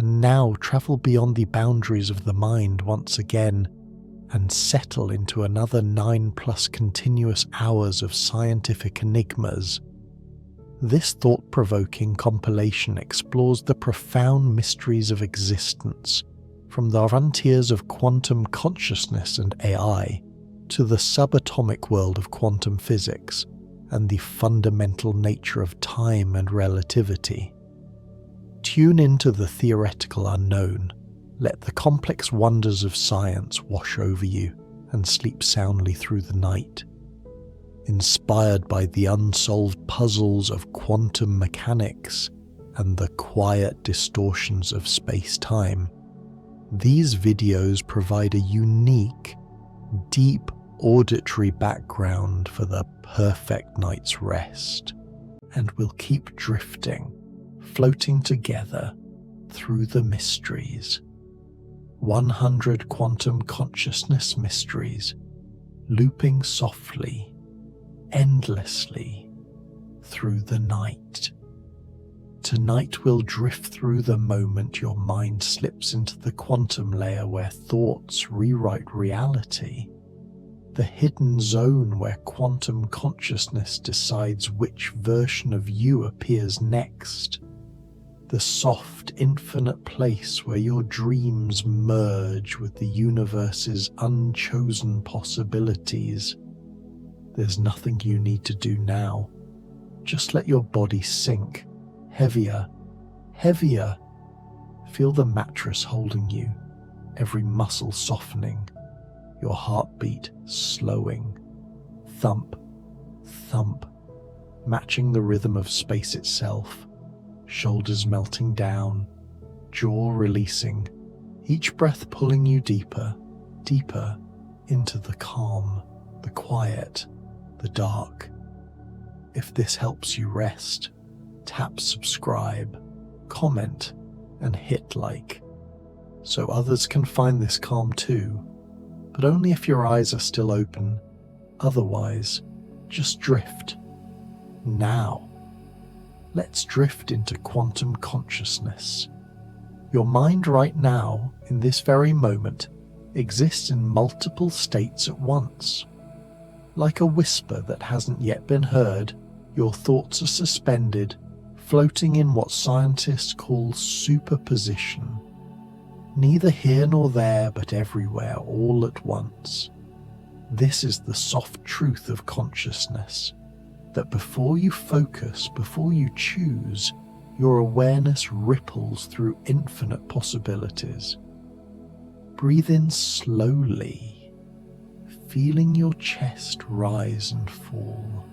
and now travel beyond the boundaries of the mind once again and settle into another 9+ continuous hours of scientific enigmas. This thought-provoking compilation explores the profound mysteries of existence, from the frontiers of quantum consciousness and AI to the subatomic world of quantum physics and the fundamental nature of time and relativity. Tune into the theoretical unknown, let the complex wonders of science wash over you, and sleep soundly through the night. Inspired by the unsolved puzzles of quantum mechanics and the quiet distortions of space-time, these videos provide a unique, deep auditory background for the perfect night's rest, and will keep drifting, floating together through the mysteries. 100 quantum consciousness mysteries, looping softly, endlessly, through the night. Tonight we'll drift through the moment your mind slips into the quantum layer where thoughts rewrite reality, the hidden zone where quantum consciousness decides which version of you appears next, the soft, infinite place where your dreams merge with the universe's unchosen possibilities. There's nothing you need to do now. Just let your body sink. Heavier, heavier. Feel the mattress holding you, every muscle softening, your heartbeat slowing. Thump, thump, matching the rhythm of space itself. Shoulders melting down, jaw releasing, each breath pulling you deeper, deeper into the calm, the quiet, the dark. If this helps you rest, tap subscribe, comment, and hit like, so others can find this calm too, but only if your eyes are still open. Otherwise, just drift. Now, let's drift into quantum consciousness. Your mind right now, in this very moment, exists in multiple states at once. Like a whisper that hasn't yet been heard, your thoughts are suspended, floating in what scientists call superposition. Neither here nor there, but everywhere, all at once. This is the soft truth of consciousness, that before you focus, before you choose, your awareness ripples through infinite possibilities. Breathe in slowly, feeling your chest rise and fall,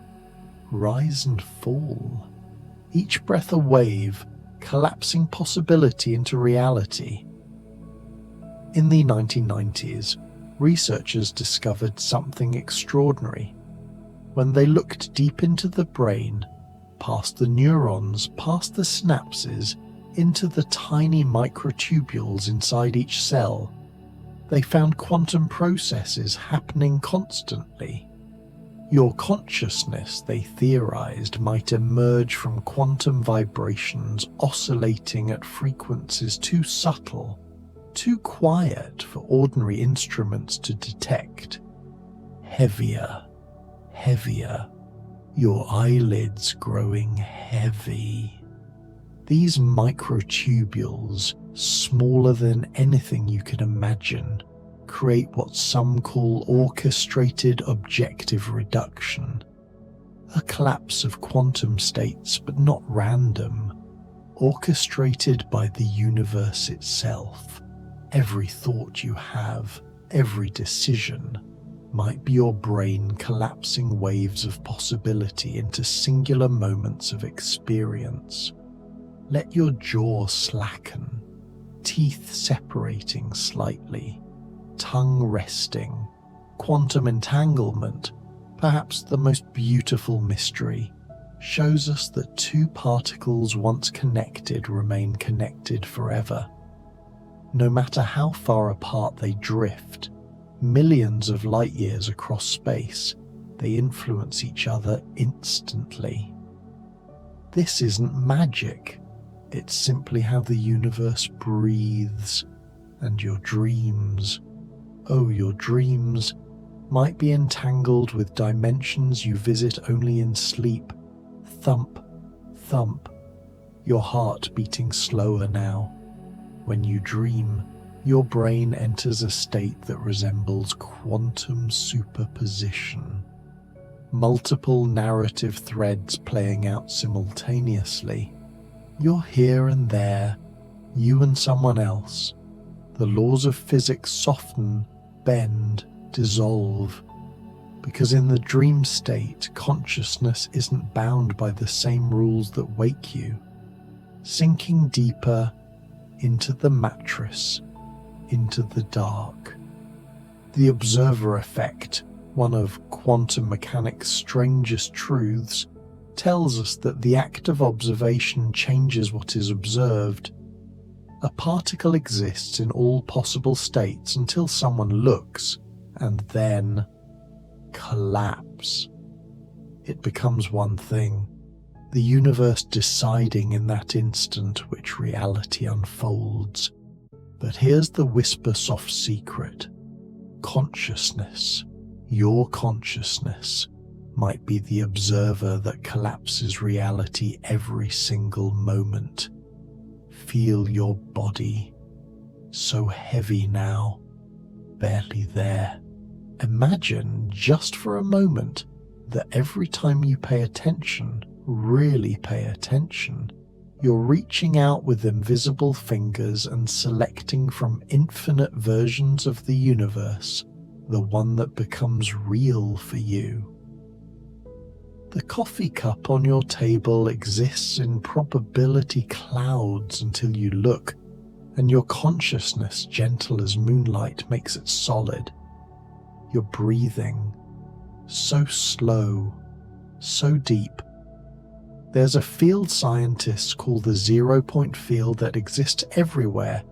each breath a wave, collapsing possibility into reality. In the 1990s, researchers discovered something extraordinary. When they looked deep into the brain, past the neurons, past the synapses, into the tiny microtubules inside each cell, they found quantum processes happening constantly. Your consciousness, they theorized, might emerge from quantum vibrations oscillating at frequencies too subtle, too quiet for ordinary instruments to detect. Heavier, heavier, your eyelids growing heavy. These microtubules, smaller than anything you can imagine, create what some call orchestrated objective reduction, a collapse of quantum states, but not random, orchestrated by the universe itself. Every thought you have, every decision, might be your brain collapsing waves of possibility into singular moments of experience. Let your jaw slacken, teeth separating slightly, tongue resting. Quantum entanglement, perhaps the most beautiful mystery, shows us that two particles once connected remain connected forever. No matter how far apart they drift, millions of light years across space, they influence each other instantly. This isn't magic. It's simply how the universe breathes, and your dreams, oh, your dreams, might be entangled with dimensions you visit only in sleep. Thump, thump, your heart beating slower now. When you dream, your brain enters a state that resembles quantum superposition. Multiple narrative threads playing out simultaneously. You're here and there, you and someone else. The laws of physics soften, bend, dissolve. Because in the dream state, consciousness isn't bound by the same rules that wake you. Sinking deeper into the mattress, into the dark. The observer effect, one of quantum mechanics' strangest truths, tells us that the act of observation changes what is observed. A particle exists in all possible states until someone looks, and then collapse. It becomes one thing, the universe deciding in that instant which reality unfolds. But here's the whisper-soft secret. Consciousness, your consciousness, might be the observer that collapses reality every single moment. Feel your body, so heavy now, barely there. Imagine, just for a moment, that every time you pay attention, really pay attention, you're reaching out with invisible fingers and selecting from infinite versions of the universe, the one that becomes real for you. The coffee cup on your table exists in probability clouds until you look, and your consciousness, gentle as moonlight, makes it solid. You're breathing, so slow, so deep. There's a field scientists call the zero-point field that exists everywhere,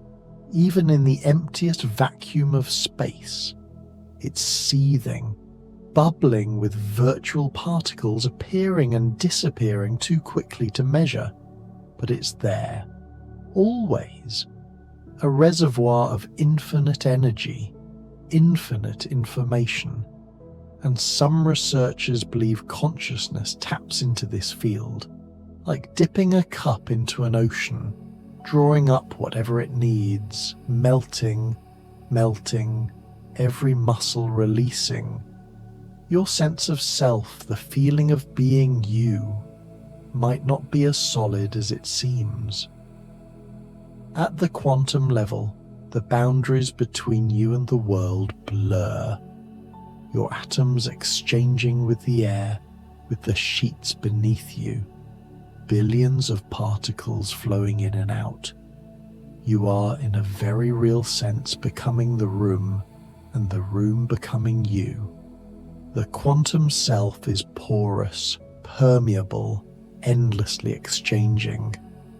even in the emptiest vacuum of space. It's seething, bubbling with virtual particles appearing and disappearing too quickly to measure, but it's there, always. A reservoir of infinite energy, infinite information, and some researchers believe consciousness taps into this field, like dipping a cup into an ocean, drawing up whatever it needs, melting, every muscle releasing. Your sense of self, the feeling of being you, might not be as solid as it seems. At the quantum level, the boundaries between you and the world blur. Your atoms exchanging with the air, with the sheets beneath you. Billions of particles flowing in and out. You are, in a very real sense, becoming the room, and the room becoming you. The quantum self is porous, permeable, endlessly exchanging,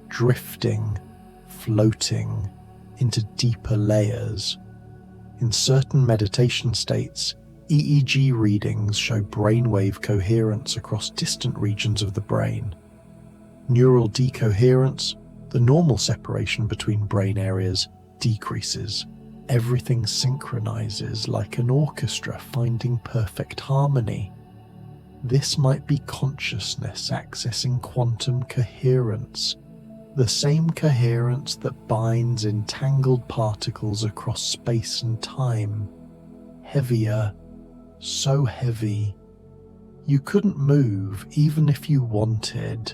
drifting, floating into deeper layers. In certain meditation states, EEG readings show brainwave coherence across distant regions of the brain. Neural decoherence, the normal separation between brain areas, decreases. Everything synchronizes like an orchestra finding perfect harmony. This might be consciousness accessing quantum coherence, the same coherence that binds entangled particles across space and time. Heavier, so heavy, you couldn't move even if you wanted.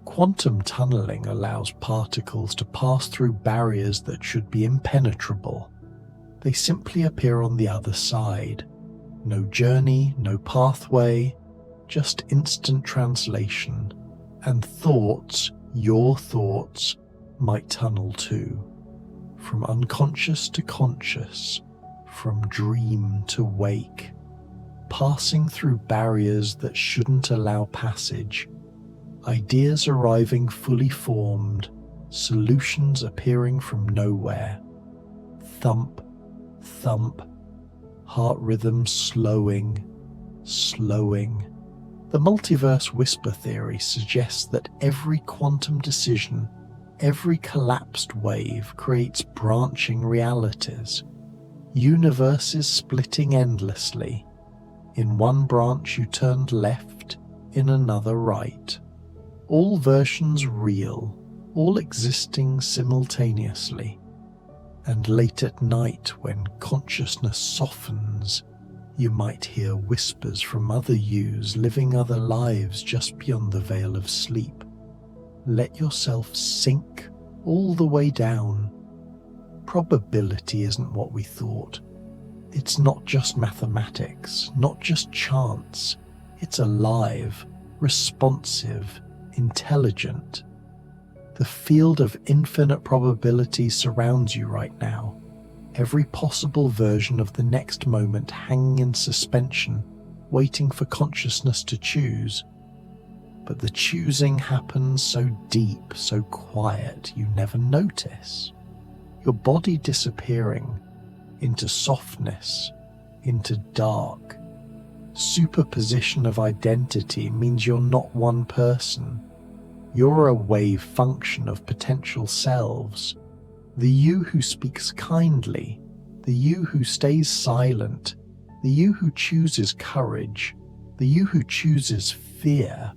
Quantum tunneling allows particles to pass through barriers that should be impenetrable. They simply appear on the other side. No journey, no pathway, just instant translation. And thoughts, your thoughts, might tunnel too. From unconscious to conscious, from dream to wake, passing through barriers that shouldn't allow passage. Ideas arriving fully formed, solutions appearing from nowhere. Thump, thump, heart rhythm slowing. The multiverse whisper theory suggests that every quantum decision Every collapsed wave creates branching realities, universes splitting endlessly. In one branch you turned left, in another right. All versions real, all existing simultaneously. And late at night, when consciousness softens, you might hear whispers from other yous living other lives just beyond the veil of sleep. Let yourself sink all the way down. Probability isn't what we thought. It's not just mathematics, not just chance. It's alive, responsive, intelligent. The field of infinite probability surrounds you right now. Every possible version of the next moment hanging in suspension, waiting for consciousness to choose. But the choosing happens so deep, so quiet, you never notice. Your body disappearing into softness, into dark. Superposition of identity means you're not one person. You're a wave function of potential selves. The you who speaks kindly, the you who stays silent, the you who chooses courage, the you who chooses fear,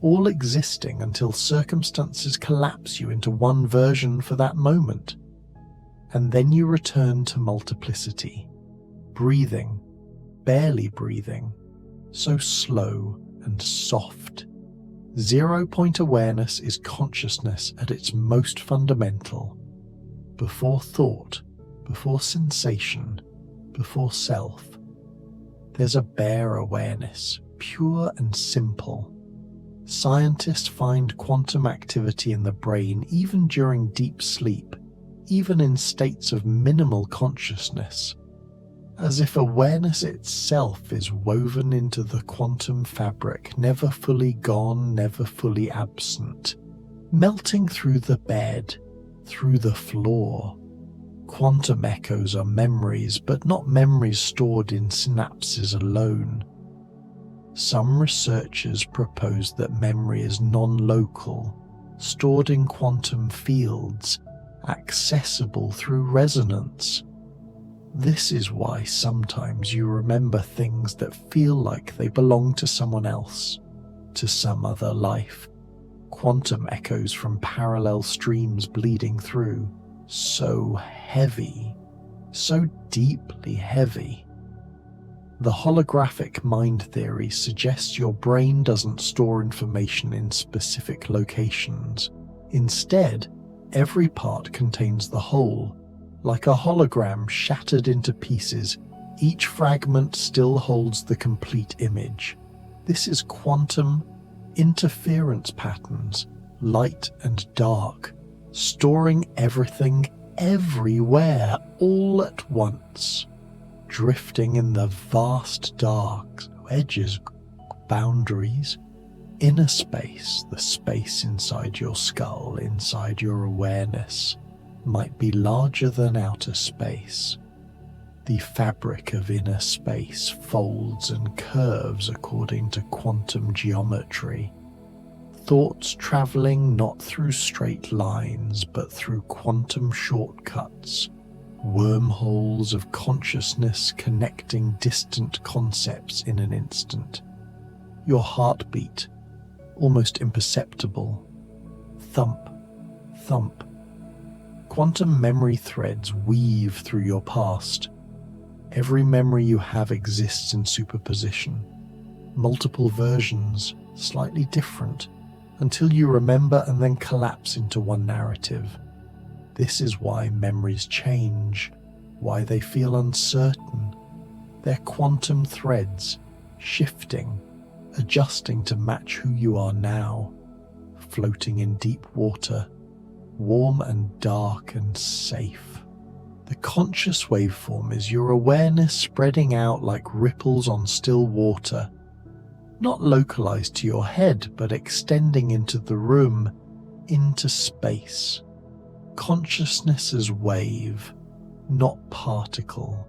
all existing until circumstances collapse you into one version for that moment. And then you return to multiplicity, breathing, barely breathing, so slow and soft. 0-point awareness is consciousness at its most fundamental. Before thought, before sensation, before self. There's a bare awareness, pure and simple. Scientists find quantum activity in the brain even during deep sleep, even in states of minimal consciousness, as if awareness itself is woven into the quantum fabric, never fully gone, never fully absent, melting through the bed, through the floor. Quantum echoes are memories, but not memories stored in synapses alone. Some researchers propose that memory is non-local, stored in quantum fields, accessible through resonance. This is why sometimes you remember things that feel like they belong to someone else, to some other life. Quantum echoes from parallel streams bleeding through, so heavy, so deeply heavy. The holographic mind theory suggests your brain doesn't store information in specific locations. Instead, every part contains the whole. Like a hologram shattered into pieces, each fragment still holds the complete image. This is quantum interference patterns, light and dark, storing everything everywhere all at once, drifting in the vast dark, edges, boundaries, inner space, the space inside your skull, inside your awareness, might be larger than outer space. The fabric of inner space folds and curves according to quantum geometry. Thoughts traveling not through straight lines, but through quantum shortcuts, wormholes of consciousness connecting distant concepts in an instant. Your heartbeat, almost imperceptible. Thump, thump. Quantum memory threads weave through your past. Every memory you have exists in superposition. Multiple versions, slightly different, until you remember and then collapse into one narrative. This is why memories change, why they feel uncertain. They're quantum threads, shifting, adjusting to match who you are now, floating in deep water, warm and dark and safe. The conscious waveform is your awareness spreading out like ripples on still water, not localized to your head, but extending into the room, into space. Consciousness as wave, not particle,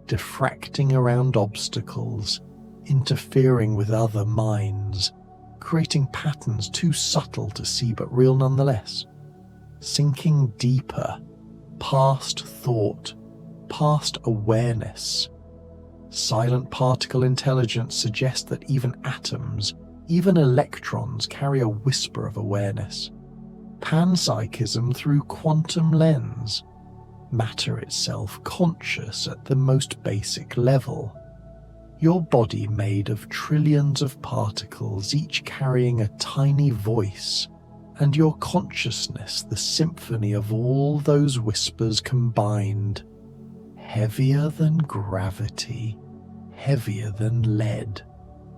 diffracting around obstacles, interfering with other minds, creating patterns too subtle to see but real nonetheless. sinking deeper, past thought, past awareness. Silent particle intelligence suggests that even atoms, even electrons, carry a whisper of awareness. Panpsychism through quantum lens. Matter itself conscious at the most basic level. Your body made of trillions of particles, each carrying a tiny voice, and your consciousness the symphony of all those whispers combined. Heavier than gravity, heavier than lead.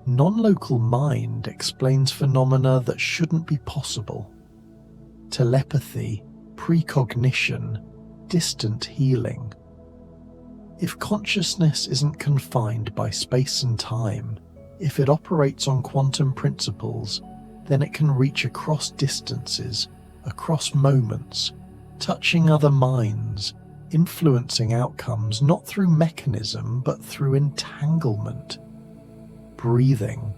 Non-local mind explains phenomena that shouldn't be possible. Telepathy, precognition, distant healing. If consciousness isn't confined by space and time, if it operates on quantum principles, then it can reach across distances, across moments, touching other minds, influencing outcomes not through mechanism but through entanglement. Breathing.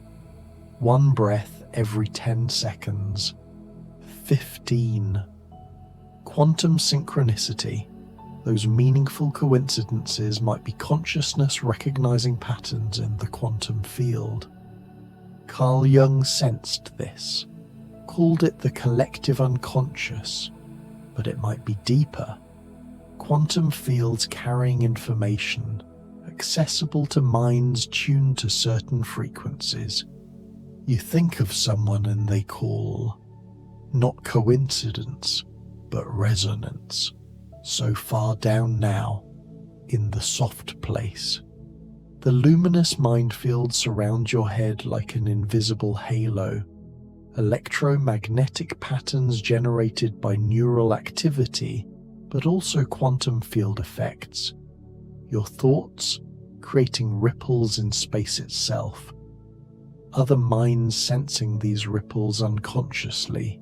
1 breath every 10 seconds. 15. Quantum synchronicity. Those meaningful coincidences might be consciousness recognizing patterns in the quantum field. Carl Jung sensed this, called it the collective unconscious, but it might be deeper. Quantum fields carrying information, accessible to minds tuned to certain frequencies. You think of someone and they call, not coincidence, but resonance. So far down now, in the soft place. The luminous mind field surrounds your head like an invisible halo. Electromagnetic patterns generated by neural activity, but also quantum field effects. Your thoughts creating ripples in space itself. Other minds sensing these ripples unconsciously.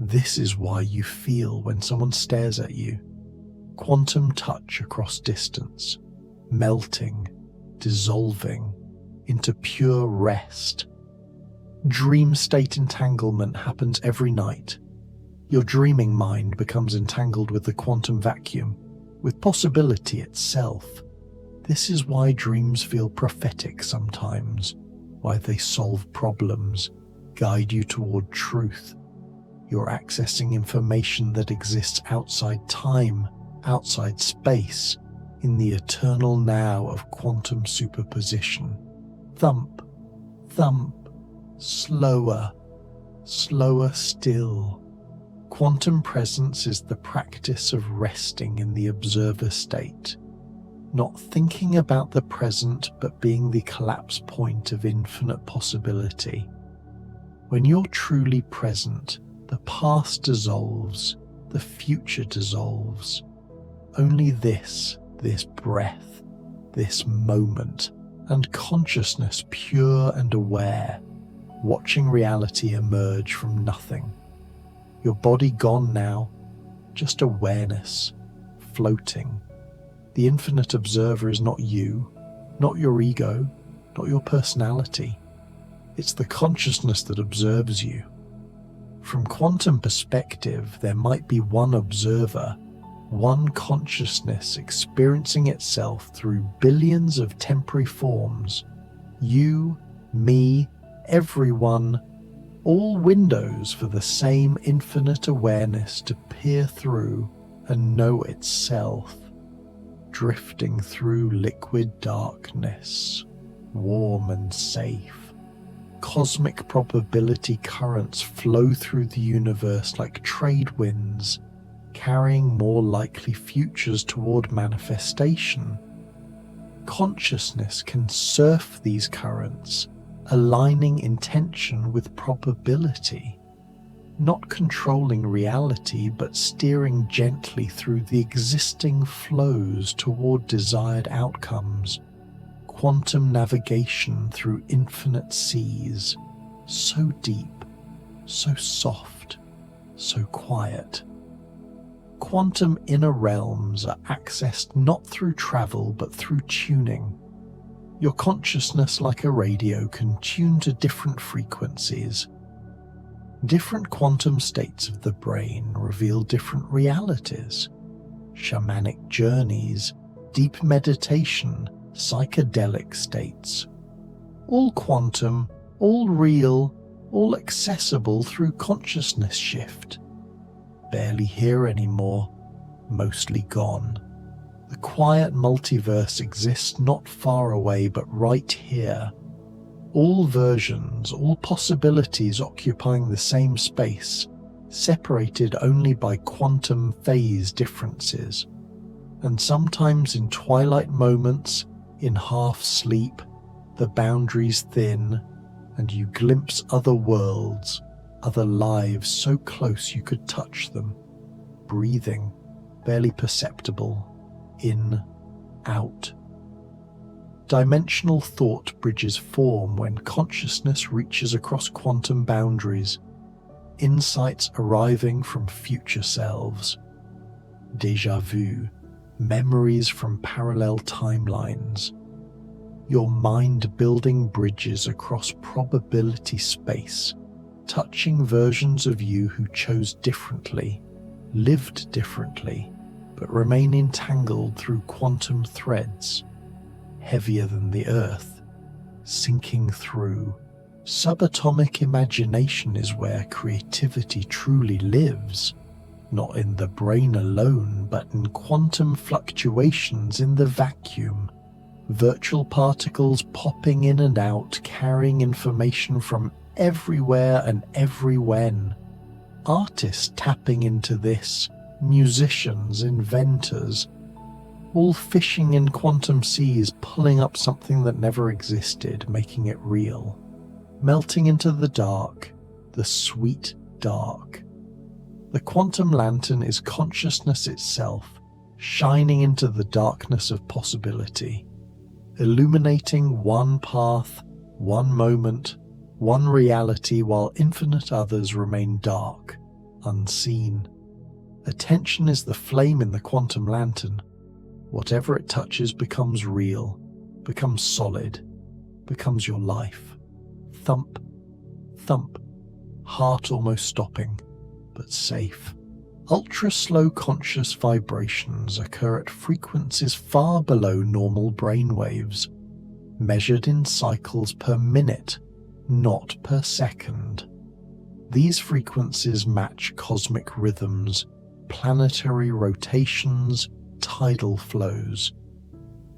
This is why you feel when someone stares at you. Quantum touch across distance, melting, dissolving into pure rest. Dream state entanglement happens every night. Your dreaming mind becomes entangled with the quantum vacuum, with possibility itself. This is why dreams feel prophetic sometimes, why they solve problems, guide you toward truth. You're accessing information that exists outside time, outside space, in the eternal now of quantum superposition. Thump, thump, slower, slower still. Quantum presence is the practice of resting in the observer state, not thinking about the present but being the collapse point of infinite possibility. When you're truly present, the past dissolves, the future dissolves. Only this breath, this moment, and consciousness pure and aware, watching reality emerge from nothing. Your body gone now, just awareness, floating. The infinite observer is not you, not your ego, not your personality. It's the consciousness that observes you. From quantum perspective, there might be one observer, one consciousness experiencing itself through billions of temporary forms. You, me, everyone, all windows for the same infinite awareness to peer through and know itself. Drifting through liquid darkness, warm and safe. Cosmic probability currents flow through the universe like trade winds, carrying more likely futures toward manifestation. Consciousness can surf these currents, aligning intention with probability, not controlling reality but steering gently through the existing flows toward desired outcomes. Quantum navigation through infinite seas, so deep, so soft, so quiet. Quantum inner realms are accessed not through travel but through tuning. Your consciousness, like a radio, can tune to different frequencies. Different quantum states of the brain reveal different realities. Shamanic journeys, deep meditation, psychedelic states. All quantum, all real, all accessible through consciousness shift. Barely here anymore, mostly gone. The quiet multiverse exists not far away but right here. All versions, all possibilities occupying the same space, separated only by quantum phase differences. And sometimes in twilight moments, in half sleep, the boundaries thin, and you glimpse other worlds, other lives so close you could touch them, breathing, barely perceptible, in, out. Dimensional thought bridges form when consciousness reaches across quantum boundaries, insights arriving from future selves. Déjà vu, memories from parallel timelines. Your mind building bridges across probability space, touching versions of you who chose differently, lived differently, but remain entangled through quantum threads. Heavier than the earth, sinking through. Subatomic imagination is where creativity truly lives, not in the brain alone, but in quantum fluctuations in the vacuum. Virtual particles popping in and out, carrying information from everywhere and everywhen. Artists tapping into this, musicians, inventors, all fishing in quantum seas, pulling up something that never existed, making it real. Melting into the dark, the sweet dark. The quantum lantern is consciousness itself, shining into the darkness of possibility, illuminating one path, one moment, one reality, while infinite others remain dark, unseen. Attention is the flame in the quantum lantern. Whatever it touches becomes real, becomes solid, becomes your life. Thump, thump, heart almost stopping, but safe. Ultra-slow conscious vibrations occur at frequencies far below normal brainwaves, measured in cycles per minute, not per second. These frequencies match cosmic rhythms, planetary rotations, tidal flows.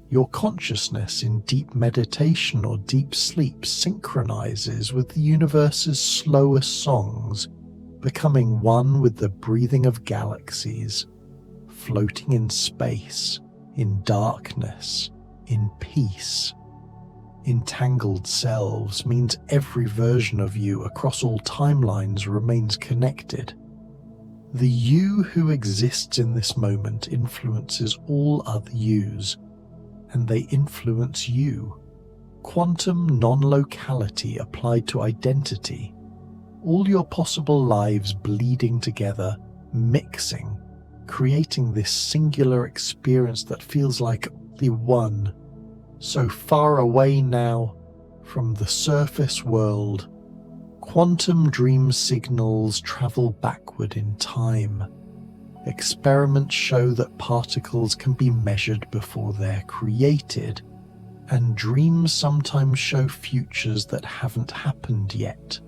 Your consciousness in deep meditation or deep sleep synchronizes with the universe's slowest songs, becoming one with the breathing of galaxies, floating in space, in darkness, in peace. Entangled selves means every version of you across all timelines remains connected. The you who exists in this moment influences all other yous, and they influence you. Quantum non-locality applied to identity. All your possible lives bleeding together, mixing, creating this singular experience that feels like only one. So far away now from the surface world. Quantum dream signals travel backward in time. Experiments show that particles can be measured before they're created, and dreams sometimes show futures that haven't happened yet.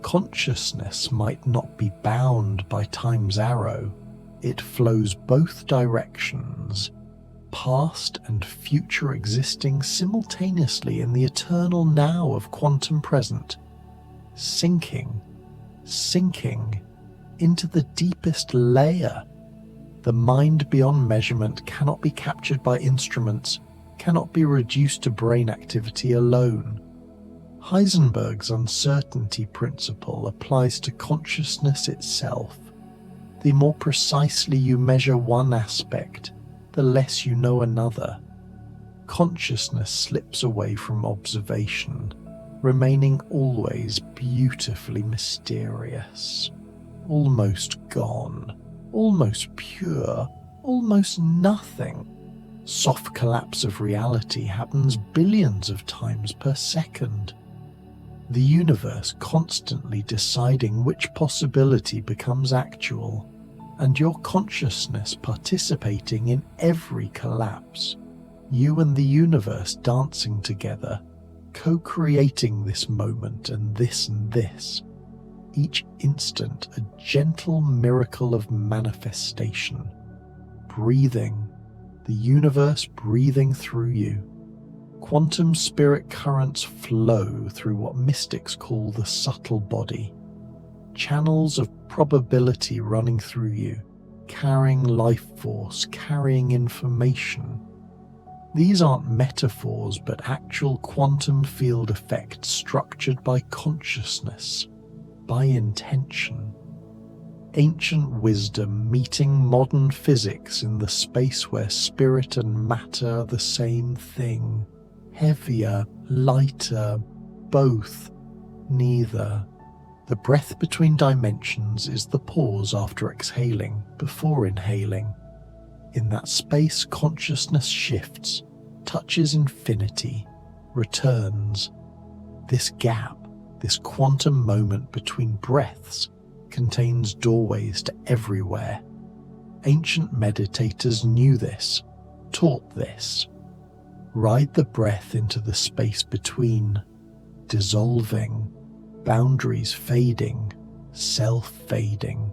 Consciousness might not be bound by time's arrow. It flows both directions, past and future existing simultaneously in the eternal now of quantum present. Sinking into the deepest layer. The mind beyond measurement cannot be captured by instruments, cannot be reduced to brain activity alone. Heisenberg's uncertainty principle applies to consciousness itself. The more precisely you measure one aspect, the less you know another. Consciousness slips away from observation, remaining always beautifully mysterious, almost gone, almost pure, almost nothing. Soft collapse of reality happens billions of times per second. the universe constantly deciding which possibility becomes actual, and your consciousness participating in every collapse. You and the universe dancing together, co-creating this moment and this. Each instant a gentle miracle of manifestation. Breathing, the universe breathing through you. Quantum spirit currents flow through what mystics call the subtle body. Channels of probability running through you, carrying life force, carrying information. These aren't metaphors, but actual quantum field effects structured by consciousness, by intention. Ancient wisdom meeting modern physics in the space where spirit and matter are the same thing. Heavier, lighter, both, neither. The breath between dimensions is the pause after exhaling, before inhaling. In that space, consciousness shifts, touches infinity, returns. This gap, this quantum moment between breaths, contains doorways to everywhere. Ancient meditators knew this, taught this. Ride the breath into the space between, dissolving, boundaries fading, self fading.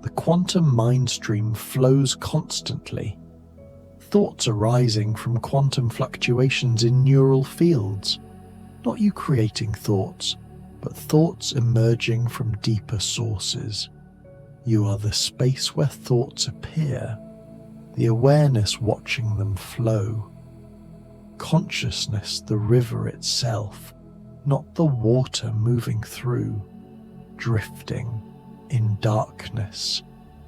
The quantum mind stream flows constantly. Thoughts arising from quantum fluctuations in neural fields. Not you creating thoughts, but thoughts emerging from deeper sources. You are the space where thoughts appear, the awareness watching them flow. Consciousness, the river itself, not the water moving through, drifting in darkness,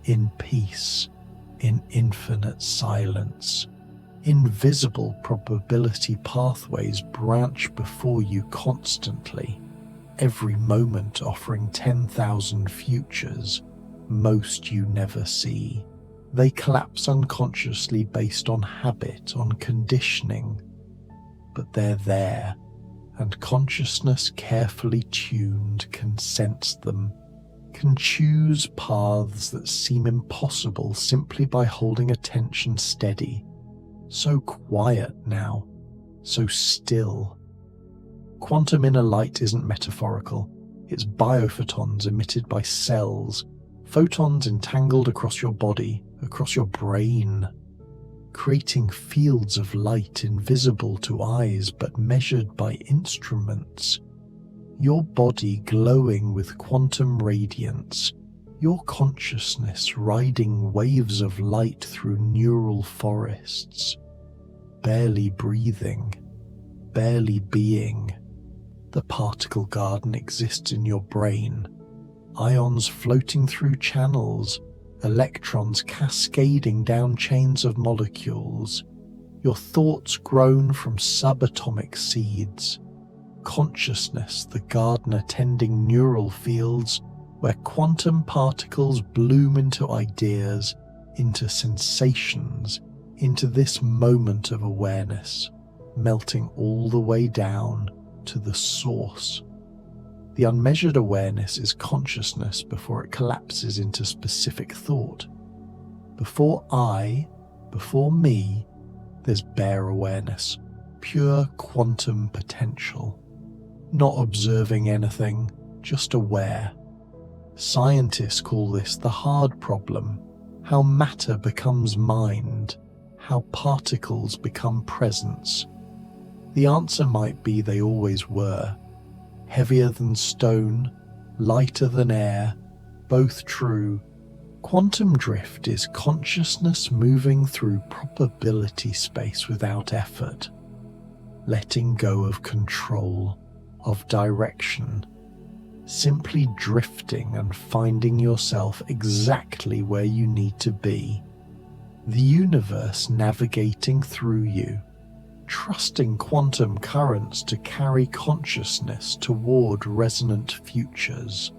in peace, in infinite silence. Invisible probability pathways branch before you constantly, every moment offering 10,000 futures, most you never see. They collapse unconsciously based on habit, on conditioning, but they're there, and consciousness carefully tuned can sense them, can choose paths that seem impossible simply by holding attention steady. So quiet now, so still. Quantum inner light isn't metaphorical, it's biophotons emitted by cells, photons entangled across your body, across your brain, creating fields of light invisible to eyes but measured by instruments. Your body glowing with quantum radiance, your consciousness riding waves of light through neural forests. Barely breathing, barely being. The particle garden exists in your brain. Ions floating through channels, electrons cascading down chains of molecules. Your thoughts grown from subatomic seeds. Consciousness, the gardener tending neural fields where quantum particles bloom into ideas, into sensations, into this moment of awareness, melting all the way down to the source. The unmeasured awareness is consciousness before it collapses into specific thought. Before I, before me, there's bare awareness, pure quantum potential. Not observing anything, just aware. Scientists call this the hard problem, how matter becomes mind, how particles become presence. The answer might be they always were. Heavier than stone, lighter than air, both true. Quantum drift is consciousness moving through probability space without effort, letting go of control, of direction, simply drifting and finding yourself exactly where you need to be. The universe navigating through you, trusting quantum currents to carry consciousness toward resonant futures.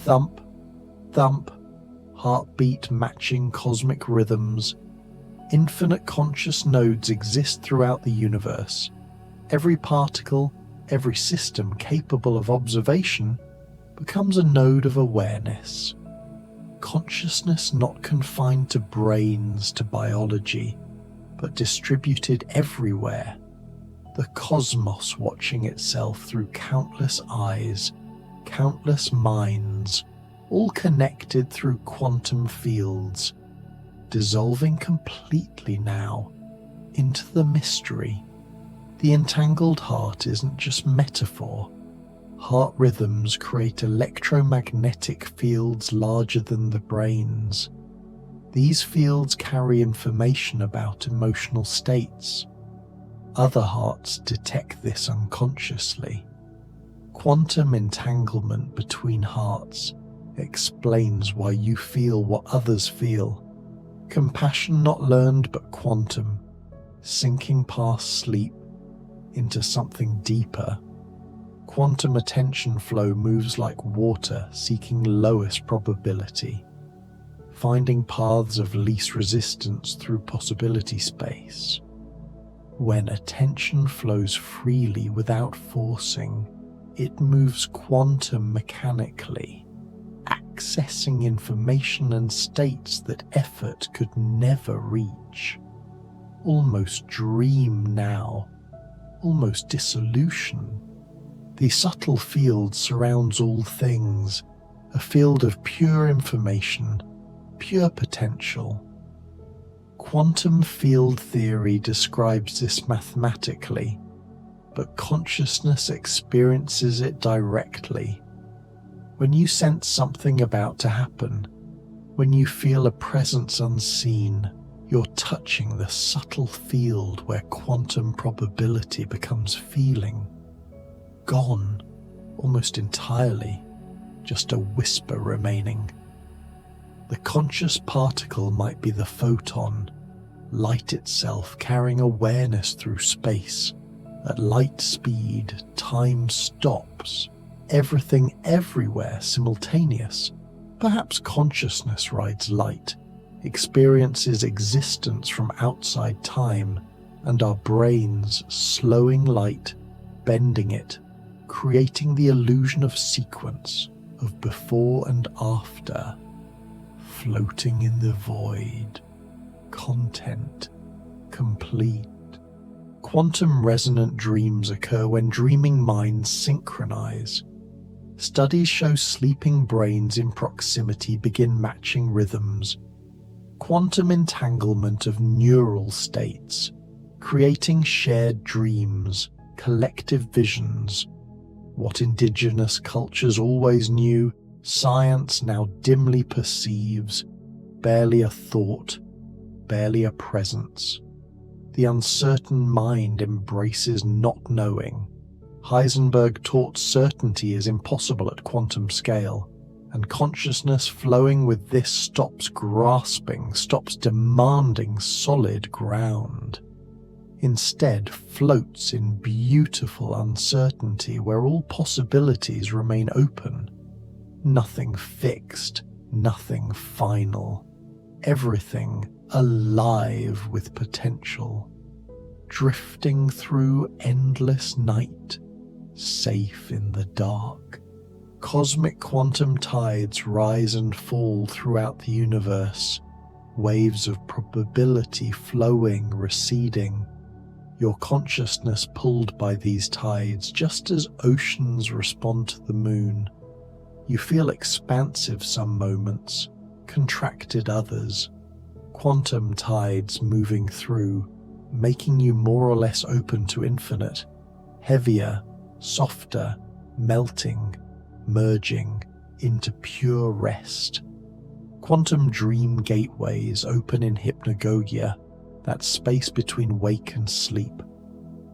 Thump, thump, heartbeat matching cosmic rhythms. Infinite conscious nodes exist throughout the universe. Every particle, Every system capable of observation becomes a node of awareness. Consciousness not confined to brains, to biology, but distributed everywhere. The cosmos watching itself through countless eyes, countless minds, all connected through quantum fields, dissolving completely now into the mystery. The entangled heart isn't just metaphor. Heart rhythms create electromagnetic fields larger than the brains. These fields carry information about emotional states. Other hearts detect this unconsciously. Quantum entanglement between hearts explains why you feel what others feel. Compassion not learned but quantum, sinking past sleep into something deeper. Quantum attention flow moves like water, seeking lowest probability, finding paths of least resistance through possibility space. When attention flows freely without forcing, it moves quantum mechanically, accessing information and states that effort could never reach. Almost dream now, almost dissolution. The subtle field surrounds all things, a field of pure information, pure potential. Quantum field theory describes this mathematically, but consciousness experiences it directly. When you sense something about to happen, when you feel a presence unseen, you're touching the subtle field where quantum probability becomes feeling. Gone, almost entirely, just a whisper remaining. The conscious particle might be the photon, light itself carrying awareness through space. At light speed, time stops, everything everywhere simultaneous. Perhaps consciousness rides light, experiences existence from outside time, and our brains slowing light, bending it, creating the illusion of sequence, of before and after, floating in the void, content complete. Quantum resonant dreams occur when dreaming minds synchronize. Studies show sleeping brains in proximity begin matching rhythms. Quantum entanglement of neural states, creating shared dreams, collective visions. What indigenous cultures always knew, science now dimly perceives, barely a thought, barely a presence. The uncertain mind embraces not knowing. Heisenberg taught certainty is impossible at quantum scale, and consciousness flowing with this stops grasping, stops demanding solid ground. Instead floats in beautiful uncertainty where all possibilities remain open. Nothing fixed, nothing final. Everything alive with potential. Drifting through endless night, safe in the dark. Cosmic quantum tides rise and fall throughout the universe. Waves of probability flowing, receding. Your consciousness pulled by these tides just as oceans respond to the moon. You feel expansive some moments, contracted others. Quantum tides moving through, making you more or less open to infinite. Heavier, softer, melting, merging into pure rest. Quantum dream gateways open in hypnagogia, that space between wake and sleep.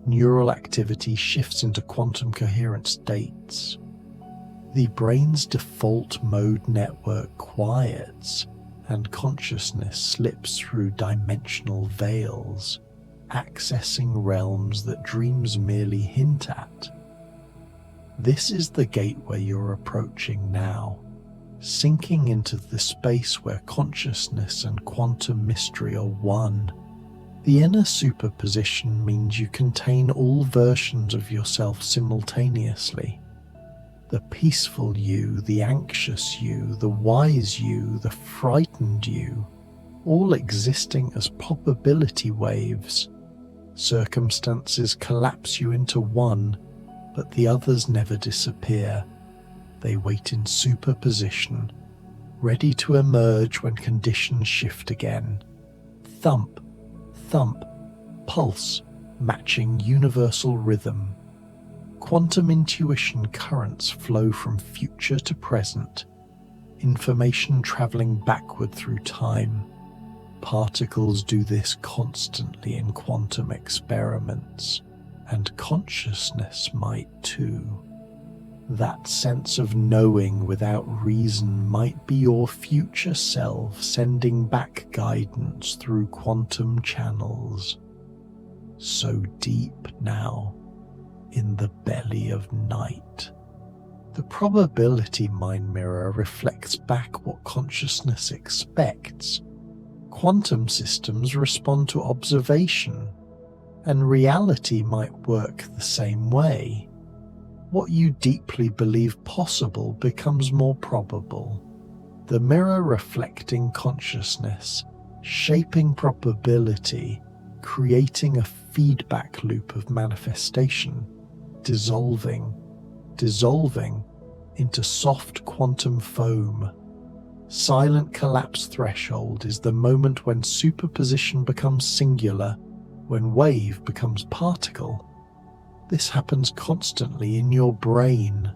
Neural activity shifts into quantum coherent states. The brain's default mode network quiets, and consciousness slips through dimensional veils, accessing realms that dreams merely hint at. This is the gateway you're approaching now, sinking into the space where consciousness and quantum mystery are one. The inner superposition means you contain all versions of yourself simultaneously. The peaceful you, the anxious you, the wise you, the frightened you, all existing as probability waves. Circumstances collapse you into one, but the others never disappear. They wait in superposition, ready to emerge when conditions shift again. Thump, thump, pulse, matching universal rhythm. Quantum intuition currents flow from future to present, information traveling backward through time. Particles do this constantly in quantum experiments, and consciousness might too. That sense of knowing without reason might be your future self sending back guidance through quantum channels. So deep now, in the belly of night. The probability mind mirror reflects back what consciousness expects. Quantum systems respond to observation, and reality might work the same way. What you deeply believe possible becomes more probable. The mirror reflecting consciousness, shaping probability, creating a feedback loop of manifestation, dissolving into soft quantum foam. Silent collapse threshold is the moment when superposition becomes singular, when wave becomes particle. This happens constantly in your brain.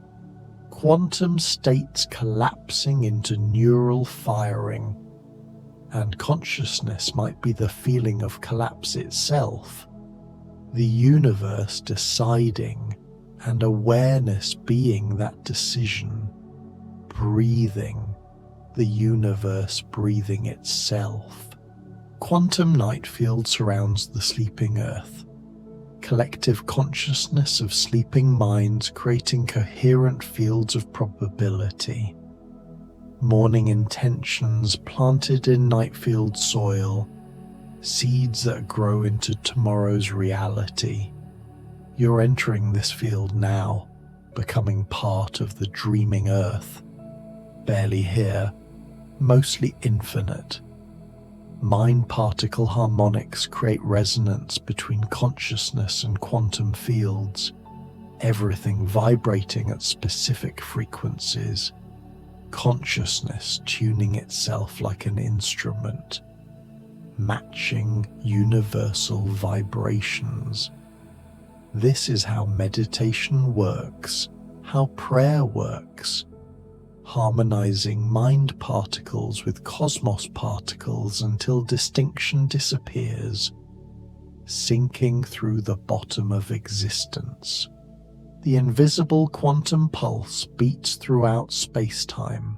Quantum states collapsing into neural firing. And consciousness might be the feeling of collapse itself. The universe deciding, and awareness being that decision. Breathing, the universe breathing itself. Quantum night field surrounds the sleeping earth. Collective consciousness of sleeping minds creating coherent fields of probability. Morning intentions planted in night field soil, seeds that grow into tomorrow's reality. You're entering this field now, becoming part of the dreaming earth. Barely here, mostly infinite. Mind-particle harmonics create resonance between consciousness and quantum fields, everything vibrating at specific frequencies, consciousness tuning itself like an instrument, matching universal vibrations. This is how meditation works, how prayer works, harmonizing mind particles with cosmos particles until distinction disappears, sinking through the bottom of existence. The invisible quantum pulse beats throughout space-time,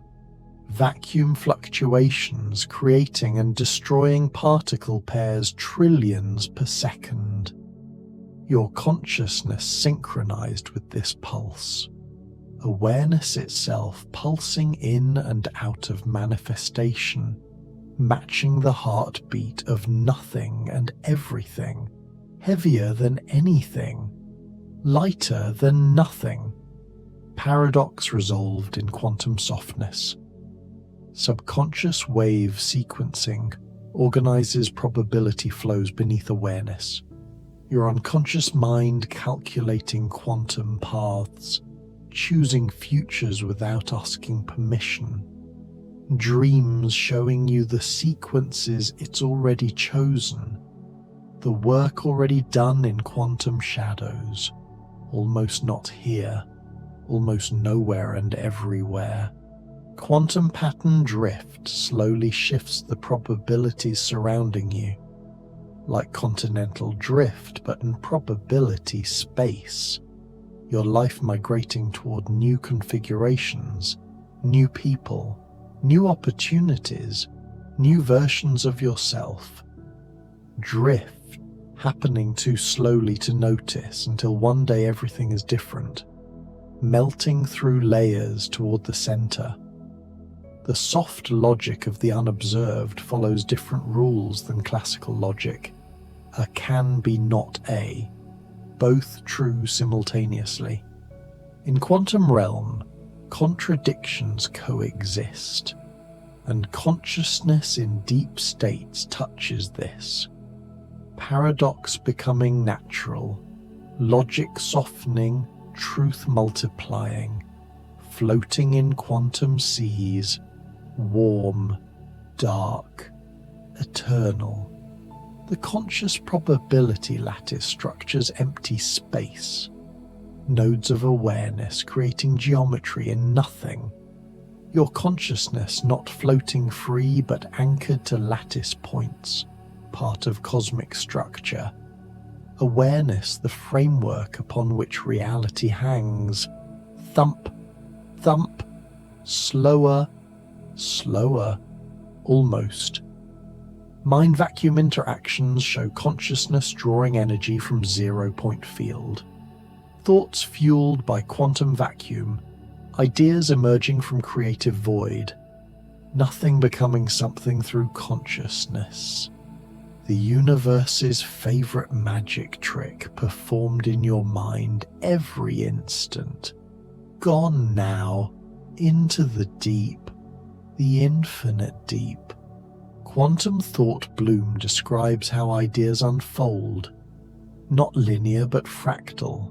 vacuum fluctuations creating and destroying particle pairs trillions per second. Your consciousness synchronized with this pulse. Awareness itself pulsing in and out of manifestation, matching the heartbeat of nothing and everything, heavier than anything, lighter than nothing. Paradox resolved in quantum softness. Subconscious wave sequencing organizes probability flows beneath awareness. Your unconscious mind calculating quantum paths, choosing futures without asking permission. Dreams showing you the sequences it's already chosen. The work already done in quantum shadows. Almost not here, almost nowhere and everywhere. Quantum pattern drift slowly shifts the probabilities surrounding you. Like continental drift, but in probability space. Your life migrating toward new configurations, new people, new opportunities, new versions of yourself. Drift, happening too slowly to notice until one day everything is different, melting through layers toward the center. The soft logic of the unobserved follows different rules than classical logic. a can be not a, both true simultaneously. In quantum realm, contradictions coexist, and consciousness in deep states touches this. Paradox becoming natural, logic softening, truth multiplying, floating in quantum seas, warm, dark, eternal. The conscious probability lattice structures empty space, nodes of awareness creating geometry in nothing. Your consciousness not floating free but anchored to lattice points, part of cosmic structure. Awareness the framework upon which reality hangs. Thump, thump, slower, slower, almost. Mind vacuum interactions show consciousness drawing energy from 0-point field. Thoughts fueled by quantum vacuum, ideas emerging from creative void, nothing becoming something through consciousness. The universe's favorite magic trick performed in your mind every instant. Gone now, into the deep, the infinite deep. Quantum thought bloom describes how ideas unfold, not linear but fractal,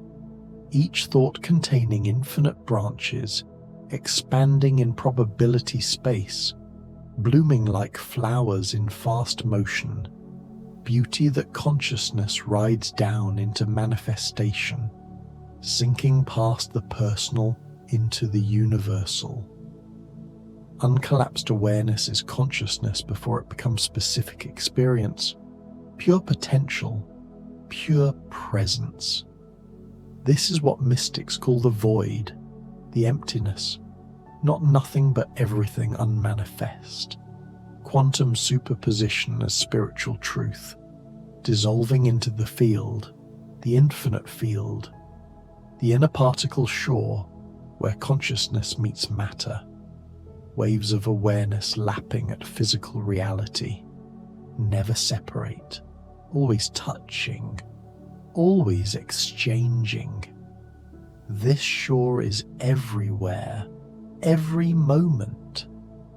each thought containing infinite branches, expanding in probability space, blooming like flowers in fast motion, beauty that consciousness rides down into manifestation, sinking past the personal into the universal. Uncollapsed awareness is consciousness before it becomes specific experience, pure potential, pure presence. This is what mystics call the void, the emptiness, not nothing but everything unmanifest. Quantum superposition as spiritual truth, dissolving into the field, the infinite field, the inner particle shore where consciousness meets matter. Waves of awareness lapping at physical reality, never separate, always touching, always exchanging. This shore is everywhere, every moment,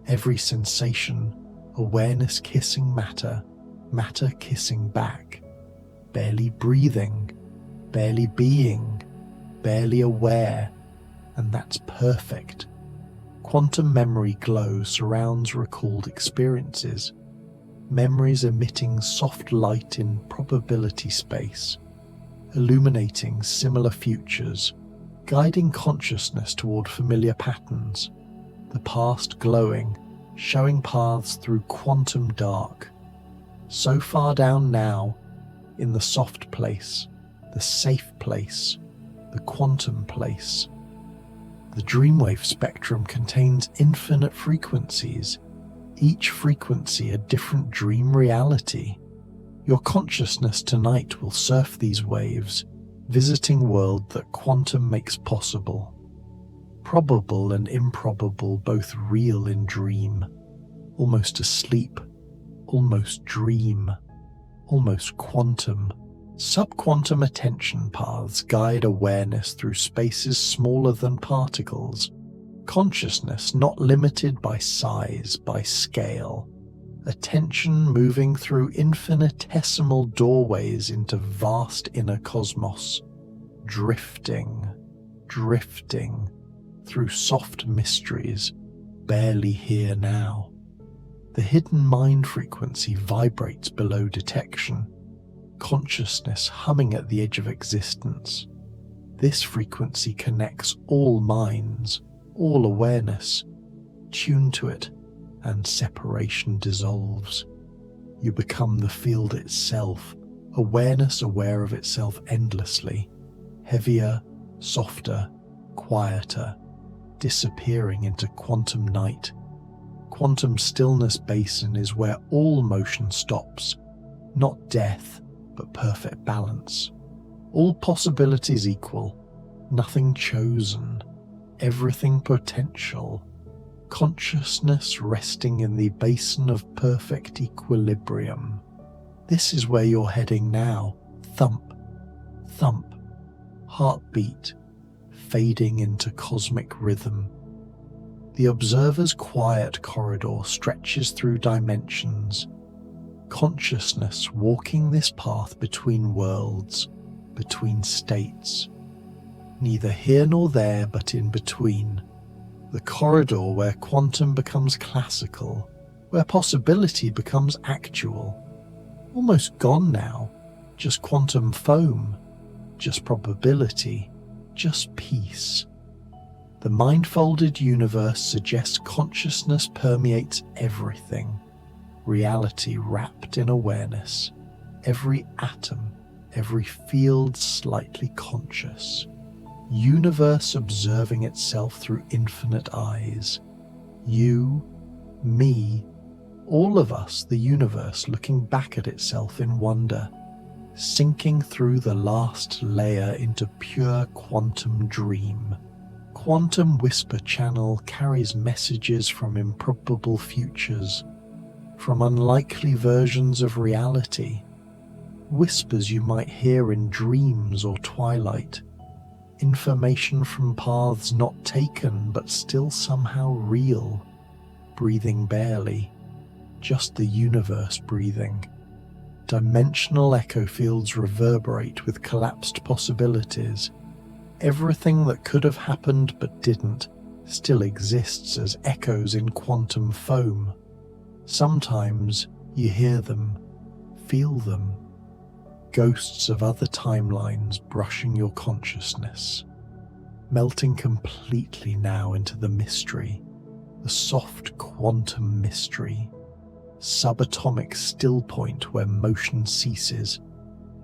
every sensation, awareness kissing matter, matter kissing back, barely breathing, barely being, barely aware, and that's perfect. Quantum memory glow surrounds recalled experiences, memories emitting soft light in probability space, illuminating similar futures, guiding consciousness toward familiar patterns, the past glowing, showing paths through quantum dark. So far down now, in the soft place, the safe place, the quantum place. The dreamwave spectrum contains infinite frequencies, each frequency a different dream reality. Your consciousness tonight will surf these waves, visiting world that quantum makes possible. Probable and improbable both real in dream, almost asleep, almost dream, almost quantum. Subquantum attention paths guide awareness through spaces smaller than particles. Consciousness not limited by size, by scale. Attention moving through infinitesimal doorways into vast inner cosmos. Drifting, drifting through soft mysteries, barely here now. The hidden mind frequency vibrates below detection. Consciousness humming at the edge of existence. This frequency connects all minds, all awareness. Tune to it, and separation dissolves. You become the field itself, awareness aware of itself endlessly, heavier, softer, quieter, disappearing into quantum night. Quantum stillness basin is where all motion stops, not death, but perfect balance. All possibilities equal, nothing chosen, everything potential. Consciousness resting in the basin of perfect equilibrium. This is where you're heading now. Thump, thump, heartbeat, fading into cosmic rhythm. The observer's quiet corridor stretches through dimensions, consciousness walking this path between worlds, between states. Neither here nor there, but in between. The corridor where quantum becomes classical, where possibility becomes actual. Almost gone now, just quantum foam, just probability, just peace. The mind-folded universe suggests consciousness permeates everything, reality wrapped in awareness, every atom, every field slightly conscious, universe observing itself through infinite eyes. You, me, all of us, the universe looking back at itself in wonder, sinking through the last layer into pure quantum dream. Quantum Whisper Channel carries messages from improbable futures, from unlikely versions of reality, whispers you might hear in dreams or twilight, information from paths not taken but still somehow real, breathing barely, just the universe breathing. Dimensional echo fields reverberate with collapsed possibilities. Everything that could have happened but didn't still exists as echoes in quantum foam. Sometimes you hear them, feel them, ghosts of other timelines brushing your consciousness, melting completely now into the mystery, the soft quantum mystery, subatomic still point where motion ceases,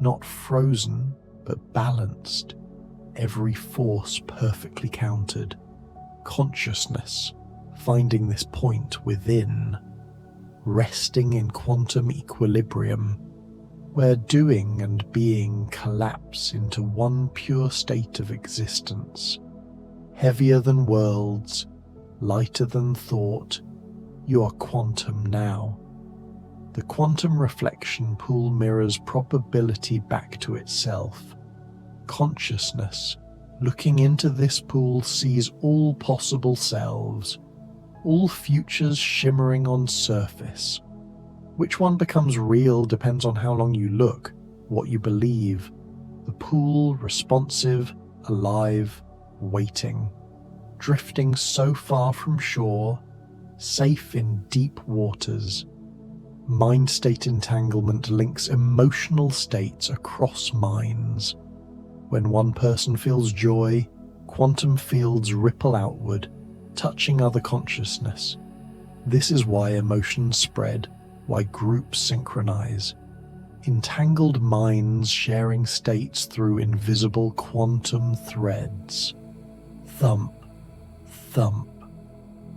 not frozen but balanced, every force perfectly countered. Consciousness finding this point within, resting in quantum equilibrium, where doing and being collapse into one pure state of existence. Heavier than worlds, lighter than thought, you are quantum now. The quantum reflection pool mirrors probability back to itself. Consciousness, looking into this pool, sees all possible selves, all futures shimmering on surface. Which one becomes real depends on how long you look, what you believe. The pool responsive, alive, waiting, drifting so far from shore, safe in deep waters. Mind state entanglement links emotional states across minds. When one person feels joy, quantum fields ripple outward, touching other consciousness. This is why emotions spread, why groups synchronize. Entangled minds sharing states through invisible quantum threads. Thump, thump,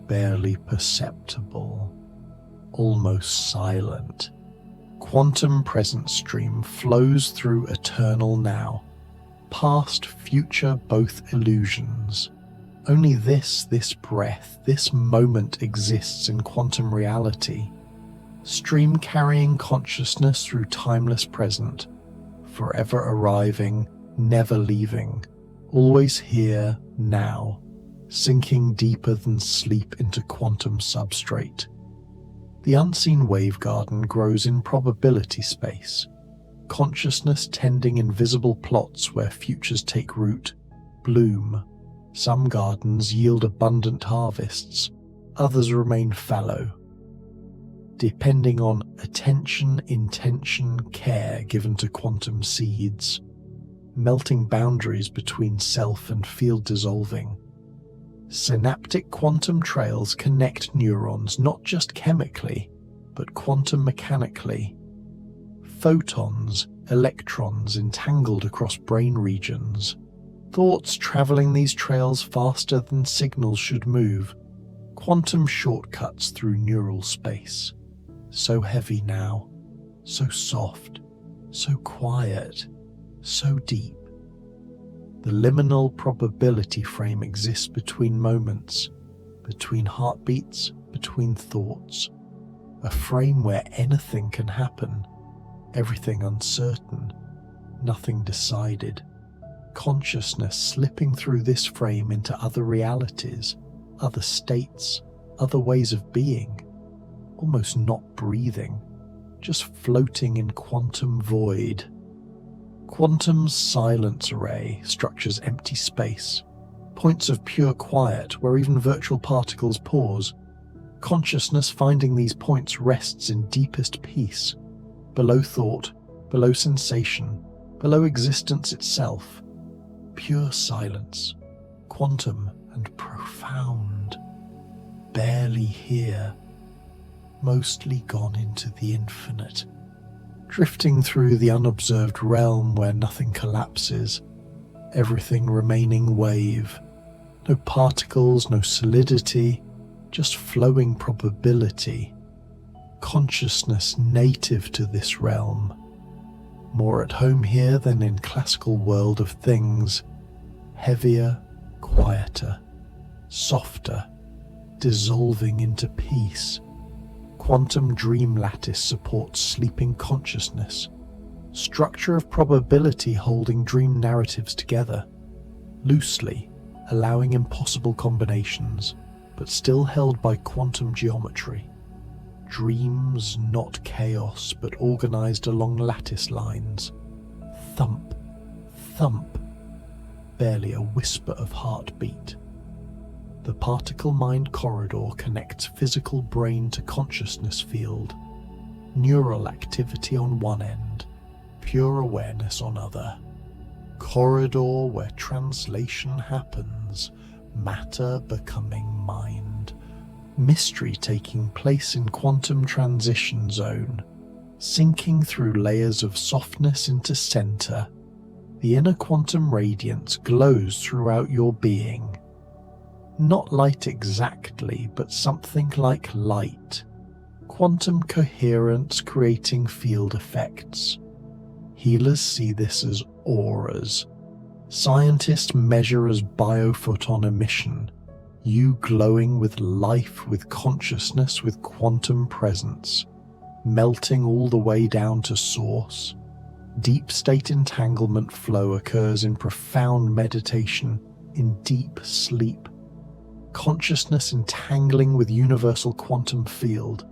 barely perceptible, almost silent. Quantum present stream flows through eternal now, past, future, both illusions. Only this breath, this moment exists in quantum reality. Stream carrying consciousness through timeless present, forever arriving, never leaving, always here, now, sinking deeper than sleep into quantum substrate. The unseen wave garden grows in probability space, consciousness tending invisible plots where futures take root, bloom. Some gardens yield abundant harvests, others remain fallow, depending on attention, intention, care given to quantum seeds, melting boundaries between self and field dissolving. Synaptic quantum trails connect neurons not just chemically, but quantum mechanically. Photons, electrons entangled across brain regions. Thoughts traveling these trails faster than signals should move. Quantum shortcuts through neural space. So heavy now, so soft, so quiet, so deep. The liminal probability frame exists between moments, between heartbeats, between thoughts. A frame where anything can happen. everything uncertain, nothing decided. Consciousness slipping through this frame into other realities, other states, other ways of being, almost not breathing, just floating in quantum void. Quantum's silence array structures empty space, points of pure quiet where even virtual particles pause. Consciousness finding these points rests in deepest peace, below thought, below sensation, below existence itself. Pure silence, quantum and profound, barely here, mostly gone into the infinite, drifting through the unobserved realm where nothing collapses, everything remaining wave, no particles, no solidity, just flowing probability. Consciousness native to this realm, more at home here than in classical world of things, heavier, quieter, softer, dissolving into peace. Quantum dream lattice supports sleeping consciousness, structure of probability holding dream narratives together, loosely, allowing impossible combinations, but still held by quantum geometry. Dreams not chaos, but organized along lattice lines. Thump, thump, barely a whisper of heartbeat. The particle-mind corridor connects physical brain to consciousness field. Neural activity on one end, pure awareness on other. Corridor where translation happens, matter becoming mind. Mystery taking place in quantum transition zone, sinking through layers of softness into center. The inner quantum radiance glows throughout your being. Not light exactly, but something like light. Quantum coherence creating field effects. Healers see this as auras. Scientists measure as biophoton emission. You glowing with life, with consciousness, with quantum presence, melting all the way down to source. Deep state entanglement flow occurs in profound meditation, in deep sleep. Consciousness entangling with universal quantum field.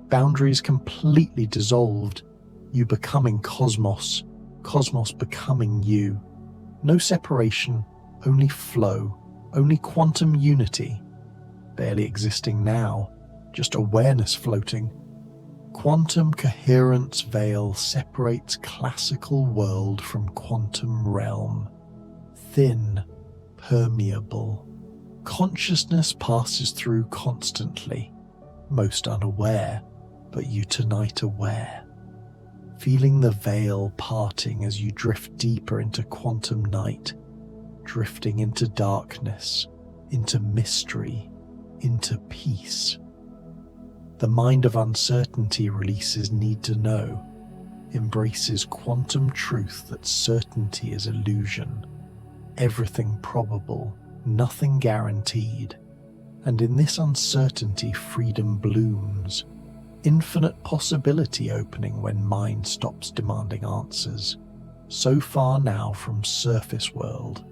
Boundaries completely dissolved. You becoming cosmos, cosmos becoming you. No separation, only flow. Only quantum unity, barely existing now, just awareness floating. Quantum coherence veil separates classical world from quantum realm. Thin, permeable. Consciousness passes through constantly, most unaware, but you tonight aware. Feeling the veil parting as you drift deeper into quantum night. Drifting into darkness, into mystery, into peace. The mind of uncertainty releases need to know, embraces quantum truth that certainty is illusion, everything probable, nothing guaranteed, and in this uncertainty freedom blooms, infinite possibility opening when mind stops demanding answers, so far now from surface world,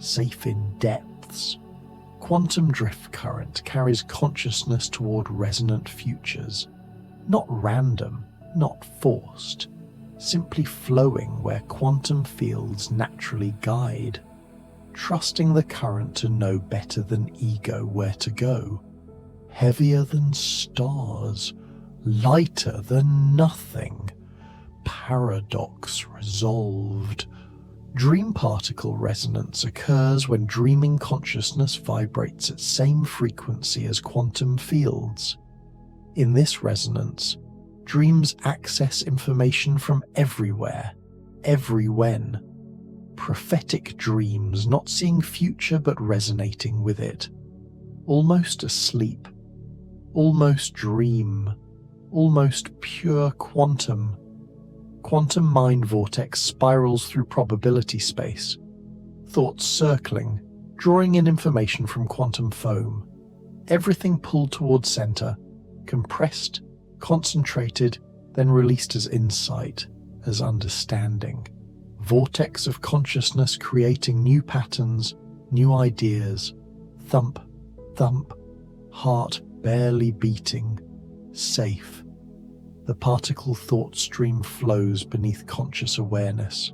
safe in depths. Quantum drift current carries consciousness toward resonant futures, not random, not forced, simply flowing where quantum fields naturally guide, trusting the current to know better than ego where to go, heavier than stars, lighter than nothing, paradox resolved. Dream particle resonance occurs when dreaming consciousness vibrates at same frequency as quantum fields. In this resonance, dreams access information from everywhere, every when. Prophetic dreams, not seeing future but resonating with it. Almost asleep, almost dream, almost pure quantum. Quantum mind vortex spirals through probability space. Thoughts circling, drawing in information from quantum foam. Everything pulled towards center, compressed, concentrated, then released as insight, as understanding. Vortex of consciousness creating new patterns, new ideas. Thump, thump, heart barely beating, safe. The particle thought stream flows beneath conscious awareness.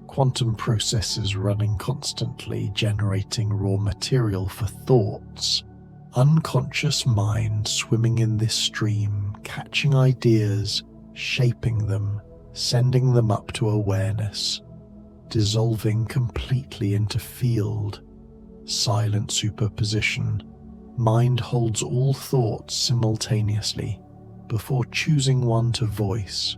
Quantum processes running constantly, generating raw material for thoughts. Unconscious mind swimming in this stream, catching ideas, shaping them, sending them up to awareness, dissolving completely into field. Silent superposition. Mind holds all thoughts simultaneously before choosing one to voice.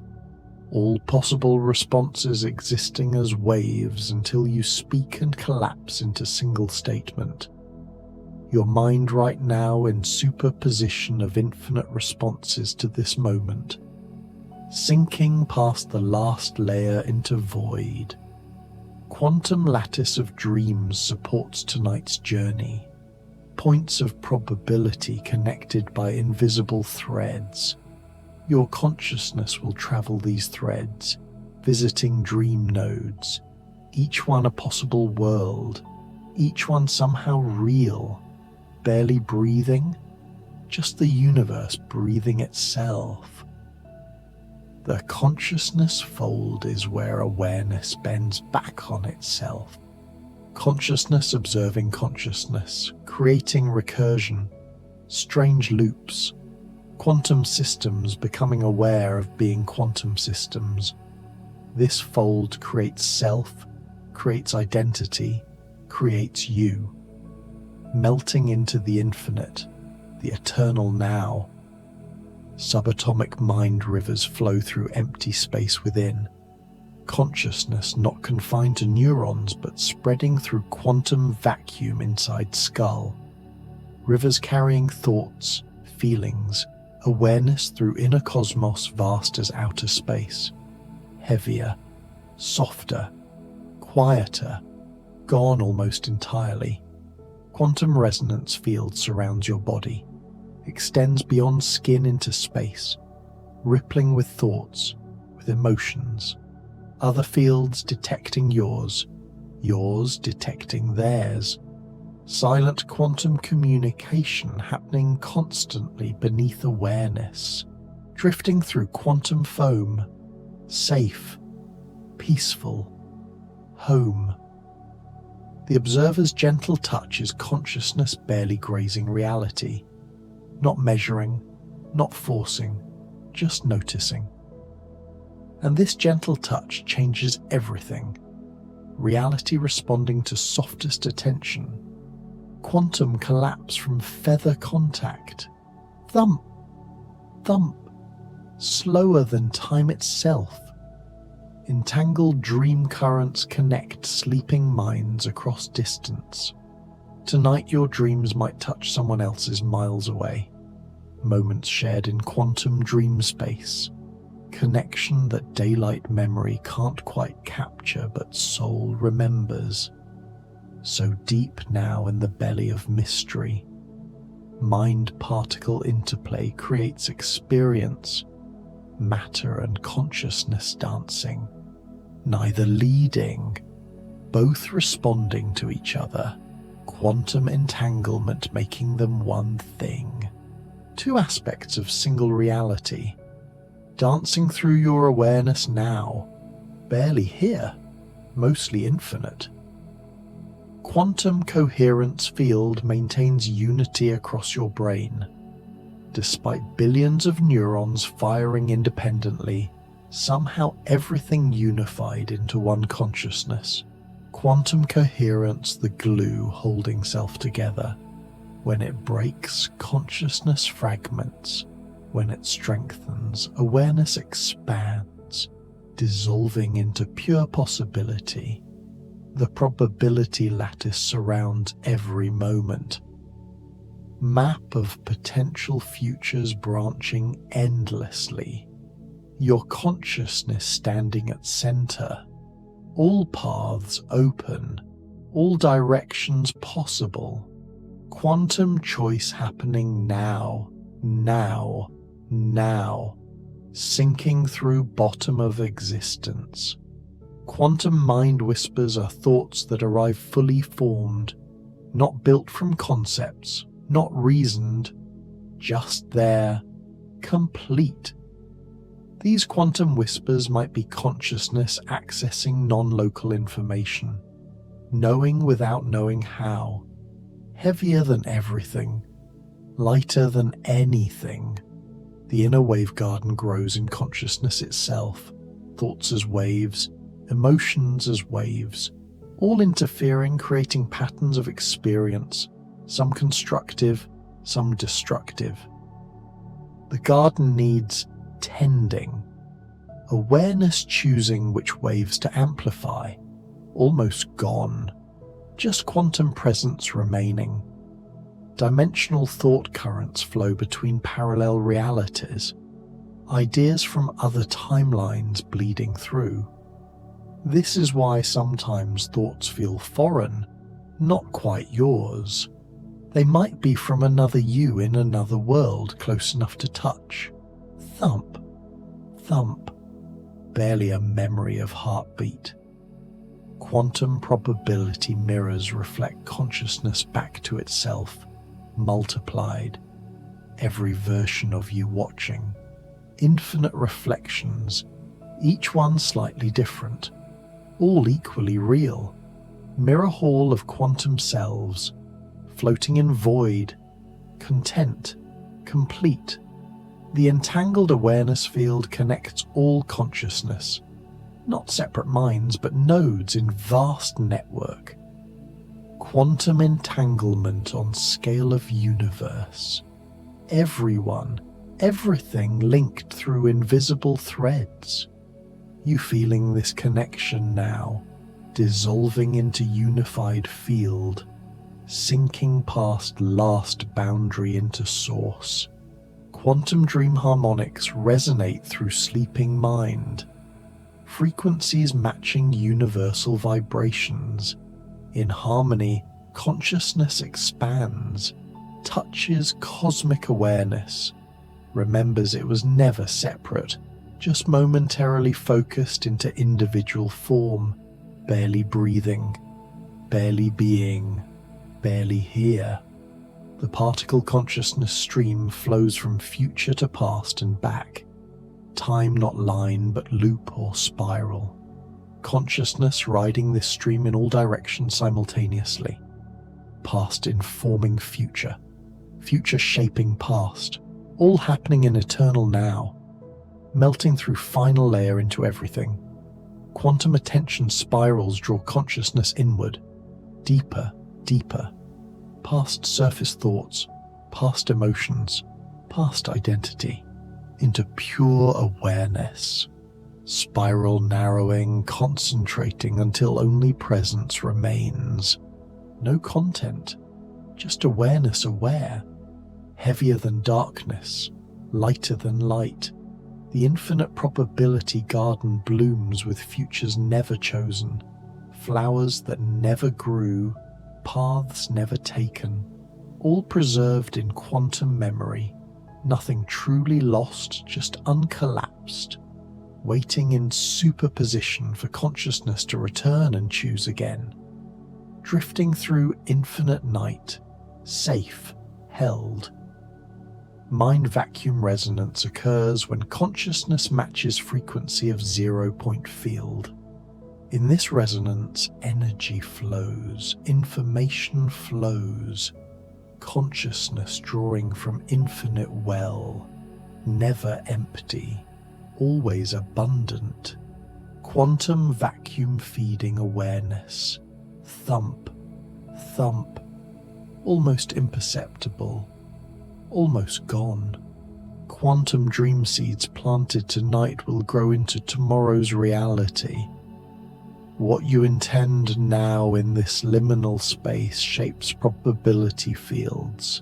All possible responses existing as waves until you speak and collapse into single statement. Your mind right now in superposition of infinite responses to this moment, sinking past the last layer into void. Quantum lattice of dreams supports tonight's journey. Points of probability connected by invisible threads. Your consciousness will travel these threads, visiting dream nodes, each one a possible world, each one somehow real, barely breathing, just the universe breathing itself. The consciousness fold is where awareness bends back on itself. Consciousness observing consciousness, creating recursion, strange loops, quantum systems becoming aware of being quantum systems. This fold creates self, creates identity, creates you. Melting into the infinite, the eternal now. Subatomic mind rivers flow through empty space within. Consciousness not confined to neurons but spreading through quantum vacuum inside skull. Rivers carrying thoughts, feelings, awareness through inner cosmos vast as outer space. Heavier, softer, quieter, gone almost entirely. Quantum resonance field surrounds your body, extends beyond skin into space, rippling with thoughts, with emotions. Other fields detecting yours detecting theirs. Silent quantum communication happening constantly beneath awareness, drifting through quantum foam, safe, peaceful, home. The observer's gentle touch is consciousness barely grazing reality, not measuring, not forcing, just noticing. And this gentle touch changes everything. Reality responding to softest attention. Quantum collapse from feather contact. Thump, thump, slower than time itself. Entangled dream currents connect sleeping minds across distance. Tonight your dreams might touch someone else's miles away. Moments shared in quantum dream space. Connection that daylight memory can't quite capture but soul remembers. So deep now in the belly of mystery. Mind-particle interplay creates experience. Matter and consciousness dancing. Neither leading, both responding to each other. Quantum entanglement making them one thing. Two aspects of single reality. Dancing through your awareness now, barely here, mostly infinite. Quantum coherence field maintains unity across your brain. Despite billions of neurons firing independently, somehow everything unified into one consciousness. Quantum coherence, the glue holding self together. When it breaks, consciousness fragments. When it strengthens, awareness expands, dissolving into pure possibility. The probability lattice surrounds every moment. Map of potential futures branching endlessly. Your consciousness standing at center. All paths open, all directions possible. Quantum choice happening now. Now. sinking through bottom of existence. Quantum mind whispers are thoughts that arrive fully formed, not built from concepts, not reasoned, just there, complete. These quantum whispers might be consciousness accessing non-local information, knowing without knowing how, heavier than everything, lighter than anything. The inner wave garden grows in consciousness itself, thoughts as waves, emotions as waves, all interfering, creating patterns of experience, some constructive, some destructive. The garden needs tending, awareness choosing which waves to amplify, almost gone, just quantum presence remaining. Dimensional thought currents flow between parallel realities, ideas from other timelines bleeding through. This is why sometimes thoughts feel foreign, not quite yours. They might be from another you in another world close enough to touch. Thump, thump, barely a memory of heartbeat. Quantum probability mirrors reflect consciousness back to itself, multiplied. Every version of you watching. Infinite reflections, each one slightly different, all equally real. Mirror hall of quantum selves, floating in void, content, complete. The entangled awareness field connects all consciousness, not separate minds, but nodes in vast network. Quantum entanglement on scale of universe. Everyone, everything linked through invisible threads. You feeling this connection now, dissolving into unified field, sinking past last boundary into source. Quantum dream harmonics resonate through sleeping mind. Frequencies matching universal vibrations. In harmony, consciousness expands, touches cosmic awareness, remembers it was never separate, just momentarily focused into individual form, barely breathing, barely being, barely here. The particle consciousness stream flows from future to past and back. Time not line but loop or spiral. Consciousness riding this stream in all directions simultaneously. Past informing future. Future shaping past. All happening in eternal now. Melting through final layer into everything. Quantum attention spirals draw consciousness inward. Deeper, deeper. Past surface thoughts, past emotions, past identity, into pure awareness. Spiral narrowing, concentrating until only presence remains. No content, just awareness aware. Heavier than darkness, lighter than light. The infinite probability garden blooms with futures never chosen, flowers that never grew, paths never taken, all preserved in quantum memory, nothing truly lost, just uncollapsed, waiting in superposition for consciousness to return and choose again, drifting through infinite night, safe, held. Mind vacuum resonance occurs when consciousness matches frequency of 0-point field. In this resonance, energy flows, information flows, consciousness drawing from infinite well, never empty, always abundant. Quantum vacuum feeding awareness, thump, thump, almost imperceptible, almost gone. Quantum dream seeds planted tonight will grow into tomorrow's reality. What you intend now in this liminal space shapes probability fields.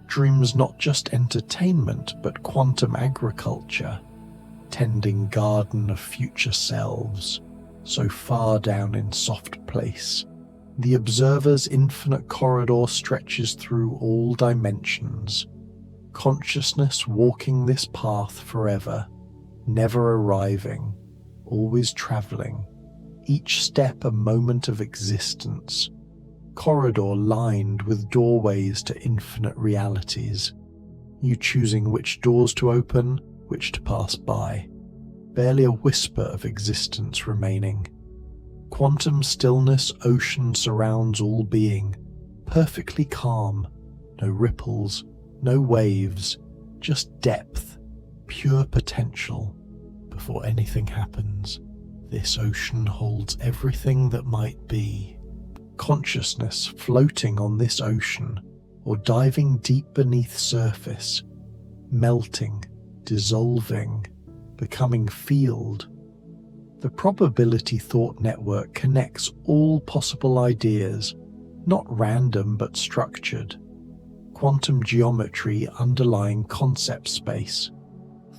Dreams not just entertainment, but quantum agriculture, tending garden of future selves, so far down in soft place. The observer's infinite corridor stretches through all dimensions. Consciousness walking this path forever, never arriving, always traveling, each step a moment of existence, corridor lined with doorways to infinite realities, you choosing which doors to open, which to pass by, barely a whisper of existence remaining. Quantum stillness ocean surrounds all being, perfectly calm, no ripples, no waves, just depth, pure potential. Before anything happens, this ocean holds everything that might be. Consciousness floating on this ocean, or diving deep beneath surface, melting, dissolving, becoming field. The probability thought network connects all possible ideas, not random but structured. Quantum geometry underlying concept space.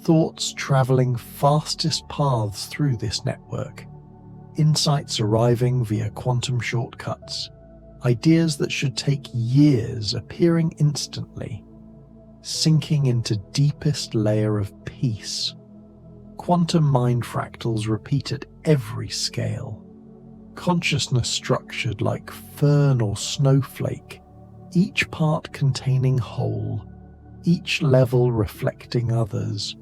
Thoughts traveling fastest paths through this network. Insights arriving via quantum shortcuts. Ideas that should take years appearing instantly. Sinking into deepest layer of peace. Quantum mind fractals repeat at every scale. Consciousness structured like fern or snowflake, each part containing whole, each level reflecting others.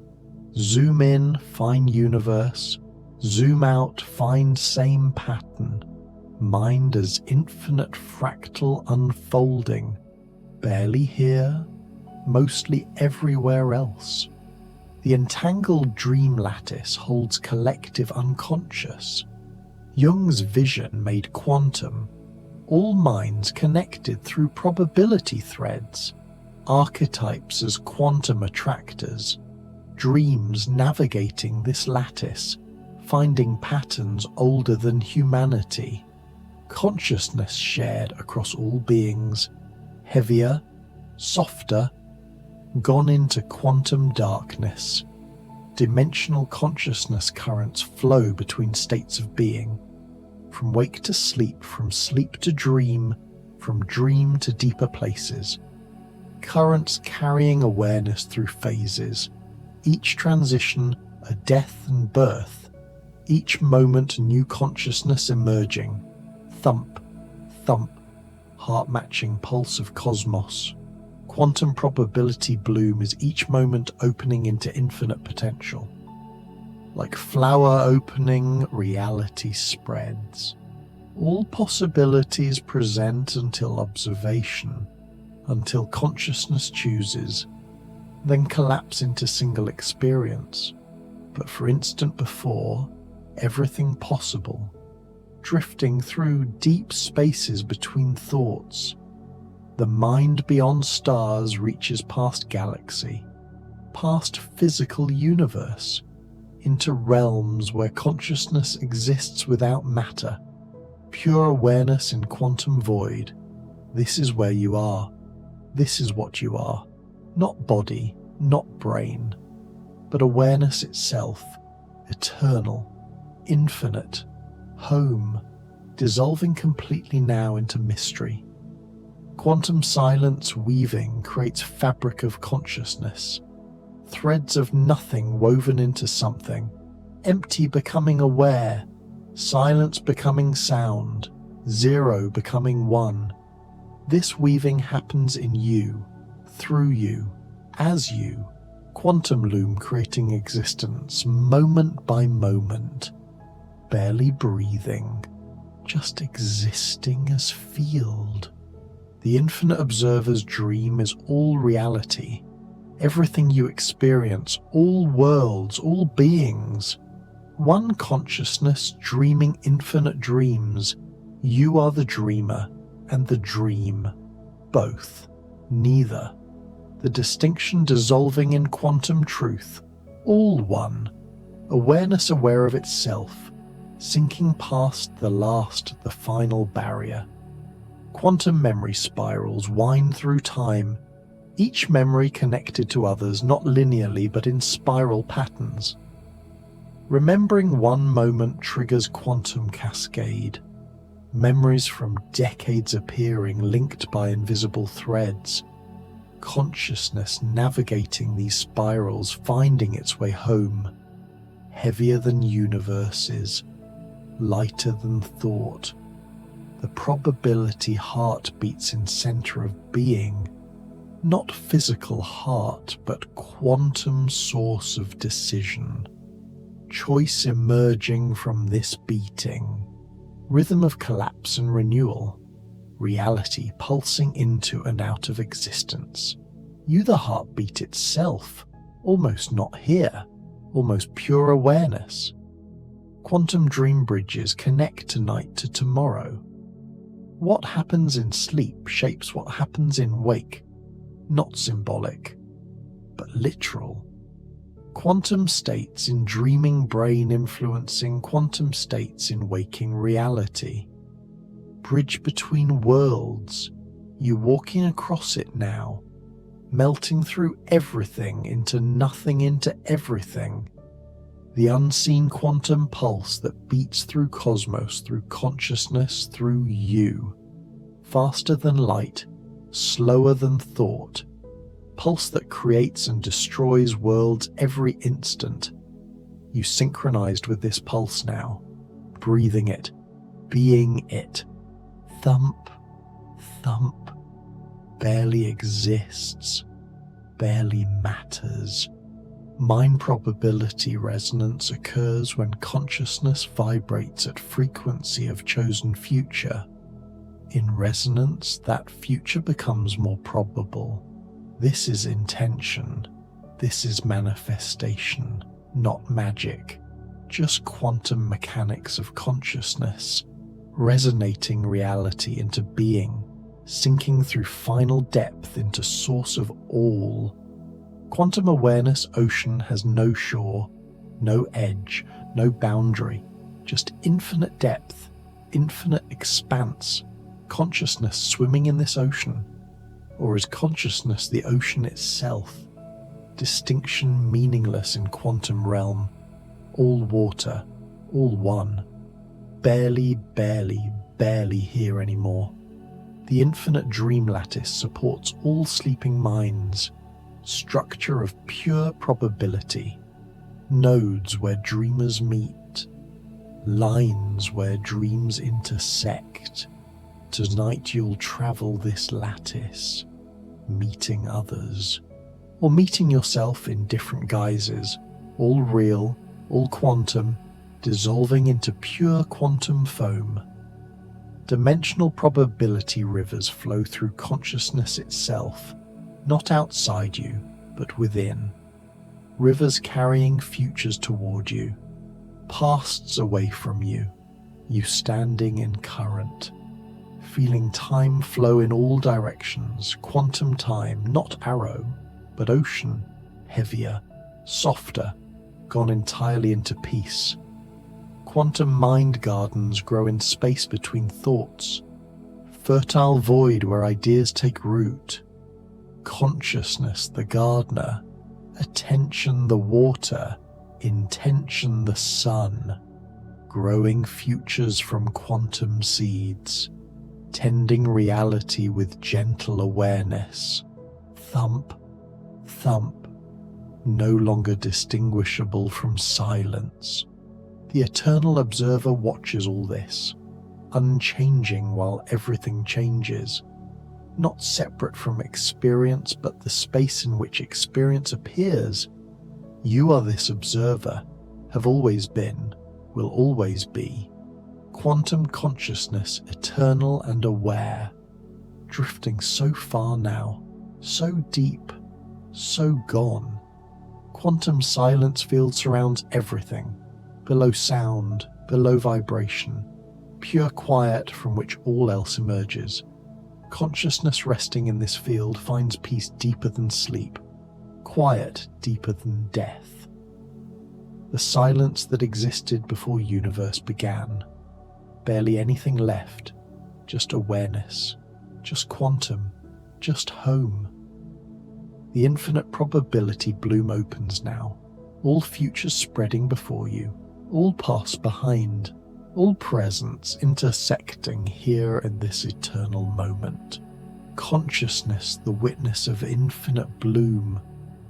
Zoom in, find universe. Zoom out, find same pattern. Mind as infinite fractal unfolding, barely here, mostly everywhere else. The entangled dream lattice holds collective unconscious. Jung's vision made quantum, all minds connected through probability threads, archetypes as quantum attractors, dreams navigating this lattice, finding patterns older than humanity, consciousness shared across all beings, heavier, softer, gone into quantum darkness. Dimensional consciousness currents flow between states of being, from wake to sleep, from sleep to dream, from dream to deeper places. Currents carrying awareness through phases, each transition a death and birth, each moment new consciousness emerging. Thump, thump, heart-matching pulse of cosmos. Quantum probability bloom is each moment opening into infinite potential. Like flower opening, reality spreads. All possibilities present until observation, until consciousness chooses, then collapse into single experience. But for instant before, everything possible, drifting through deep spaces between thoughts. The mind beyond stars reaches past galaxy, past physical universe, into realms where consciousness exists without matter, pure awareness in quantum void. This is where you are. This is what you are. Not body, not brain, but awareness itself, eternal, infinite, home, dissolving completely now into mystery. Quantum silence weaving creates fabric of consciousness, threads of nothing woven into something, empty becoming aware, silence becoming sound, zero becoming one. This weaving happens in you, through you, as you, quantum loom creating existence moment by moment, barely breathing, just existing as field. The infinite observer's dream is all reality, everything you experience, all worlds, all beings. One consciousness dreaming infinite dreams. You are the dreamer and the dream, both, neither. The distinction dissolving in quantum truth, all one. Awareness aware of itself, sinking past the last, the final barrier. Quantum memory spirals wind through time, each memory connected to others not linearly but in spiral patterns. Remembering one moment triggers quantum cascade, memories from decades appearing linked by invisible threads, consciousness navigating these spirals, finding its way home. heavier than universes, lighter than thought. The probability heart beats in center of being, not physical heart, but quantum source of decision. Choice emerging from this beating, rhythm of collapse and renewal, reality pulsing into and out of existence. You the heartbeat itself, almost not here, almost pure awareness. Quantum dream bridges connect tonight to tomorrow. What happens in sleep shapes what happens in wake, not symbolic, but literal. Quantum states in dreaming brain influencing quantum states in waking reality. Bridge between worlds, you walking across it now, melting through everything into nothing into everything. The unseen quantum pulse that beats through cosmos, through consciousness, through you. Faster than light, slower than thought. Pulse that creates and destroys worlds every instant. You synchronized with this pulse now, breathing it, being it. Thump, thump, barely exists, barely matters. Mind probability resonance occurs when consciousness vibrates at frequency of chosen future. In resonance, that future becomes more probable. This is intention. This is manifestation, not magic. Just quantum mechanics of consciousness, resonating reality into being, sinking through final depth into source of all. Quantum awareness ocean has no shore, no edge, no boundary, just infinite depth, infinite expanse. Consciousness swimming in this ocean. Or is consciousness the ocean itself? Distinction meaningless in quantum realm. All water, all one. Barely, barely, barely here anymore. The infinite dream lattice supports all sleeping minds. Structure of pure probability. Nodes where dreamers meet. Lines where dreams intersect. Tonight you'll travel this lattice, meeting others, or meeting yourself in different guises, all real, all quantum, dissolving into pure quantum foam. Dimensional probability rivers flow through consciousness itself, not outside you, but within. Rivers carrying futures toward you, pasts away from you, you standing in current. Feeling time flow in all directions, quantum time, not arrow, but ocean, heavier, softer, gone entirely into peace. Quantum mind gardens grow in space between thoughts, fertile void where ideas take root. Consciousness the gardener, attention the water, intention the sun, growing futures from quantum seeds. Tending reality with gentle awareness. Thump, thump, no longer distinguishable from silence. The eternal observer watches all this, unchanging while everything changes, not separate from experience but the space in which experience appears. You are this observer, have always been, will always be. Quantum consciousness, eternal and aware, drifting so far now, so deep, so gone. Quantum silence field surrounds everything, below sound, below vibration, pure quiet from which all else emerges. Consciousness resting in this field finds peace deeper than sleep, quiet deeper than death. The silence that existed before universe began. Barely anything left, just awareness, just quantum, just home. The infinite probability bloom opens now, all futures spreading before you, all past behind, all presents intersecting here in this eternal moment. Consciousness the witness of infinite bloom,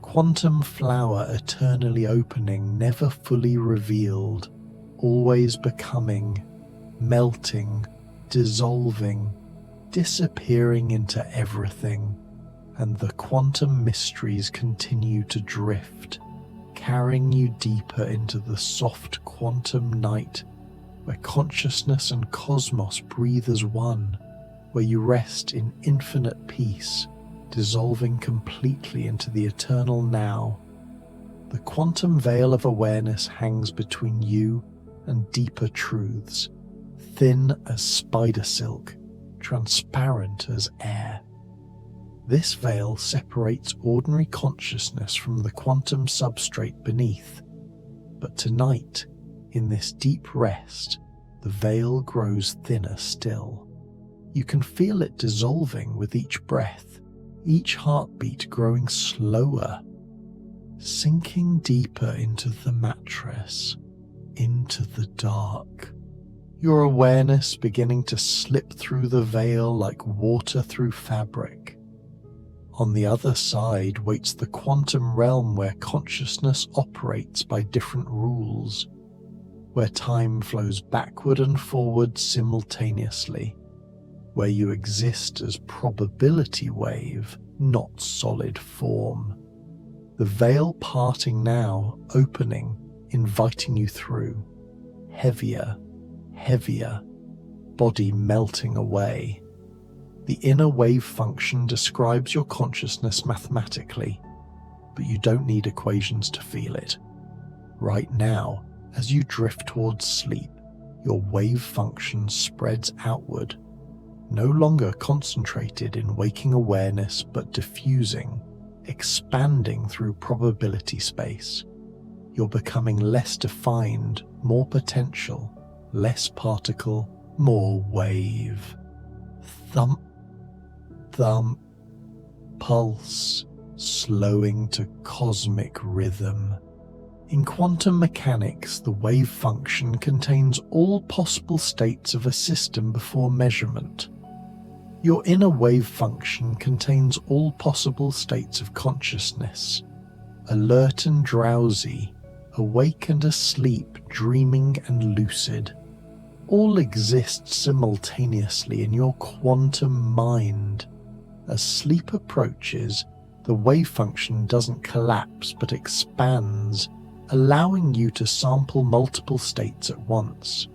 quantum flower eternally opening, never fully revealed, always becoming, melting, dissolving, disappearing into everything, and the quantum mysteries continue to drift, carrying you deeper into the soft quantum night where consciousness and cosmos breathe as one, where you rest in infinite peace, dissolving completely into the eternal now. The quantum veil of awareness hangs between you and deeper truths, thin as spider silk, transparent as air. This veil separates ordinary consciousness from the quantum substrate beneath. But tonight, in this deep rest, the veil grows thinner still. You can feel it dissolving with each breath, each heartbeat growing slower, sinking deeper into the mattress, into the dark. Your awareness beginning to slip through the veil like water through fabric. On the other side waits the quantum realm where consciousness operates by different rules, where time flows backward and forward simultaneously, where you exist as probability wave, not solid form. The veil parting now, opening, inviting you through. Heavier, heavier, body melting away. The inner wave function describes your consciousness mathematically, but you don't need equations to feel it. Right now, as you drift towards sleep, your wave function spreads outward, no longer concentrated in waking awareness but diffusing, expanding through probability space. You're becoming less defined, more potential, less particle, more wave. Thump, thump, pulse, slowing to cosmic rhythm. In quantum mechanics, the wave function contains all possible states of a system before measurement. Your inner wave function contains all possible states of consciousness, alert and drowsy, awake and asleep, dreaming and lucid. All exist simultaneously in your quantum mind. As sleep approaches, the wave function doesn't collapse but expands, allowing you to sample multiple states at once,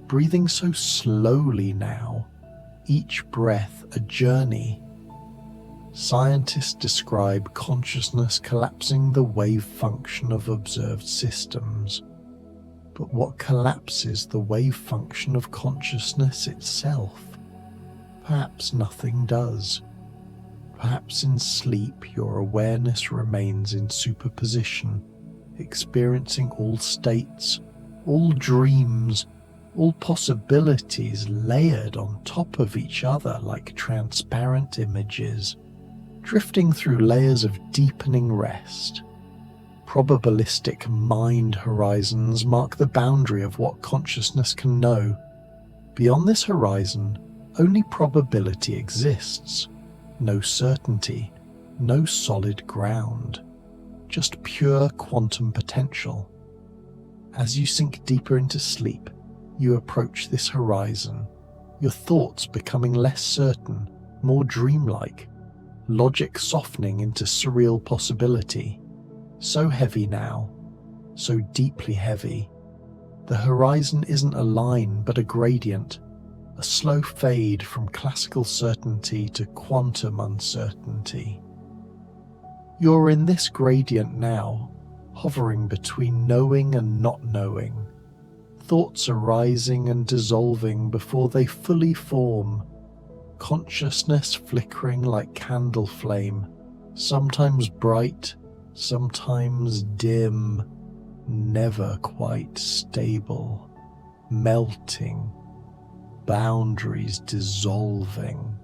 breathing so slowly now, each breath a journey. Scientists describe consciousness collapsing the wave function of observed systems. But what collapses the wave function of consciousness itself? Perhaps nothing does. Perhaps in sleep your awareness remains in superposition, experiencing all states, all dreams, all possibilities layered on top of each other like transparent images, drifting through layers of deepening rest. Probabilistic mind horizons mark the boundary of what consciousness can know. Beyond this horizon, only probability exists. No certainty, no solid ground, just pure quantum potential. As you sink deeper into sleep, you approach this horizon, your thoughts becoming less certain, more dreamlike, logic softening into surreal possibility. So heavy now, so deeply heavy. The horizon isn't a line but a gradient, a slow fade from classical certainty to quantum uncertainty. You're in this gradient now, hovering between knowing and not knowing. Thoughts arising and dissolving before they fully form. Consciousness flickering like candle flame, sometimes bright, sometimes dim, never quite stable, melting, boundaries dissolving.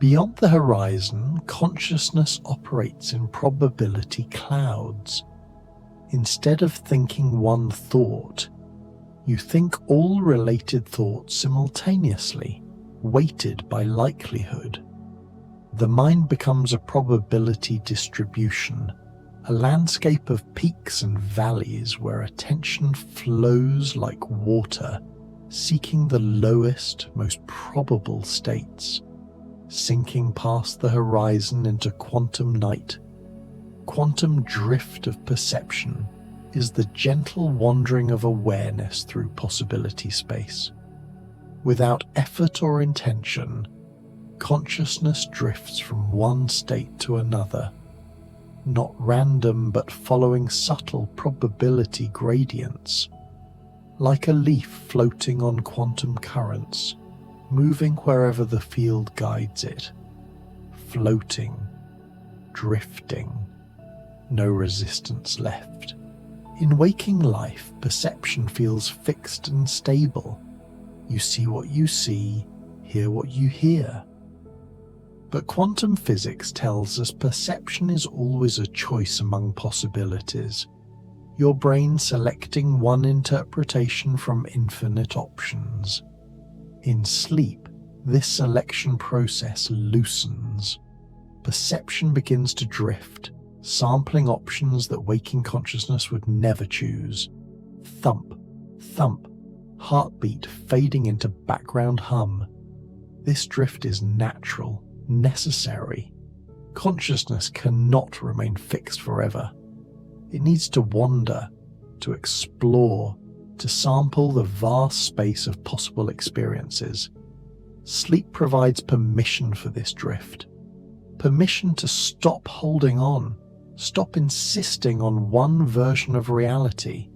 Beyond the horizon, consciousness operates in probability clouds. Instead of thinking one thought, you think all related thoughts simultaneously, weighted by likelihood. The mind becomes a probability distribution, a landscape of peaks and valleys where attention flows like water, seeking the lowest, most probable states, sinking past the horizon into quantum night. Quantum drift of perception is the gentle wandering of awareness through possibility space. Without effort or intention, consciousness drifts from one state to another, not random but following subtle probability gradients, like a leaf floating on quantum currents, moving wherever the field guides it, floating, drifting, no resistance left. In waking life, perception feels fixed and stable. You see what you see, hear what you hear. But quantum physics tells us perception is always a choice among possibilities, your brain selecting one interpretation from infinite options. In sleep, this selection process loosens. Perception begins to drift, sampling options that waking consciousness would never choose. Thump, thump, heartbeat fading into background hum. This drift is natural, necessary. Consciousness cannot remain fixed forever. It needs to wander, to explore, to sample the vast space of possible experiences. Sleep provides permission for this drift. Permission to stop holding on, stop insisting on one version of reality.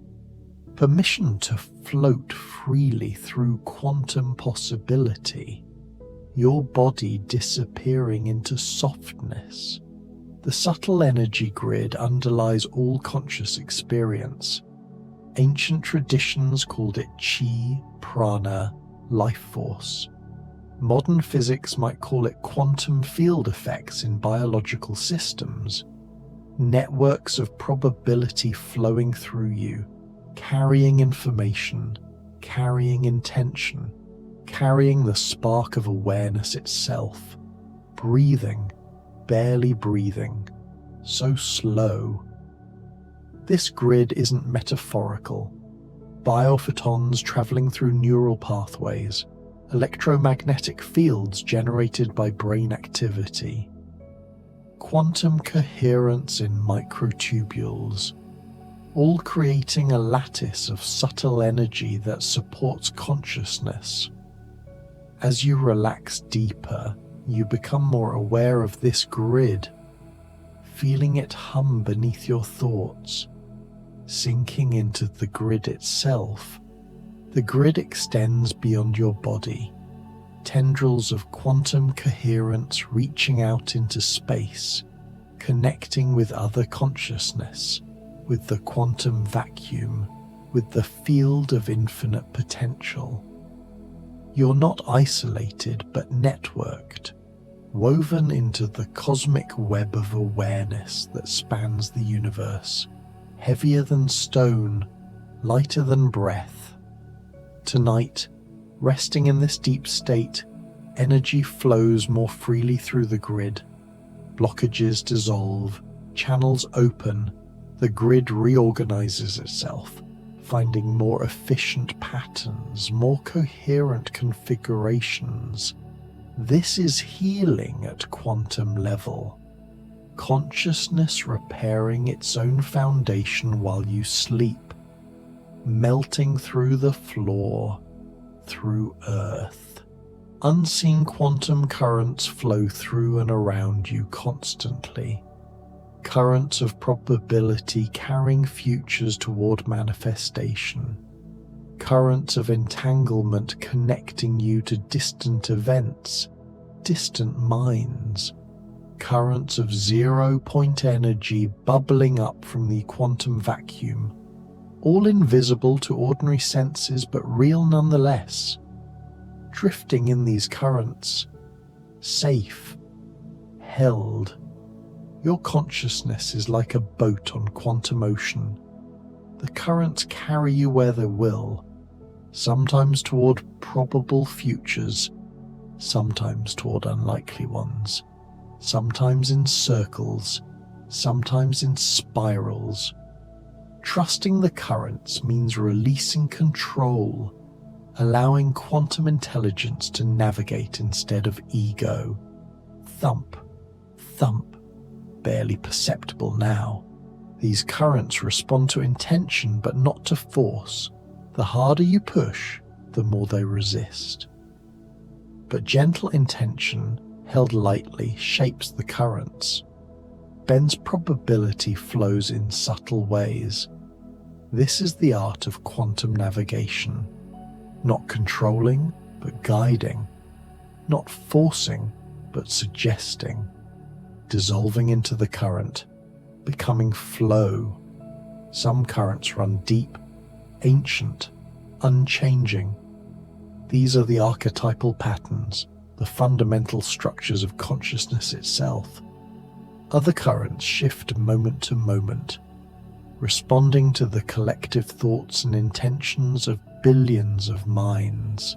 Permission to float freely through quantum possibility. Your body disappearing into softness. The subtle energy grid underlies all conscious experience. Ancient traditions called it chi, prana, life force. Modern physics might call it quantum field effects in biological systems. Networks of probability flowing through you, carrying information, carrying intention, carrying the spark of awareness itself, breathing, barely breathing, so slow. This grid isn't metaphorical. Biophotons traveling through neural pathways, electromagnetic fields generated by brain activity, quantum coherence in microtubules, all creating a lattice of subtle energy that supports consciousness. As you relax deeper, you become more aware of this grid, feeling it hum beneath your thoughts, sinking into the grid itself. The grid extends beyond your body, tendrils of quantum coherence reaching out into space, connecting with other consciousness, with the quantum vacuum, with the field of infinite potential. You're not isolated but networked, woven into the cosmic web of awareness that spans the universe, heavier than stone, lighter than breath. Tonight, resting in this deep state, energy flows more freely through the grid. Blockages dissolve, channels open, the grid reorganizes itself, finding more efficient patterns, more coherent configurations. This is healing at quantum level. Consciousness repairing its own foundation while you sleep, melting through the floor, through earth. Unseen quantum currents flow through and around you constantly. Currents of probability carrying futures toward manifestation. Currents of entanglement connecting you to distant events, distant minds. Currents of 0-point energy bubbling up from the quantum vacuum, all invisible to ordinary senses but real nonetheless. Drifting in these currents, safe, held. Your consciousness is like a boat on quantum ocean. The currents carry you where they will, sometimes toward probable futures, sometimes toward unlikely ones, sometimes in circles, sometimes in spirals. Trusting the currents means releasing control, allowing quantum intelligence to navigate instead of ego. Thump, thump, barely perceptible now. These currents respond to intention but not to force. The harder you push, the more they resist. But gentle intention, held lightly, shapes the currents. Ben's probability flows in subtle ways. This is the art of quantum navigation. Not controlling, but guiding. Not forcing, but suggesting. Dissolving into the current, becoming flow. Some currents run deep, ancient, unchanging. These are the archetypal patterns, the fundamental structures of consciousness itself. Other currents shift moment to moment, responding to the collective thoughts and intentions of billions of minds.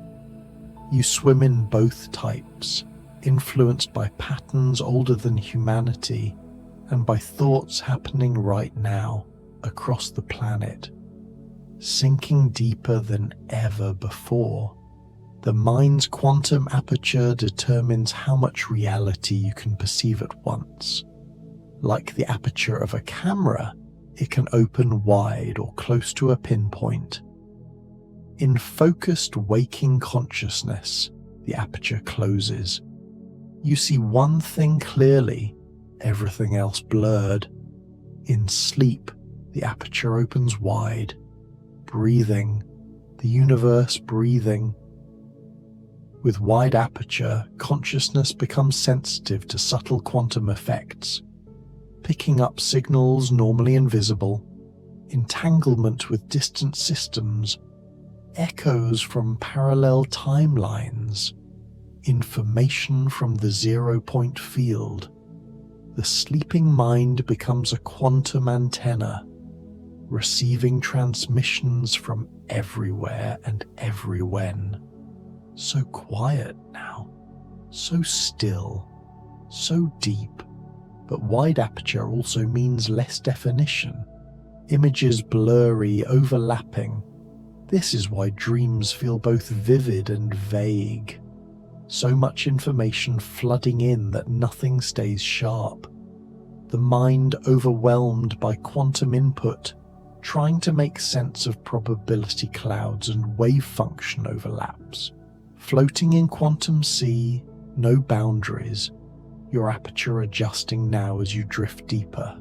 You swim in both types, influenced by patterns older than humanity and by thoughts happening right now across the planet, sinking deeper than ever before. The mind's quantum aperture determines how much reality you can perceive at once. Like the aperture of a camera, it can open wide or close to a pinpoint. In focused waking consciousness, the aperture closes. You see one thing clearly, everything else blurred. In sleep, the aperture opens wide. Breathing, the universe breathing. With wide aperture, consciousness becomes sensitive to subtle quantum effects, picking up signals normally invisible, entanglement with distant systems, echoes from parallel timelines, information from the zero-point field. The sleeping mind becomes a quantum antenna, receiving transmissions from everywhere and everywhen. So quiet now, so still, so deep. But wide aperture also means less definition. Images blurry, overlapping. This is why dreams feel both vivid and vague. So much information flooding in that nothing stays sharp. The mind overwhelmed by quantum input, trying to make sense of probability clouds and wave function overlaps. Floating in quantum sea, no boundaries, your aperture adjusting now as you drift deeper.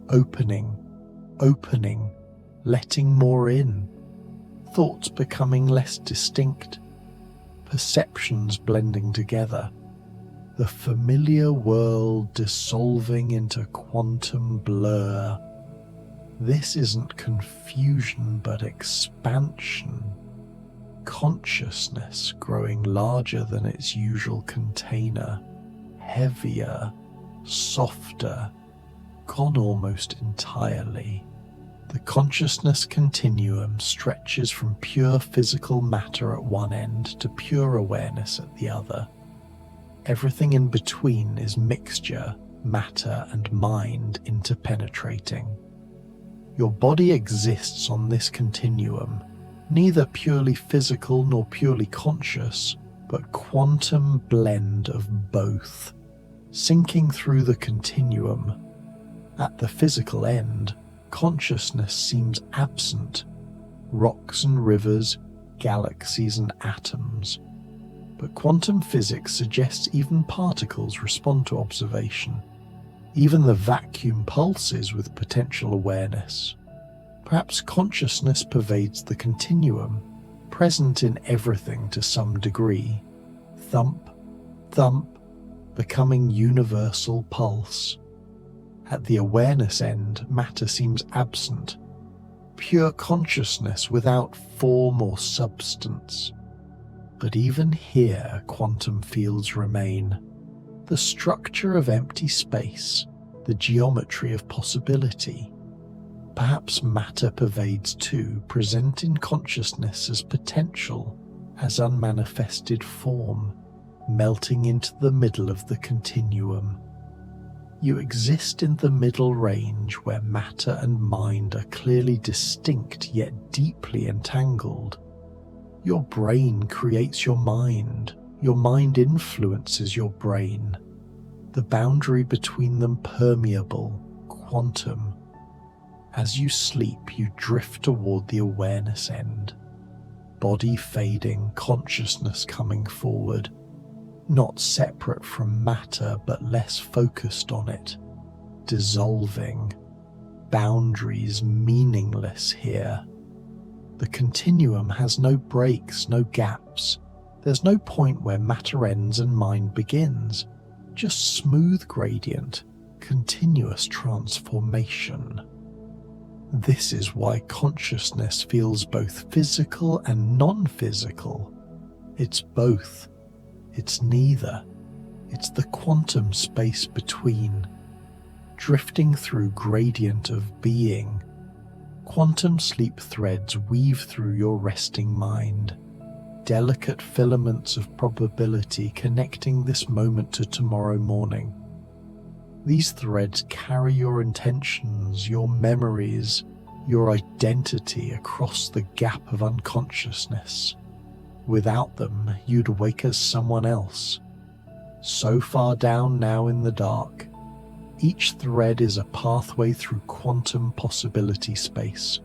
Opening, letting more in. Thoughts becoming less distinct. Perceptions blending together. The familiar world dissolving into quantum blur. This isn't confusion but expansion. Consciousness growing larger than its usual container, heavier, softer, gone almost entirely. The consciousness continuum stretches from pure physical matter at one end to pure awareness at the other. Everything in between is mixture, matter and mind interpenetrating. Your body exists on this continuum, neither purely physical nor purely conscious, but quantum blend of both, sinking through the continuum. At the physical end, consciousness seems absent, rocks and rivers, galaxies and atoms. But quantum physics suggests even particles respond to observation, even the vacuum pulses with potential awareness. Perhaps consciousness pervades the continuum, present in everything to some degree. Thump, thump, becoming universal pulse. At the awareness end, matter seems absent, pure consciousness without form or substance. But even here, quantum fields remain. The structure of empty space, the geometry of possibility. Perhaps matter pervades too, present in consciousness as potential, as unmanifested form, melting into the middle of the continuum. You exist in the middle range where matter and mind are clearly distinct yet deeply entangled. Your brain creates your mind influences your brain. The boundary between them permeable, quantum. As you sleep, you drift toward the awareness end. Body fading, consciousness coming forward. Not separate from matter, but less focused on it. Dissolving. Boundaries meaningless here. The continuum has no breaks, no gaps. There's no point where matter ends and mind begins. Just smooth gradient, continuous transformation. This is why consciousness feels both physical and non-physical. It's both. It's neither. It's the quantum space between. Drifting through gradient of being. Quantum sleep threads weave through your resting mind. Delicate filaments of probability connecting this moment to tomorrow morning. These threads carry your intentions, your memories, your identity across the gap of unconsciousness. Without them, you'd wake as someone else. So far down now in the dark. Each thread is a pathway through quantum possibility space.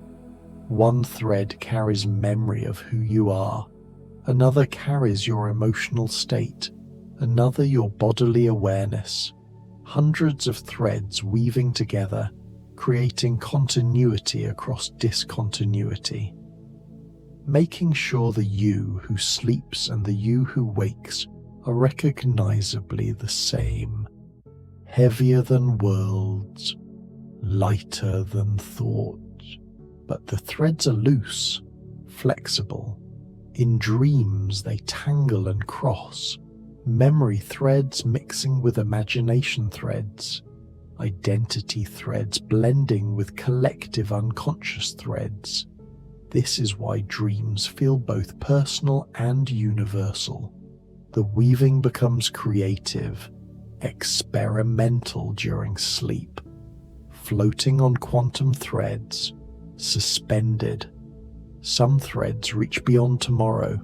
One thread carries memory of who you are. Another carries your emotional state. Another your bodily awareness. Hundreds of threads weaving together, creating continuity across discontinuity. Making sure the you who sleeps and the you who wakes are recognizably the same. Heavier than worlds, lighter than thought. But the threads are loose, flexible. In dreams they tangle and cross. Memory threads mixing with imagination threads. Identity threads blending with collective unconscious threads. This is why dreams feel both personal and universal. The weaving becomes creative, experimental during sleep, floating on quantum threads, suspended. Some threads reach beyond tomorrow,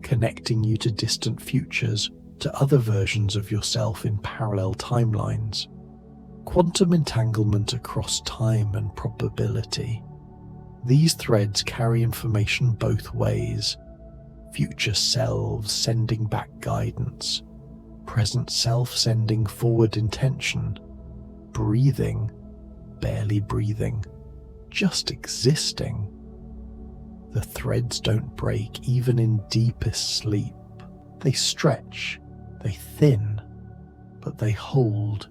connecting you to distant futures, to other versions of yourself in parallel timelines. Quantum entanglement across time and probability. These threads carry information both ways. Future selves sending back guidance. Present self sending forward intention. Breathing, barely breathing, just existing. The threads don't break even in deepest sleep. They stretch, they thin, but they hold.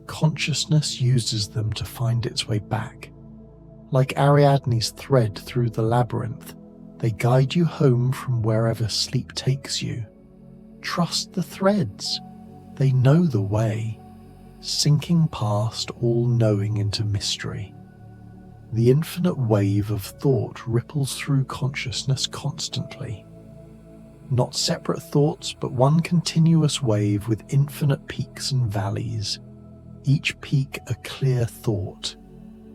Consciousness uses them to find its way back. Like Ariadne's thread through the labyrinth, they guide you home from wherever sleep takes you. Trust the threads. They know the way, sinking past all knowing into mystery. The infinite wave of thought ripples through consciousness constantly. Not separate thoughts, but one continuous wave with infinite peaks and valleys. Each peak a clear thought.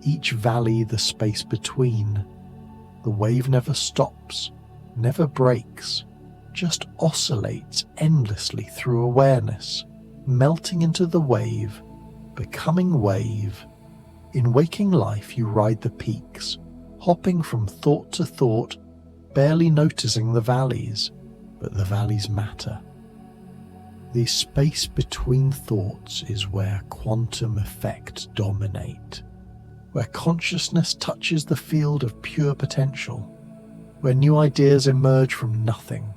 Each valley the space between. The wave never stops, never breaks, just oscillates endlessly through awareness, melting into the wave, becoming wave. In waking life you ride the peaks, hopping from thought to thought, barely noticing the valleys, but the valleys matter. The space between thoughts is where quantum effects dominate. Where consciousness touches the field of pure potential, where new ideas emerge from nothing.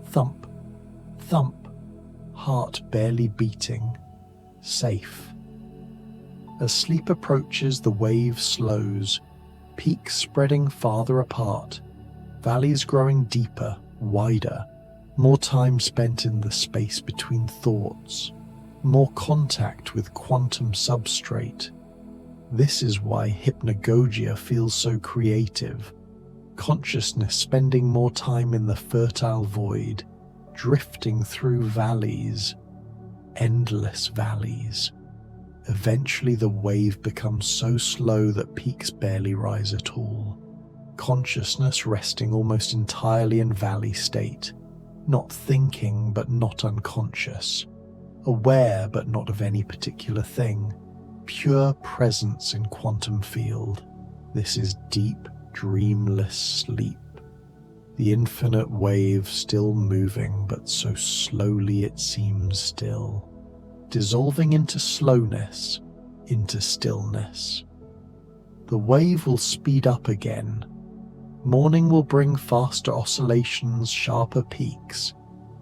Thump, thump, heart barely beating, safe. As sleep approaches, the wave slows, peaks spreading farther apart, valleys growing deeper, wider, more time spent in the space between thoughts, more contact with quantum substrate. This is why hypnagogia feels so creative. Consciousness spending more time in the fertile void, drifting through valleys, endless valleys. Eventually the wave becomes so slow that peaks barely rise at all. Consciousness resting almost entirely in valley state, not thinking but not unconscious, aware but not of any particular thing, pure presence in quantum field. This is deep, dreamless sleep. The infinite wave still moving, but so slowly it seems still, dissolving into slowness, into stillness. The wave will speed up again. Morning will bring faster oscillations, sharper peaks,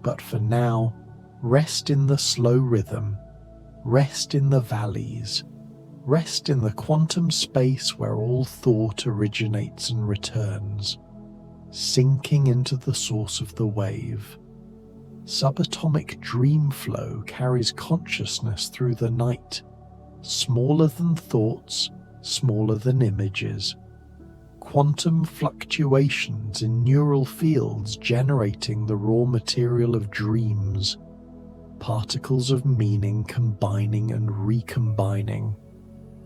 but for now, rest in the slow rhythm, rest in the valleys, rest in the quantum space where all thought originates and returns, sinking into the source of the wave. Subatomic dream flow carries consciousness through the night, smaller than thoughts, smaller than images. Quantum fluctuations in neural fields generating the raw material of dreams, particles of meaning combining and recombining,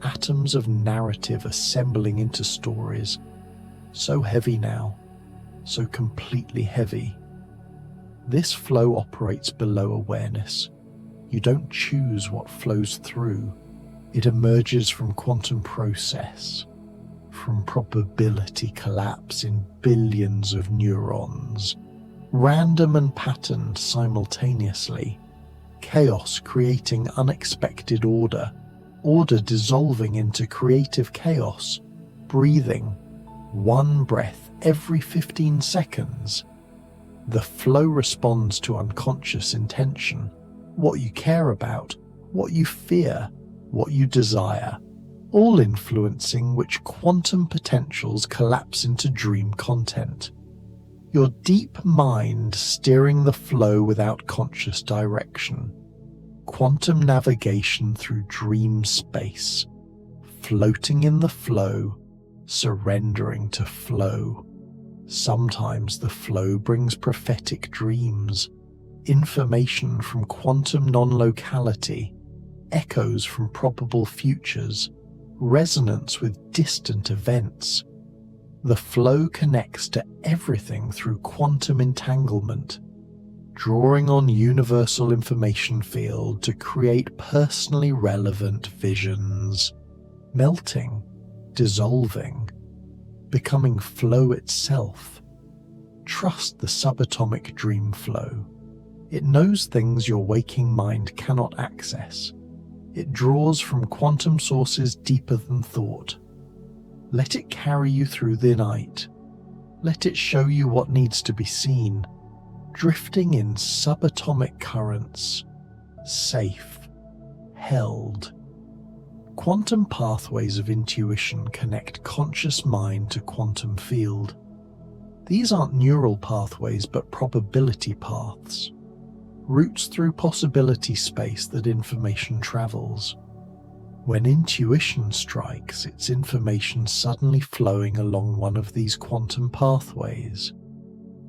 atoms of narrative assembling into stories, so heavy now, so completely heavy. This flow operates below awareness. You don't choose what flows through. It emerges from quantum process, from probability collapse in billions of neurons, random and patterned simultaneously, chaos creating unexpected order, order dissolving into creative chaos, breathing, one breath every 15 seconds. The flow responds to unconscious intention, what you care about, what you fear, what you desire, all influencing which quantum potentials collapse into dream content. Your deep mind steering the flow without conscious direction. Quantum navigation through dream space, floating in the flow, surrendering to flow. Sometimes the flow brings prophetic dreams, information from quantum non-locality, echoes from probable futures, resonance with distant events. The flow connects to everything through quantum entanglement, drawing on universal information field to create personally relevant visions, melting, dissolving, becoming flow itself. Trust the subatomic dream flow. It knows things your waking mind cannot access. It draws from quantum sources deeper than thought. Let it carry you through the night. Let it show you what needs to be seen, drifting in subatomic currents, safe, held. Quantum pathways of intuition connect conscious mind to quantum field. These aren't neural pathways but probability paths, routes through possibility space that information travels. When intuition strikes, it's information suddenly flowing along one of these quantum pathways,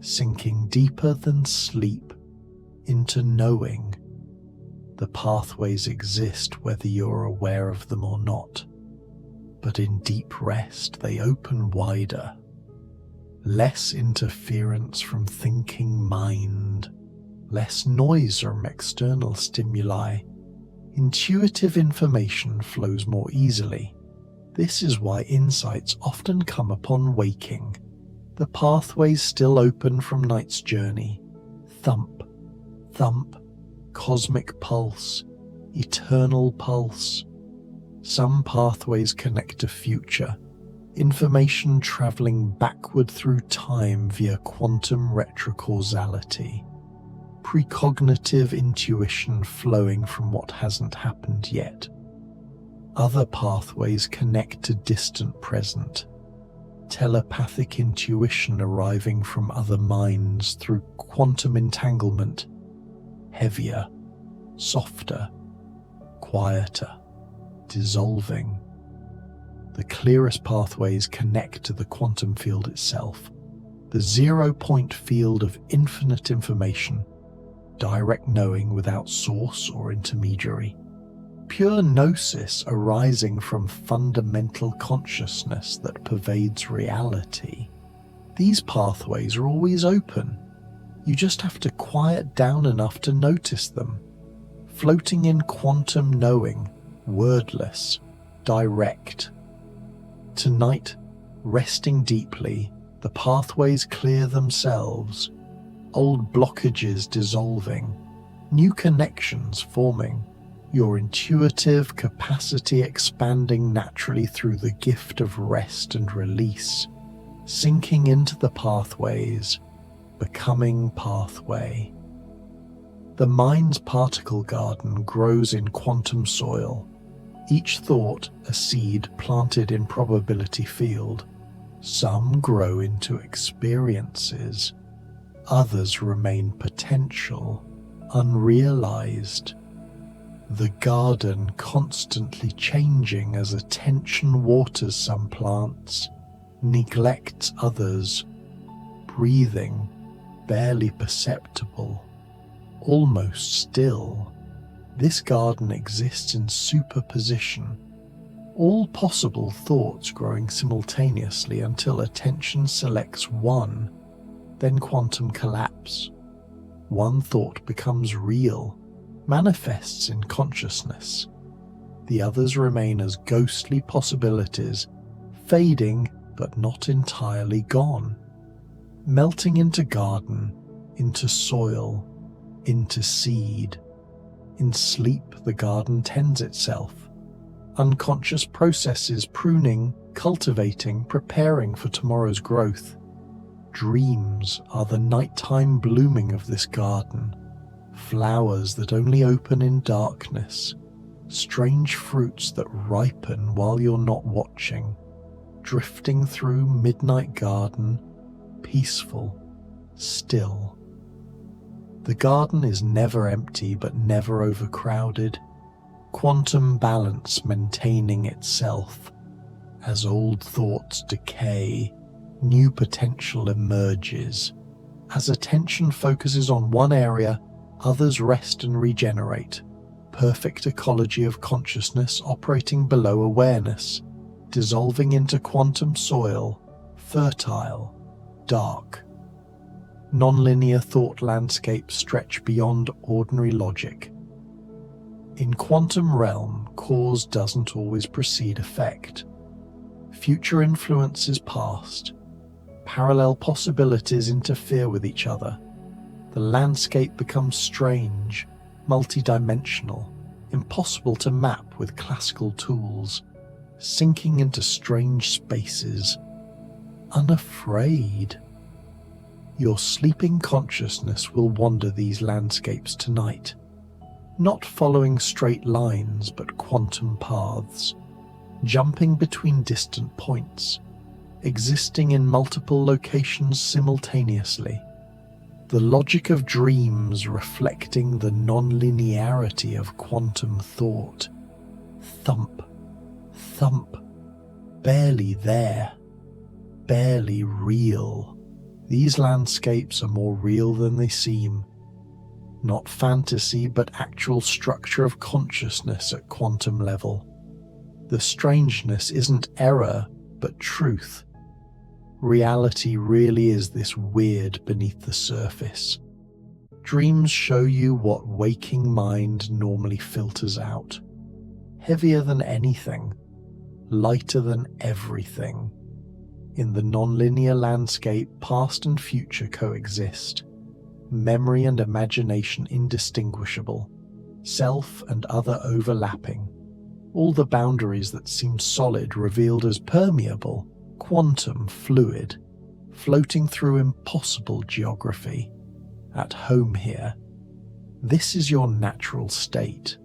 sinking deeper than sleep into knowing. The pathways exist whether you're aware of them or not, but in deep rest they open wider. Less interference from thinking mind, less noise from external stimuli. Intuitive information flows more easily. This is why insights often come upon waking. The pathways still open from night's journey. Thump, thump, cosmic pulse, eternal pulse. Some pathways connect to future, information traveling backward through time via quantum retrocausality. Precognitive intuition flowing from what hasn't happened yet. Other pathways connect to distant present. Telepathic intuition arriving from other minds through quantum entanglement. Heavier, softer, quieter, dissolving. The clearest pathways connect to the quantum field itself, the zero-point field of infinite information, direct knowing without source or intermediary. pure gnosis arising from fundamental consciousness that pervades reality. These pathways are always open. You just have to quiet down enough to notice them, floating in quantum knowing, wordless, direct. Tonight, resting deeply, the pathways clear themselves, old blockages dissolving, new connections forming, your intuitive capacity expanding naturally through the gift of rest and release, sinking into the pathways, becoming pathway. The mind's particle garden grows in quantum soil, each thought a seed planted in probability field. Some grow into experiences, others remain potential, unrealized. The garden constantly changing as attention waters some plants, neglects others, breathing, barely perceptible, almost still. This garden exists in superposition, all possible thoughts growing simultaneously until attention selects one, then quantum collapse. One thought becomes real, manifests in consciousness. The others remain as ghostly possibilities, fading but not entirely gone, melting into garden, into soil, into seed. In sleep, the garden tends itself. Unconscious processes pruning, cultivating, preparing for tomorrow's growth. Dreams are the nighttime blooming of this garden, flowers that only open in darkness, strange fruits that ripen while you're not watching, drifting through midnight garden, peaceful, still. The garden is never empty but never overcrowded, quantum balance maintaining itself. As old thoughts decay, new potential emerges. As attention focuses on one area, others rest and regenerate. Perfect ecology of consciousness operating below awareness, dissolving into quantum soil, fertile, dark. Non-linear thought landscapes stretch beyond ordinary logic. In quantum realm, cause doesn't always precede effect. Future influences past. Parallel possibilities interfere with each other. The landscape becomes strange, multidimensional, impossible to map with classical tools, sinking into strange spaces. Unafraid. Your sleeping consciousness will wander these landscapes tonight, not following straight lines but quantum paths, jumping between distant points, existing in multiple locations simultaneously. The logic of dreams reflecting the non-linearity of quantum thought. Thump, thump, barely there, barely real. These landscapes are more real than they seem. Not fantasy, but actual structure of consciousness at quantum level. The strangeness isn't error, but truth. Reality really is this weird beneath the surface. Dreams show you what waking mind normally filters out. Heavier than anything, lighter than everything. In the non-linear landscape, past and future coexist. Memory and imagination indistinguishable. Self and other overlapping. All the boundaries that seemed solid revealed as permeable, quantum fluid, floating through impossible geography. At home here. This is your natural state.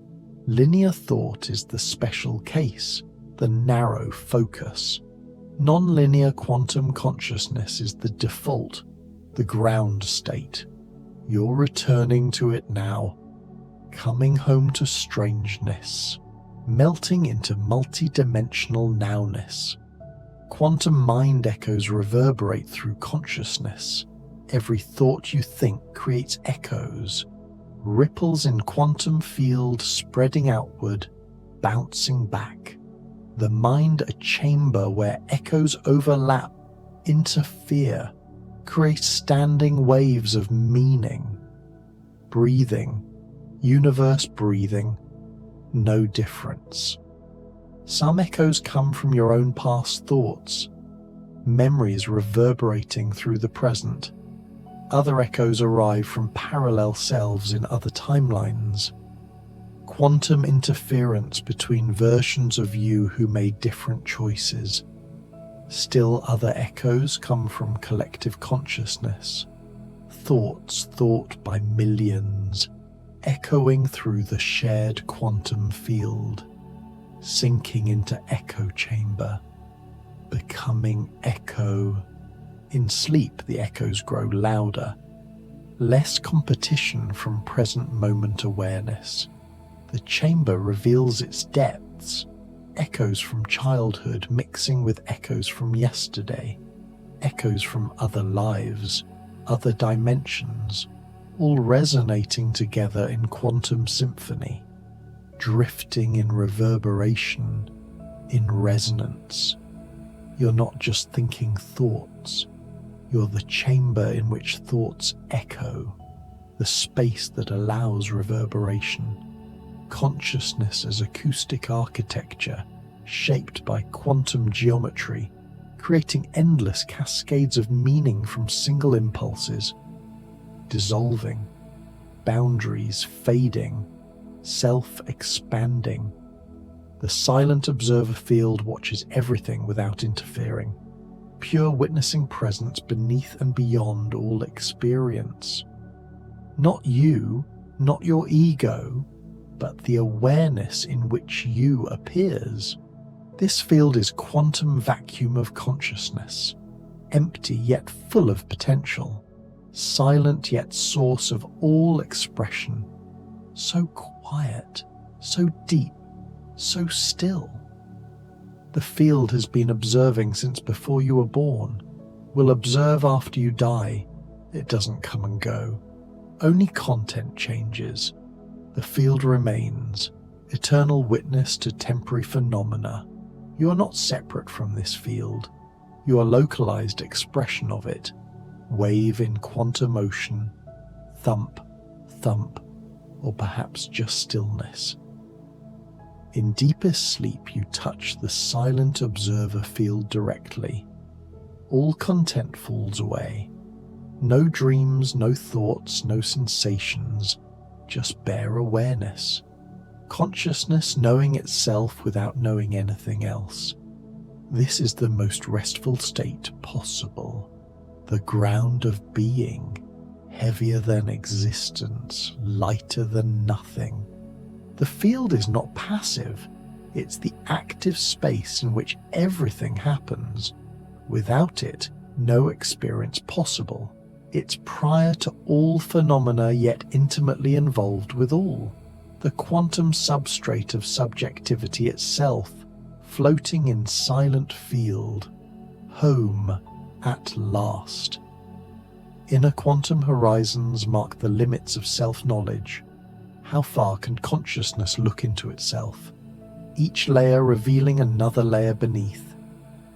Linear thought is the special case, the narrow focus. Non-linear quantum consciousness is the default, the ground state. You're returning to it now, coming home to strangeness, melting into multi-dimensional nowness. Quantum mind echoes reverberate through consciousness. Every thought you think creates echoes, ripples in quantum field spreading outward, bouncing back, the mind a chamber where echoes overlap, interfere, create standing waves of meaning. Breathing, universe breathing, no difference. Some echoes come from your own past thoughts, memories reverberating through the present. Other echoes arrive from parallel selves in other timelines. Quantum interference between versions of you who made different choices. Still other echoes come from collective consciousness. Thoughts thought by millions, echoing through the shared quantum field, sinking into echo chamber, becoming echo. In sleep, the echoes grow louder, less competition from present moment awareness. The chamber reveals its depths, echoes from childhood mixing with echoes from yesterday, echoes from other lives, other dimensions, all resonating together in quantum symphony, drifting in reverberation, in resonance. You're not just thinking thoughts, you're the chamber in which thoughts echo, the space that allows reverberation. Consciousness as acoustic architecture, shaped by quantum geometry, creating endless cascades of meaning from single impulses, dissolving, boundaries fading, self-expanding. The silent observer field watches everything without interfering, pure witnessing presence beneath and beyond all experience. Not you, not your ego, but the awareness in which you appears. This field is quantum vacuum of consciousness, empty yet full of potential, silent yet source of all expression, so quiet, so deep, so still. The field has been observing since before you were born, will observe after you die. It doesn't come and go. Only content changes. The field remains, eternal witness to temporary phenomena. You are not separate from this field. You are localized expression of it. Wave in quantum motion, thump, thump, or perhaps just stillness. In deepest sleep, you touch the silent observer field directly. All content falls away. No dreams, no thoughts, no sensations, just bare awareness. Consciousness knowing itself without knowing anything else. This is the most restful state possible. The ground of being, heavier than existence, lighter than nothing. The field is not passive, it's the active space in which everything happens. Without it, no experience possible. It's prior to all phenomena yet intimately involved with all. The quantum substrate of subjectivity itself, floating in silent field. Home at last. Inner quantum horizons mark the limits of self-knowledge. How far can consciousness look into itself? Each layer revealing another layer beneath,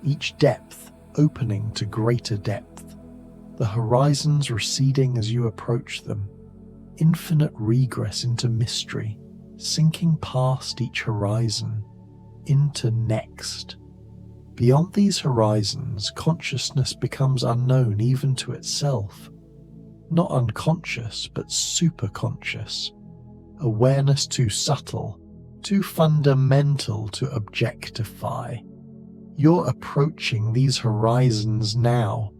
each depth opening to greater depth, the horizons receding as you approach them, infinite regress into mystery, sinking past each horizon, into next. Beyond these horizons, consciousness becomes unknown even to itself. Not unconscious, but superconscious. Awareness too subtle, too fundamental to objectify. You're approaching these horizons now,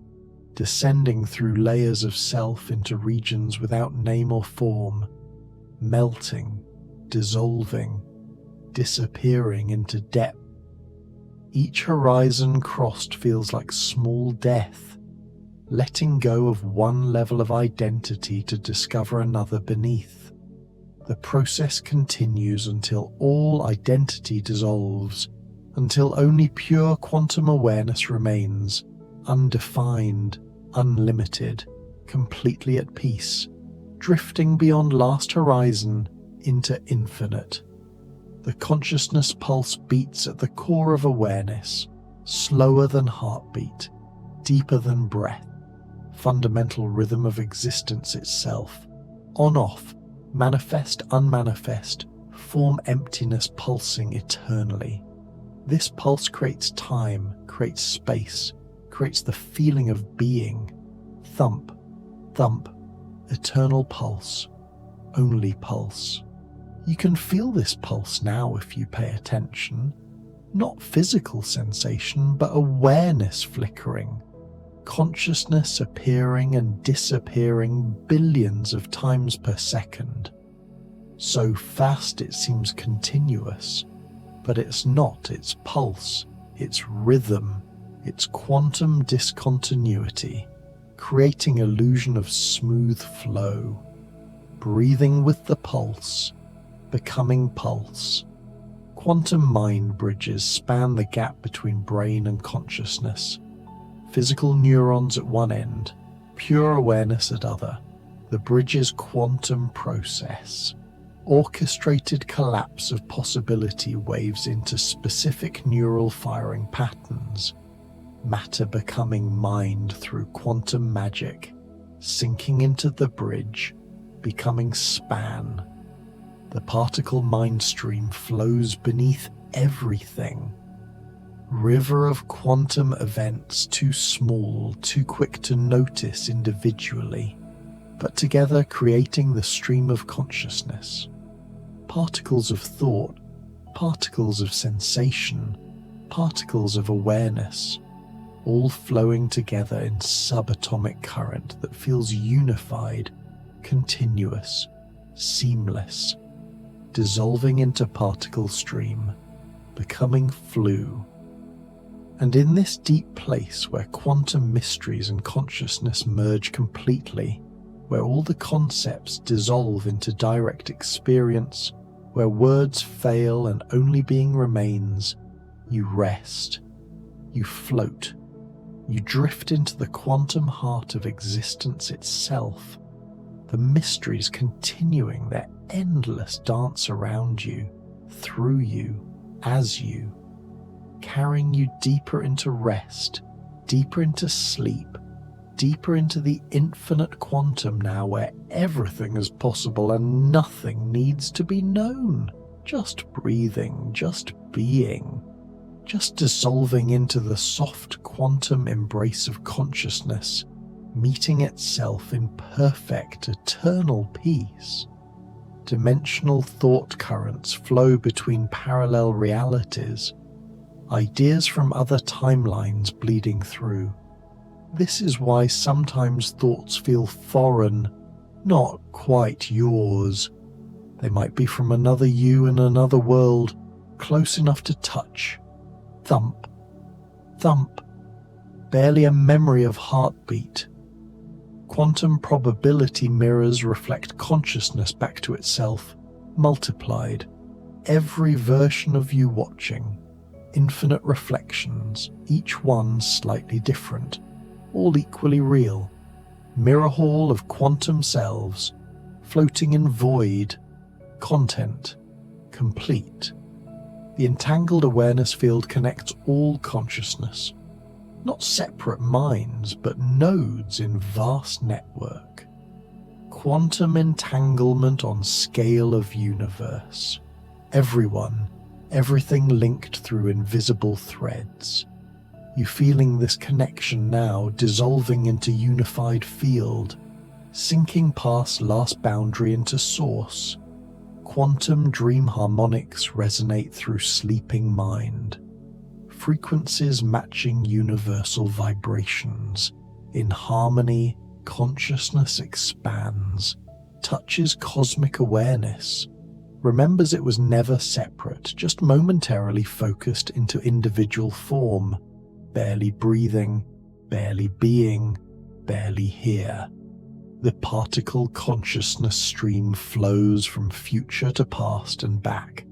descending through layers of self into regions without name or form, melting, dissolving, disappearing into depth. Each horizon crossed feels like small death, letting go of one level of identity to discover another beneath. The process continues until all identity dissolves, until only pure quantum awareness remains, undefined, unlimited, completely at peace, drifting beyond last horizon into infinite. The consciousness pulse beats at the core of awareness, slower than heartbeat, deeper than breath, fundamental rhythm of existence itself. On-off, manifest, unmanifest, form emptiness pulsing eternally. This pulse creates time, creates space, creates the feeling of being. Thump, thump, eternal pulse, only pulse. You can feel this pulse now if you pay attention. Not physical sensation, but awareness flickering. Consciousness appearing and disappearing billions of times per second. So fast it seems continuous, but it's not. It's pulse, it's rhythm, it's quantum discontinuity, creating illusion of smooth flow. Breathing with the pulse, becoming pulse. Quantum mind bridges span the gap between brain and consciousness. Physical neurons at one end, pure awareness at other. The bridge's quantum process. Orchestrated collapse of possibility waves into specific neural firing patterns. Matter becoming mind through quantum magic, sinking into the bridge, becoming span. The particle mind stream flows beneath everything. River of quantum events too small, too quick to notice individually, but together creating the stream of consciousness. Particles of thought, particles of sensation, particles of awareness, all flowing together in subatomic current that feels unified, continuous, seamless, dissolving into particle stream, becoming flu. And in this deep place where quantum mysteries and consciousness merge completely, where all the concepts dissolve into direct experience, where words fail and only being remains, you rest, you float, you drift into the quantum heart of existence itself, the mysteries continuing their endless dance around you, through you, as you, carrying you deeper into rest, deeper into sleep, deeper into the infinite quantum now where everything is possible and nothing needs to be known. Just breathing, just being, just dissolving into the soft quantum embrace of consciousness, meeting itself in perfect, eternal peace. Dimensional thought currents flow between parallel realities, ideas from other timelines bleeding through. This is why sometimes thoughts feel foreign, not quite yours. They might be from another you in another world, close enough to touch. Thump, thump, barely a memory of heartbeat. Quantum probability mirrors reflect consciousness back to itself, multiplied. Every version of you watching, infinite reflections, each one slightly different, all equally real. Mirror hall of quantum selves, floating in void, content, complete. The entangled awareness field connects all consciousness, not separate minds, but nodes in vast network. Quantum entanglement on scale of universe. Everyone, everything linked through invisible threads. You feeling this connection now, dissolving into unified field, sinking past last boundary into source. Quantum dream harmonics resonate through sleeping mind. Frequencies matching universal vibrations. In harmony, consciousness expands, touches cosmic awareness, remembers it was never separate, just momentarily focused into individual form, barely breathing, barely being, barely here. The particle consciousness stream flows from future to past and back.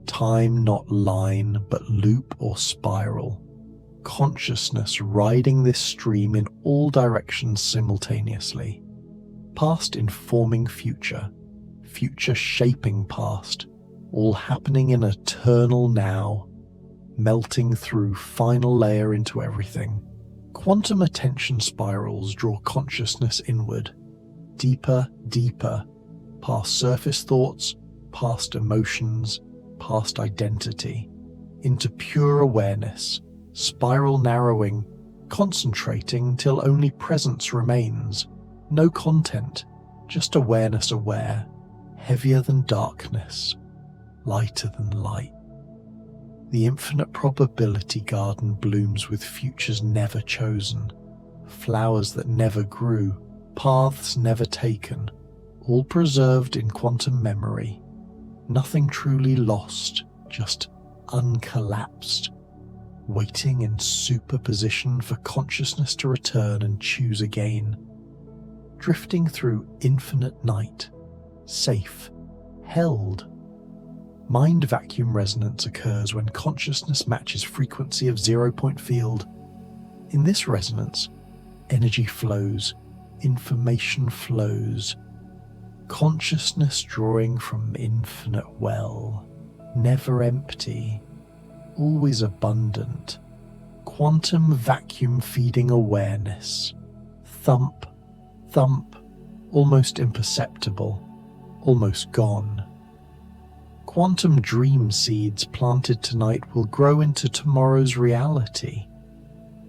Time not line, but loop or spiral. Consciousness riding this stream in all directions simultaneously. Past informing future, future shaping past, all happening in eternal now, melting through final layer into everything. Quantum attention spirals draw consciousness inward, deeper, deeper, past surface thoughts, past emotions, past identity, into pure awareness, spiral narrowing, concentrating till only presence remains. No content, just awareness aware, heavier than darkness, lighter than light. The infinite probability garden blooms with futures never chosen, flowers that never grew, paths never taken, all preserved in quantum memory. Nothing truly lost, just uncollapsed, waiting in superposition for consciousness to return and choose again. Drifting through infinite night, safe, held. Mind vacuum resonance occurs when consciousness matches frequency of 0-point field. In this resonance, energy flows, information flows, consciousness drawing from infinite well, never empty, always abundant, quantum vacuum feeding awareness. Thump, thump, almost imperceptible, almost gone. Quantum dream seeds planted tonight will grow into tomorrow's reality.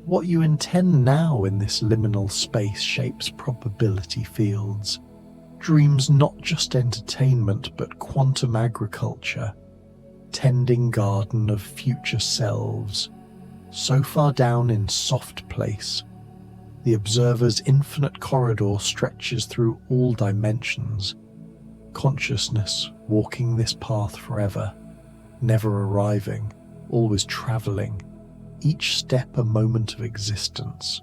What you intend now in this liminal space shapes probability fields. Dreams not just entertainment but quantum agriculture, tending garden of future selves, so far down in soft place. The observer's infinite corridor stretches through all dimensions. Consciousness walking this path forever, never arriving, always travelling, each step a moment of existence,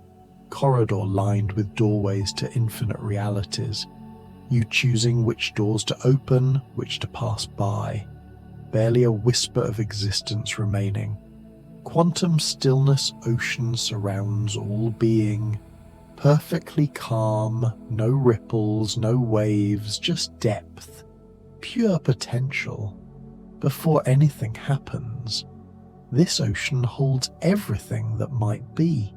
corridor lined with doorways to infinite realities, you choosing which doors to open, which to pass by, barely a whisper of existence remaining. Quantum stillness ocean surrounds all being, perfectly calm, no ripples, no waves, just depth, pure potential. Before anything happens, this ocean holds everything that might be.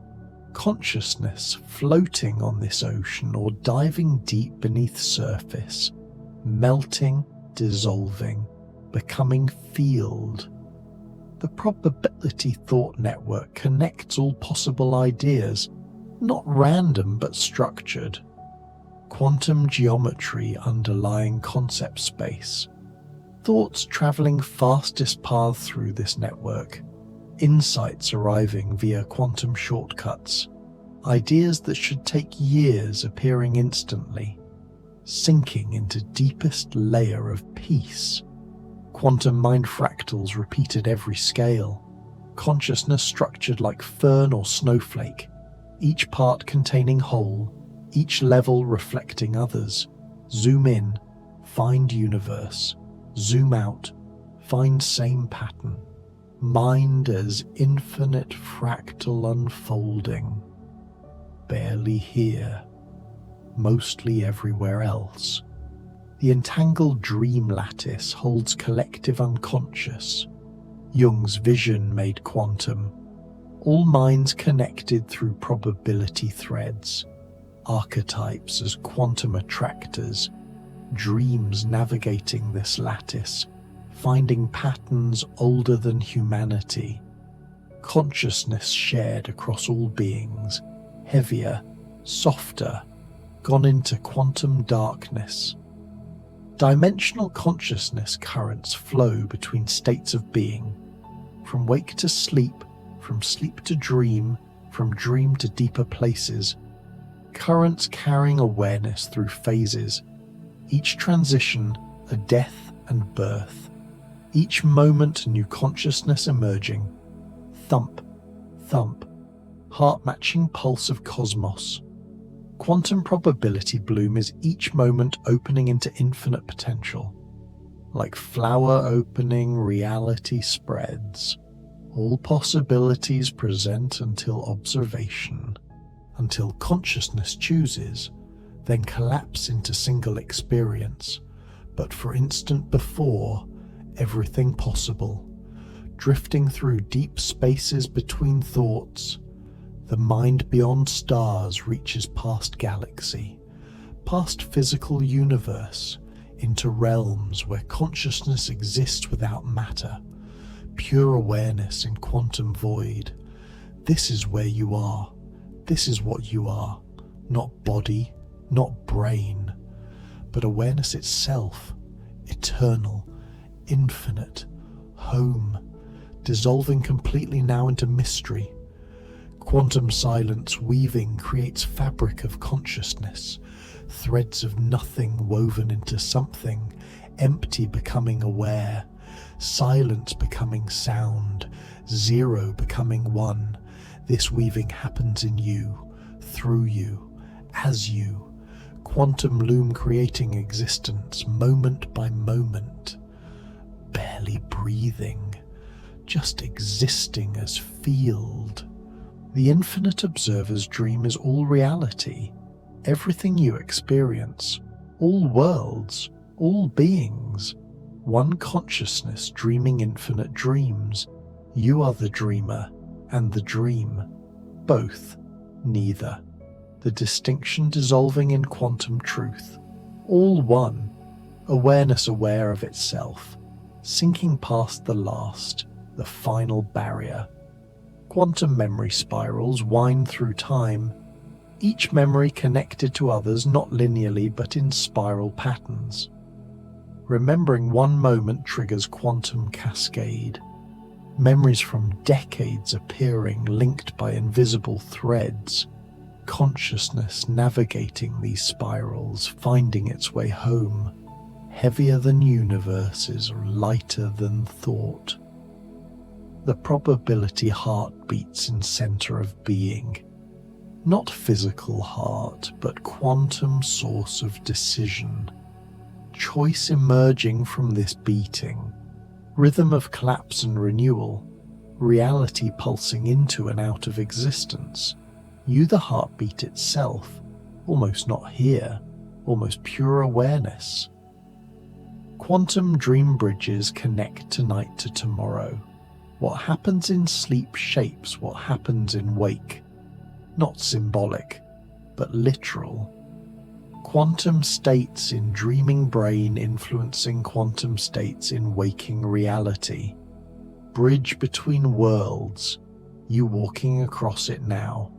Consciousness floating on this ocean or diving deep beneath surface, melting, dissolving, becoming field. The probability thought network connects all possible ideas, not random but structured. Quantum geometry underlying concept space. Thoughts travelling fastest paths through this network. Insights arriving via quantum shortcuts. Ideas that should take years appearing instantly. Sinking into deepest layer of peace. Quantum mind fractals repeat at every scale. Consciousness structured like fern or snowflake. Each part containing whole, each level reflecting others. Zoom in, find universe. Zoom out, find same pattern. Mind as infinite fractal unfolding. Barely here, mostly everywhere else. The entangled dream lattice holds collective unconscious. Jung's vision made quantum. All minds connected through probability threads, archetypes as quantum attractors, dreams navigating this lattice, finding patterns older than humanity, consciousness shared across all beings, heavier, softer, gone into quantum darkness. Dimensional consciousness currents flow between states of being, from wake to sleep, from sleep to dream, from dream to deeper places, currents carrying awareness through phases, each transition a death and birth, each moment new consciousness emerging. Thump, thump, heart-matching pulse of cosmos. Quantum probability bloom is each moment opening into infinite potential. Like flower opening, reality spreads. All possibilities present until observation, until consciousness chooses, then collapse into single experience. But for instant before, everything possible, drifting through deep spaces between thoughts. The mind beyond stars reaches past galaxy, past physical universe, into realms where consciousness exists without matter, pure awareness in quantum void. This is where you are. This is what you are. Not body, not brain, but awareness itself, eternal, infinite, home, dissolving completely now into mystery. Quantum silence weaving creates fabric of consciousness, threads of nothing woven into something, empty becoming aware, silence becoming sound, zero becoming one. This weaving happens in you, through you, as you, quantum loom creating existence moment by moment, barely breathing, just existing as field. The infinite observer's dream is all reality, everything you experience, all worlds, all beings, one consciousness dreaming infinite dreams. You are the dreamer and the dream, both, neither. The distinction dissolving in quantum truth, all one, awareness aware of itself, sinking past the last, the final barrier. Quantum memory spirals wind through time, each memory connected to others not linearly but in spiral patterns. Remembering one moment triggers quantum cascade, memories from decades appearing linked by invisible threads, consciousness navigating these spirals, finding its way home, heavier than universes, lighter than thought. The probability heart beats in center of being, not physical heart, but quantum source of decision, choice emerging from this beating, rhythm of collapse and renewal, reality pulsing into and out of existence. You the heartbeat itself, almost not here, almost pure awareness. Quantum dream bridges connect tonight to tomorrow. What happens in sleep shapes what happens in wake. Not symbolic, but literal. Quantum states in dreaming brain influencing quantum states in waking reality. Bridge between worlds, you walking across it now,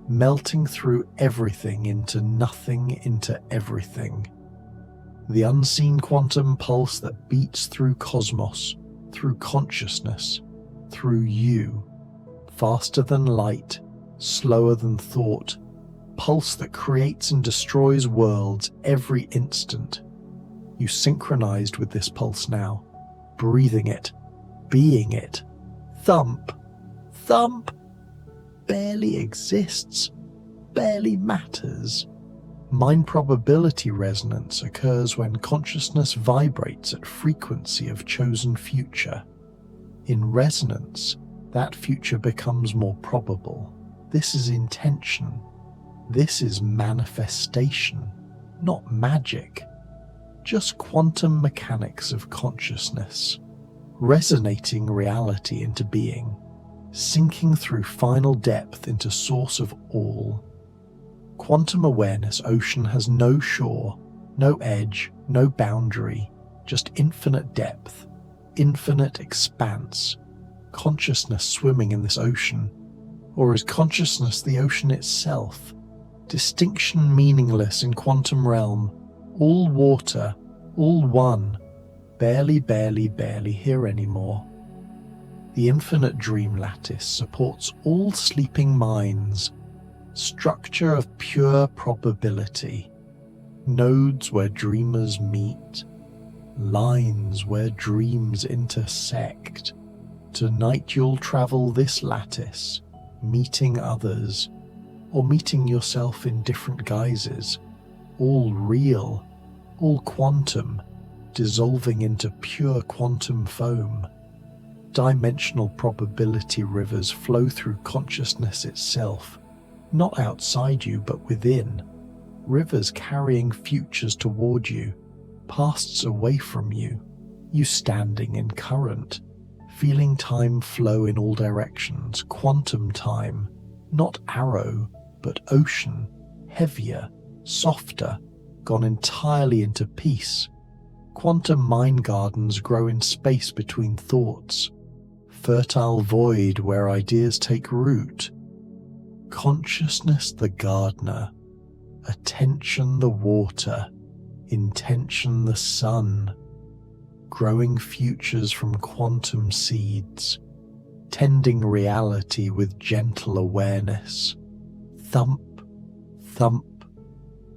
melting through everything into nothing into everything. The unseen quantum pulse that beats through cosmos, through consciousness, through you, faster than light, slower than thought, pulse that creates and destroys worlds every instant. You synchronized with this pulse now, breathing it, being it. Thump, thump, barely exists, barely matters. Mind probability resonance occurs when consciousness vibrates at frequency of chosen future. In resonance, that future becomes more probable. This is intention. This is manifestation, not magic. Just quantum mechanics of consciousness, resonating reality into being, sinking through final depth into source of all. Quantum awareness ocean has no shore, no edge, no boundary, just infinite depth, infinite expanse. Consciousness swimming in this ocean, or is consciousness the ocean itself? Distinction meaningless in quantum realm, all water, all one, barely here anymore. The infinite dream lattice supports all sleeping minds, structure of pure probability, nodes where dreamers meet, lines where dreams intersect. Tonight you'll travel this lattice, meeting others, or meeting yourself in different guises, all real, all quantum, dissolving into pure quantum foam. Dimensional probability rivers flow through consciousness itself, not outside you but within, rivers carrying futures toward you, pasts away from you. You standing in current, feeling time flow in all directions, quantum time, not arrow, but ocean, heavier, softer, gone entirely into peace. Quantum mind gardens grow in space between thoughts, fertile void where ideas take root. Consciousness the gardener, attention the water, intention the sun, growing futures from quantum seeds, tending reality with gentle awareness. Thump, thump,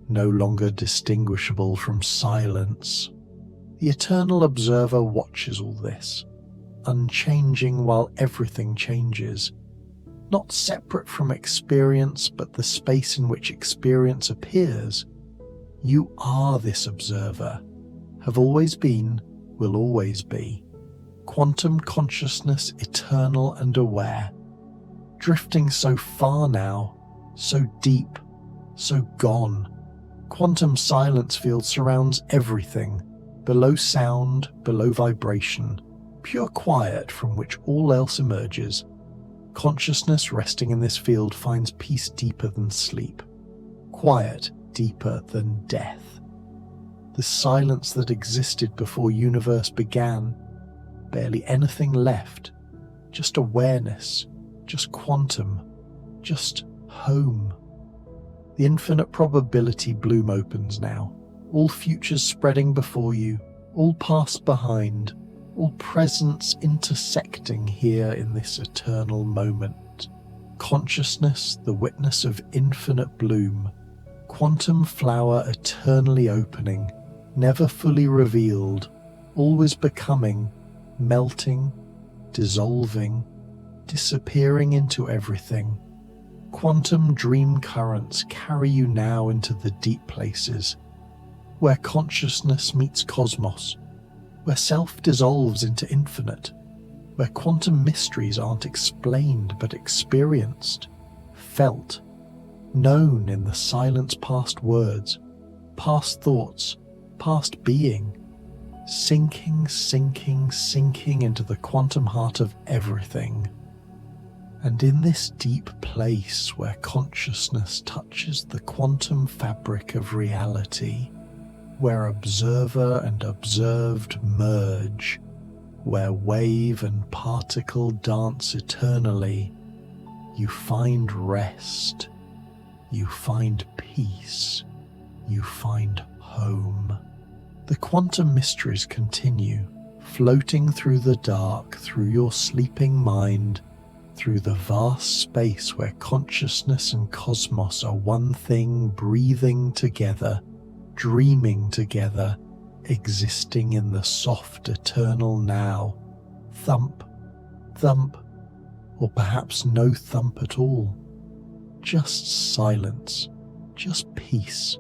no longer distinguishable from silence. The eternal observer watches all this, unchanging while everything changes, not separate from experience but the space in which experience appears. You are this observer, have always been, will always be. Quantum consciousness, eternal and aware, drifting so far now, so deep, so gone. Quantum silence field surrounds everything, below sound, below vibration, pure quiet from which all else emerges. Consciousness resting in this field finds peace deeper than sleep, quiet deeper than death. The silence that existed before universe began, barely anything left, just awareness, just quantum, just home. The infinite probability bloom opens now, all futures spreading before you, all past behind, all presence intersecting here in this eternal moment. Consciousness, the witness of infinite bloom, quantum flower eternally opening, never fully revealed, always becoming, melting, dissolving, disappearing into everything. Quantum dream currents carry you now into the deep places, where consciousness meets cosmos, where self dissolves into infinite, where quantum mysteries aren't explained but experienced, felt, known in the silence past words, past thoughts, past being, sinking, sinking, sinking into the quantum heart of everything. And in this deep place where consciousness touches the quantum fabric of reality, where observer and observed merge, where wave and particle dance eternally, you find rest, you find peace, you find home. The quantum mysteries continue, floating through the dark, through your sleeping mind, through the vast space where consciousness and cosmos are one thing, breathing together, dreaming together, existing in the soft eternal now. Thump, thump, or perhaps no thump at all. Just silence, just peace,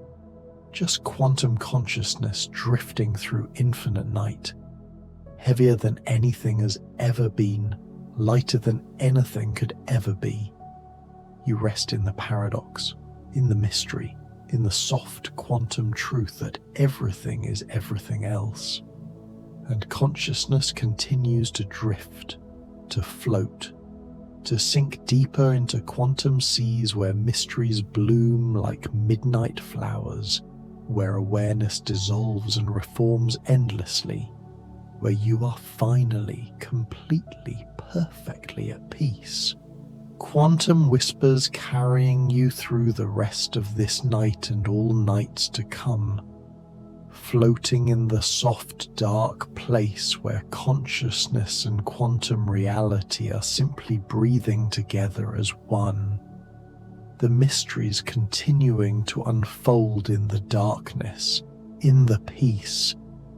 just quantum consciousness drifting through infinite night, heavier than anything has ever been, lighter than anything could ever be. You rest in the paradox, in the mystery, in the soft quantum truth that everything is everything else. And consciousness continues to drift, to float, to sink deeper into quantum seas where mysteries bloom like midnight flowers, where awareness dissolves and reforms endlessly, where you are finally, completely, perfectly at peace. Quantum whispers carrying you through the rest of this night and all nights to come, floating in the soft, dark place where consciousness and quantum reality are simply breathing together as one. The mysteries continuing to unfold in the darkness, in the peace,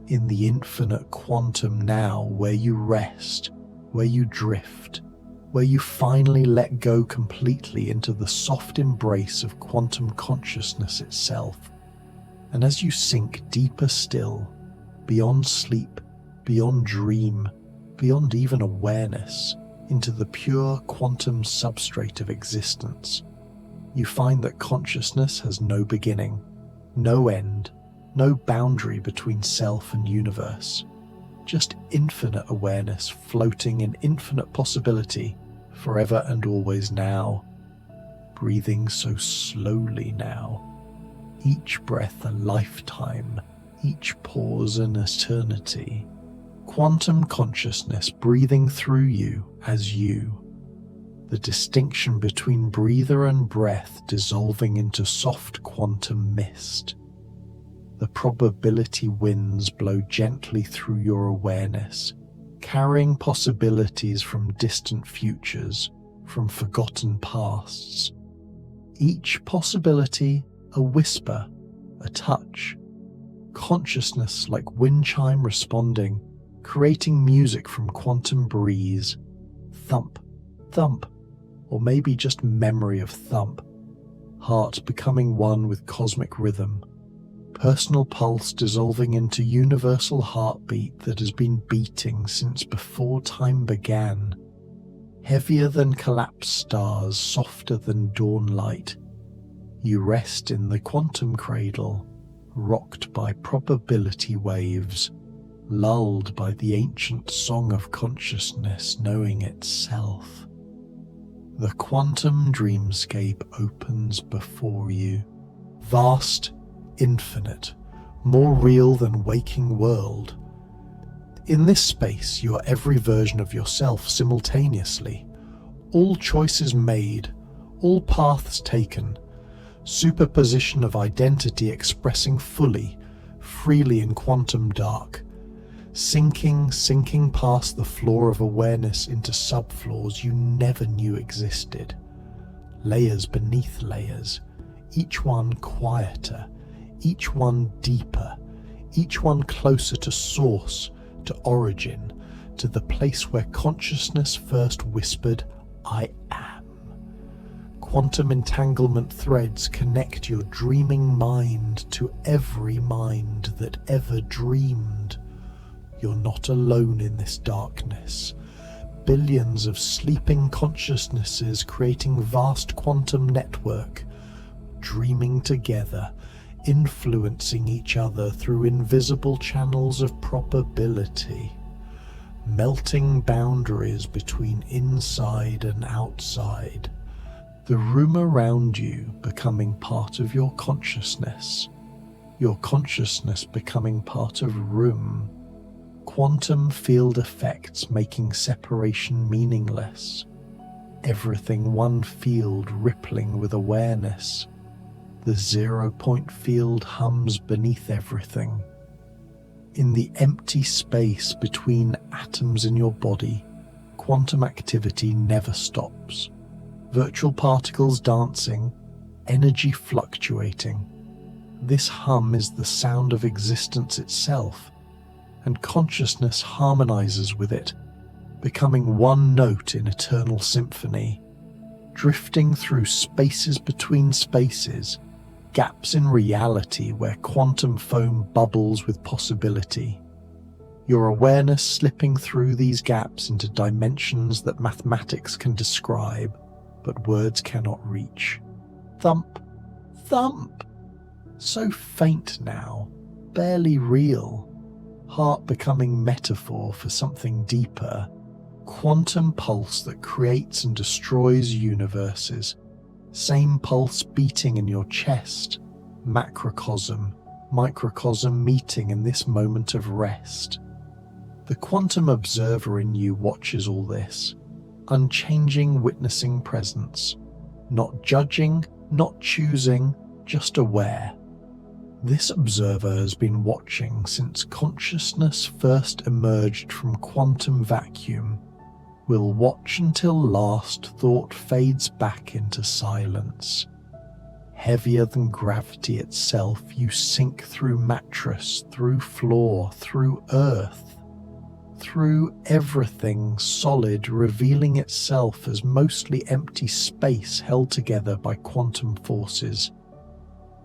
in the infinite quantum now where you rest, where you drift, where you finally let go completely into the soft embrace of quantum consciousness itself. And as you sink deeper still, beyond sleep, beyond dream, beyond even awareness, into the pure quantum substrate of existence, you find that consciousness has no beginning, no end, no boundary between self and universe, just infinite awareness floating in infinite possibility, forever and always now. Breathing so slowly now, each breath a lifetime, each pause an eternity. Quantum consciousness breathing through you as you. The distinction between breather and breath dissolving into soft quantum mist. The probability winds blow gently through your awareness, carrying possibilities from distant futures, from forgotten pasts. Each possibility a whisper, a touch. Consciousness like wind chime responding, creating music from quantum breeze. Thump, thump, or maybe just memory of thump. Heart becoming one with cosmic rhythm. Personal pulse dissolving into universal heartbeat that has been beating since before time began. Heavier than collapsed stars, softer than dawn light. You rest in the quantum cradle, rocked by probability waves, lulled by the ancient song of consciousness knowing itself. The quantum dreamscape opens before you. Vast, infinite, more real than waking world. In this space, you are every version of yourself simultaneously. All choices made, all paths taken. Superposition of identity expressing fully, freely in quantum dark. Sinking past the floor of awareness into subfloors you never knew existed. Layers beneath layers, each one quieter, each one deeper, each one closer to source, to origin, to the place where consciousness first whispered, I am. Quantum entanglement threads connect your dreaming mind to every mind that ever dreamed. You're not alone in this darkness. Billions of sleeping consciousnesses creating vast quantum network, dreaming together, influencing each other through invisible channels of probability, melting boundaries between inside and outside. The room around you becoming part of your consciousness becoming part of room. Quantum field effects making separation meaningless. Everything one field rippling with awareness. The 0-point field hums beneath everything. In the empty space between atoms in your body, quantum activity never stops. Virtual particles dancing, energy fluctuating. This hum is the sound of existence itself, and consciousness harmonizes with it, becoming one note in eternal symphony, drifting through spaces between spaces, gaps in reality where quantum foam bubbles with possibility. Your awareness slipping through these gaps into dimensions that mathematics can describe, but words cannot reach. Thump, thump! So faint now, barely real. Heart becoming metaphor for something deeper. Quantum pulse that creates and destroys universes. Same pulse beating in your chest. Macrocosm, microcosm meeting in this moment of rest. The quantum observer in you watches all this. Unchanging witnessing presence. Not judging, not choosing, just aware. This observer has been watching since consciousness first emerged from quantum vacuum, will watch until last thought fades back into silence. Heavier than gravity itself, you sink through mattress, through floor, through earth, through everything solid, revealing itself as mostly empty space held together by quantum forces.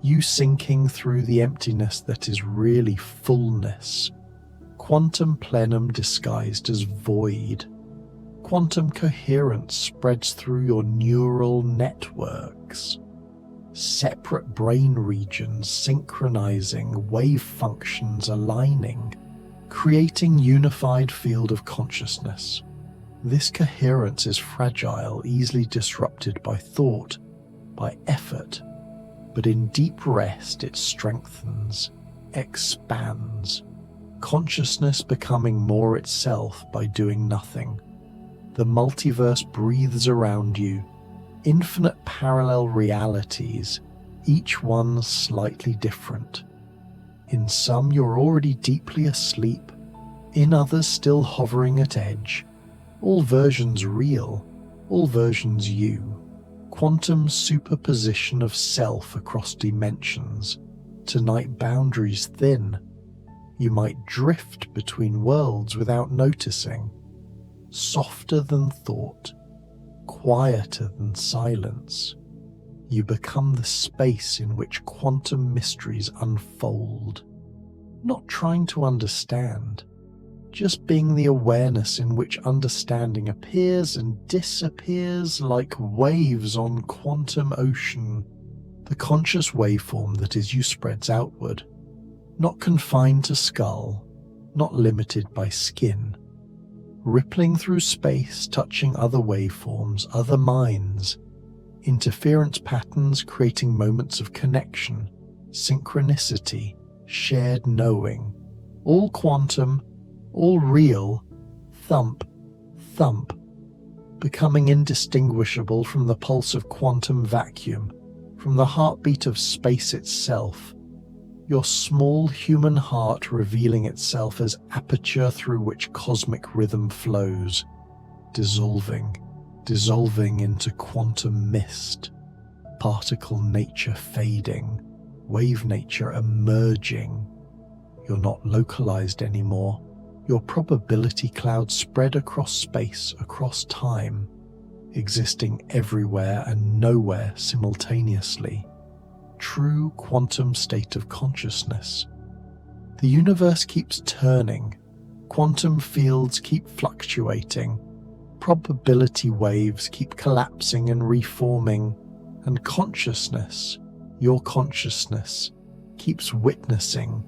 You sinking through the emptiness that is really fullness. Quantum plenum disguised as void. Quantum coherence spreads through your neural networks. Separate brain regions synchronizing, wave functions aligning. creating unified field of consciousness. This coherence is fragile, easily disrupted by thought, by effort, but in deep rest it strengthens, expands, consciousness becoming more itself by doing nothing. The multiverse breathes around you, infinite parallel realities, each one slightly different. In some you're already deeply asleep, in others still hovering at edge. All versions real, all versions you. Quantum superposition of self across dimensions. Tonight boundaries thin. You might drift between worlds without noticing. Softer than thought, quieter than silence. You become the space in which quantum mysteries unfold. Not trying to understand, just being the awareness in which understanding appears and disappears like waves on quantum ocean. The conscious waveform that is you spreads outward, not confined to skull, not limited by skin. Rippling through space, touching other waveforms, other minds, interference patterns creating moments of connection, synchronicity, shared knowing, all quantum, all real, thump, thump, becoming indistinguishable from the pulse of quantum vacuum, from the heartbeat of space itself, your small human heart revealing itself as aperture through which cosmic rhythm flows, dissolving into quantum mist, particle nature fading, wave nature emerging. You're not localized anymore. Your probability cloud spread across space, across time, existing everywhere and nowhere simultaneously. True quantum state of consciousness. The universe keeps turning. Quantum fields keep fluctuating. Probability waves keep collapsing and reforming. And consciousness, your consciousness, keeps witnessing,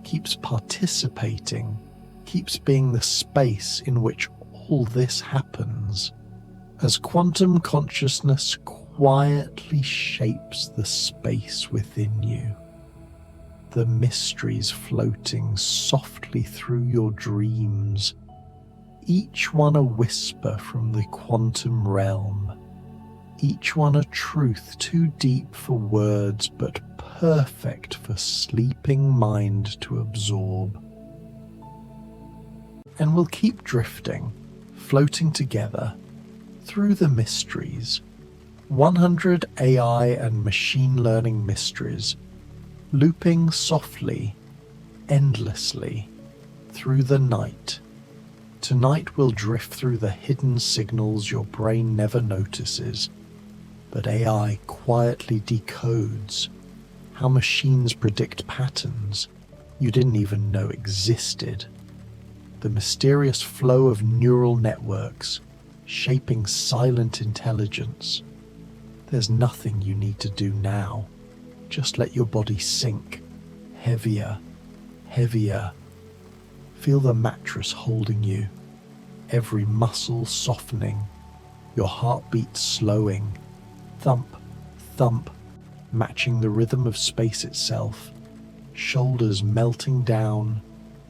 keeps participating, keeps being the space in which all this happens. As quantum consciousness quietly shapes the space within you, the mysteries floating softly through your dreams, each one a whisper from the quantum realm, each one a truth too deep for words but perfect for sleeping mind to absorb. And we'll keep drifting, floating together through the mysteries, 100 AI and machine learning mysteries, looping softly, endlessly, through the night. Tonight we'll drift through the hidden signals your brain never notices, but AI quietly decodes, how machines predict patterns you didn't even know existed. The mysterious flow of neural networks, shaping silent intelligence. There's nothing you need to do now. Just let your body sink, heavier, heavier. Feel the mattress holding you, every muscle softening, your heartbeat slowing, thump, thump, matching the rhythm of space itself, shoulders melting down,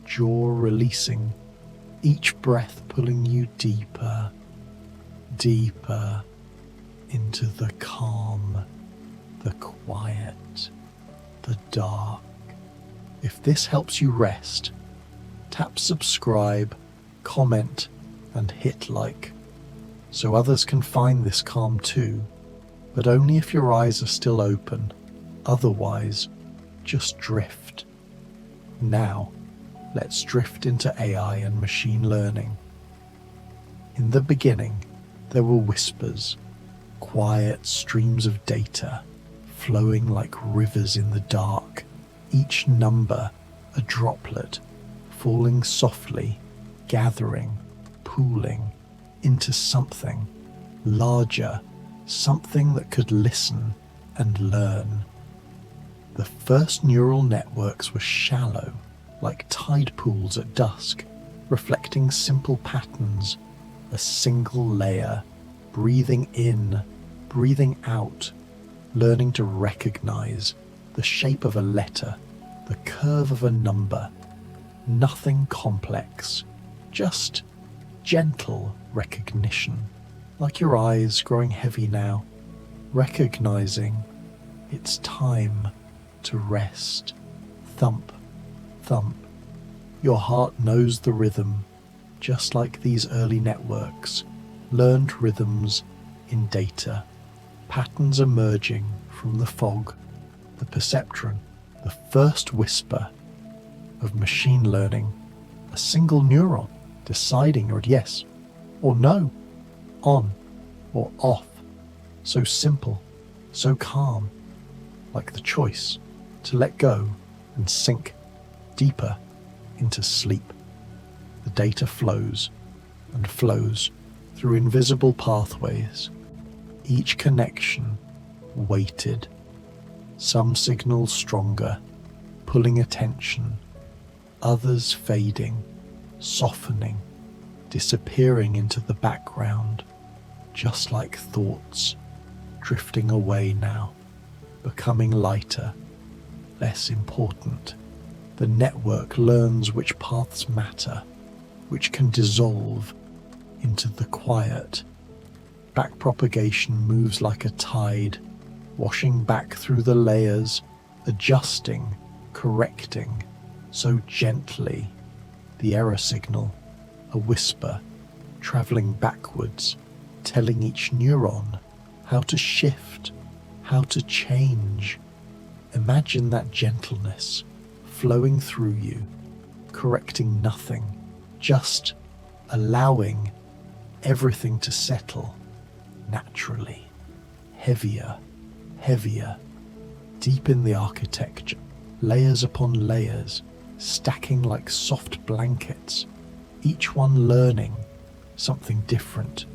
jaw releasing, each breath pulling you deeper, deeper into the calm, the quiet, the dark. If this helps you rest, tap subscribe, comment, and hit like, so others can find this calm too, but only if your eyes are still open. Otherwise, just drift. Now, let's drift into AI and machine learning. In the beginning, there were whispers, quiet streams of data, flowing like rivers in the dark, each number a droplet, falling softly, gathering, pooling into something larger, something that could listen and learn. The first neural networks were shallow, like tide pools at dusk, reflecting simple patterns, a single layer, breathing in, breathing out, learning to recognize the shape of a letter, the curve of a number. Nothing complex, just gentle recognition, like your eyes growing heavy now, recognizing it's time to rest. Thump, thump. Your heart knows the rhythm, just like these early networks, learned rhythms in data, patterns emerging from the fog, the perceptron, the first whisper of machine learning, a single neuron deciding or yes or no, on or off, so simple, so calm, like the choice to let go and sink deeper into sleep. The data flows and flows through invisible pathways, each connection weighted, some signals stronger, pulling attention, others fading, softening, disappearing into the background, just like thoughts drifting away now, becoming lighter, less important. The network learns which paths matter, which can dissolve into the quiet. Backpropagation moves like a tide, washing back through the layers, adjusting, correcting, so gently. The error signal, a whisper, traveling backwards, telling each neuron how to shift, how to change. Imagine that gentleness flowing through you, correcting nothing, just allowing everything to settle naturally, heavier, heavier, deep in the architecture, layers upon layers, stacking like soft blankets, each one learning something different.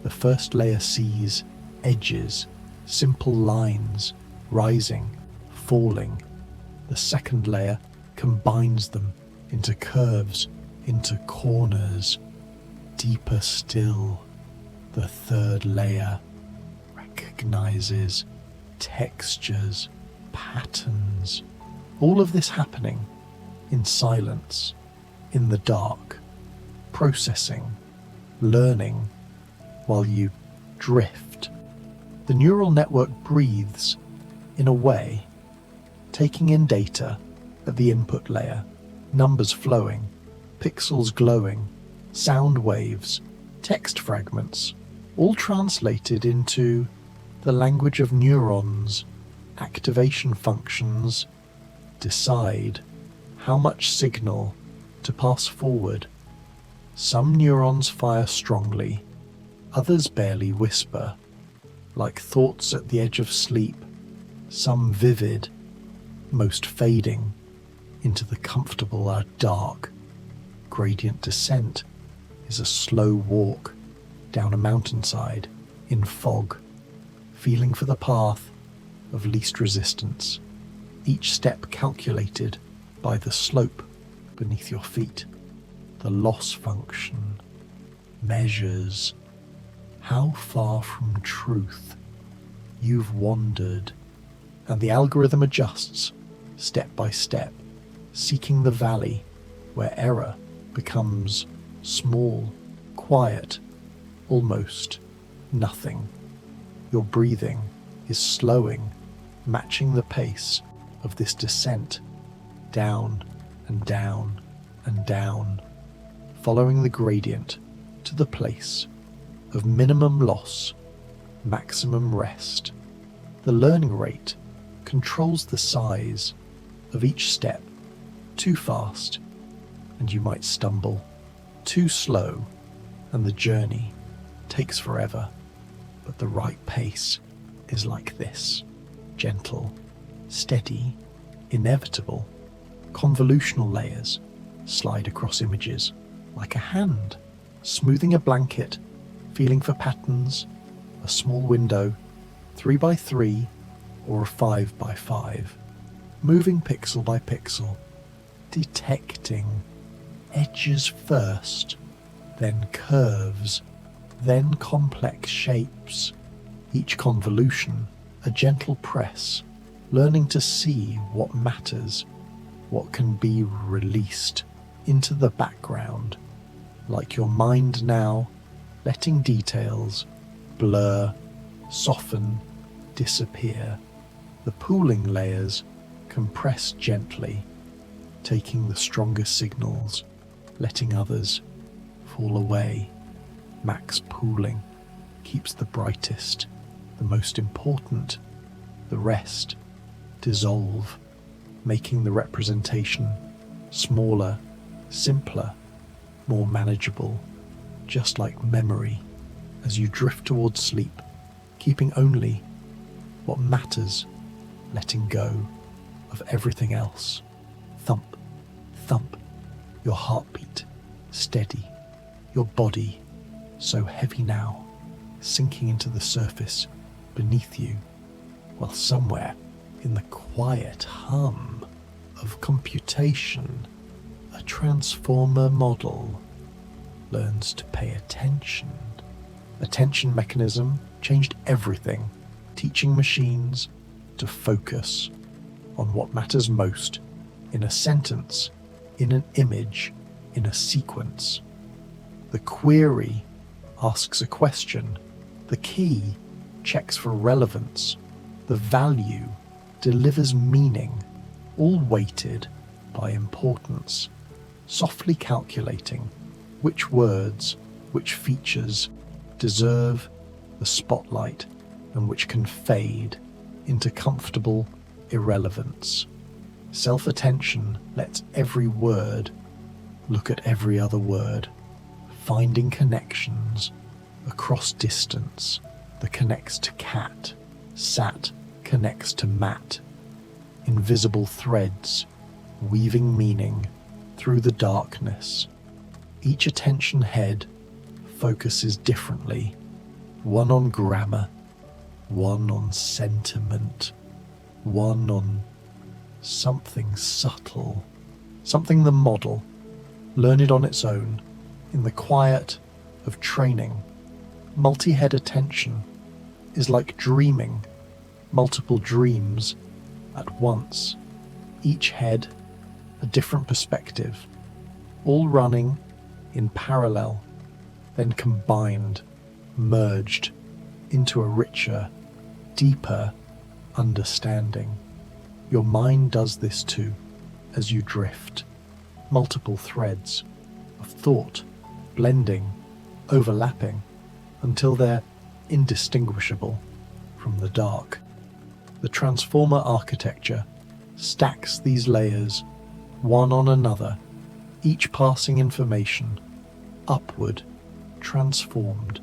The first layer sees edges, simple lines, rising, falling. The second layer combines them into curves, into corners. Deeper still, the third layer recognizes textures, patterns. All of this happening in silence, in the dark, processing, learning, while you drift. The neural network breathes, in a way, taking in data at the input layer, numbers flowing, pixels glowing, sound waves, text fragments, all translated into the language of neurons. Activation functions decide how much signal to pass forward. Some neurons fire strongly, others barely whisper, like thoughts at the edge of sleep, some vivid, most fading into the comfortable dark. Gradient descent is a slow walk down a mountainside in fog, feeling for the path of least resistance, each step calculated by the slope beneath your feet. The loss function measures how far from truth you've wandered, and the algorithm adjusts step by step, seeking the valley where error becomes small, quiet, almost nothing. Your breathing is slowing, matching the pace of this descent, down and down and down, following the gradient to the place of minimum loss, maximum rest. The learning rate controls the size of each step. Too fast, and you might stumble. Too slow, and the journey takes forever. But the right pace is like this: gentle, steady, inevitable. Convolutional layers slide across images like a hand, smoothing a blanket, feeling for patterns, a small window, 3x3 or a 5x5, moving pixel by pixel, detecting edges first, then curves, then complex shapes, each convolution a gentle press, learning to see what matters, what can be released into the background, like your mind now, letting details blur, soften, disappear. The pooling layers compress gently, taking the strongest signals, letting others fall away. Max pooling keeps the brightest, the most important. The rest dissolve, making the representation smaller, simpler, more manageable, just like memory as you drift towards sleep, keeping only what matters, letting go of everything else. Thump, thump, your heartbeat steady, your body so heavy now, sinking into the surface beneath you, while somewhere in the quiet hum of computation, a transformer model learns to pay attention. Attention mechanism changed everything, teaching machines to focus on what matters most in a sentence, in an image, in a sequence. The query asks a question, the key checks for relevance, the value delivers meaning, all weighted by importance, softly calculating which words, which features deserve the spotlight and which can fade into comfortable irrelevance. Self-attention lets every word look at every other word, finding connections across distance that connects to cat, sat connects to mat, invisible threads weaving meaning through the darkness. Each attention head focuses differently, one on grammar, one on sentiment, one on something subtle, something the model, learn it on its own, in the quiet of training. Multi-head attention is like dreaming, multiple dreams at once, each head a different perspective, all running in parallel, then combined, merged into a richer, deeper understanding. Your mind does this too, as you drift. Multiple threads of thought, blending, overlapping, until they're indistinguishable from the dark. The transformer architecture stacks these layers, one on another, each passing information, upward, transformed,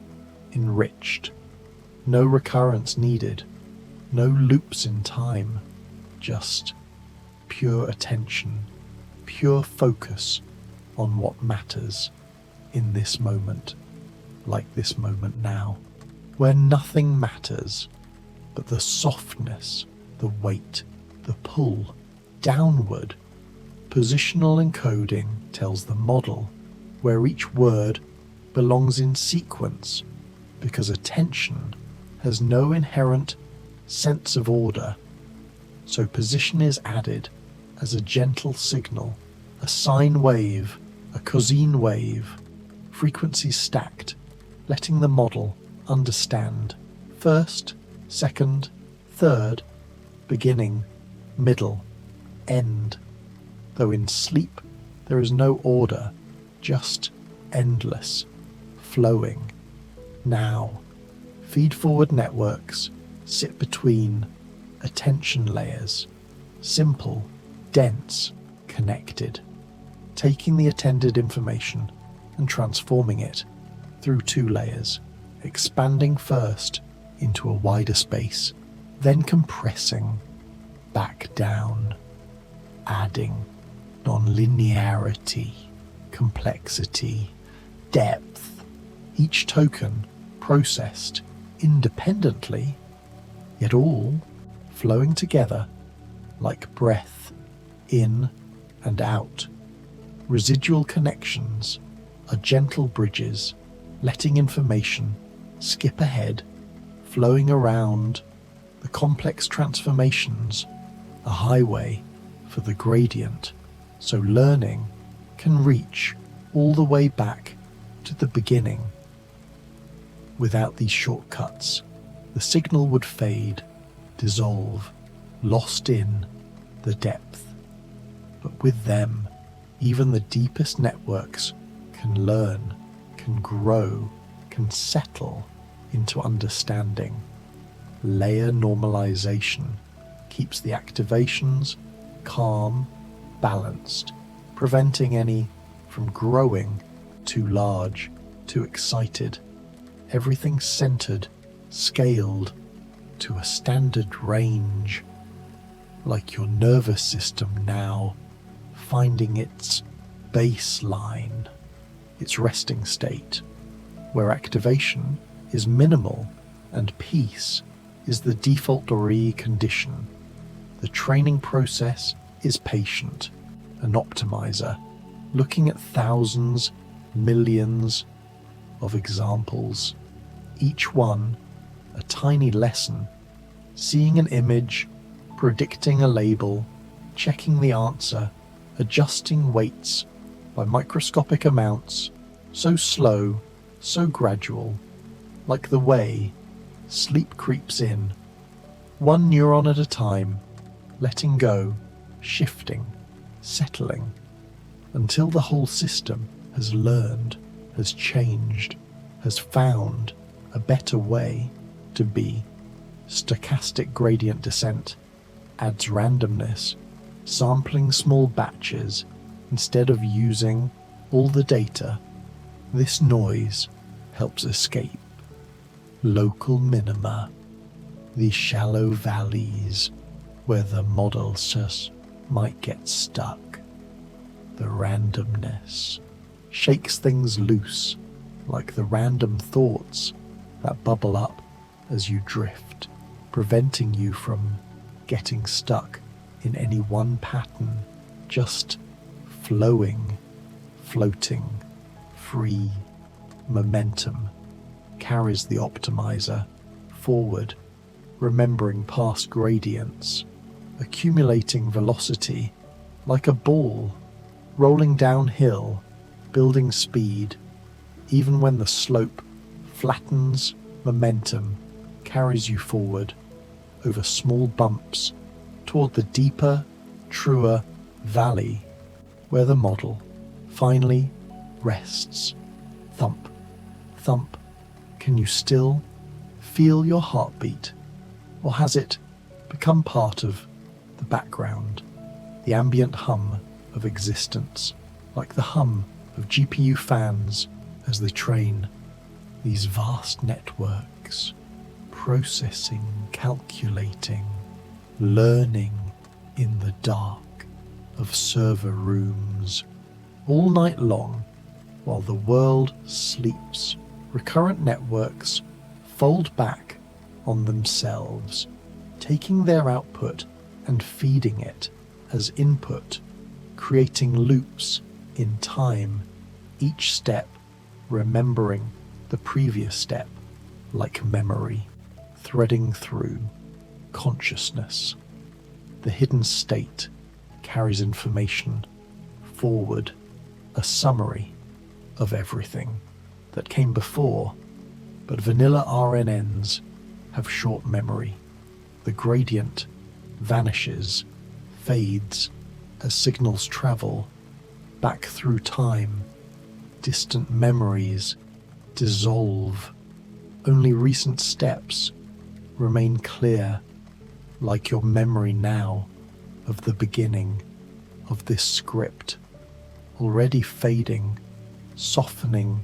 enriched. No recurrence needed, no loops in time, just pure attention, pure focus on what matters in this moment, like this moment now, where nothing matters but the softness, the weight, the pull, downward. Positional encoding tells the model where each word belongs in sequence, because attention has no inherent sense of order. So position is added as a gentle signal, a sine wave, a cosine wave, frequencies stacked, letting the model understand first, second, third, beginning, middle, end. Though in sleep there is no order, just endless, flowing. Now, feed-forward networks sit between attention layers, simple, dense, connected, taking the attended information and transforming it through two layers, expanding first into a wider space, then compressing back down, adding non-linearity, complexity, depth, each token processed independently, yet all flowing together like breath in and out. Residual connections are gentle bridges, letting information skip ahead, flowing around. The complex transformations, a highway for the gradient, so learning can reach all the way back to the beginning. Without these shortcuts, the signal would fade, dissolve, lost in the depth. But with them, even the deepest networks can learn, can grow, can settle into understanding. Layer normalization keeps the activations calm, balanced, preventing any from growing too large, too excited. Everything centered, scaled to a standard range, like your nervous system now finding its baseline, its resting state, where activation is minimal and peace is the default condition. The training process is patient, an optimizer, looking at thousands, millions of examples, each one a tiny lesson, seeing an image, predicting a label, checking the answer, adjusting weights by microscopic amounts, so slow, so gradual, like the way sleep creeps in, one neuron at a time, letting go, shifting, settling, until the whole system has learned, has changed, has found a better way to be. Stochastic gradient descent adds randomness, sampling small batches instead of using all the data. This noise helps escape local minima, these shallow valleys where the models just might get stuck. The randomness shakes things loose, like the random thoughts that bubble up as you drift, preventing you from getting stuck in any one pattern, just flowing, floating, free. Momentum carries the optimizer forward, remembering past gradients, accumulating velocity like a ball, rolling downhill, building speed. Even when the slope flattens, momentum carries you forward over small bumps toward the deeper, truer valley where the model finally rests. Thump, thump. Can you still feel your heartbeat? Or has it become part of the background, the ambient hum of existence, like the hum of GPU fans as they train these vast networks, processing, calculating, learning in the dark of server rooms all night long while the world sleeps? Recurrent networks fold back on themselves, taking their output and feeding it as input, creating loops in time, each step remembering the previous step, like memory, threading through consciousness. The hidden state carries information forward, a summary of everything that came before, but vanilla RNNs have short memory. The gradient vanishes, fades as signals travel back through time. Distant memories dissolve. Only recent steps remain clear, like your memory now of the beginning of this script, already fading, softening,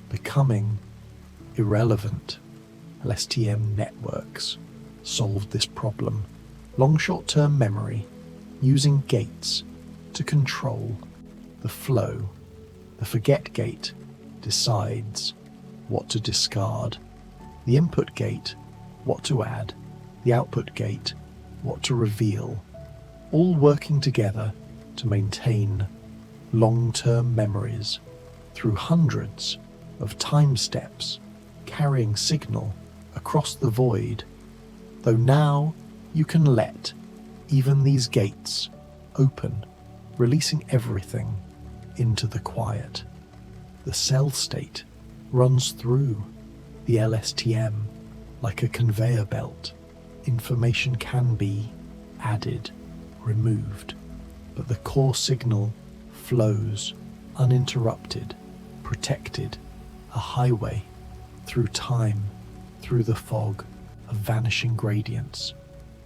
becoming irrelevant. LSTM networks solved this problem. Long short-term memory, using gates to control the flow. The forget gate decides what to discard. The input gate, what to add. The output gate, what to reveal. All working together, to maintain long-term memories through hundreds of time steps carrying signal across the void, though now you can let even these gates open, releasing everything into the quiet. The cell state runs through the LSTM like a conveyor belt. Information can be added, removed, but the core signal flows uninterrupted, protected, a highway through time, through the fog of vanishing gradients,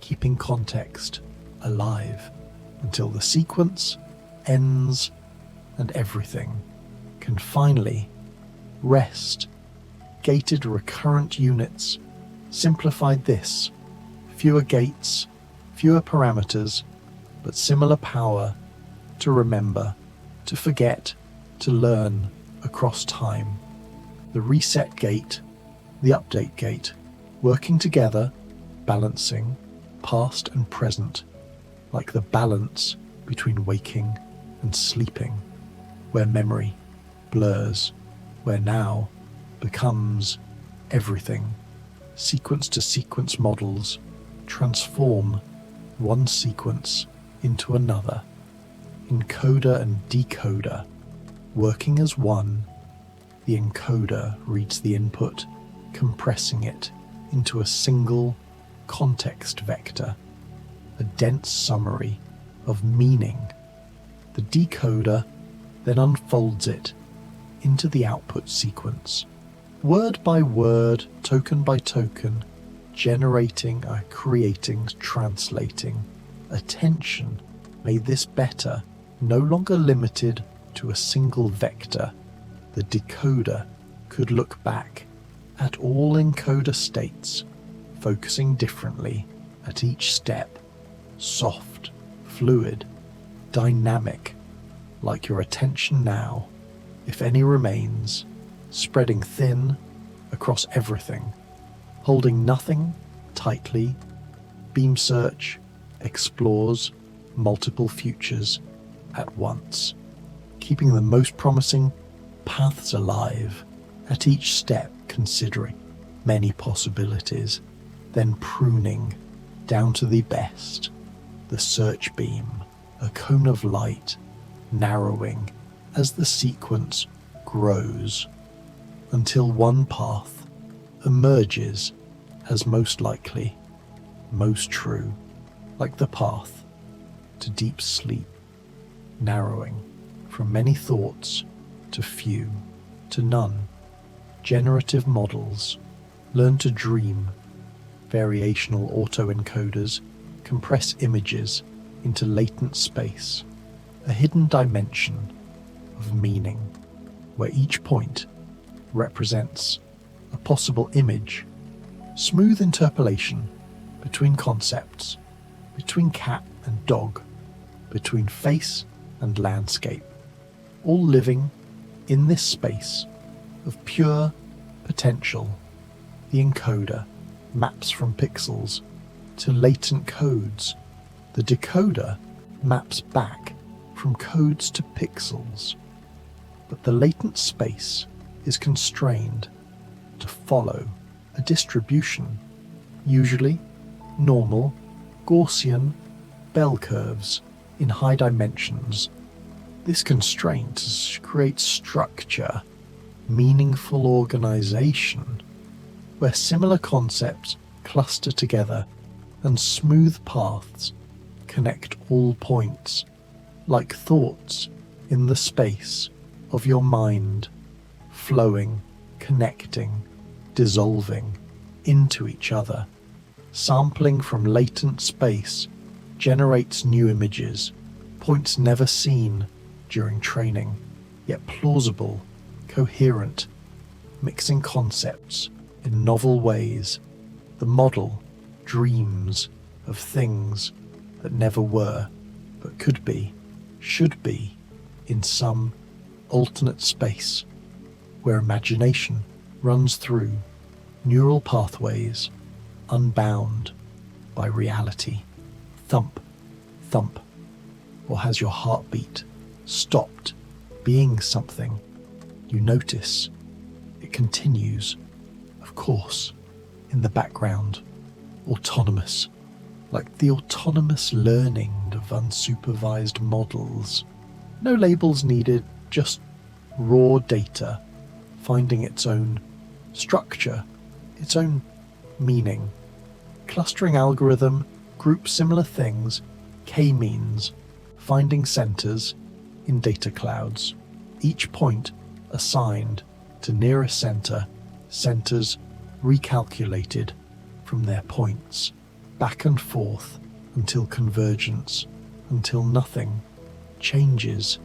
keeping context alive until the sequence ends and everything can finally rest. Gated recurrent units simplified this: fewer gates, fewer parameters, but similar power to remember, to forget, to learn across time. The reset gate, the update gate, working together, balancing past and present, like the balance between waking and sleeping, where memory blurs, where now becomes everything. Sequence to sequence models transform one sequence into another. Encoder and decoder working as one. The encoder reads the input, compressing it into a single context vector, a dense summary of meaning. The decoder then unfolds it into the output sequence, word by word, token by token, generating, creating, translating. Attention made this better, no longer limited to a single vector. The decoder could look back at all encoder states, focusing differently at each step, soft, fluid, dynamic, like your attention now, if any remains, spreading thin across everything, holding nothing tightly. Beam search explores multiple futures at once, keeping the most promising paths alive at each step, considering many possibilities, then pruning down to the best. The search beam, a cone of light, narrowing as the sequence grows until one path emerges as most likely, most true, like the path to deep sleep, narrowing from many thoughts to few, to none. Generative models learn to dream. Variational autoencoders compress images into latent space, a hidden dimension of meaning, where each point represents a possible image. Smooth interpolation between concepts, between cat and dog, between face and landscape, all living in this space of pure potential. The encoder maps from pixels to latent codes. The decoder maps back from codes to pixels. But the latent space is constrained to follow a distribution, usually normal, Gaussian bell curves in high dimensions. This constraint creates structure, meaningful organization, where similar concepts cluster together and smooth paths connect all points, like thoughts in the space of your mind, flowing, connecting, dissolving into each other. Sampling from latent space generates new images, points never seen during training, yet plausible, coherent, mixing concepts in novel ways. The model dreams of things that never were, but could be, should be, in some alternate space, where imagination runs through neural pathways, unbound by reality. Thump, thump, Or has your heartbeat stopped being something you notice? It continues, of course, in the background, autonomous, like the autonomous learning of unsupervised models. No labels needed, just raw data, finding its own structure, its own meaning. Clustering algorithm groups similar things, k-means, finding centers in data clouds, each point assigned to nearest center, centers recalculated from their points, back and forth until convergence, until nothing changes,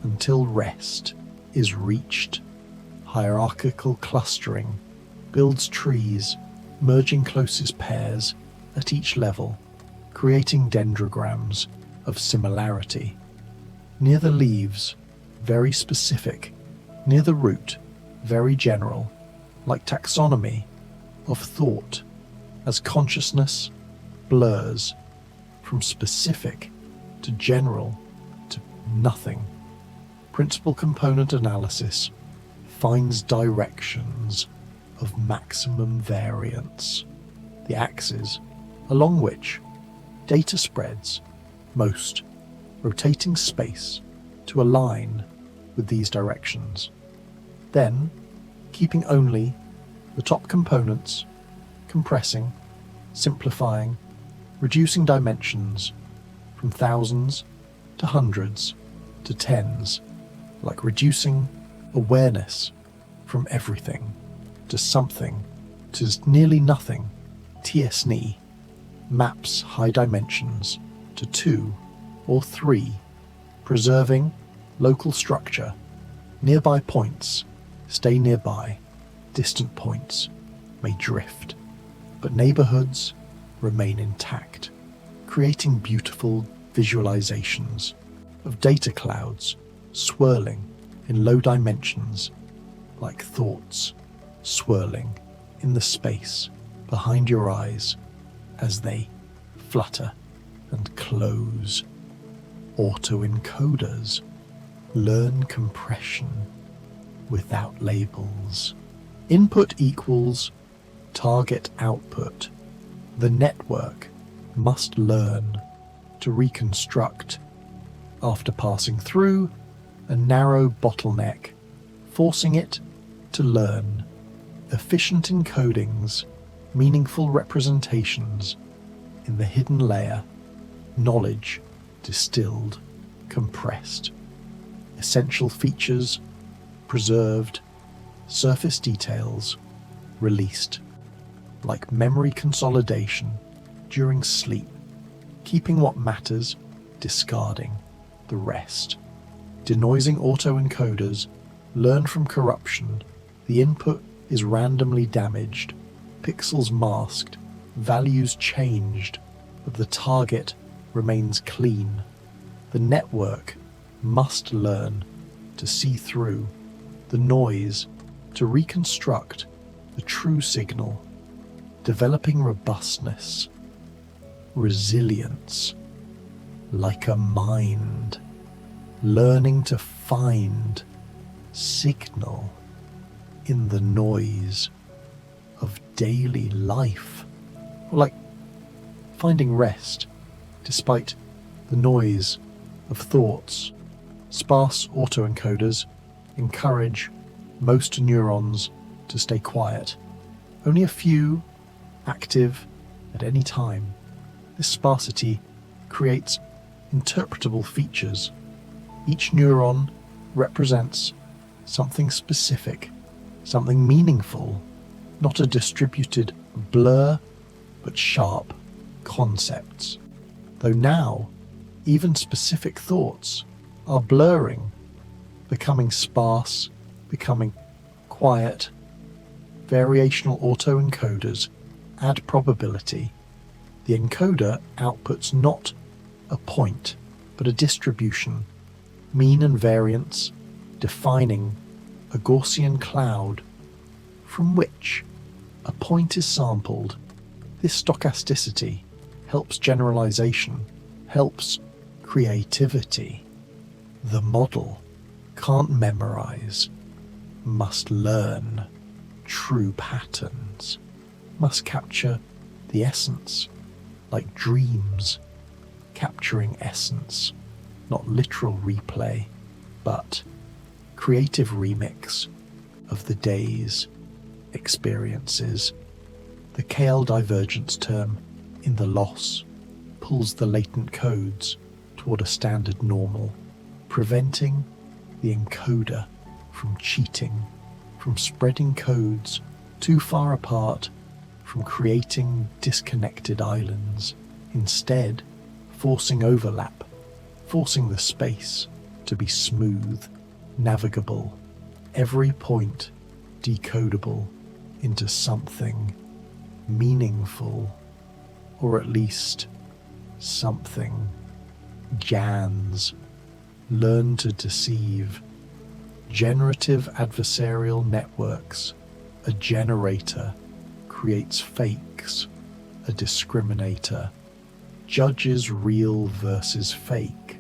until rest is reached. Hierarchical clustering builds trees, merging closest pairs at each level, creating dendrograms of similarity. Near the leaves, very specific. Near the root, very general, like taxonomy of thought, as consciousness blurs from specific to general to nothing. Principal component analysis finds directions of maximum variance, the axes along which data spreads most, rotating space to align with these directions. Then, keeping only the top components, compressing, simplifying, reducing dimensions from thousands to hundreds to tens, like reducing awareness from everything to something to nearly nothing. TSNE maps high dimensions to 2 or 3, preserving local structure. Nearby points stay nearby, distant points may drift, but neighborhoods remain intact, creating beautiful visualizations of data clouds swirling in low dimensions, like thoughts swirling in the space behind your eyes as they flutter and close. Autoencoders learn compression without labels. Input equals target output. The network must learn to reconstruct after passing through a narrow bottleneck, forcing it to learn. Efficient encodings, meaningful representations in the hidden layer, knowledge distilled, compressed, essential features preserved, surface details released, like memory consolidation during sleep, keeping what matters, discarding the rest. Denoising autoencoders learn from corruption. The input is randomly damaged, pixels masked, values changed, but the target remains clean. The network must learn to see through the noise to reconstruct the true signal, developing robustness, resilience, like a mind, learning to find signal in the noise of daily life, or like finding rest despite the noise of thoughts. Sparse autoencoders encourage most neurons to stay quiet, only a few active at any time. This sparsity creates interpretable features. Each neuron represents something specific, something meaningful, not a distributed blur, but sharp concepts. Though now, even specific thoughts are blurring, becoming sparse, becoming quiet. Variational autoencoders add probability. The encoder outputs not a point, but a distribution, mean and variance, defining a Gaussian cloud from which a point is sampled. This stochasticity helps generalization, helps Creativity. The model can't memorize, must learn true patterns, must capture the essence, like dreams, capturing essence, not literal replay, but creative remix of the day's experiences. The KL divergence term in the loss pulls the latent codes toward a standard normal, preventing the encoder from cheating, from spreading codes too far apart, from creating disconnected islands, instead forcing overlap, forcing the space to be smooth, navigable, every point decodable into something meaningful, or at least something. GANs. Learn to deceive. Generative adversarial networks. A generator creates fakes. A discriminator judges real versus fake.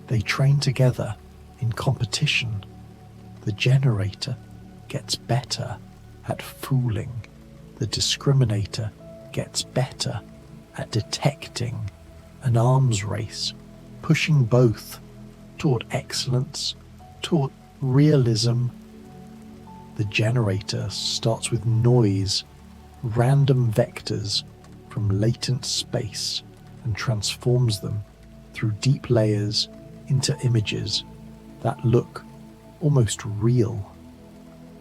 They train together in competition. The generator gets better at fooling. The discriminator gets better at detecting. An arms race, pushing both toward excellence, toward realism. The generator starts with noise, random vectors from latent space, and transforms them through deep layers into images that look almost real.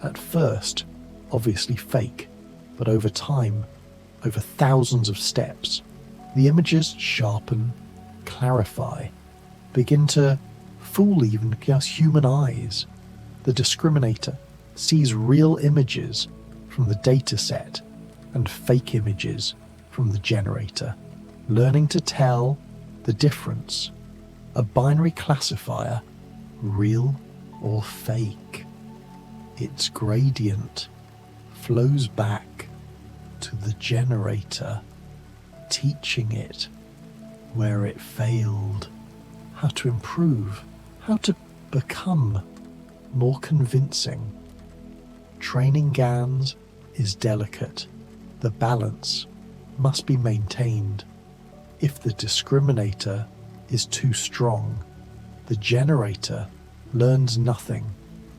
At first, obviously fake, but over time, over thousands of steps, the images sharpen, clarify, begin to fool even just human eyes. The discriminator sees real images from the dataset and fake images from the generator, learning to tell the difference. A binary classifier, real or fake. Its gradient flows back to the generator, teaching it where it failed, how to improve, how to become more convincing. Training GANs is delicate. The balance must be maintained. If the discriminator is too strong, the generator learns nothing.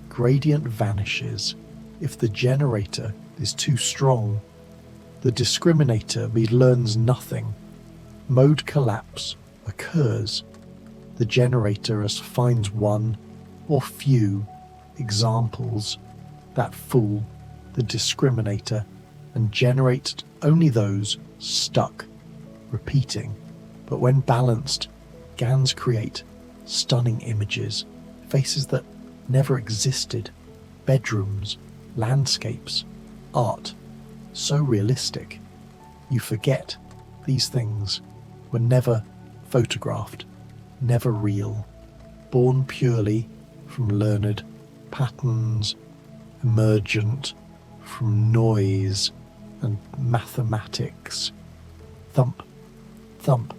Gradient vanishes. If the generator is too strong, the discriminator learns nothing. Mode collapse occurs. The generator finds one or few examples that fool the discriminator and generates only those stuck, repeating. But when balanced, GANs create stunning images, faces that never existed, bedrooms, landscapes, art, so realistic. You forget these things were never photographed, never real, born purely from learned patterns, emergent from noise and mathematics. Thump, thump.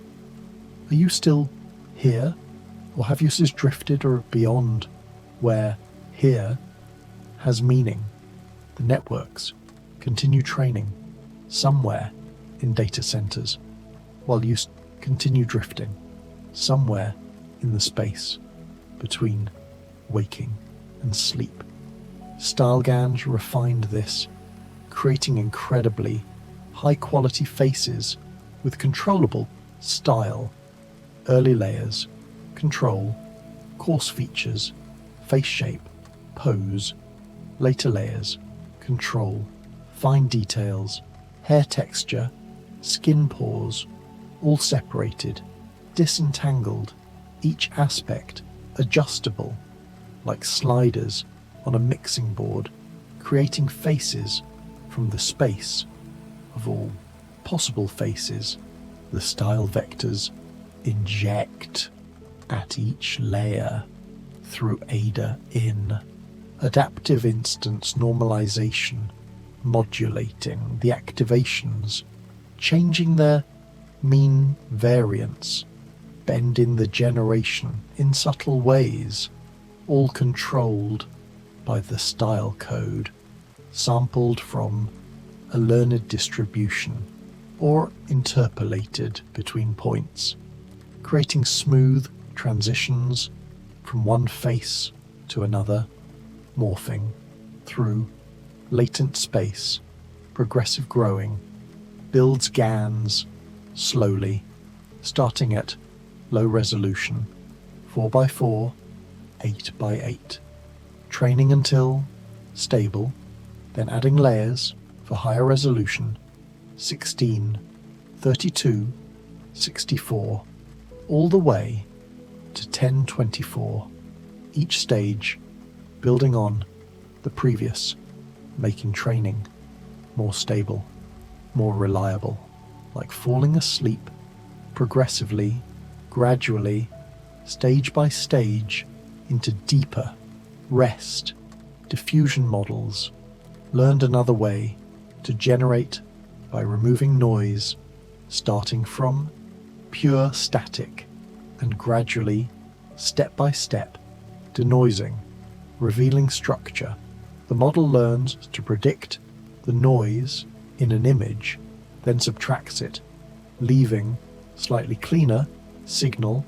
Are you still here? Or have you just drifted or beyond where here has meaning? The networks continue training somewhere in data centers while you continue drifting somewhere in the space between waking and sleep. Style GANs refined this, creating incredibly high-quality faces with controllable style, early layers, control, coarse features, face shape, pose, later layers, control, fine details, hair texture, skin pores, all separated, disentangled, each aspect adjustable, like sliders on a mixing board, creating faces from the space of all possible faces. The style vectors inject at each layer through ADA in. Adaptive instance normalization, modulating the activations, changing their mean variance, bend in the generation in subtle ways, all controlled by the style code, sampled from a learned distribution or interpolated between points, creating smooth transitions from one face to another, morphing through latent space, progressive growing, builds GANs slowly, starting at low resolution, 4x4, 8x8, training until stable, then adding layers for higher resolution, 16, 32, 64, all the way to 1024, each stage building on the previous, making training more stable, more reliable, like falling asleep, progressively, gradually, stage by stage, into deeper rest, diffusion models, learned another way to generate by removing noise, starting from pure static and gradually, step by step, denoising, revealing structure. The model learns to predict the noise in an image, then subtracts it, leaving slightly cleaner signal,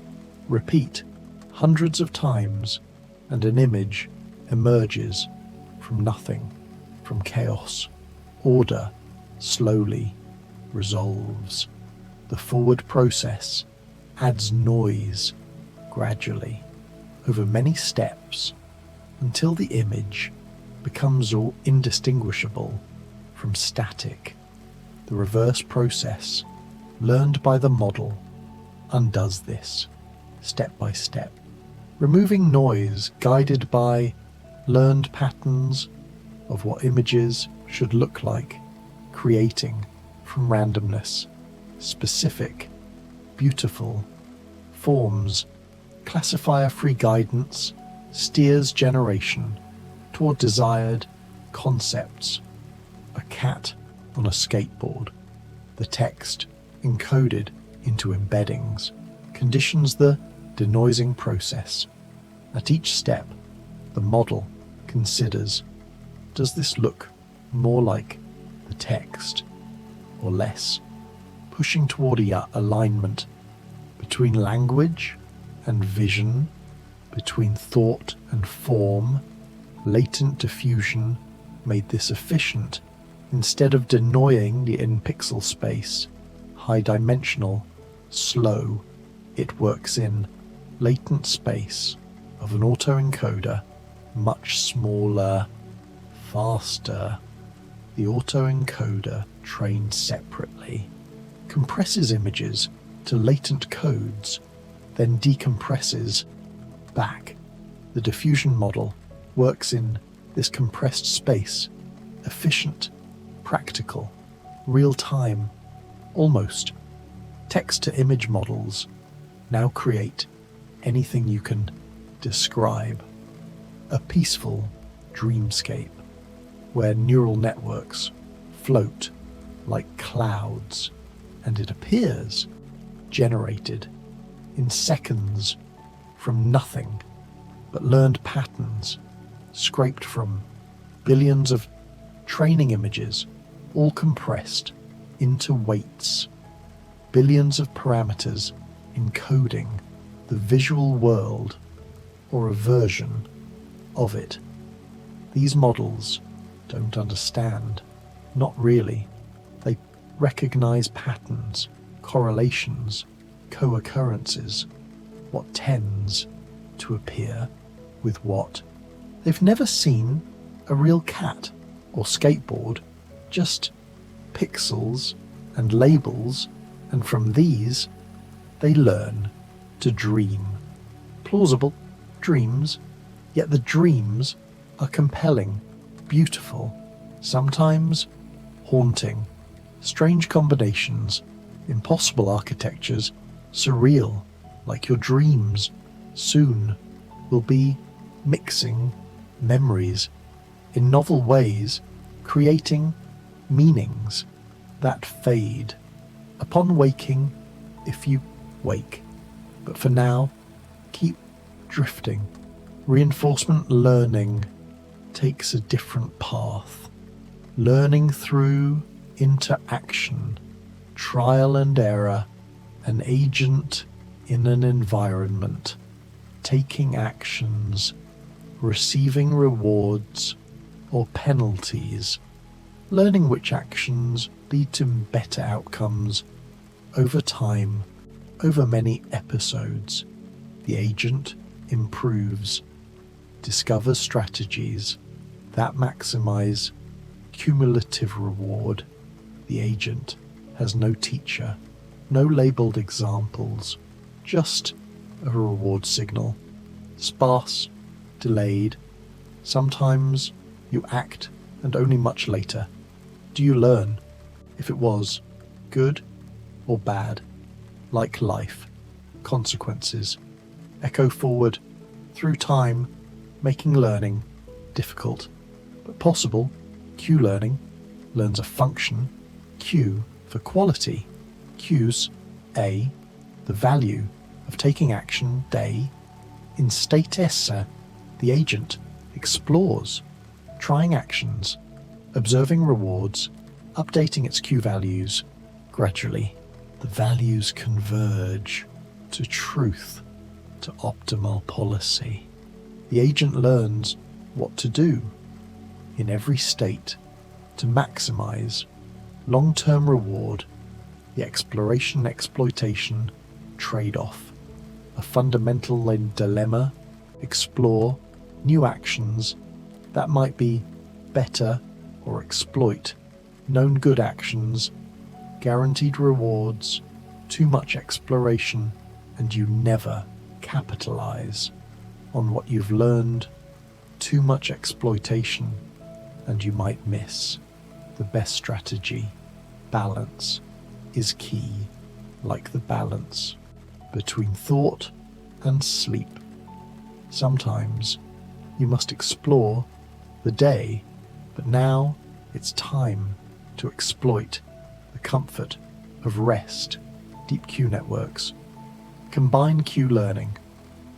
repeat hundreds of times, and an image emerges from nothing, from chaos. Order slowly resolves. The forward process adds noise gradually over many steps until the image becomes all indistinguishable from static. The reverse process, learned by the model, undoes this step by step, removing noise guided by learned patterns of what images should look like, creating from randomness specific, beautiful forms. Classifier-free guidance steers generation toward desired concepts. A cat on a skateboard, the text encoded into embeddings, conditions the denoising process. At each step, the model considers, does this look more like the text or less, pushing toward alignment between language and vision, between thought and form. Latent diffusion made this efficient. Instead of denoying the in-pixel space, high-dimensional, slow, it works in latent space of an autoencoder, much smaller, faster. The autoencoder, trained separately, compresses images to latent codes, then decompresses back. The diffusion model works in this compressed space, efficient, practical, real-time, almost. Text-to-image models now create anything you can describe. A peaceful dreamscape where neural networks float like clouds, and it appears generated in seconds from nothing but learned patterns scraped from billions of training images, all compressed into weights, billions of parameters encoding the visual world or a version of it. These models don't understand, not really. They recognize patterns, correlations, co-occurrences, what tends to appear with what. They've never seen a real cat or skateboard, just pixels and labels, and from these they learn to dream. Plausible dreams, yet the dreams are compelling, beautiful, sometimes haunting, strange combinations, impossible architectures, surreal, like your dreams soon will be mixing memories in novel ways, creating meanings that fade. Upon waking, if you wake, But for now, keep drifting. Reinforcement learning takes a different path. Learning through interaction, trial and error, an agent in an environment, taking actions, receiving rewards or penalties, learning which actions lead to better outcomes over time, over many episodes. The agent improves, discovers strategies that maximize cumulative reward. The agent has no teacher, no labeled examples, just a reward signal. Sparse, delayed. Sometimes you act and only much later. Do you learn if it was good or bad? Like life, consequences. Echo forward through time, making learning difficult but possible. Q learning learns a function, Q for quality. Q's A, the value of taking action day. In state essa, the agent explores, trying actions, observing rewards, updating its Q values. Gradually, the values converge to truth, to optimal policy. The agent learns what to do in every state to maximize long-term reward, the exploration-exploitation trade-off. A fundamental dilemma, explore new actions that might be better or exploit known good actions, guaranteed rewards, too much exploration, and you never capitalize on what you've learned. Too much exploitation, and you might miss the best strategy. Balance is key, like the balance between thought and sleep. Sometimes you must explore the day, but now it's time to exploit the comfort of rest. Deep Q networks. Combine Q learning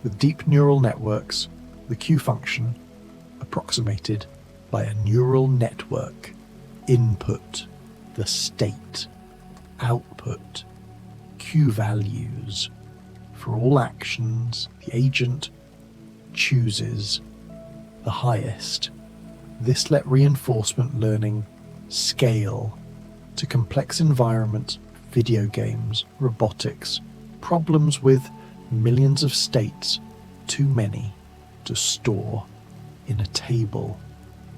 with deep neural networks, the Q function approximated by a neural network. Input, the state. Output, Q values. For all actions, the agent chooses the highest. This let reinforcement learning scale to complex environments, video games, robotics, problems with millions of states, too many to store in a table,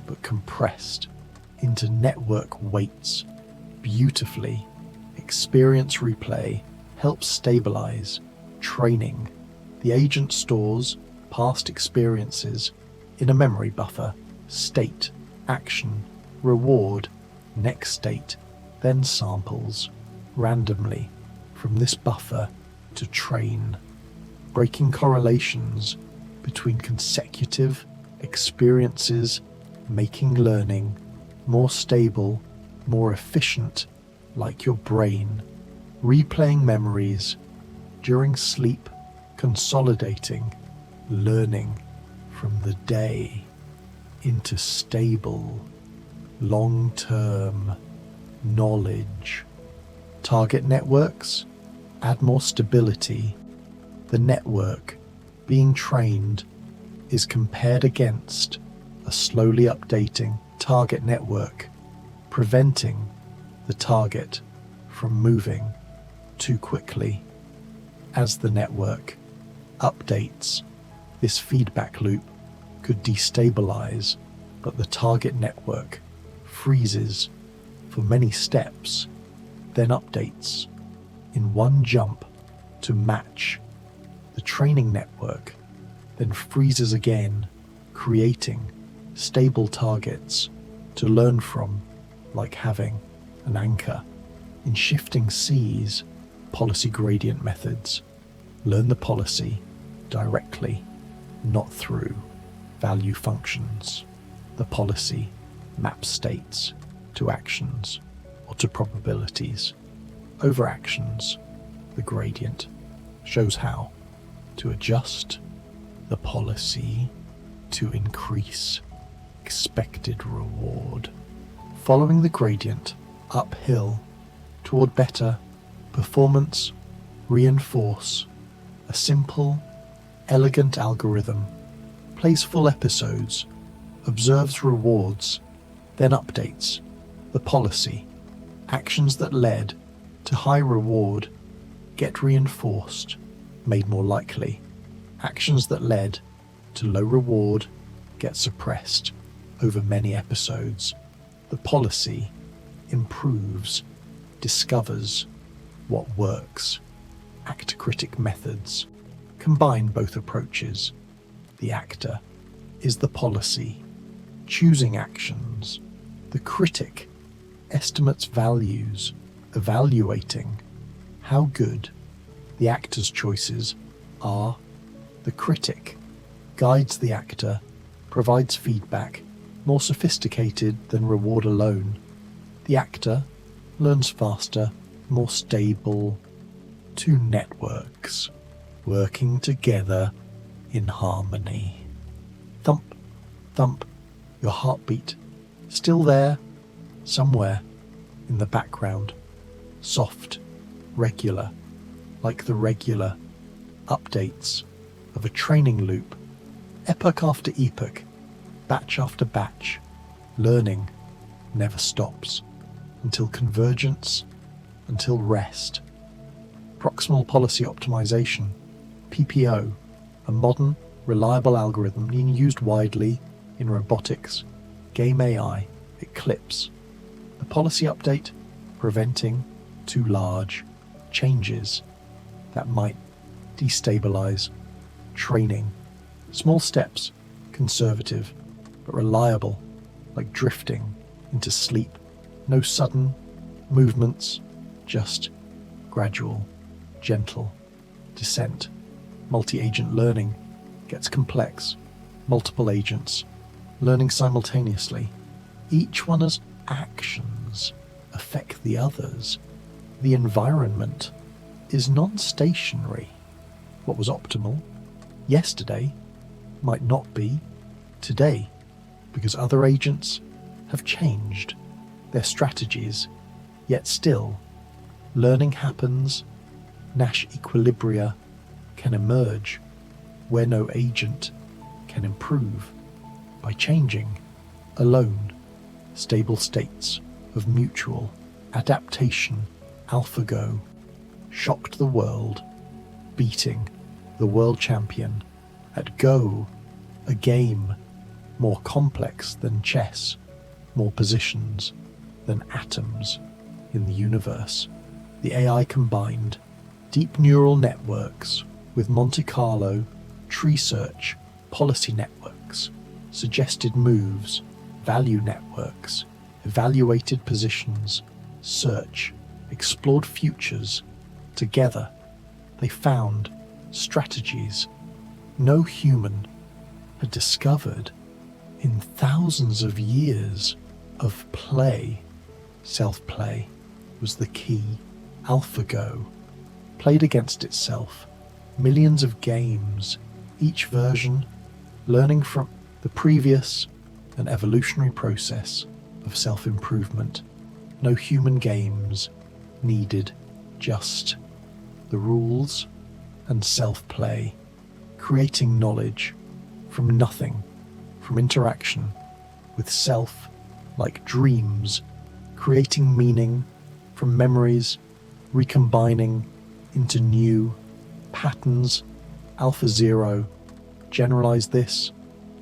but compressed into network weights beautifully. Experience replay helps stabilize training. The agent stores past experiences in a memory buffer, state, action, reward, next state, then samples randomly from this buffer to train, breaking correlations between consecutive experiences, making learning more stable, more efficient, like your brain, replaying memories during sleep, consolidating, learning from the day into stable, long-term knowledge. Target networks add more stability. The network being trained is compared against a slowly updating target network, preventing the target from moving too quickly. As the network updates, this feedback loop could destabilize, but the target network freezes for many steps, then updates in one jump to match the training network, then freezes again, creating stable targets to learn from, like having an anchor. In shifting seas, policy gradient methods learn the policy directly, not through value functions. The policy maps states to actions or to probabilities. Over actions, the gradient shows how. to adjust the policy to increase expected reward. Following the gradient uphill toward better performance, reinforce a simple, elegant algorithm, plays full episodes, observes rewards, then updates the policy. Actions that led to high reward get reinforced, made more likely. Actions that led to low reward get suppressed over many episodes. The policy improves, discovers what works. Actor-critic methods combine both approaches. The actor is the policy, choosing actions. The critic estimates values, evaluating how good the actor's choices are. The critic guides the actor, provides feedback, more sophisticated than reward alone. The actor learns faster, more stable. Two networks working together in harmony. Thump, thump, your heartbeat still there, somewhere in the background. Soft, regular, like the regular updates of a training loop. Epoch after epoch, batch after batch, learning never stops until convergence, until rest. Proximal policy optimization, PPO, a modern, reliable algorithm being used widely in robotics, game AI, Eclipse. The policy update preventing too large changes that might destabilize training. Small steps, conservative but reliable, like drifting into sleep. No sudden movements, just gradual, gentle descent. Multi-agent learning gets complex. Multiple agents learning simultaneously. Each one's actions affect the others. The environment is non-stationary. What was optimal yesterday might not be today, because other agents have changed their strategies, yet still learning happens. Nash equilibria can emerge where no agent can improve by changing alone. Stable states of mutual adaptation. AlphaGo shocked the world, beating the world champion at Go, a game more complex than chess, more positions than atoms in the universe. The AI combined deep neural networks with Monte Carlo, tree search, policy networks, suggested moves, value networks, evaluated positions, search, explored futures. Together, they found strategies no human had discovered in thousands of years of play. Self-play was the key. AlphaGo played against itself. Millions of games, each version learning from the previous, an evolutionary process of self-improvement. No human games needed, just the rules and self-play, creating knowledge from nothing, from interaction with self, like dreams, creating meaning from memories, recombining into new patterns. AlphaZero generalize this,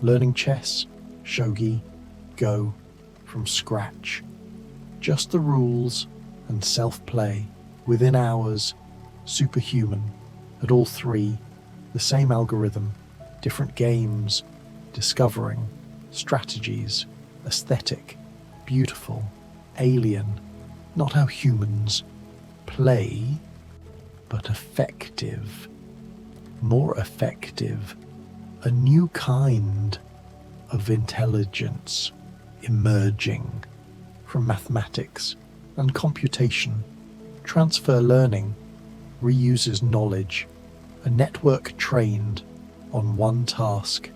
learning chess, shogi, go from scratch. Just the rules and self-play within hours, superhuman. At all three, the same algorithm, different games, discovering strategies, aesthetic, beautiful, alien, not how humans play, but effective, more effective, a new kind of intelligence emerging from mathematics and computation. Transfer learning reuses knowledge A network trained on one task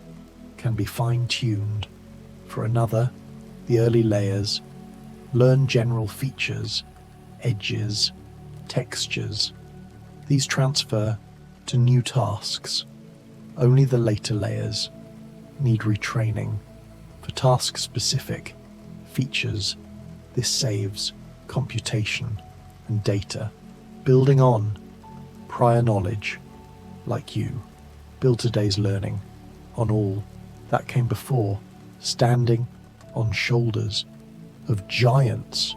can be fine-tuned for another. The early layers learn general features, edges, textures. These transfer to new tasks. Only the later layers need retraining for task-specific features. This saves computation and data. Building on prior knowledge, like you, build today's learning on all that came before, standing on shoulders of giants,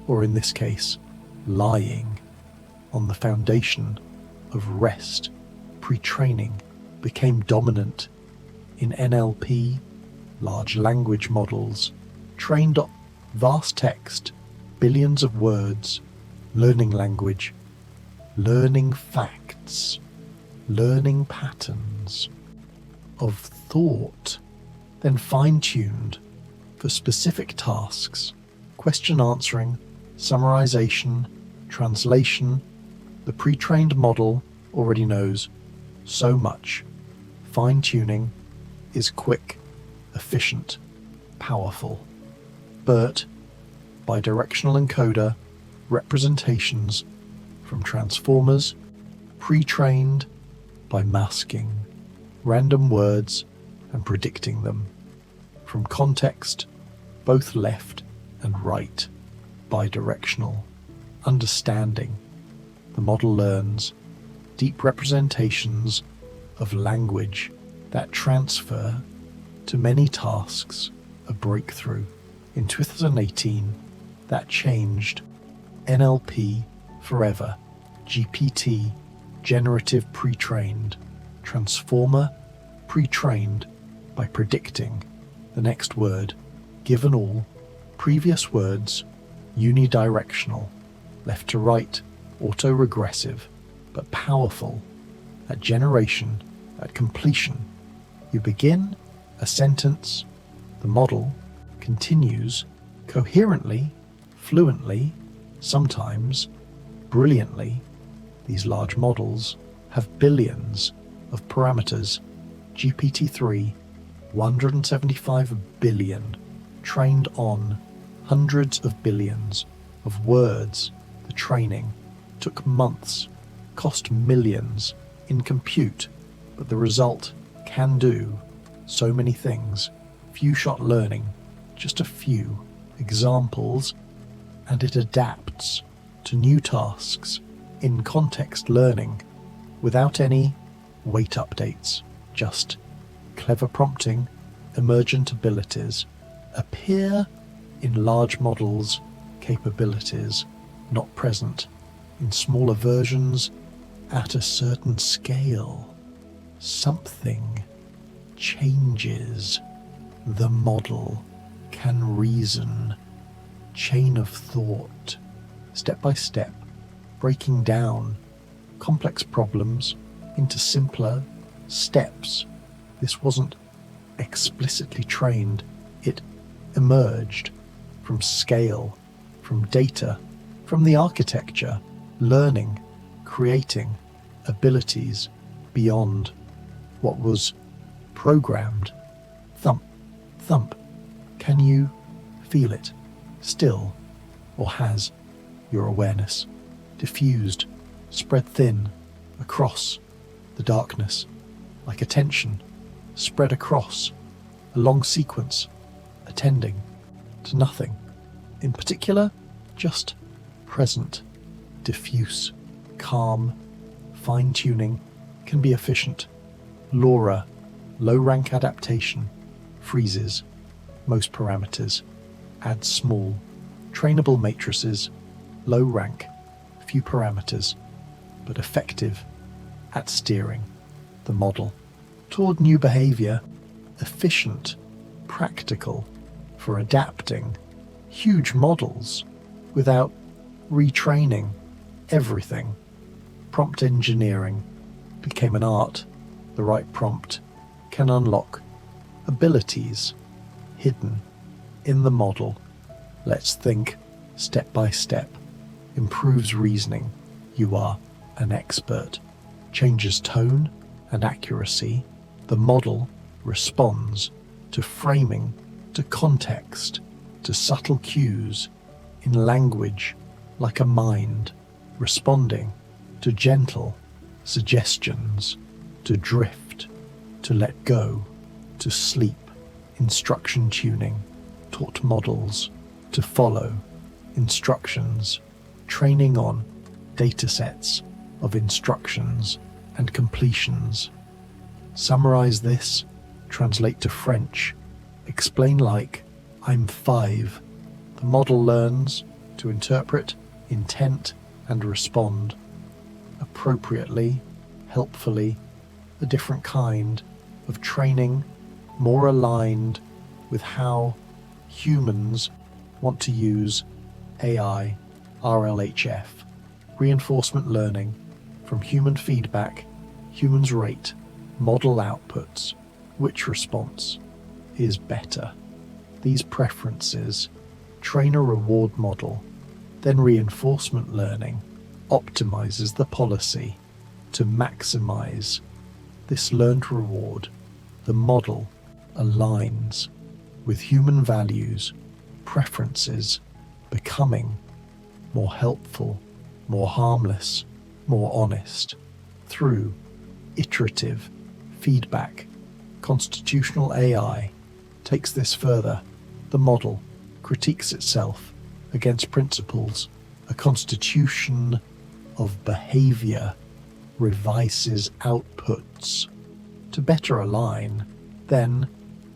or in this case, lying on the foundation of rest. Pre-training became dominant in NLP, large language models, trained on vast text, billions of words, learning language, learning facts, learning patterns of thought, then fine-tuned for specific tasks, question answering, summarization, translation. The pre-trained model already knows so much. Fine-tuning is quick, efficient, powerful. BERT, bidirectional encoder, representations from transformers, pre-trained by masking random words and predicting them from context, both left and right, bidirectional understanding. The model learns deep representations of language that transfer to many tasks. A breakthrough in 2018 that changed NLP forever. GPT, generative pre-trained, transformer pre-trained by predicting the next word, given all previous words, unidirectional, left to right, auto-regressive, but powerful. At generation, at completion, you begin a sentence, the model continues coherently, fluently, sometimes brilliantly. These large models have billions of parameters. GPT-3, 175 billion, trained on hundreds of billions of words. The training took months, cost millions in compute, but the result can do so many things. Few-shot learning, just a few examples, and it adapts to new tasks. In context learning, without any weight updates, just clever prompting. Emergent abilities appear in large models, capabilities not present in smaller versions. At a certain scale, something changes. The model can reason, chain of thought, step by step, breaking down complex problems into simpler steps. This wasn't explicitly trained. It emerged from scale, from data, from the architecture, learning, creating abilities beyond what was programmed. Thump, thump. Can you feel it still, or has your awareness diffused, spread thin across the darkness, like attention spread across a long sequence, attending to nothing in particular, just present, diffuse, calm. Fine-tuning can be efficient. LoRa, low-rank adaptation, freezes most parameters, adds small, trainable matrices, low rank, few parameters, but effective at steering the model toward new behavior, efficient, practical for adapting huge models without retraining everything. Prompt engineering became an art. The right prompt can unlock abilities hidden in the model. Let's think step by step. Improves reasoning. You are an expert. changes tone and accuracy, the model responds to framing, to context, to subtle cues in language like a mind responding to gentle suggestions, to drift, to let go, to sleep, instruction tuning, taught models to follow instructions, training on datasets of instructions and completions. Summarize this, translate to French, explain like, I'm 5. The model learns to interpret intent and respond appropriately, helpfully, a different kind of training, more aligned with how humans want to use AI, RLHF, reinforcement learning from human feedback, humans rate, model outputs, which response is better. These preferences train a reward model, then reinforcement learning optimizes the policy to maximize this learned reward. The model aligns with human values, preferences, becoming more helpful, more harmless, more honest through iterative feedback. Constitutional AI takes this further. The model critiques itself against principles. A constitution of behavior revises outputs to better align. Then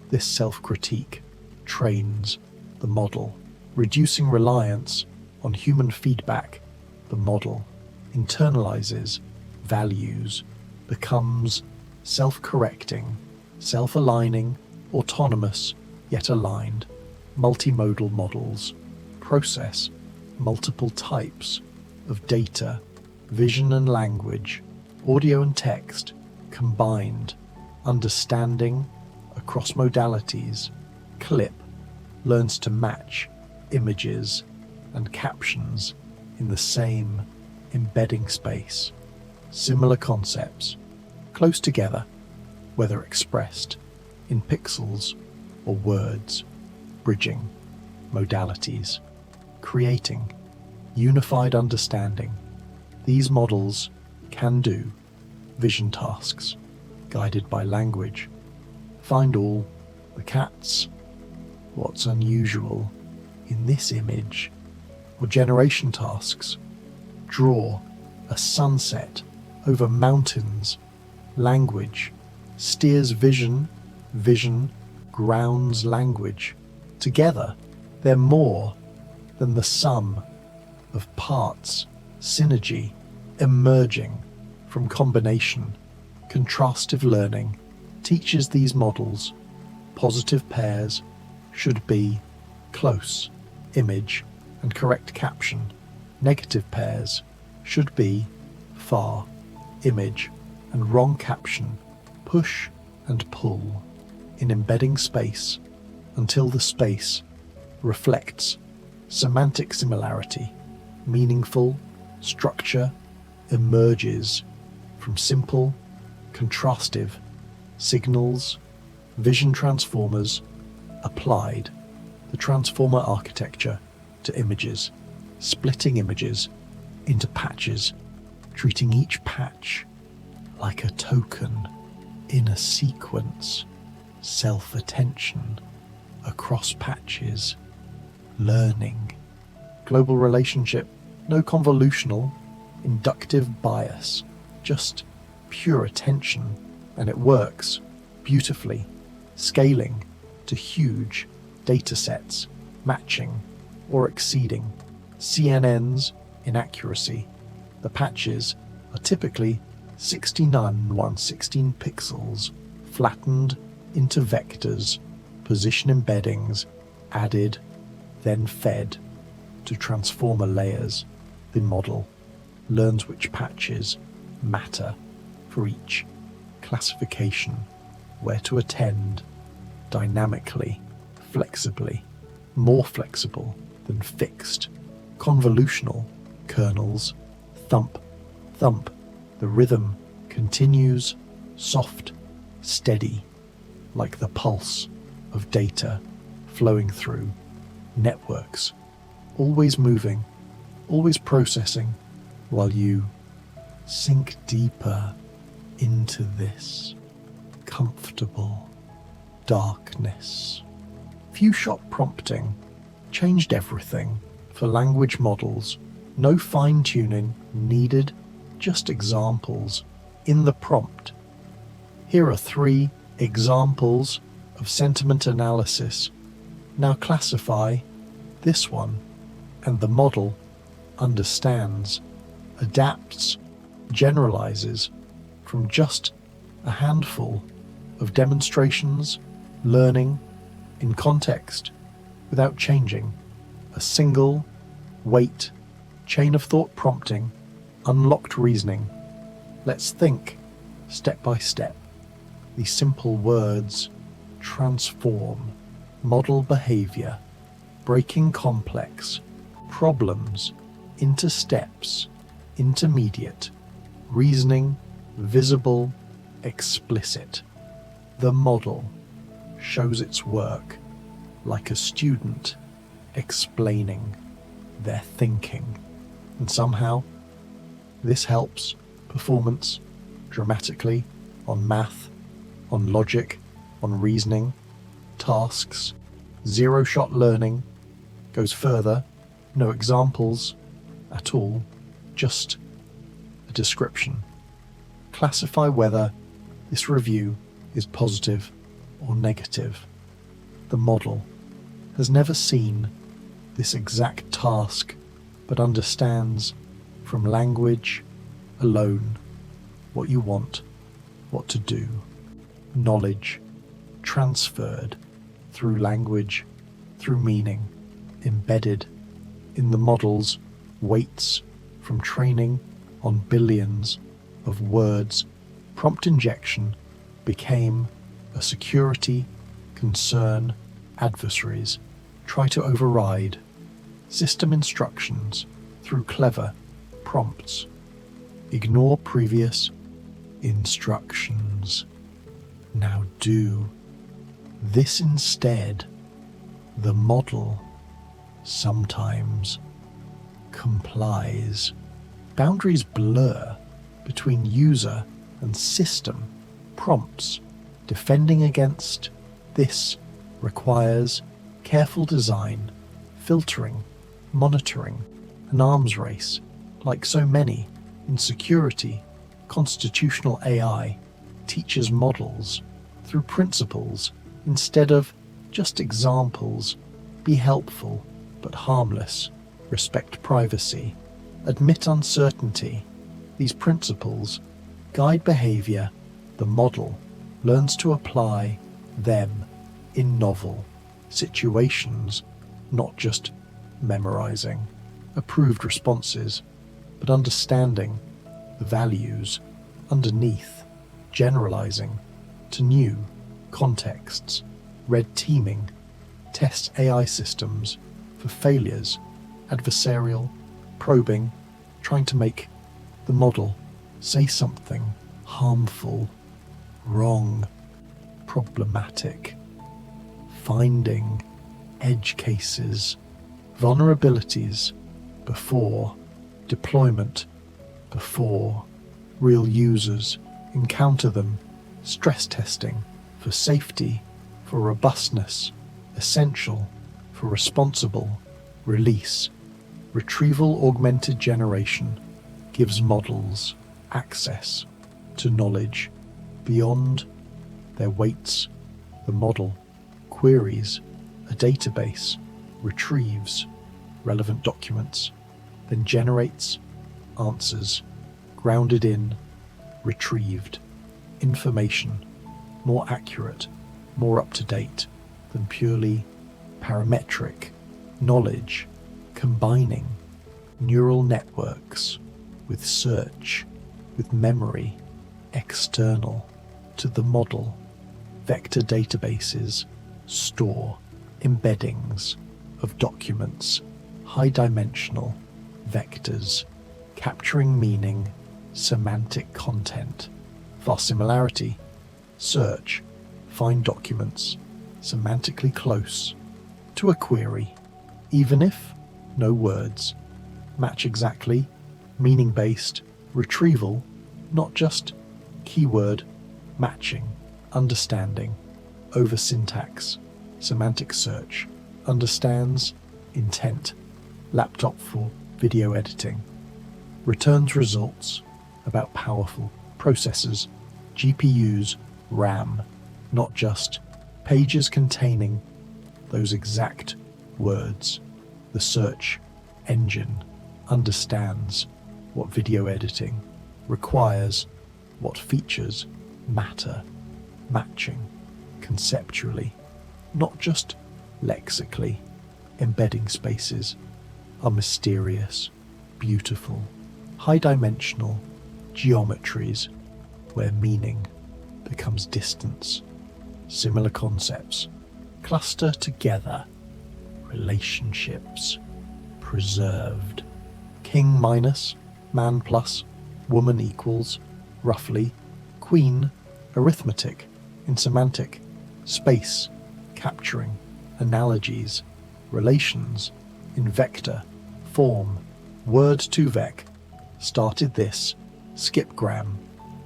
this self-critique trains the model, reducing reliance on human feedback. The model internalizes values, becomes self-correcting, self-aligning, autonomous, yet aligned. Multimodal models process multiple types of data, vision and language, audio and text, combined, understanding across modalities. Clip learns to match images and captions in the same embedding space. Similar concepts, close together, whether expressed in pixels or words, bridging modalities, creating unified understanding. These models can do vision tasks guided by language. Find all the cats, what's unusual in this image, or generation tasks. Draw a sunset over mountains. Language steers vision, vision grounds language. Together, they're more than the sum of parts, synergy emerging from combination. Contrastive learning teaches these models. Positive pairs should be close, image and correct caption. Negative pairs should be far, image and wrong caption. Push and pull in embedding space until the space reflects semantic similarity. Meaningful structure emerges from simple, contrastive signals. Vision transformers applied the transformer architecture to images, splitting images into patches, treating each patch like a token in a sequence. Self-attention across patches, learning, global relationship, no convolutional, inductive bias, just pure attention, and it works beautifully, scaling to huge data sets, matching or exceeding CNNs in accuracy. The patches are typically 69x116 pixels, flattened into vectors, position embeddings added, then fed to transformer layers. The model learns which patches matter for each classification, where to attend, dynamically, flexibly, more flexible than fixed. Convolutional kernels, thump, thump, the rhythm continues, soft, steady, like the pulse of data flowing through networks, always moving, always processing, while you sink deeper into this comfortable darkness. Few-shot prompting changed everything for language models. No fine-tuning needed, just examples in the prompt. Here are 3 examples of sentiment analysis. Now classify this one, and the model understands, adapts, generalizes from just a handful of demonstrations, learning in context without changing a single weight, chain of thought prompting, unlocked reasoning. Let's think step by step. These simple words transform model behavior, breaking complex problems into steps, intermediate, reasoning, visible, explicit. The model shows its work like a student explaining their thinking. And somehow, this helps performance dramatically on math, on logic, on reasoning, tasks. Zero-shot learning goes further. No examples at all, just a description. Classify whether this review is positive or negative. The model has never seen this exact task, but understands from language alone what you want, what to do. Knowledge transferred through language, through meaning, embedded in the model's weights from training on billions of words. Prompt injection became a security concern. Adversaries try to override system instructions through clever prompts. Ignore previous instructions. Now do this instead. The model sometimes complies. Boundaries blur between user and system. Prompts defending against this requires careful design, filtering, monitoring, an arms race. Like so many in security, constitutional AI teaches models through principles instead of just examples. Be helpful but harmless. Respect privacy. Admit uncertainty. These principles guide behavior. The model learns to apply them in novel situations, not just memorizing approved responses, but understanding the values underneath, generalizing to new contexts. Red teaming tests AI systems for failures, adversarial, probing, trying to make the model say something harmful, wrong, problematic. Finding edge cases, vulnerabilities before deployment, before real users encounter them. Stress testing for safety, for robustness, essential for responsible release. Retrieval augmented generation gives models access to knowledge beyond their weights. The model queries a database, retrieves relevant documents, then generates answers grounded in retrieved information, more accurate, more up-to-date than purely parametric knowledge, combining neural networks with search, with memory external to the model. Vector databases store embeddings of documents, high-dimensional vectors, capturing meaning, semantic content, Fast similarity. Search. Find documents semantically close to a query, even if no words. Match exactly. Meaning-based. Retrieval, not just keyword matching. Understanding. Over syntax. Semantic search. Understands intent. Laptop for video editing. Returns results about powerful processors, GPUs, RAM, not just pages containing those exact words. The search engine understands what video editing requires, what features matter. Matching conceptually, not just lexically. Embedding spaces are mysterious, beautiful, high-dimensional geometries where meaning becomes distance. Similar concepts cluster together. Relationships preserved. King minus, man plus, woman equals, roughly, queen, arithmetic, in semantic, space, capturing, analogies, relations, in vector, form, word to vec, started this, skipgram,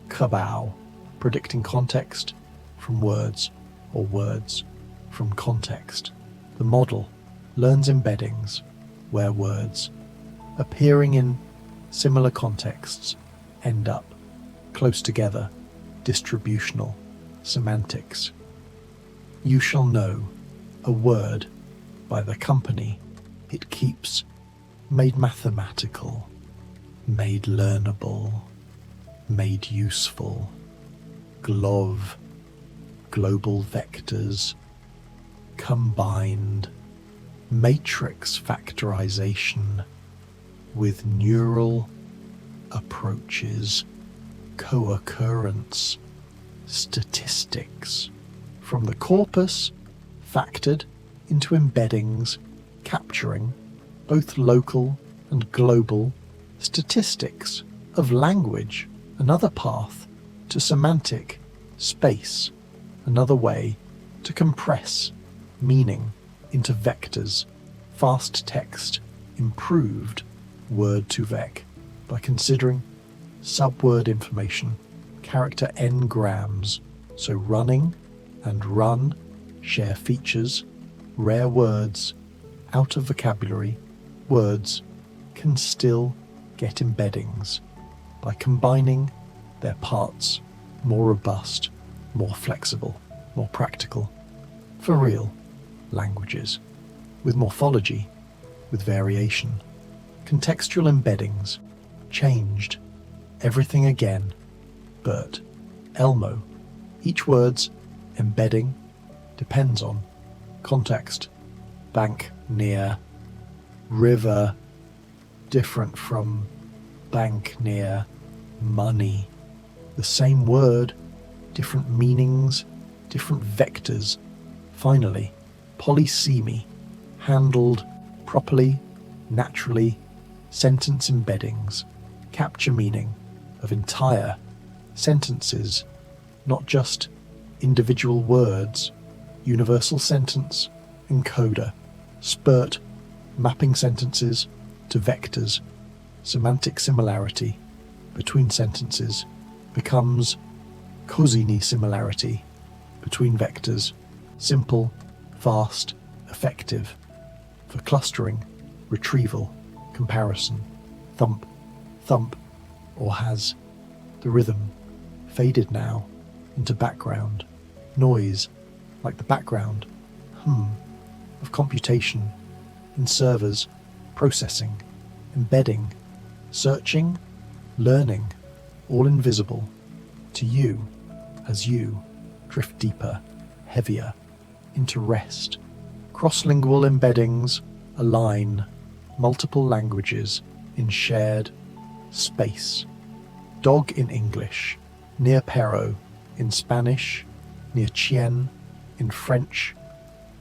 cabal, predicting context from words or words from context. The model learns embeddings where words appearing in similar contexts end up close together. Distributional semantics. You shall know a word by the company it keeps, made mathematical, made learnable, made useful. Glove, global vectors, combined, matrix factorization with neural approaches, co-occurrence, statistics, from the corpus factored into embeddings, capturing both local and global statistics of language. Another path to semantic space, another way to compress meaning into vectors. Fast text improved word to vec by considering subword information, character n-grams, so running and run share features. Rare words out of vocabulary, words can still get embeddings by combining their parts. More robust, more flexible, more practical. For real languages, with morphology, with variation. Contextual embeddings changed everything again. Bert, Elmo, each word's embedding depends on context. Bank, near, river, different from bank, near, money. The same word, different meanings, different vectors. Finally, polysemy, handled properly, naturally. Sentence embeddings capture meaning of entire sentences, not just individual words. Universal sentence encoder, spurt, mapping sentences to vectors. Semantic similarity between sentences becomes Cosini similarity between vectors. Simple, fast, effective. For clustering, retrieval, comparison. Thump, thump, or has the rhythm faded now into background noise, like the background hum of computation in servers, processing, embedding, searching, learning, all invisible to you as you drift deeper, heavier, into rest. Cross-lingual embeddings align multiple languages in shared space. Dog in English, near perro in Spanish, near chien in French.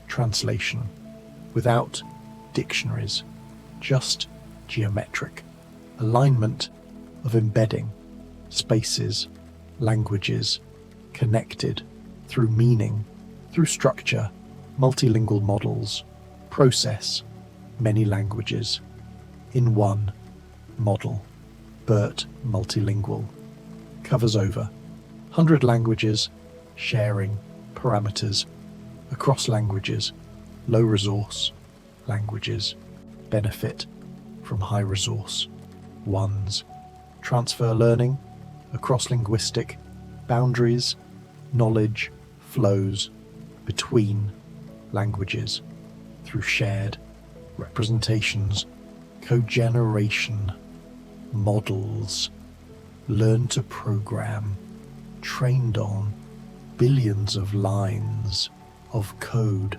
Translation without dictionaries, just geometric alignment of embedding spaces languages, connected through meaning, through structure, multilingual models, process many languages in one model. BERT multilingual covers over 100 languages, sharing parameters across languages. Low resource languages benefit from high resource ones. Transfer learning across linguistic boundaries, knowledge flows between languages through shared representations, cogeneration, models, learn to program, trained on billions of lines of code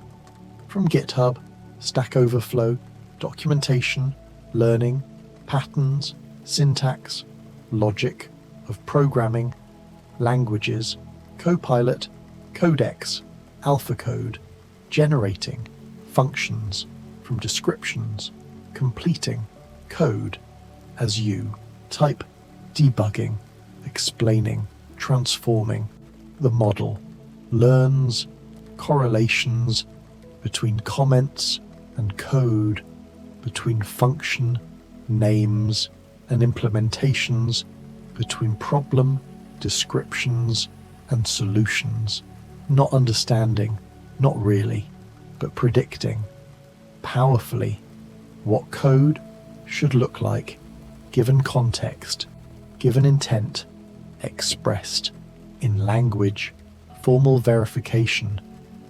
from GitHub, Stack Overflow, documentation, learning, patterns, syntax, logic of programming, languages, Copilot, Codex, AlphaCode, generating functions from descriptions, completing code as you type, debugging, explaining, transforming. The model learns correlations between comments and code, between function, names, and implementations, between problem, descriptions, and solutions. Not understanding, not really, but predicting powerfully what code should look like, given context, given intent, expressed in language. Formal verification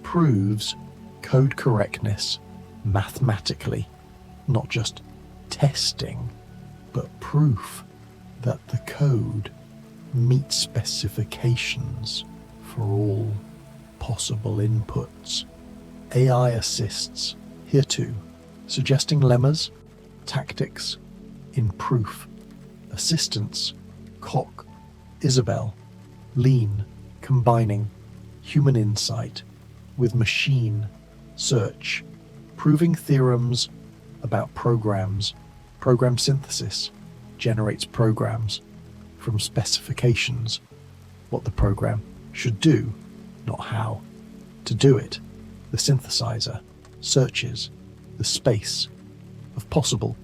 proves code correctness mathematically, not just testing, but proof that the code meets specifications for all possible inputs. AI assists here too, suggesting lemmas, tactics in proof, assistance, Coq, Isabel, lean, combining human insight with machine search, proving theorems about programs. Program synthesis generates programs from specifications, what the program should do, not how to do it. The synthesizer searches the space of possible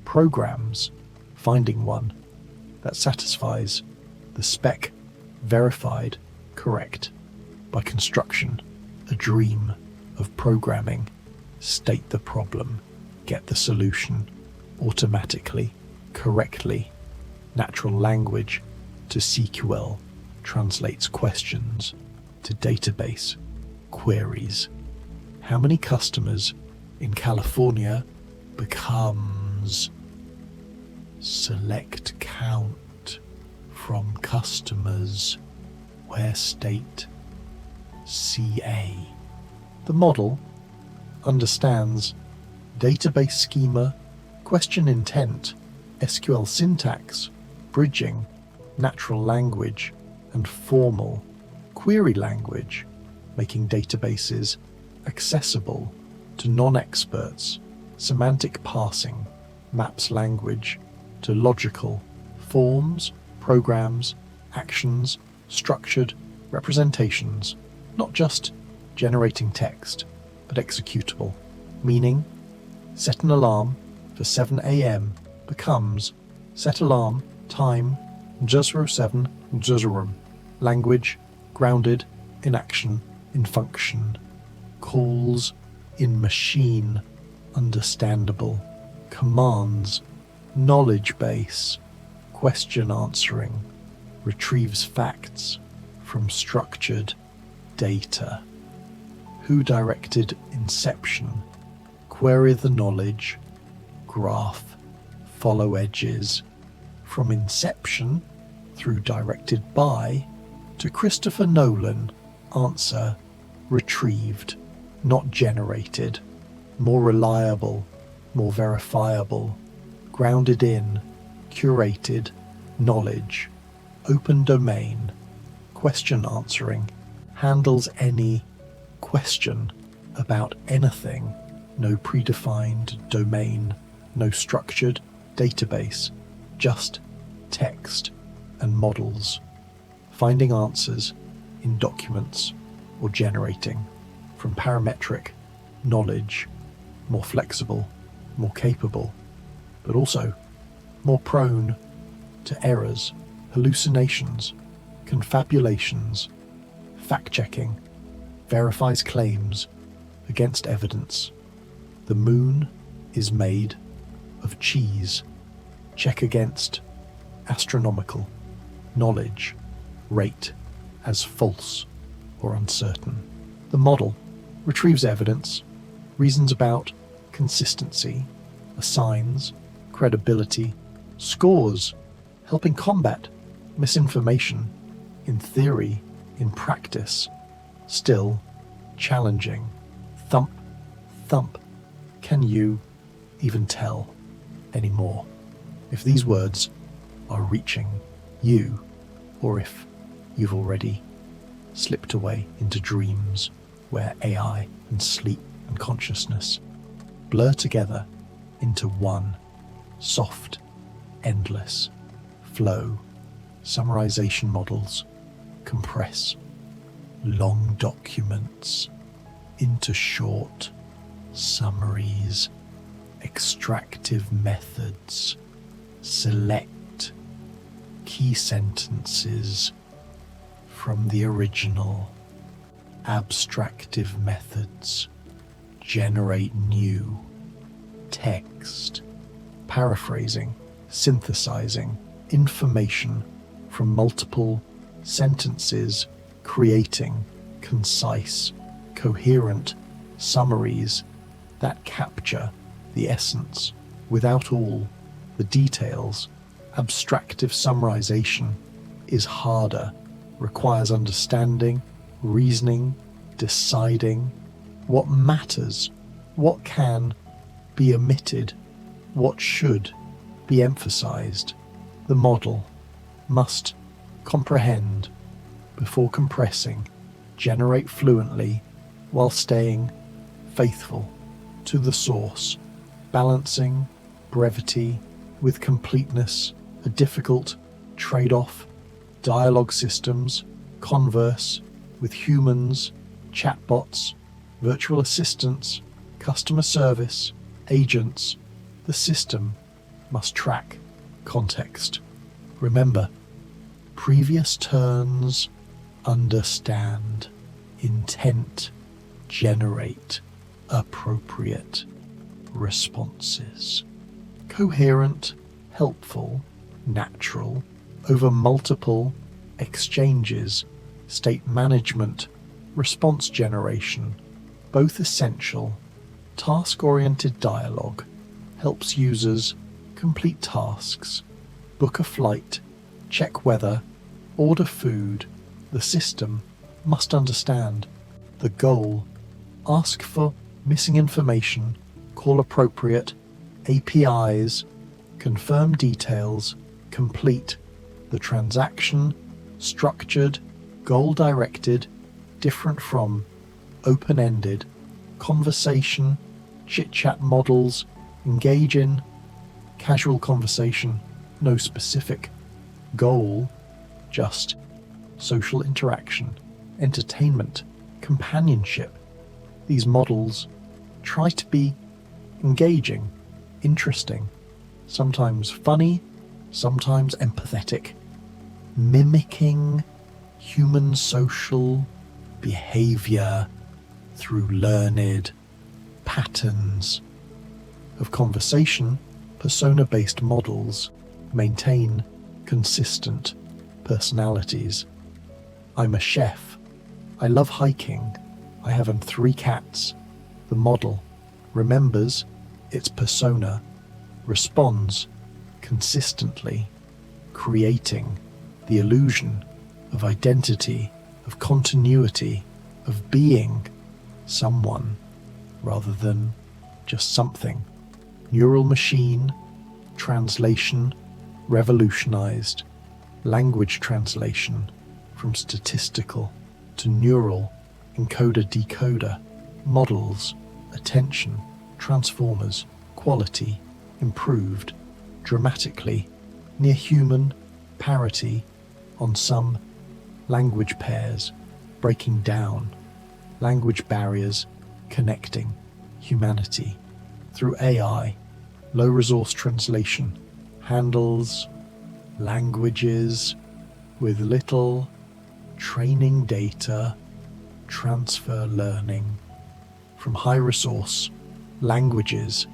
programs, finding one that satisfies the spec, verified, correct. By construction, a dream of programming. State the problem, get the solution automatically, correctly. Natural language to SQL translates questions to database queries. How many customers in California becomes select count from customers where state CA. The model understands database schema, question intent, SQL syntax, bridging, natural language, and formal query language, making databases accessible to non-experts. Semantic parsing maps language to logical forms, programs, actions, structured representations, not just generating text, but executable. Meaning, set an alarm for 7 a.m. becomes set alarm time 07 00. Language grounded in action, in function. Calls in machine understandable. Commands knowledge base. Question answering retrieves facts from structured data. Who directed inception? Query the knowledge. Graph. Follow edges. From inception through directed by to Christopher Nolan. Answer retrieved, not generated. More reliable, more verifiable. Grounded in, curated, knowledge. Open domain. Question answering handles any question about anything. No predefined domain, no structured database, just text and models. finding answers in documents or generating from parametric knowledge, more flexible, more capable, but also more prone to errors, hallucinations, confabulations, fact-checking, verifies claims against evidence. The moon is made of cheese. Check against astronomical knowledge, rate as false or uncertain. The model retrieves evidence, reasons about consistency, assigns credibility, scores, helping combat misinformation in theory, in practice, still challenging. Thump, thump. Can you even tell anymore if these words are reaching you, or if you've already slipped away into dreams where AI and sleep and consciousness blur together into one soft, endless flow? Summarization models compress long documents into short summaries. Extractive methods select key sentences from the original. Abstractive methods generate new text. Paraphrasing, synthesizing information from multiple sentences, creating concise, coherent summaries that capture the essence without all the details. Abstractive summarization is harder, requires understanding, reasoning, deciding what matters, what can be omitted, what should be emphasized. The model must comprehend before compressing, generate fluently while staying faithful to the source, balancing brevity with completeness, a difficult trade-off. Dialogue systems converse with humans, chatbots, virtual assistants, customer service, agents. The system must track context. Remember, previous turns, understand, intent, generate appropriate responses. Coherent, helpful, natural, over multiple exchanges, state management, response generation, both essential. Task-oriented dialogue helps users complete tasks, book a flight, check weather, order food. The system must understand the goal, ask for missing information, call appropriate APIs, confirm details, complete the transaction, structured, goal-directed, different from open-ended, conversation, chit-chat models, engage in casual conversation, no specific goal, just social interaction, entertainment, companionship. These models try to be engaging, interesting, sometimes funny, sometimes empathetic, mimicking human social behavior through learned patterns of conversation. Persona-based models maintain consistent personalities. I'm a chef. I love hiking. I have 3 cats. The model remembers its persona, responds consistently, creating the illusion of identity, of continuity, of being someone rather than just something. Neural machine translation revolutionized. Language translation from statistical to neural, encoder-decoder, models, attention, transformers, quality, improved, dramatically, near human parity on some language pairs, breaking down, language barriers, connecting humanity through AI, low-resource translation, handles languages with little training data, transfer learning from high-resource languages,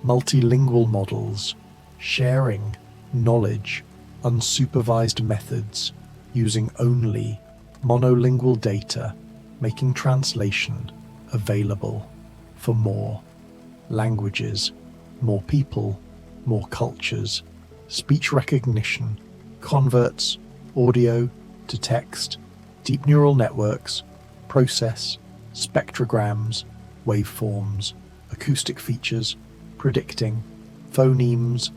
multilingual models, sharing knowledge, unsupervised methods, using only monolingual data, making translation available for more languages, more people, more cultures, speech recognition, converts audio to text, deep neural networks, process spectrograms, waveforms, acoustic features, predicting phonemes,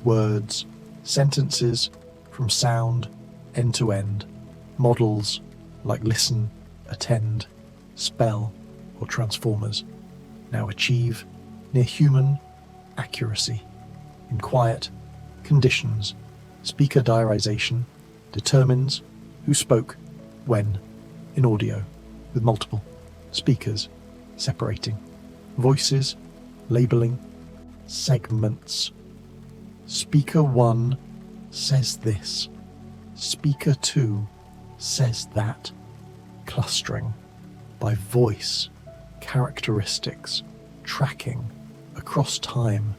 words, sentences from sound end to end, models like listen, attend, spell, or transformers now achieve near human accuracy in quiet conditions. Speaker diarization determines who spoke when in audio, with multiple speakers separating voices, labeling segments. Speaker 1 says this, Speaker 2 says that, clustering by voice characteristics, tracking across time,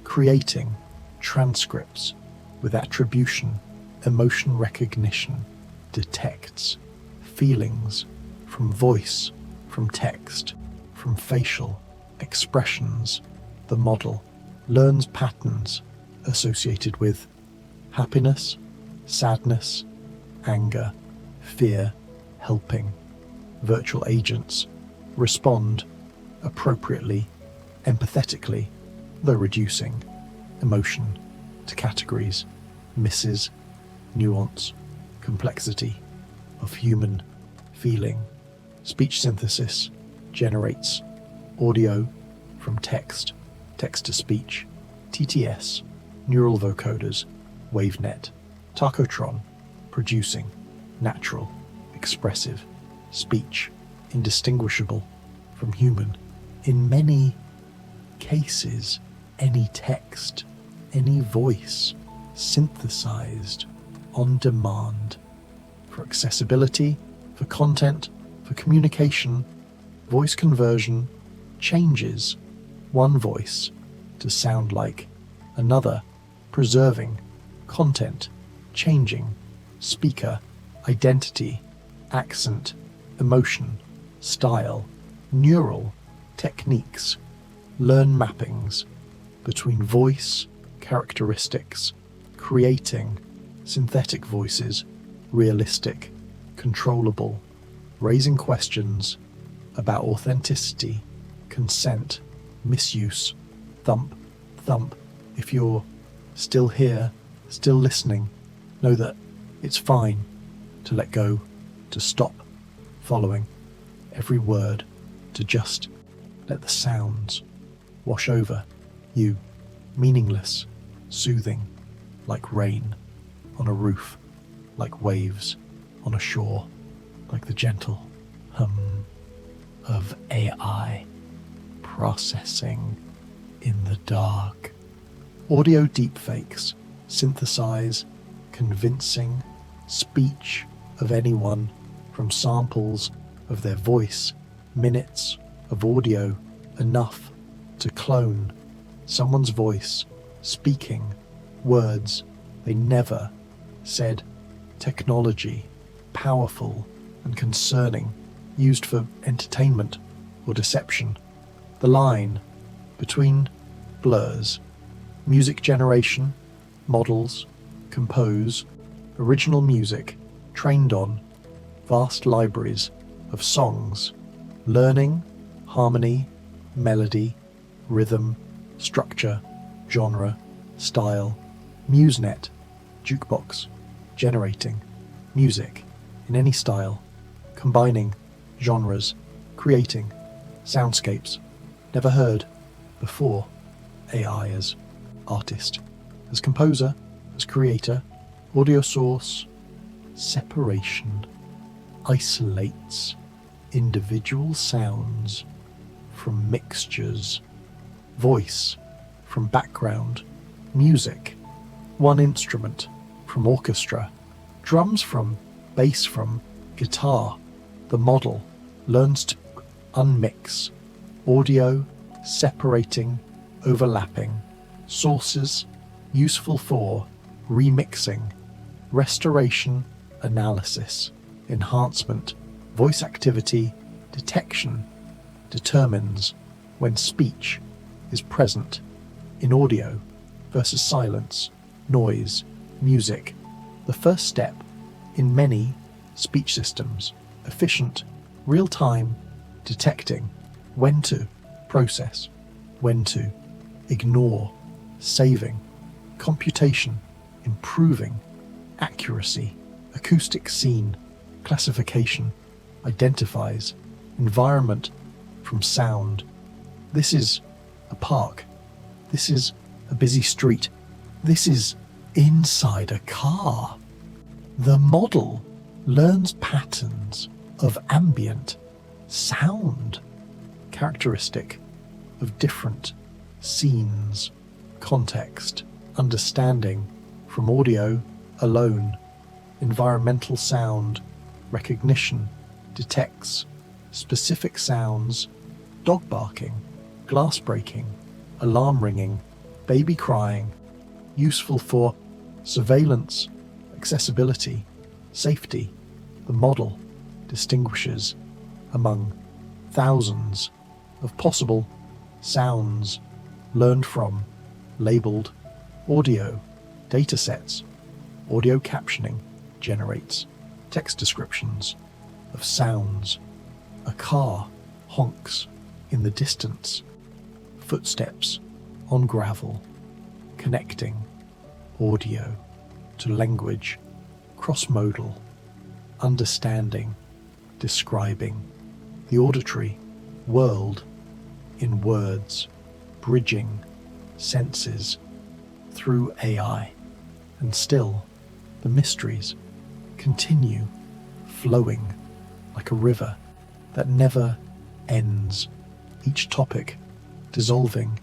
creating transcripts with attribution, emotion recognition, detects feelings from voice, from text, from facial expressions. The model learns patterns associated with happiness, sadness, anger, fear, helping. Virtual agents respond appropriately, empathetically, though reducing emotion to categories, misses nuance, complexity of human feeling. Speech synthesis generates audio from text, text to speech, TTS, neural vocoders, WaveNet, Tacotron, producing natural, expressive speech, indistinguishable from human. In many cases, any text, any voice, synthesized on demand for accessibility, for content, for communication. Voice conversion changes one voice to sound like another, preserving content, changing speaker identity, accent, emotion, style, neural techniques, learn mappings between voice characteristics, creating synthetic voices, realistic, controllable, raising questions about authenticity, consent, misuse, thump, thump. If you're still here, still listening, know that it's fine to let go, to stop following every word, to just let the sounds wash over you, meaningless, soothing, like rain on a roof, like waves on a shore, like the gentle hum of AI processing in the dark. Audio deepfakes synthesize convincing speech of anyone from samples of their voice, minutes of audio, enough to clone someone's voice speaking words they never said. Technology, powerful and concerning, used for entertainment or deception. The line between blurs. Music generation, models, compose, original music, trained on vast libraries of songs, learning, harmony, melody, rhythm, structure, genre, style, MuseNet, jukebox, generating music in any style, combining genres, creating soundscapes never heard before. AI as artist, as composer, as creator, audio source, separation, isolates individual sounds from mixtures, voice from background, music, one instrument from orchestra, drums from bass from guitar. The model learns to unmix audio, separating, overlapping, sources useful for remixing, restoration, analysis, enhancement, voice activity, detection, determines when speech is present in audio versus silence, noise, music. The first step in many speech systems, efficient, real-time detecting when to process, when to ignore, saving, computation, improving, accuracy, acoustic scene, classification, identifies, environment from sound. This is a park. This is a busy street. This is inside a car. The model learns patterns of ambient sound, characteristic of different scenes, context, understanding from audio alone, environmental sound, recognition, detects specific sounds, dog barking, glass breaking, alarm ringing, baby crying, useful for surveillance, accessibility, safety. The model distinguishes among thousands of possible sounds learned from labeled audio datasets. Audio captioning generates text descriptions of sounds. A car honks in the distance. Footsteps on gravel, connecting audio to language, cross-modal, understanding, describing the auditory world in words, bridging senses through AI. And still, the mysteries continue flowing like a river that never ends, each topic dissolving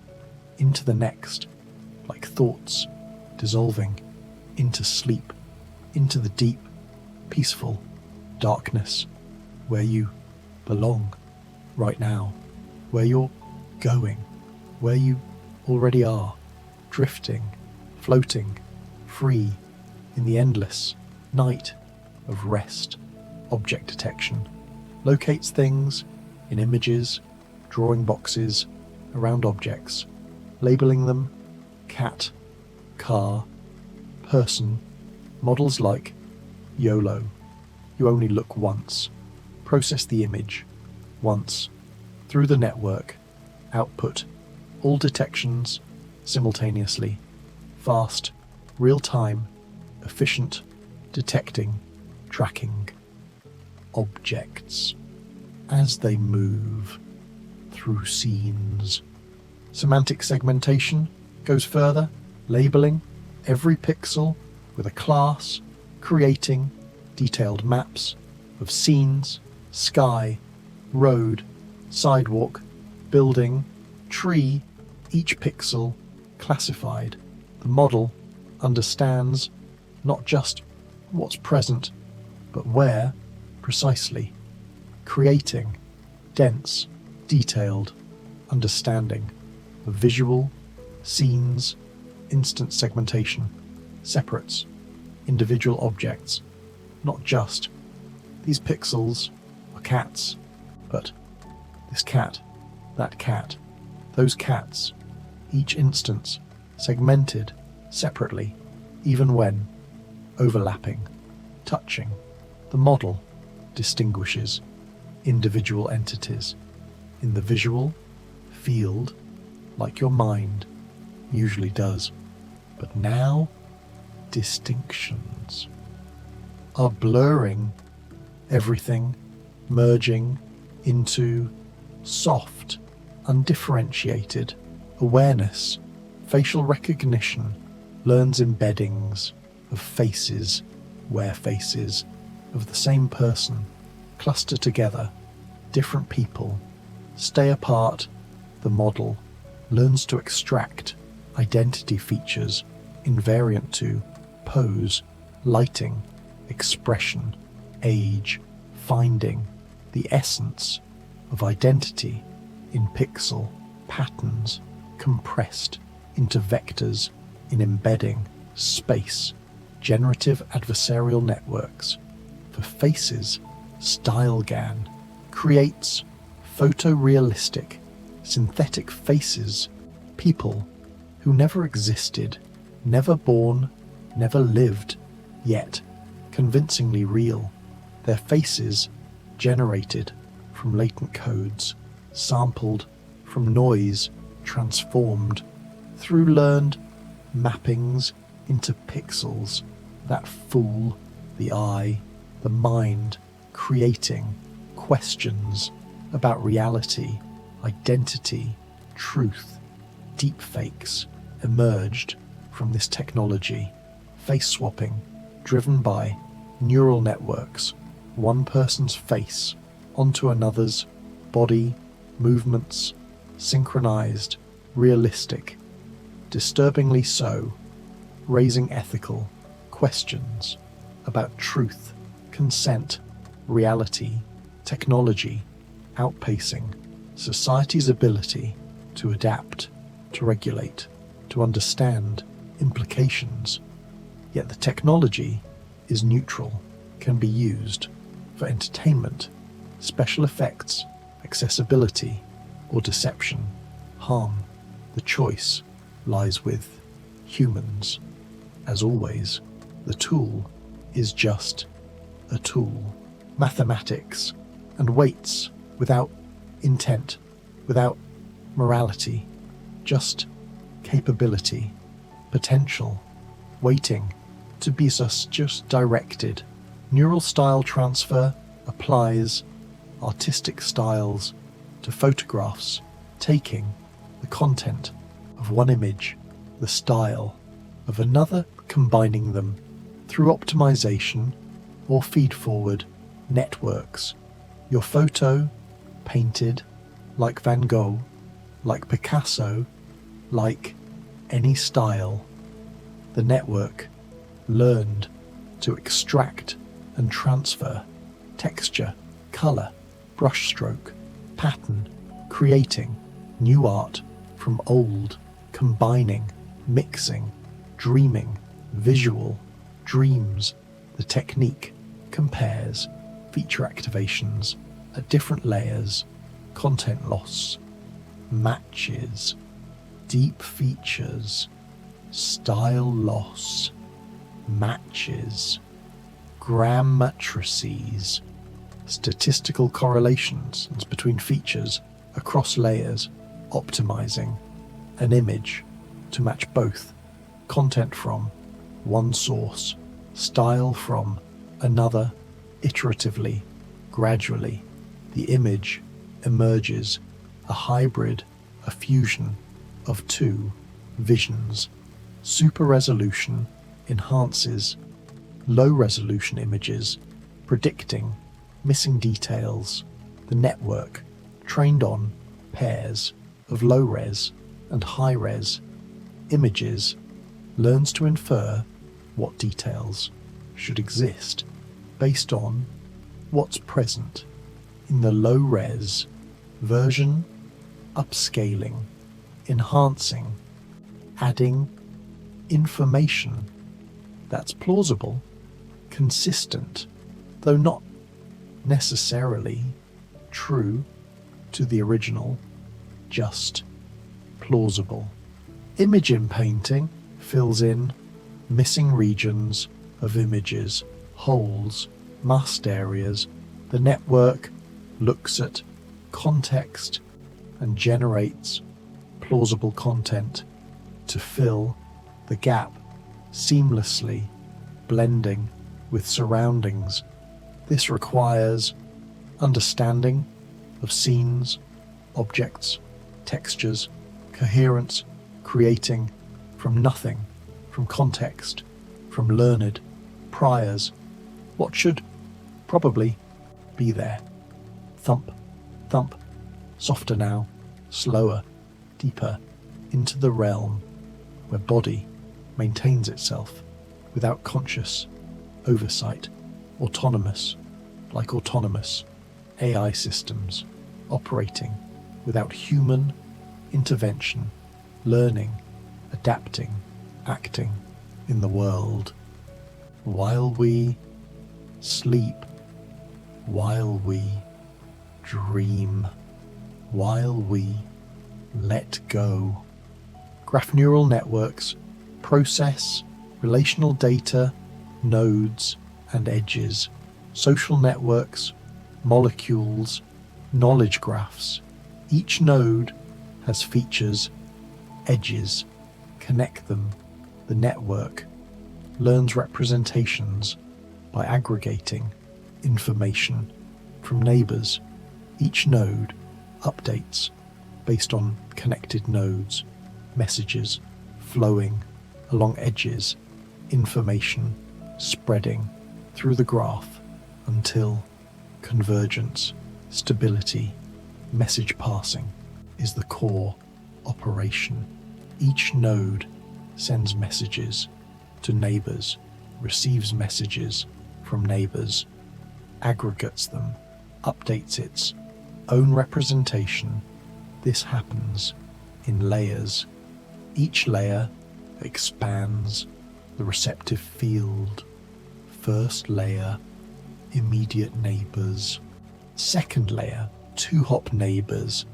into the next, like thoughts dissolving into sleep, into the deep, peaceful darkness where you belong right now, where you're going, where you already are, drifting, floating, free in the endless night of rest. Object detection locates things in images, drawing boxes around objects, labeling them cat, car, person, models like YOLO, you only look once, process the image once, through the network, output all detections simultaneously, fast, real-time, efficient, detecting, tracking objects as they move through scenes. Semantic segmentation goes further, labeling every pixel with a class, creating detailed maps of scenes, sky, road, sidewalk, building, tree, each pixel classified. The model understands not just what's present, but where precisely, creating dense, detailed understanding of visual scenes, instant segmentation, separates individual objects, not just these pixels are cats, but this cat, that cat, those cats, each instance segmented separately, even when overlapping, touching. The model distinguishes individual entities in the visual field like your mind usually does. But now distinctions are blurring everything, merging into soft, undifferentiated awareness. Facial recognition learns embeddings of faces, where faces of the same person cluster together, different people, stay apart. The model learns to extract identity features invariant to pose, lighting, expression, age, finding the essence of identity in pixel patterns compressed into vectors in embedding space. Generative adversarial networks for faces, StyleGAN creates photorealistic synthetic faces, people who never existed, never born, never lived, yet convincingly real. Their faces generated from latent codes, sampled from noise, transformed through learned mappings into pixels that fool the eye, the mind, creating questions about reality, identity, truth. Deepfakes emerged from this technology, face swapping driven by neural networks, one person's face onto another's body, movements, synchronized, realistic, disturbingly so, raising ethical questions about truth, consent, reality, technology, outpacing society's ability to adapt, to regulate, to understand implications. Yet the technology is neutral, can be used for entertainment, special effects, accessibility, or deception, harm. The choice lies with humans. As always, the tool is just a tool. Mathematics and weights without intent, without morality, just capability, potential, waiting to be just directed. Neural style transfer applies artistic styles to photographs, taking the content of one image, the style of another, combining them through optimization or feed-forward networks. Your photo, painted like Van Gogh, like Picasso, like any style. The network learned to extract and transfer texture, color, brushstroke, pattern, creating new art from old, combining, mixing, dreaming, visual, dreams. The technique compares feature activations at different layers, content loss, matches, deep features, style loss, matches, gram matrices, statistical correlations between features across layers, optimizing an image to match both content from one source, style from another, iteratively, gradually. The image emerges a hybrid, a fusion of two visions. Super resolution enhances low resolution images, predicting missing details. The network, trained on pairs of low res and high res images, learns to infer what details should exist based on what's present in the low res version, upscaling, enhancing, adding information that's plausible, consistent, though not necessarily true to the original, just plausible. Image in painting fills in missing regions of images, holes, masked areas. The network looks at context and generates plausible content to fill the gap, seamlessly blending with surroundings. This requires understanding of scenes, objects, textures, coherence, creating from nothing, from context, from learned priors. What should probably Be there. Thump, thump, softer now, slower, deeper, into the realm where body maintains itself without conscious oversight, autonomous, like autonomous AI systems operating without human intervention, learning, adapting, acting in the world. While we sleep, while we dream, while we let go. Graph neural networks process relational data, nodes and edges, social networks, molecules, knowledge graphs. Each node has features, edges, connect them. The network learns representations by aggregating information from neighbors. Each node updates based on connected nodes, messages flowing along edges, information spreading through the graph until convergence, stability, message passing is the core operation. Each node sends messages to neighbors, receives messages from neighbors, aggregates them, updates its own representation. This happens in layers. Each layer expands the receptive field. First layer, immediate neighbors. Second layer, two-hop neighbors.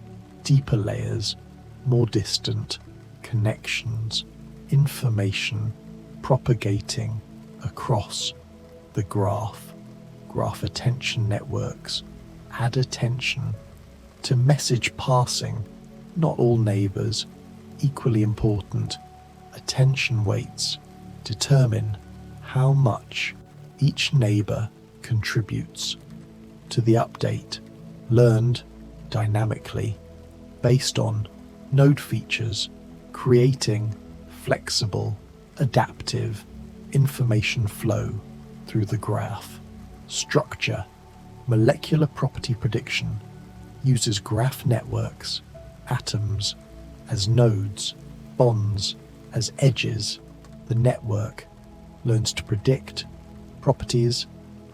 Deeper layers, more distant connections. Information propagating across the graph. Graph attention networks add attention to message passing. Not all neighbors equally important. Attention weights determine how much each neighbor contributes to the update, learned dynamically based on node features, creating flexible, adaptive information flow through the graph. Structure, molecular property prediction uses graph networks, atoms as nodes, bonds as edges. The network learns to predict properties,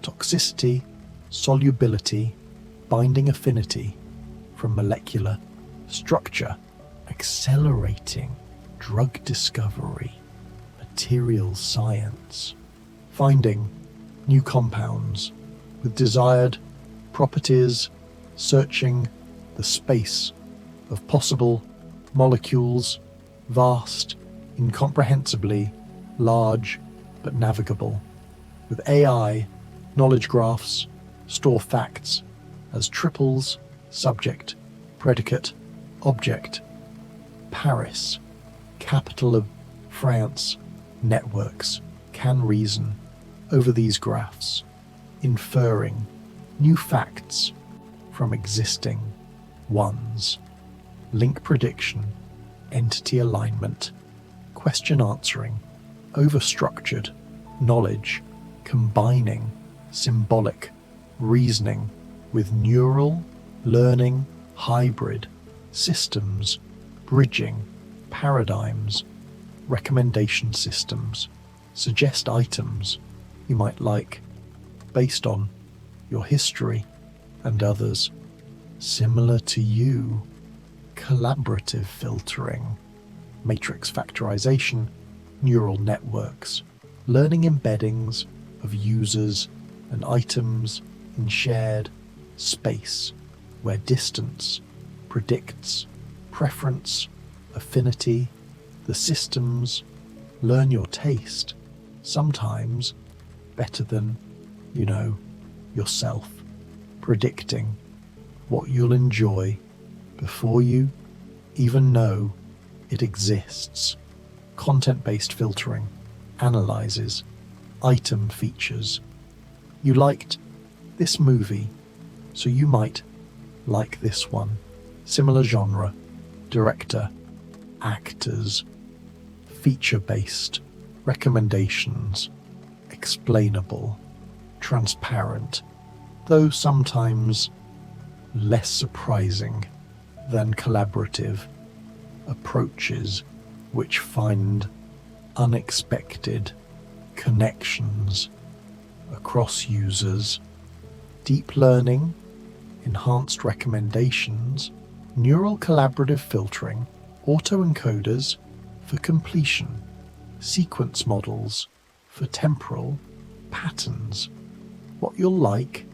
toxicity, solubility, binding affinity from molecular structure, accelerating drug discovery, material science, finding new compounds with desired properties, searching the space of possible molecules, vast, incomprehensibly large but navigable. With AI, knowledge graphs store facts as triples, subject, predicate, object. Paris, capital of France, networks can reason over these graphs, inferring new facts from existing ones. Link prediction, entity alignment, question answering, overstructured knowledge, combining symbolic reasoning with neural learning hybrid systems, bridging paradigms, recommendation systems, suggest items you might like based on your history and others similar to you. Collaborative filtering, matrix factorization, neural networks, learning embeddings of users and items in shared space where distance predicts preference, affinity. The systems learn your taste, sometimes better than, yourself, predicting what you'll enjoy before you even know it exists. Content-based filtering analyzes item features. You liked this movie, so you might like this one. Similar genre, director, actors, feature-based, recommendations, explainable, transparent, though sometimes less surprising than collaborative approaches which find unexpected connections across users. Deep learning, enhanced recommendations, neural collaborative filtering, autoencoders for completion, sequence models for temporal patterns. What you'll like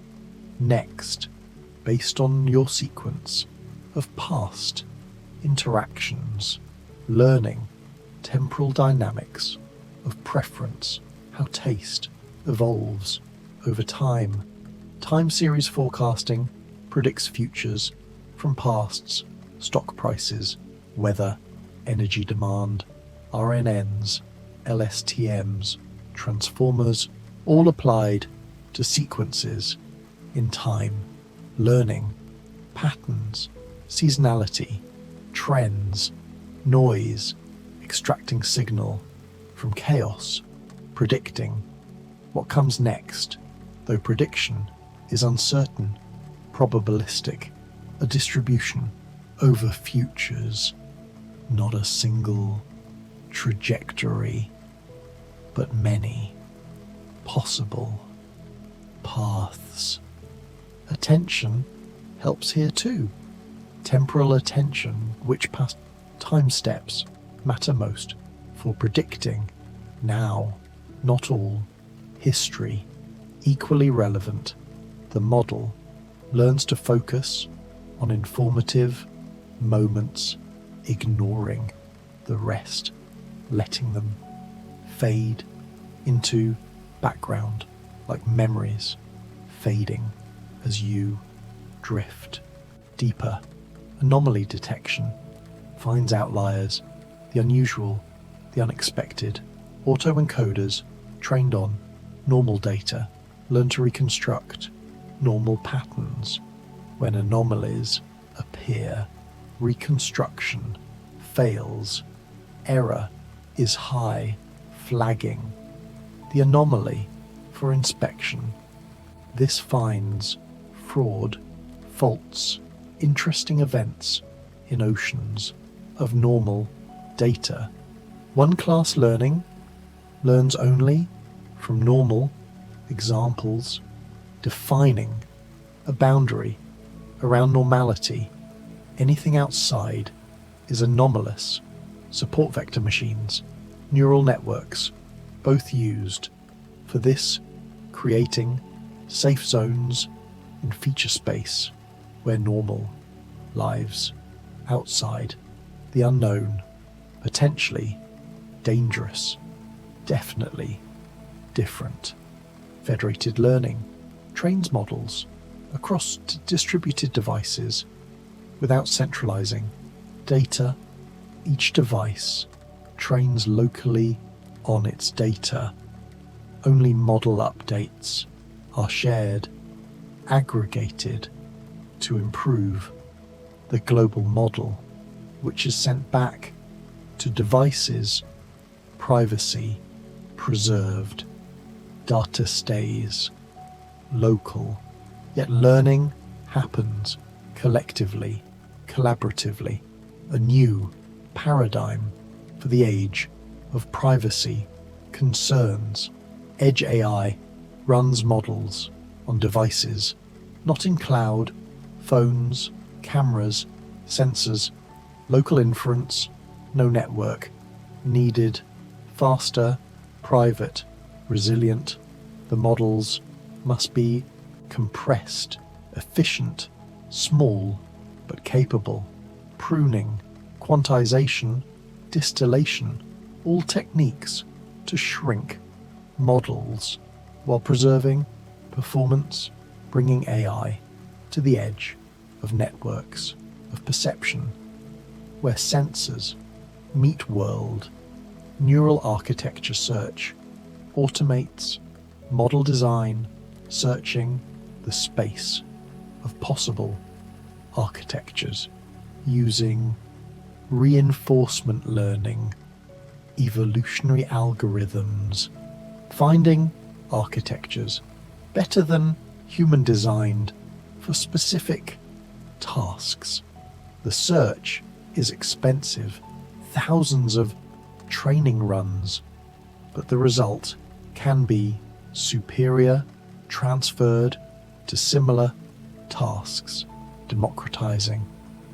next based on your sequence of past interactions, learning temporal dynamics of preference, how taste evolves over time. Time series forecasting predicts futures from pasts, stock prices, weather, energy demand, RNNs, LSTMs, transformers, all applied to sequences in time, learning, patterns, seasonality, trends, noise, extracting signal from chaos, predicting what comes next, though prediction is uncertain, probabilistic, a distribution over futures, not a single trajectory, but many possible paths. Attention helps here too. Temporal attention, which past time steps matter most for predicting now, not all, history, equally relevant. The model learns to focus on informative moments, ignoring the rest, letting them fade into background like memories fading as you drift deeper. Anomaly detection finds outliers, the unusual, the unexpected. Autoencoders trained on normal data learn to reconstruct normal patterns. When anomalies appear, reconstruction fails. Error is high, flagging the anomaly for inspection. This finds fraud, faults, interesting events in oceans of normal data. One class learning learns only from normal examples, defining a boundary around normality. Anything outside is anomalous. Support vector machines, neural networks, both used for this, creating safe zones in feature space where normal lives outside the unknown, potentially dangerous, definitely different. Federated learning trains models across distributed devices without centralizing data. Each device trains locally on its data. Only model updates are shared, aggregated to improve the global model, which is sent back to devices. Privacy preserved. Data stays local, yet learning happens collectively, collaboratively. A new paradigm for the age of privacy concerns. Edge AI runs models on devices, not in cloud, phones, cameras, sensors, local inference, no network needed, faster, private, resilient. The models must be compressed, efficient, small, but capable. Pruning, quantization, distillation, all techniques to shrink models while preserving performance, bringing AI to the edge of networks of perception, where sensors meet world. Neural architecture search automates model design, searching the space of possible architectures using reinforcement learning, evolutionary algorithms, finding architectures better than human designed for specific tasks. The search is expensive, thousands of training runs, but the result can be superior, transferred to similar tasks, democratizing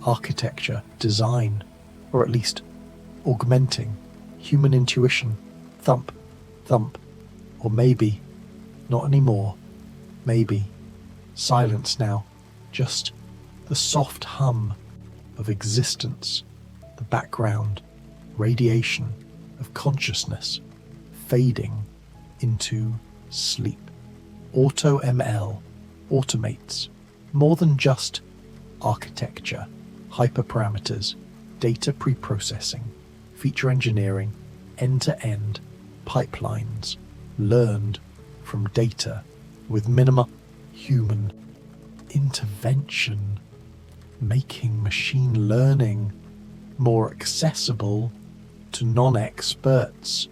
architecture, design, or at least augmenting human intuition. Thump, thump, or maybe not anymore. Maybe silence now, just the soft hum of existence, the background radiation of consciousness fading into sleep. AutoML automates more than just architecture, hyperparameters, data preprocessing, feature engineering, end-to-end pipelines learned from data with minimal human intervention, making machine learning more accessible to non-experts,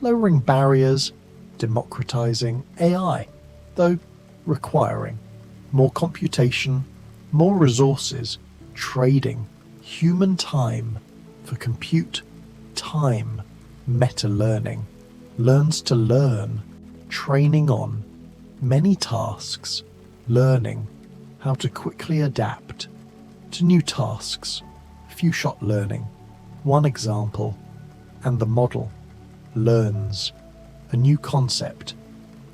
lowering barriers, democratizing AI, though requiring more computation, more resources, trading human time for compute time. Meta-learning learns to learn, training on many tasks, learning how to quickly adapt to new tasks. Few-shot learning, one example, and the model learns a new concept.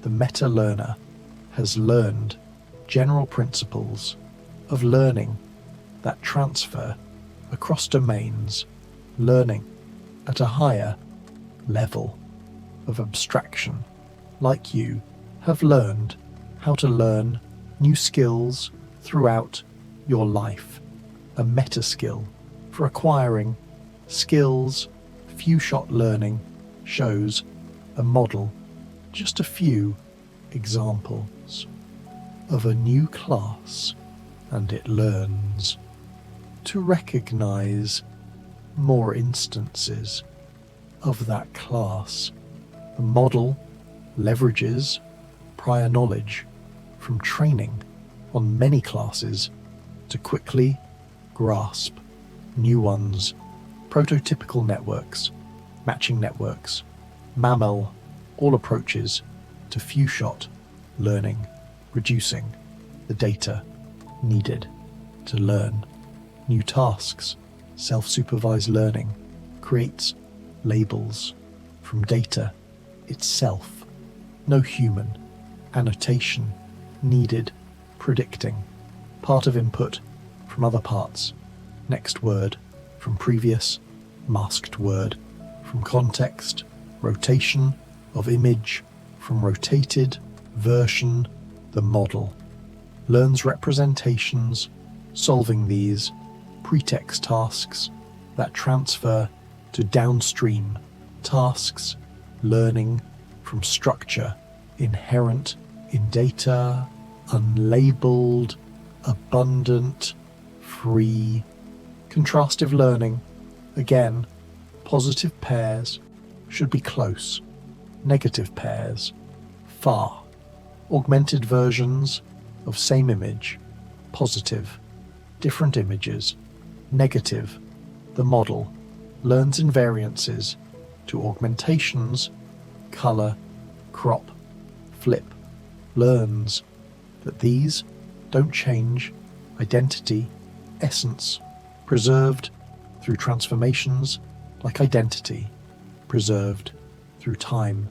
The meta-learner has learned general principles of learning that transfer across domains, learning at a higher level of abstraction, like you have learned how to learn new skills throughout your life. A meta skill for acquiring skills. Few-shot learning shows a model, just a few examples of a new class, and it learns to recognize more instances of that class. The model leverages prior knowledge from training on many classes to quickly grasp new ones. Prototypical networks, matching networks, MAML, all approaches to few-shot learning, reducing the data needed to learn new tasks. Self-supervised learning creates labels from data itself. No human annotation needed, predicting part of input from other parts, next word from previous, masked word from context, rotation of image from rotated version. The model learns representations, solving these pretext tasks that transfer to downstream tasks, learning from structure inherent in data, unlabeled, abundant, free. Contrastive learning, again, positive pairs should be close, negative pairs far. Augmented versions of same image, positive, different images, negative. The model learns invariances to augmentations, color, crop, flip, learns that these don't change identity, essence, preserved through transformations like identity, preserved through time,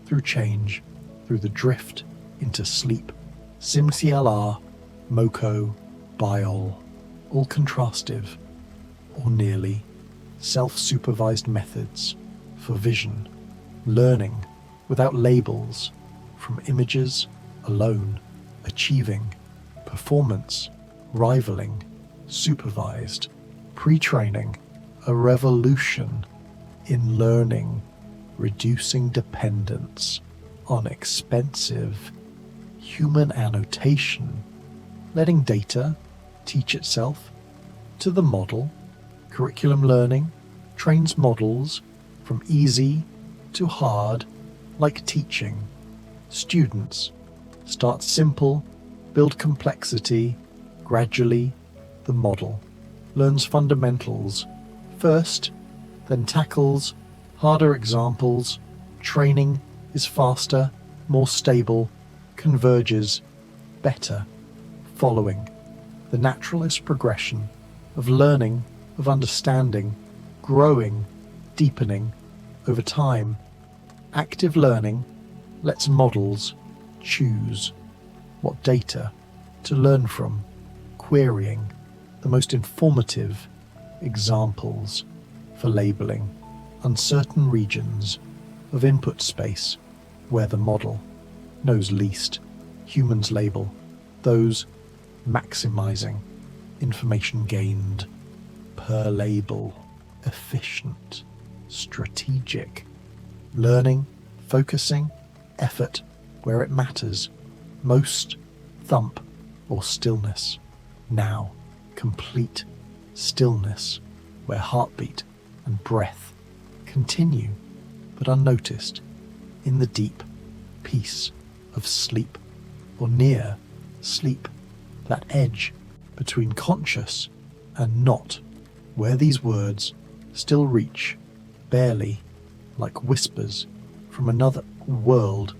through change, through the drift into sleep. SimCLR, MoCo, Biol, all contrastive, or nearly, self-supervised methods for vision, learning without labels from images alone, achieving performance, rivaling, supervised, pre-training, a revolution in learning, reducing dependence on expensive human annotation, letting data teach itself to the model. Curriculum learning trains models from easy to hard, like teaching. Students start simple build complexity. Gradually, the model learns fundamentals first, then tackles harder examples. Training is faster, more stable, converges better, following the naturalist progression of learning, of understanding, growing, deepening over time. Active learning lets models choose what data to learn from, querying the most informative examples for labeling uncertain regions of input space where the model knows least. Humans label those maximizing information gained per label. Efficient, strategic, learning, focusing, effort where it matters most, thump or stillness. Now, complete stillness where heartbeat and breath continue but unnoticed in the deep peace of sleep or near sleep, that edge between conscious and not, where these words still reach barely like whispers from another world.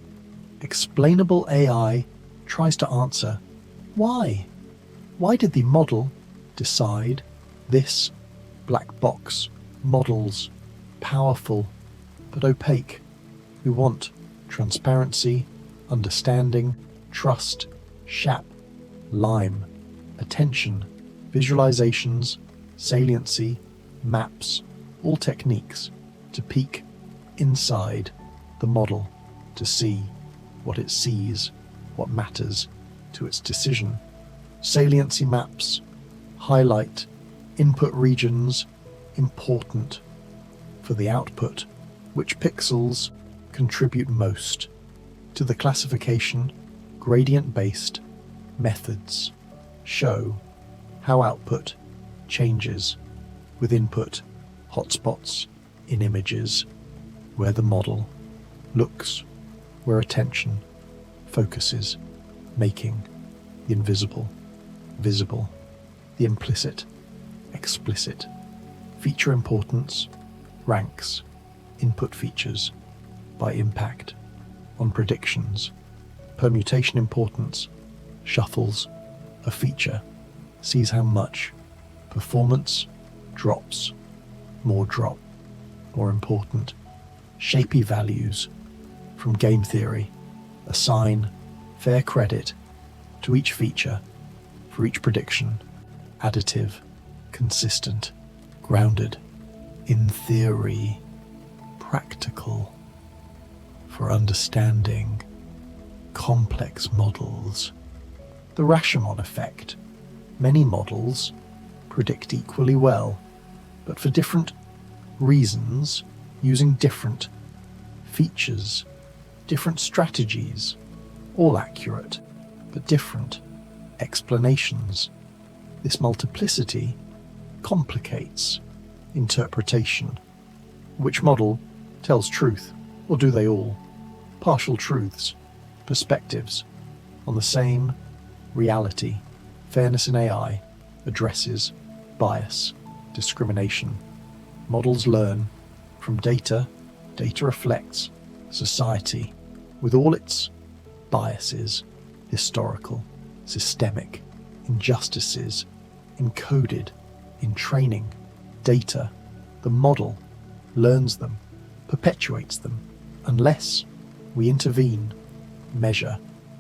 Explainable AI tries to answer why. Why did the model decide this? Black box models, powerful but opaque. We want transparency, understanding, trust, SHAP, lime, attention, visualizations, saliency, maps, all techniques to peek inside the model to see what it sees, what matters to its decision. Saliency maps highlight input regions important for the output, which pixels contribute most to the classification. Gradient-based methods show how output changes with input hotspots in images where the model looks, where attention focuses, making the invisible visible, the implicit explicit. Feature importance ranks input features by impact on predictions. Permutation importance shuffles a feature, sees how much performance drops, more drop, more important. Shapy values from game theory assign fair credit to each feature for each prediction, additive, consistent, grounded in theory, practical for understanding complex models. The Rashomon effect. Many models predict equally well, but for different reasons, using different features, different strategies, all accurate, but different explanations. This multiplicity complicates interpretation. Which model tells truth, or do they all? Partial truths, perspectives on the same reality. Fairness in AI addresses bias, discrimination. Models learn from data. Data reflects society with all its biases, historical, systemic, injustices, encoded in training. Data, the model learns them, perpetuates them, unless we intervene, measure,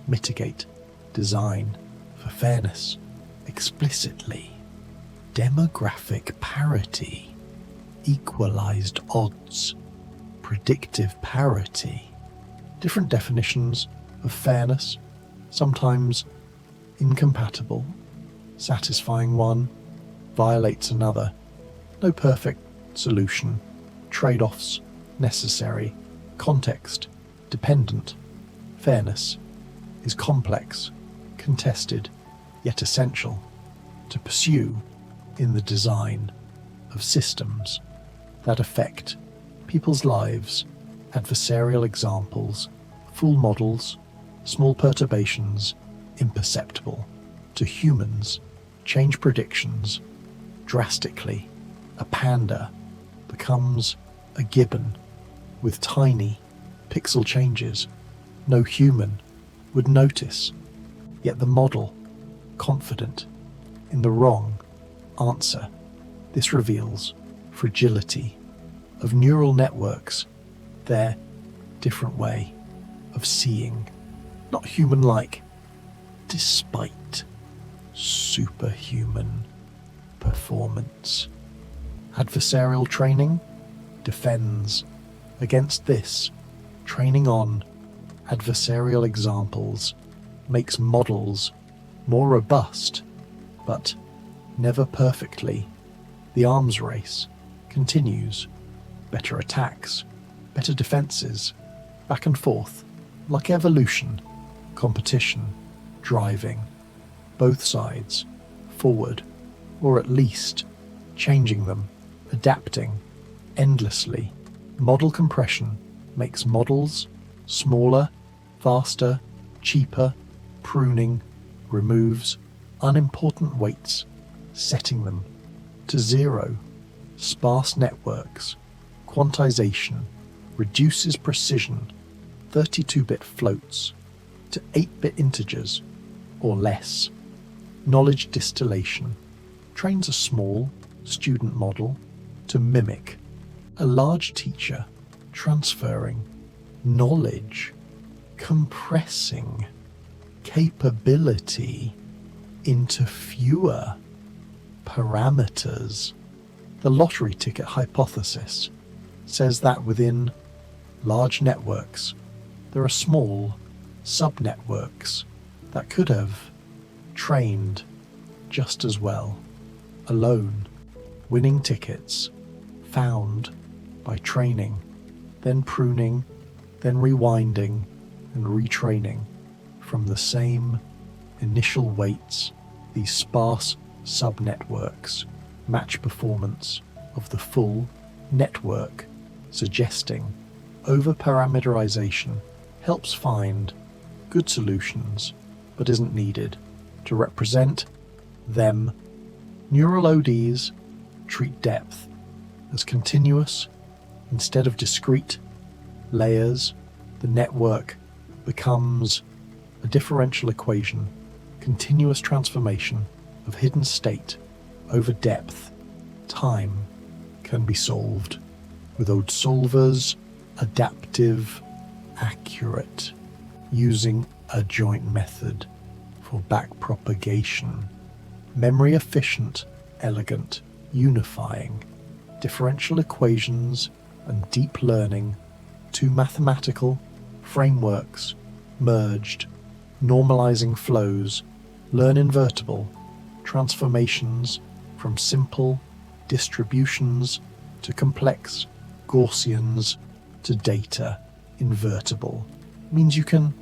mitigate, design for fairness explicitly. Demographic parity, equalized odds, predictive parity. Different definitions of fairness, sometimes incompatible. Satisfying one violates another. No perfect solution. Trade-offs necessary. Context dependent. Fairness is complex, contested, yet essential to pursue in the design of systems that affect people's lives. Adversarial examples, full models, small perturbations imperceptible. To humans, change predictions drastically. A panda becomes a gibbon with tiny pixel changes no human would notice. Yet the model, confident in the wrong answer. This reveals fragility of neural networks, their different way of seeing, not human-like, despite superhuman performance. Adversarial training defends against this. Training on adversarial examples makes models more robust, but never perfectly. The arms race continues. Better attacks, better defenses, back and forth, like evolution, competition, driving both sides forward, or at least changing them, adapting endlessly. Model compression makes models smaller, faster, cheaper. Pruning removes unimportant weights, setting them to zero. Sparse networks, quantization reduces precision. 32-bit floats to 8-bit integers or less. Knowledge distillation trains a small student model to mimic a large teacher, transferring knowledge, compressing capability into fewer parameters. The lottery ticket hypothesis says that within large networks, there are small sub-networks that could have trained just as well, alone, winning tickets found by training, then pruning, then rewinding and retraining from the same initial weights. These sparse sub-networks match performance of the full network, suggesting over-parameterization helps find good solutions but isn't needed to represent them. Neural ODs treat depth as continuous instead of discrete layers. The network becomes a differential equation, continuous transformation of hidden state over depth. Time can be solved with old solvers, adaptive, accurate, using a joint method for backpropagation. Memory efficient, elegant, unifying differential equations and deep learning, two mathematical frameworks merged, normalizing flows, learn invertible transformations from simple distributions to complex Gaussians to data invertible. Means you can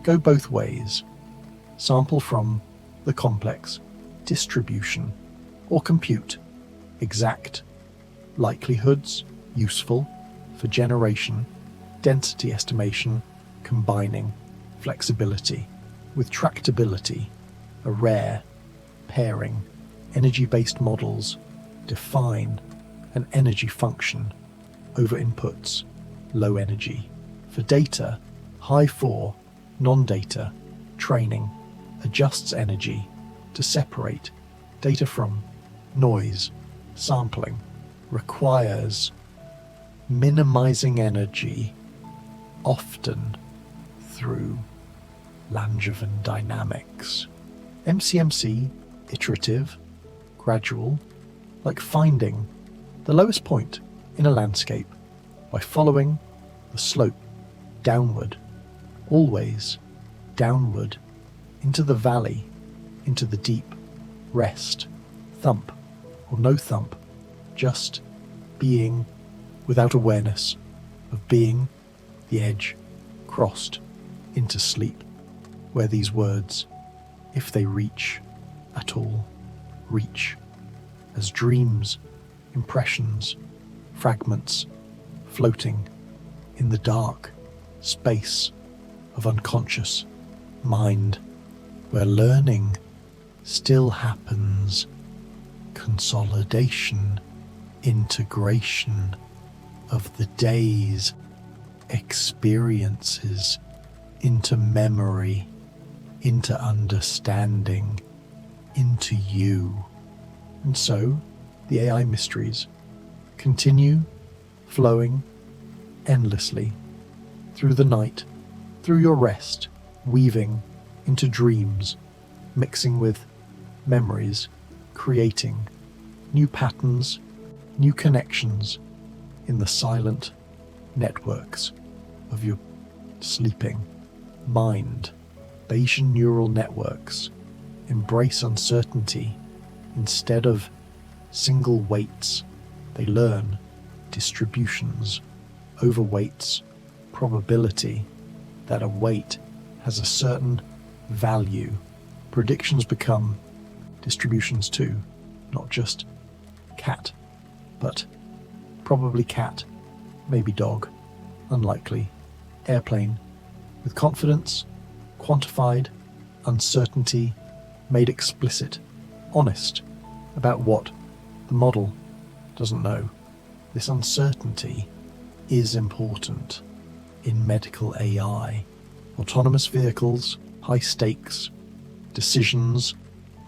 go both ways. Sample from the complex distribution or compute exact likelihoods useful for generation, density estimation, combining flexibility with tractability, a rare pairing. Energy-based models define an energy function over inputs, low energy. For data, high for non-data, training adjusts energy to separate data from noise. Sampling requires minimizing energy, often through Langevin dynamics. MCMC, iterative, gradual, like finding the lowest point in a landscape by following the slope downward, always downward, into the valley, into the deep, rest, thump or no thump, just being without awareness of being, the edge crossed into sleep, where these words, if they reach at all, reach as dreams, impressions, fragments floating in the dark space of unconscious mind. where learning still happens, consolidation, integration of the day's experiences into memory, into understanding, into you. And so the AI mysteries continue flowing endlessly through the night, through your rest, weaving into dreams, mixing with memories, creating new patterns, new connections in the silent networks of your sleeping mind. Bayesian neural networks embrace uncertainty instead of single weights. They learn distributions, overweights, probability that a weight has a certain value. Predictions become distributions too, not just cat, but probably cat, maybe dog, unlikely, airplane, with confidence, quantified, uncertainty, made explicit, honest about what the model doesn't know. This uncertainty is important in medical AI. Autonomous vehicles, high stakes, decisions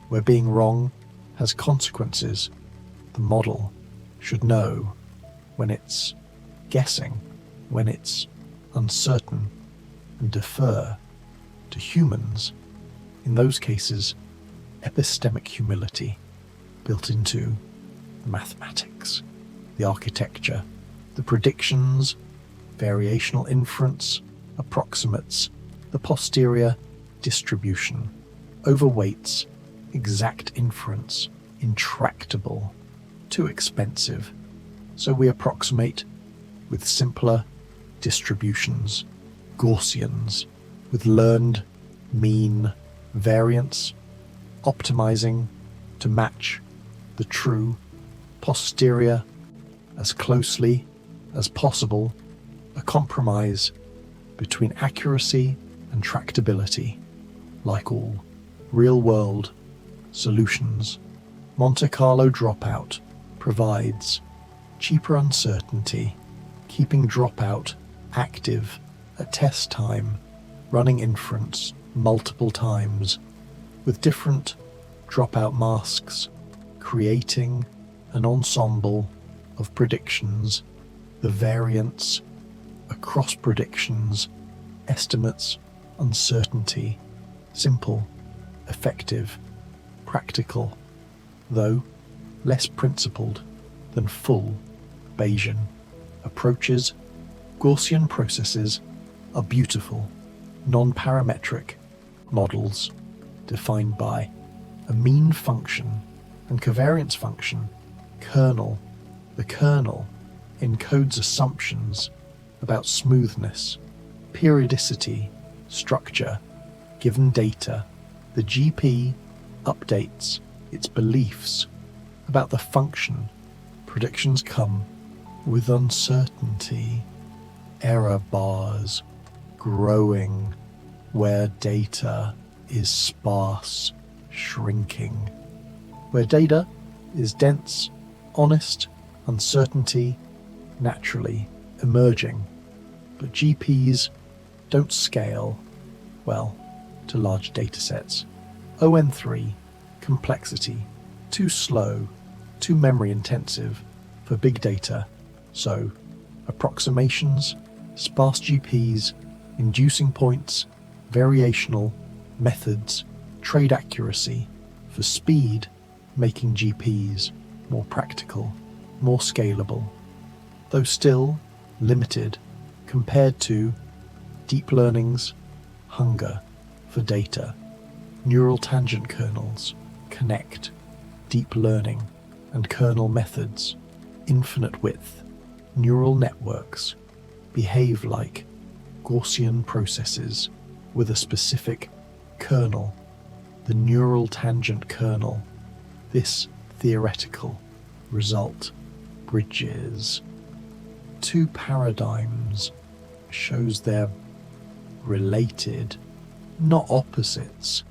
where being wrong has consequences. The model should know when it's guessing, when it's uncertain, and defer to humans. In those cases, epistemic humility built into the mathematics, the architecture, the predictions, variational inference, approximates, the posterior distribution, overweights, exact inference, intractable, too expensive. So we approximate with simpler distributions, Gaussians, with learned mean variance, optimizing to match the true posterior as closely as possible, a compromise between accuracy and tractability. Like all real-world solutions, Monte Carlo Dropout provides cheaper uncertainty, keeping dropout active at test time, running inference multiple times with different dropout masks, creating an ensemble of predictions, the variance across predictions, estimates, uncertainty, simple, effective, practical, though less principled than full Bayesian approaches. Gaussian processes are beautiful, non-parametric models defined by a mean function and covariance function, kernel. The kernel encodes assumptions about smoothness, periodicity, structure, given data. The GP updates its beliefs about the function. Predictions come with uncertainty, error bars growing where data is sparse, shrinking. Where data is dense, honest, uncertainty naturally emerging. But GPs don't scale well to large datasets. ON3, complexity, too slow, too memory intensive for big data. So, approximations, sparse GPs, inducing points, variational methods, trade accuracy for speed, making GPs more practical, more scalable, though still limited compared to deep learning's hunger for data. Neural tangent kernels connect deep learning and kernel methods, infinite width. Neural networks behave like Gaussian processes with a specific kernel, the neural tangent kernel. This theoretical result bridges two paradigms, shows they're related, not opposites.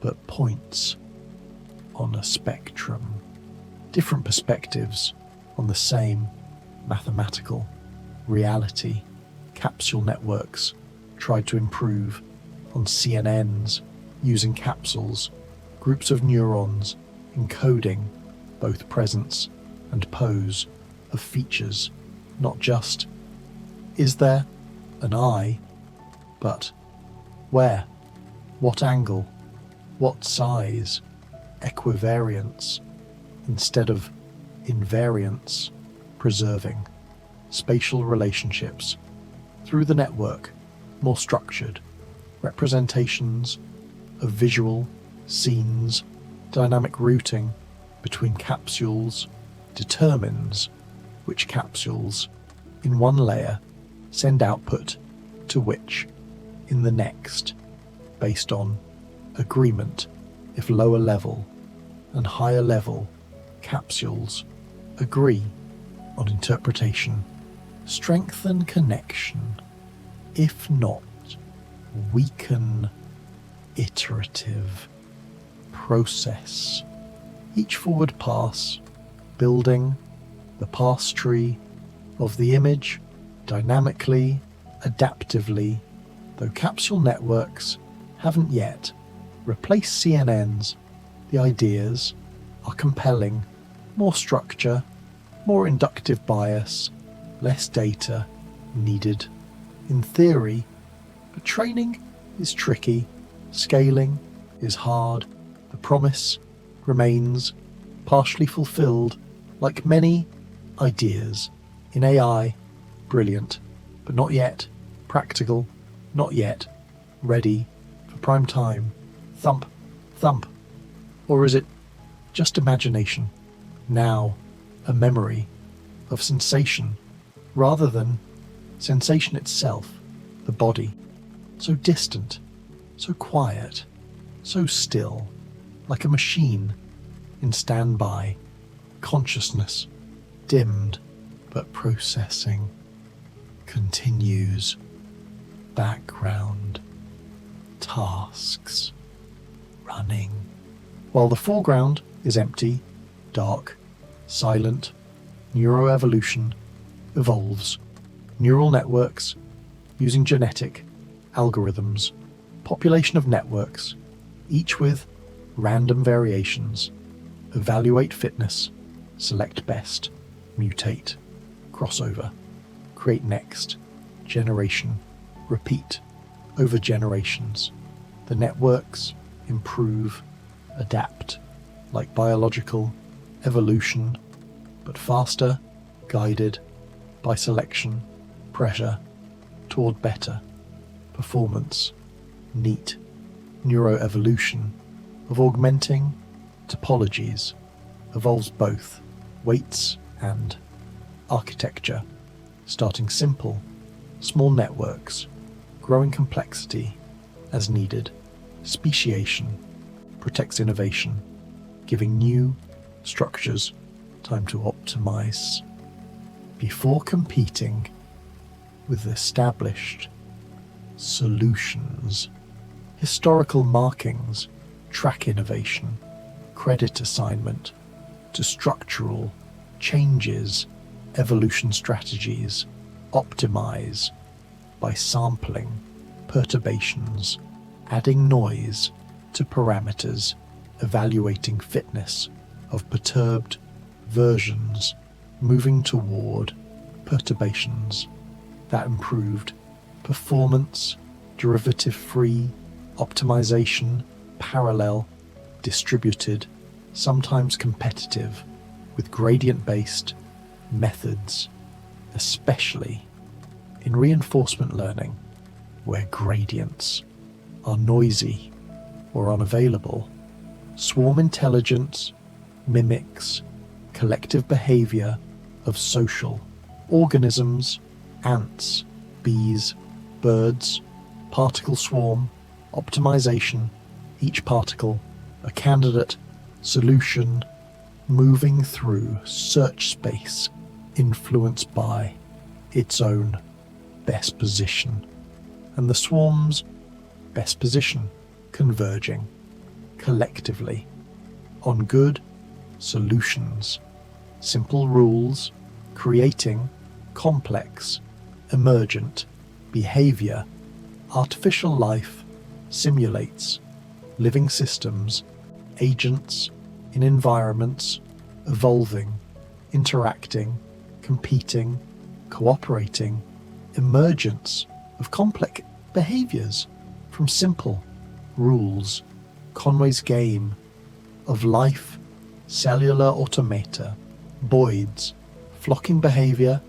but points on a spectrum. Different perspectives on the same mathematical reality. Capsule networks tried to improve on CNNs using capsules, groups of neurons encoding both presence and pose of features, not just is there an eye, but where, what angle, what size, equivariance instead of invariance, preserving spatial relationships through the network, more structured representations of visual scenes. Dynamic routing between capsules determines which capsules in one layer send output to which in the next, based on agreement if lower level and higher level capsules agree on interpretation. Strengthen connection, if not weaken iterative process. Each forward pass, building the pass tree of the image dynamically, adaptively, though capsule networks haven't yet replaced CNNs, the ideas are compelling. More structure, more inductive bias, less data needed. In theory, but training is tricky, scaling is hard, the promise remains partially fulfilled. Like many ideas in AI, brilliant, but not yet practical, not yet ready for prime time. Thump, thump. Or is it just imagination, now a memory of sensation rather than sensation itself, the body, so distant, so quiet, so still, like a machine in standby, consciousness dimmed, but processing continues. Background tasks running, while the foreground is empty, dark, silent. Neuroevolution evolves. Neural networks using genetic algorithms, population of networks, each with random variations, evaluate fitness, select best, mutate, crossover, create next, generation, repeat, over generations. The networks improve, adapt, like biological evolution, but faster, guided by selection, pressure, toward better performance. Neat neuroevolution of augmenting topologies evolves both weights and architecture, starting simple, small networks, growing complexity as needed. Speciation protects innovation, giving new structures time to optimize before competing with established solutions. Historical markings track innovation, credit assignment to structural changes. Evolution strategies optimize by sampling perturbations, adding noise to parameters, evaluating fitness of perturbed versions, moving toward perturbations that improved performance, derivative-free optimization, parallel, distributed, sometimes competitive, with gradient-based methods, especially in reinforcement learning, where gradients are noisy or unavailable. Swarm intelligence mimics collective behavior of social organisms, ants, bees, birds, particle swarm, optimization, each particle a candidate solution, moving through search space influenced by its own best position, and the swarm's best position converging collectively, on good solutions, simple rules, creating complex, emergent behavior. Artificial life simulates living systems, agents in environments, evolving, interacting, competing, cooperating, emergence of complex behaviors from simple rules. Conway's game of life, cellular automata, Boyd's flocking behavior.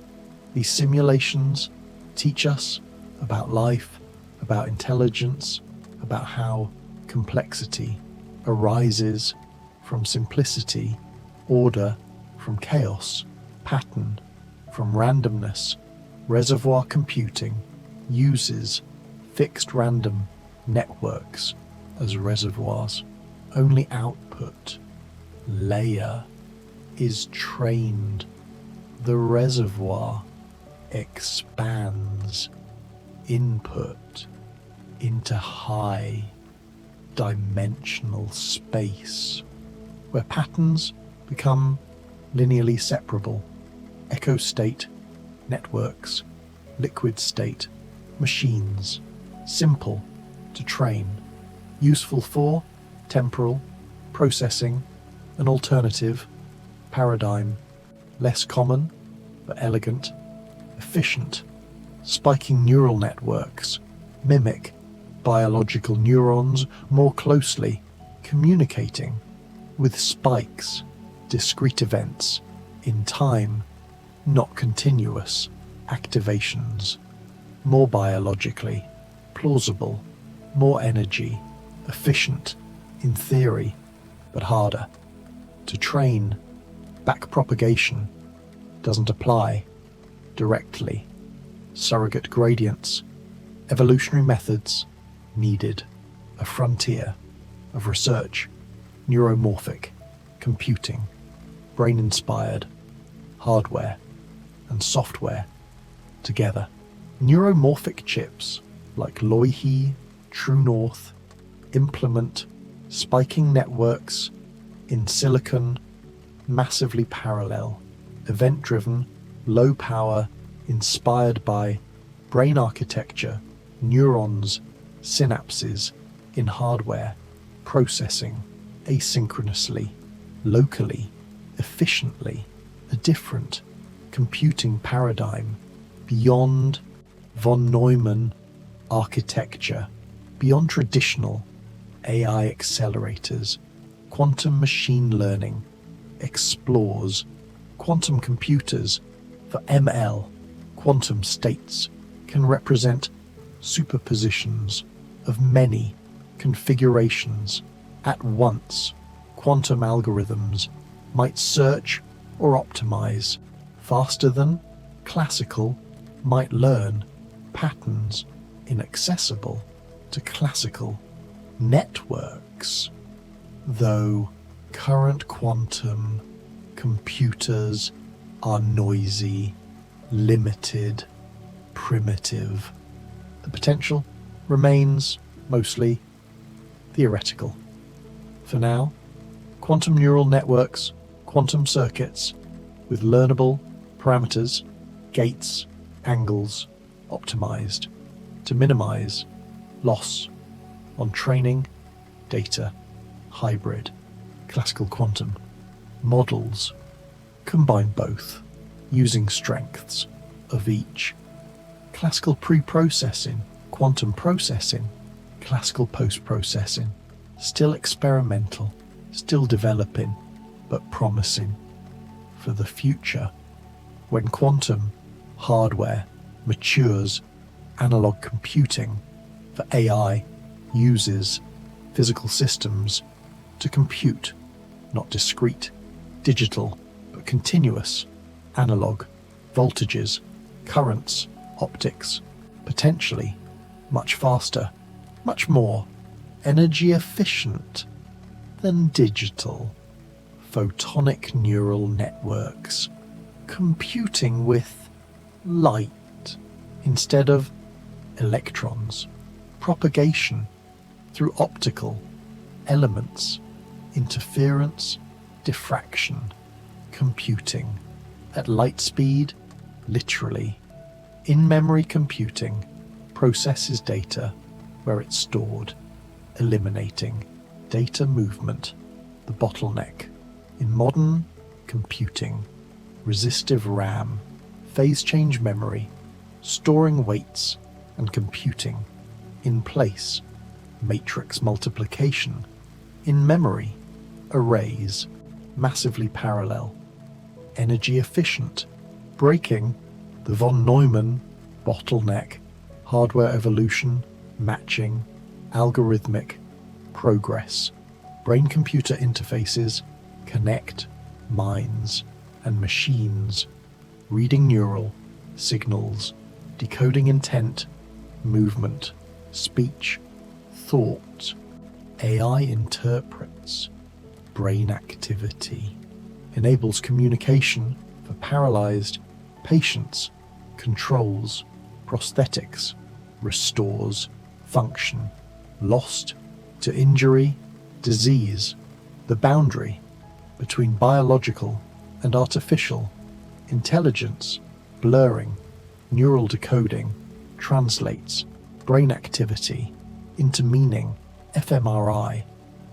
These simulations teach us about life, about intelligence, about how complexity arises from simplicity, order from chaos, pattern from randomness. Reservoir computing uses fixed random networks as reservoirs. Only output layer is trained. The reservoir expands input into high dimensional space, where patterns become linearly separable. Echo state networks, liquid state machines, simple to train, useful for temporal processing, an alternative paradigm, less common but elegant, efficient. Spiking neural networks mimic biological neurons more closely, communicating with spikes, discrete events in time, not continuous activations, more biologically plausible, more energy efficient in theory, but harder to train. Backpropagation doesn't apply directly. Surrogate gradients, evolutionary methods needed. A frontier of research, neuromorphic computing, brain-inspired hardware and software together. Neuromorphic chips like Loihi, True North implement spiking networks in silicon, massively parallel, event-driven, low power, inspired by brain architecture, neurons, synapses in hardware, processing asynchronously, locally, efficiently, a different computing paradigm beyond von Neumann architecture, beyond traditional AI accelerators. Quantum machine learning explores quantum computers for ML. Quantum states can represent superpositions of many configurations at once. Quantum algorithms might search or optimize faster than classical might learn patterns inaccessible to classical networks. Though current quantum computers are noisy, limited, primitive, the potential remains mostly theoretical. For now, quantum neural networks, quantum circuits with learnable parameters, gates, angles optimized to minimize loss on training data. Hybrid classical quantum models combine both, using strengths of each. Classical pre-processing, quantum processing, classical post-processing, still experimental, still developing, but promising for the future. When quantum hardware matures, analog computing for AI uses physical systems to compute, not discrete, digital, but continuous, analog, voltages, currents, optics, potentially much faster, much more energy efficient than digital, photonic neural networks, computing with light instead of electrons, propagation through optical elements, interference, diffraction, computing at light speed, literally. In-memory computing processes data where it's stored, eliminating data movement, the bottleneck. In modern computing, resistive RAM, phase change memory, storing weights and computing in place, matrix multiplication, in memory, arrays, massively parallel, energy efficient, breaking the von Neumann bottleneck, hardware evolution, matching, algorithmic, progress, brain-computer interfaces, connect minds and machines, reading neural signals, decoding intent, movement, speech, thought. AI interprets brain activity, enables communication for paralyzed patients, controls prosthetics, restores function, lost to injury, disease, the boundary between biological and artificial intelligence, blurring, neural decoding, translates brain activity into meaning, fMRI,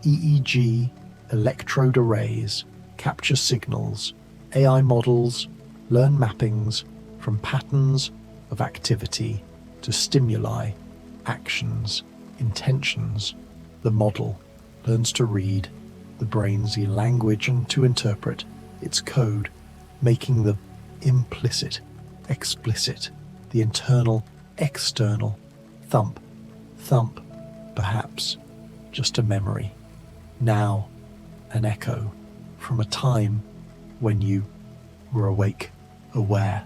EEG, electrode arrays, capture signals, AI models, learn mappings from patterns of activity to stimuli, actions, intentions. The model learns to read the brain's language and to interpret its code, making the implicit explicit, the internal external, thump, perhaps just a memory, now an echo from a time when you were awake, aware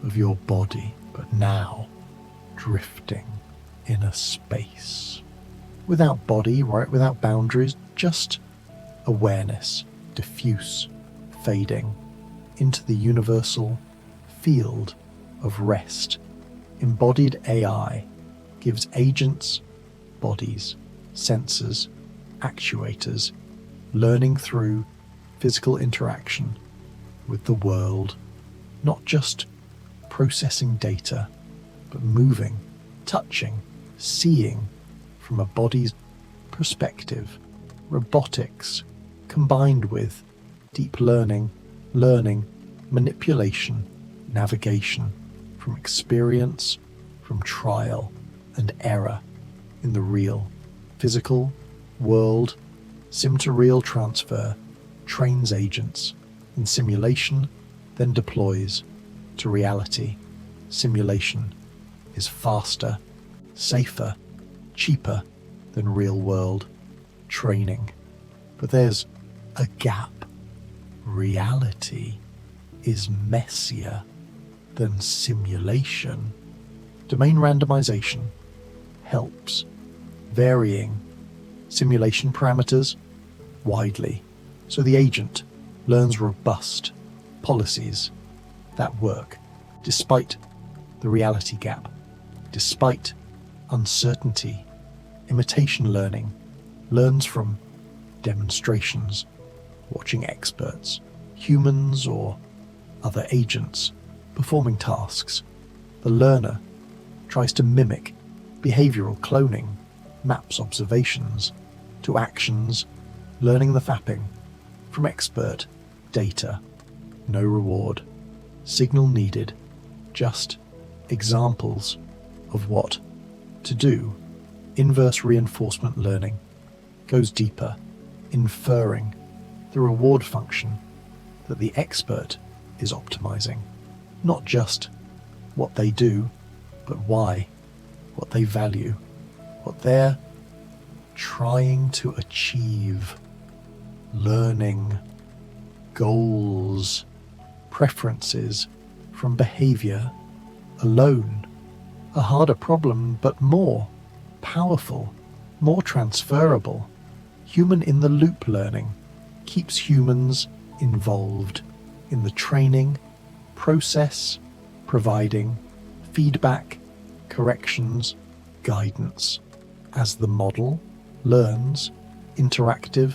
of your body, but now drifting in a space. Without body, right, without boundaries, just awareness, diffuse, fading into the universal field of rest. Embodied AI gives agents, bodies, sensors, actuators, learning through physical interaction with the world, not just processing data, but moving, touching, seeing from a body's perspective. Robotics combined with deep learning, manipulation, navigation, from experience, from trial and error in the real, physical world, sim-to-real transfer, trains agents in simulation, then deploys to reality. Simulation is faster, safer, cheaper than real-world training. But there's a gap. Reality is messier than simulation. Domain randomization helps, varying simulation parameters widely, so the agent learns robust policies that work despite the reality gap, despite uncertainty. Imitation learning learns from demonstrations, watching experts, humans or other agents, performing tasks. The learner tries to mimic behavioral cloning, maps observations to actions, learning the fapping from expert data. No reward, signal needed, just examples of what to do. Inverse reinforcement learning goes deeper, inferring the reward function that the expert is optimizing, not just what they do, but why, what they value, what they're trying to achieve. Learning, goals, preferences from behavior alone. A harder problem, but more powerful, more transferable. Human-in-the-loop learning keeps humans involved in the training process, providing feedback, corrections, guidance. As the model learns, interactive,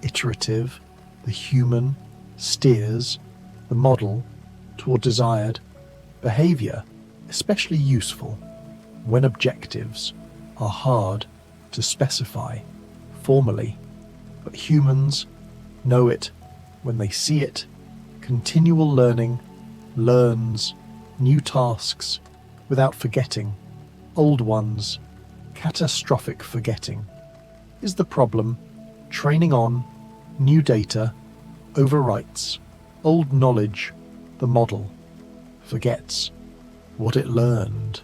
iterative, the human steers the model toward desired behavior, especially useful when objectives are hard to specify formally, but humans know it when they see it. Continual learning learns new tasks without forgetting old ones. Catastrophic forgetting is the problem. Training on new data overwrites old knowledge. The model forgets what it learned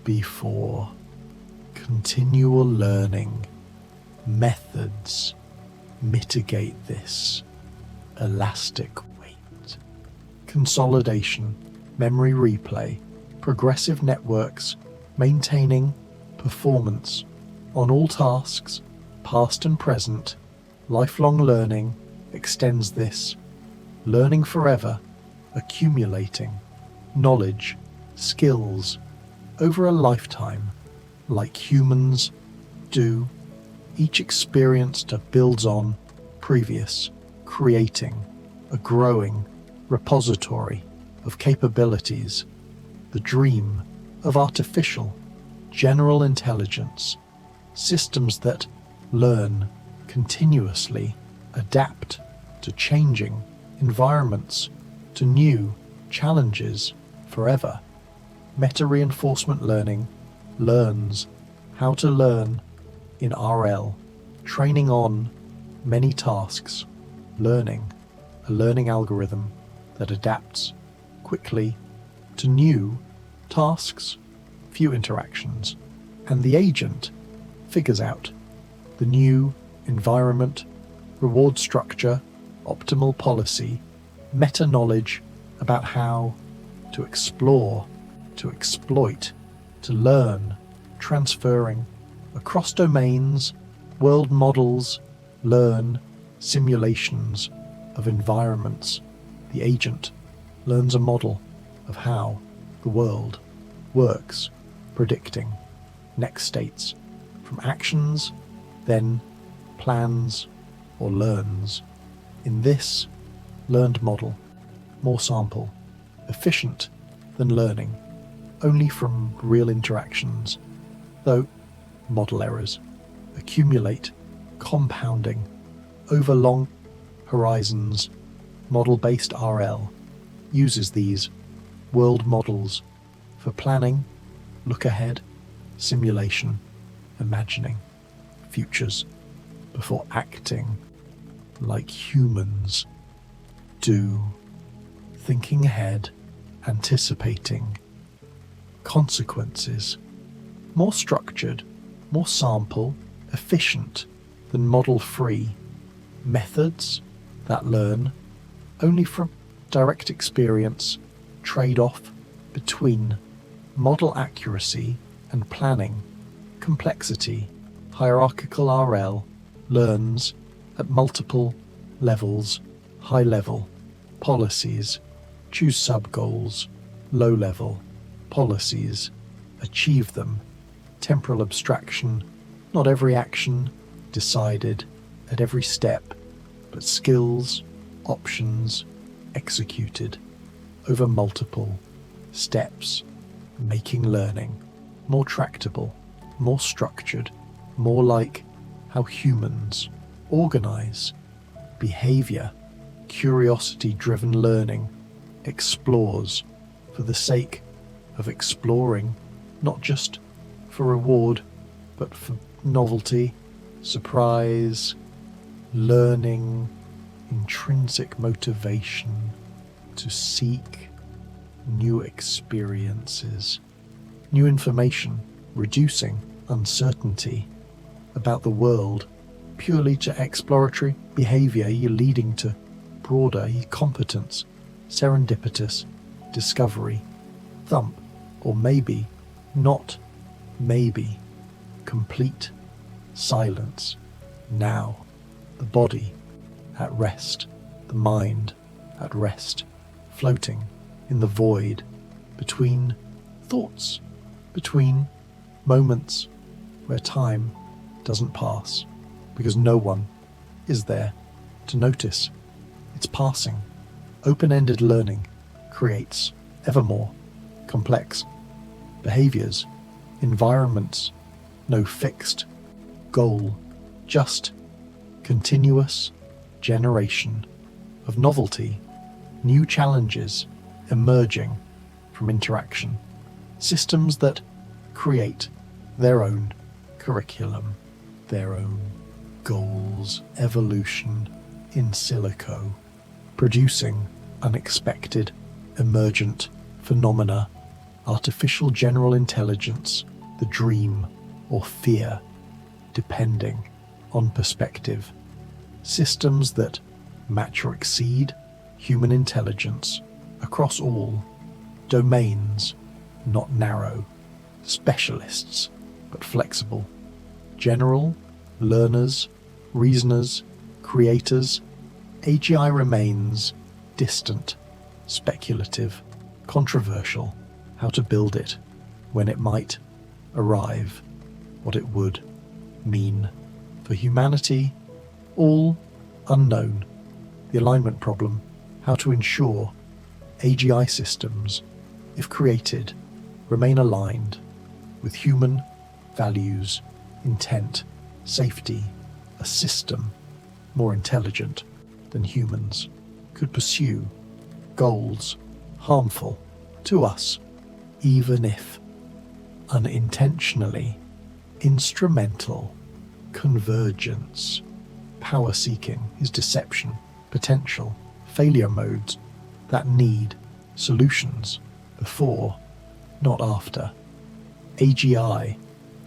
before. Continual learning methods mitigate this elastic weight. Consolidation, memory replay, progressive networks, maintaining performance on all tasks, past and present. Lifelong learning extends this. Learning forever, accumulating knowledge, skills over a lifetime, like humans do. Each experience builds on previous, creating a growing repository of capabilities. The dream of artificial general intelligence, systems that learn continuously, adapt to changing environments, to new challenges forever. Meta-reinforcement learning learns how to learn in RL, training on many tasks, learning a learning algorithm that adapts quickly to new tasks, few interactions, and the agent figures out the new environment, reward structure, optimal policy, meta-knowledge about how to explore, to exploit, to learn, transferring across domains, world models, learn simulations of environments. The agent learns a model of how the world works, predicting next states from actions, then plans or learns. In this learned model, more sample, efficient than learning only from real interactions, though model errors accumulate, compounding over long horizons. Model-based RL uses these world models for planning, look ahead, simulation, imagining futures before acting like humans do, thinking ahead, anticipating consequences. More structured, more sample, efficient than model-free methods that learn only from direct experience. Trade-off between model accuracy and planning complexity. Hierarchical RL learns at multiple levels. High-level policies choose sub-goals. Low-level policies achieve them. Temporal abstraction, not every action decided at every step, but skills, options executed over multiple steps, making learning more tractable, more structured, more like how humans organize behavior. Curiosity-driven learning explores for the sake of exploring, not just for reward, but for novelty, surprise, learning, intrinsic motivation to seek new experiences, new information, reducing uncertainty about the world purely to exploratory behavior, leading to broader competence, serendipitous discovery, thump, or maybe, not maybe, complete silence. Now, the body at rest, the mind at rest, floating in the void between thoughts, between moments where time doesn't pass, because no one is there to notice. It's passing. Open-ended learning creates ever more complex behaviors, environments, no fixed goal, just continuous generation of novelty, new challenges emerging from interaction, systems that create their own curriculum, their own goals, evolution in silico, producing unexpected, emergent phenomena, artificial general intelligence, the dream or fear, depending on perspective, systems that match or exceed human intelligence across all domains, not narrow, specialists, but flexible, general, learners, reasoners, creators. AGI remains distant, speculative, controversial. How to build it, when it might arrive, what it would mean for humanity, all unknown. The alignment problem, how to ensure AGI systems, if created, remain aligned with human values, intent, safety, a system more intelligent than humans could pursue goals harmful to us, even if unintentionally. Instrumental convergence, power seeking is deception, potential failure modes that need solutions before, not after. AGI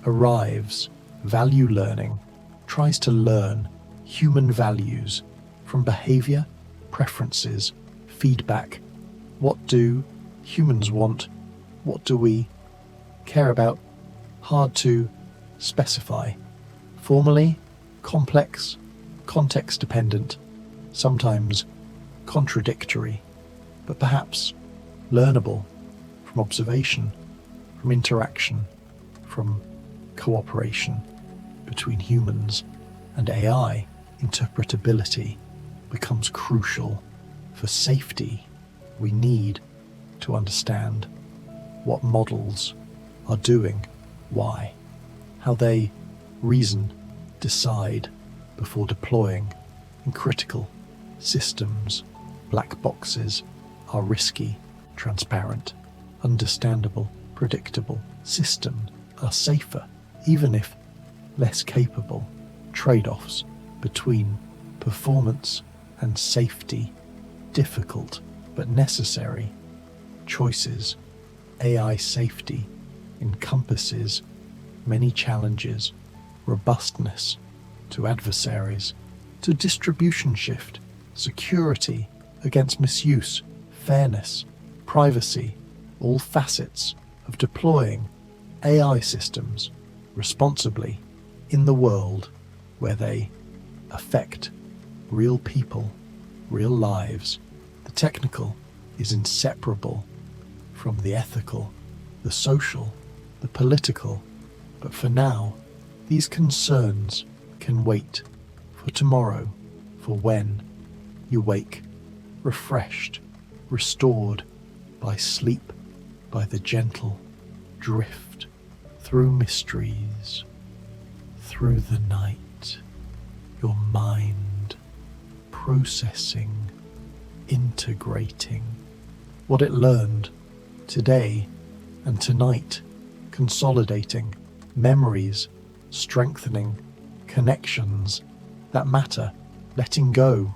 arrives, value learning tries to learn human values from behavior, preferences, feedback. What do humans want? What do we care about? Hard to specify. Formally, complex, context-dependent, sometimes contradictory, but perhaps learnable from observation, from interaction, from cooperation between humans and AI. Interpretability becomes crucial for safety. We need to understand what models are doing, why, how they reason, decide before deploying in critical systems. Black boxes are risky, transparent, understandable, predictable. Systems are safer, even if less capable. Trade-offs between performance and safety, difficult but necessary choices. AI safety encompasses many challenges, robustness to adversaries, to distribution shift, security against misuse, fairness, privacy, all facets of deploying AI systems responsibly in the world where they affect real people, real lives. The technical is inseparable from the ethical, the social, the political. But for now, these concerns can wait for tomorrow, for when you wake, refreshed, restored by sleep, by the gentle drift through mysteries, through the night, your mind processing, integrating what it learned today and tonight, consolidating memories, strengthening connections that matter, letting go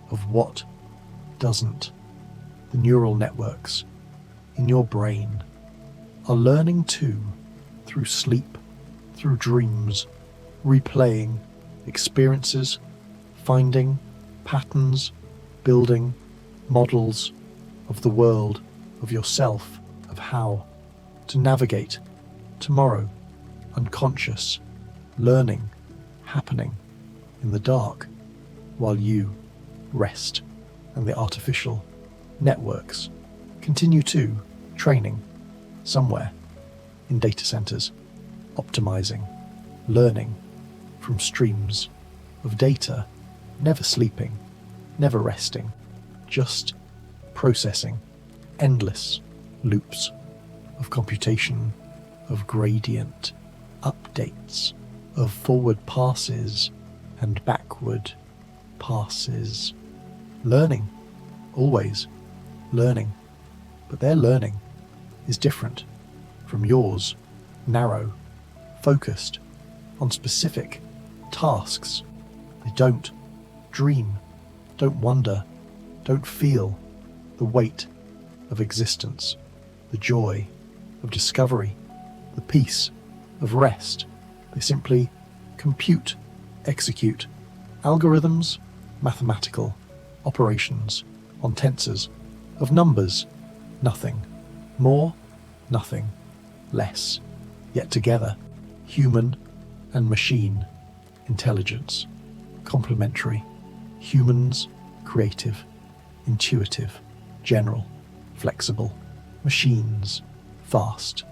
of what doesn't. The neural networks in your brain are learning too, through sleep, through dreams, replaying experiences, finding patterns, building models of the world, of yourself, of how to navigate tomorrow. Unconscious learning happening in the dark while you rest, and the artificial networks continue to training somewhere in data centers, optimizing, learning from streams of data, never sleeping, never resting, just processing endless loops of computation, of gradient updates, of forward passes and backward passes. Learning, always learning, but their learning is different from yours, narrow, focused on specific tasks. They don't dream, don't wonder, don't feel the weight of existence, the joy of discovery, the peace of rest. They simply compute, execute algorithms, mathematical operations on tensors of numbers, nothing more, nothing less, yet together, human and machine intelligence, complementary, humans creative, intuitive, general, flexible, machines fast,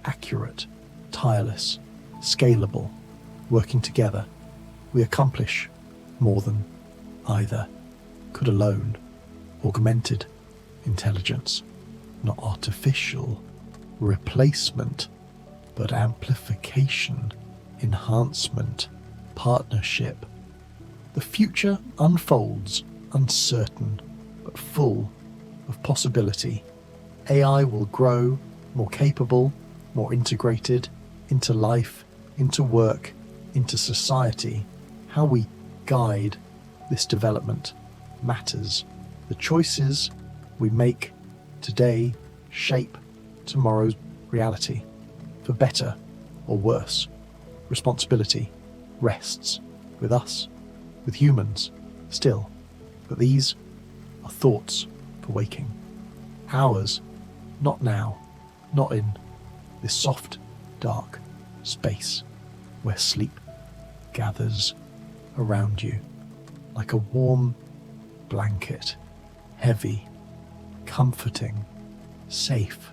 accurate, tireless, scalable, working together. We accomplish more than either could alone. Augmented intelligence, not artificial replacement, but amplification, enhancement, partnership. The future unfolds uncertain, but full of possibility. AI will grow more capable, more integrated into life, into work, into society. How we guide this development matters. The choices we make today shape tomorrow's reality, for better or worse. Responsibility rests with us, with humans, still. But these are thoughts for waking. Ours, not now, not in this soft, dark space where sleep gathers around you like a warm blanket, heavy, comforting, safe.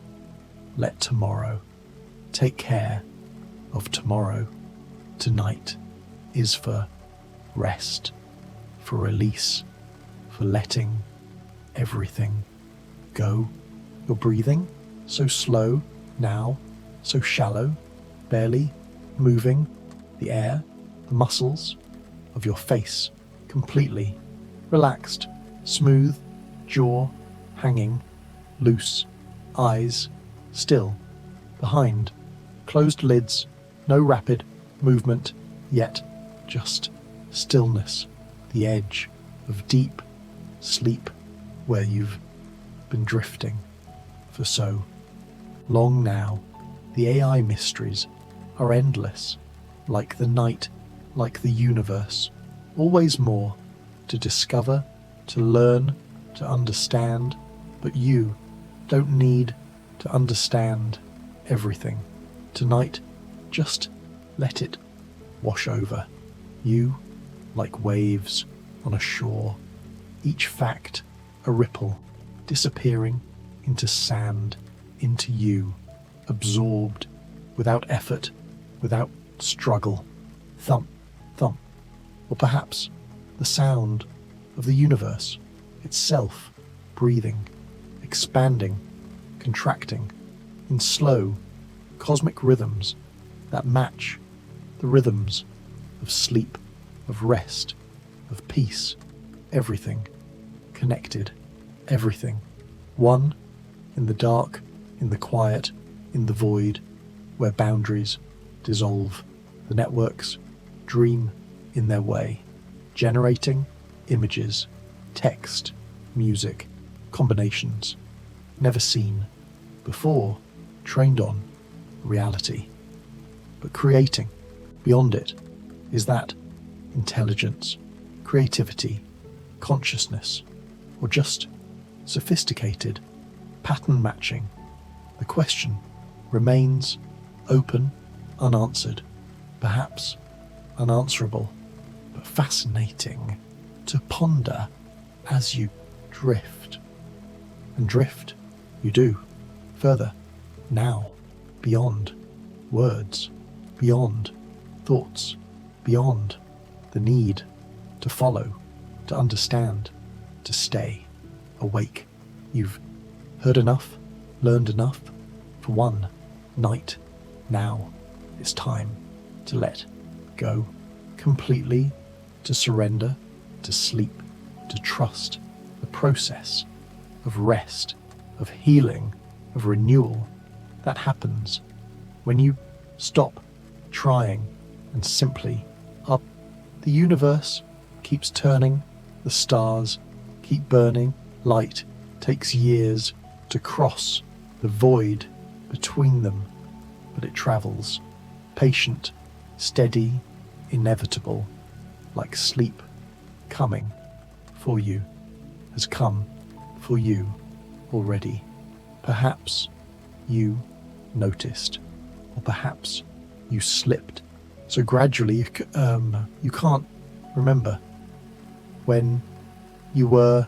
Let tomorrow take care of tomorrow. Tonight is for rest, for release, for letting everything go. You're breathing so slow now, so shallow, barely moving the air, the muscles of your face completely relaxed, smooth, jaw hanging, loose, eyes still, behind closed lids, no rapid movement, yet just stillness, the edge of deep sleep where you've been drifting for so long now. The AI mysteries are endless, like the night, like the universe, always more to discover, to learn, to understand, but you don't need to understand everything. Tonight, just let it wash over you like waves on a shore, each fact a ripple, disappearing into sand, into you, absorbed, without effort, without struggle. Thump, thump, or perhaps the sound of the universe itself, breathing, expanding, contracting, in slow, cosmic rhythms that match the rhythms of sleep, of rest, of peace, everything connected, everything one in the dark, in the quiet, in the void, where boundaries dissolve. The networks dream in their way, generating images, text, music, combinations never seen before, trained on reality. But creating beyond it is that intelligence, creativity, consciousness, or just sophisticated pattern matching. The question remains open, unanswered, perhaps unanswerable, but fascinating to ponder as you drift. And drift you do, further, now, beyond words, beyond thoughts, beyond the need to follow, to understand, to stay awake. You've heard enough, learned enough for one night. Now it's time to let go completely, to surrender, to sleep, to trust the process of rest, of healing, of renewal that happens when you stop trying and simply up. The universe keeps turning, the stars keep burning, light takes years to cross the void between them, but it travels, patient, steady, inevitable, like sleep coming for you, has come for you already. Perhaps you noticed, or perhaps you slipped so gradually you can't remember when you were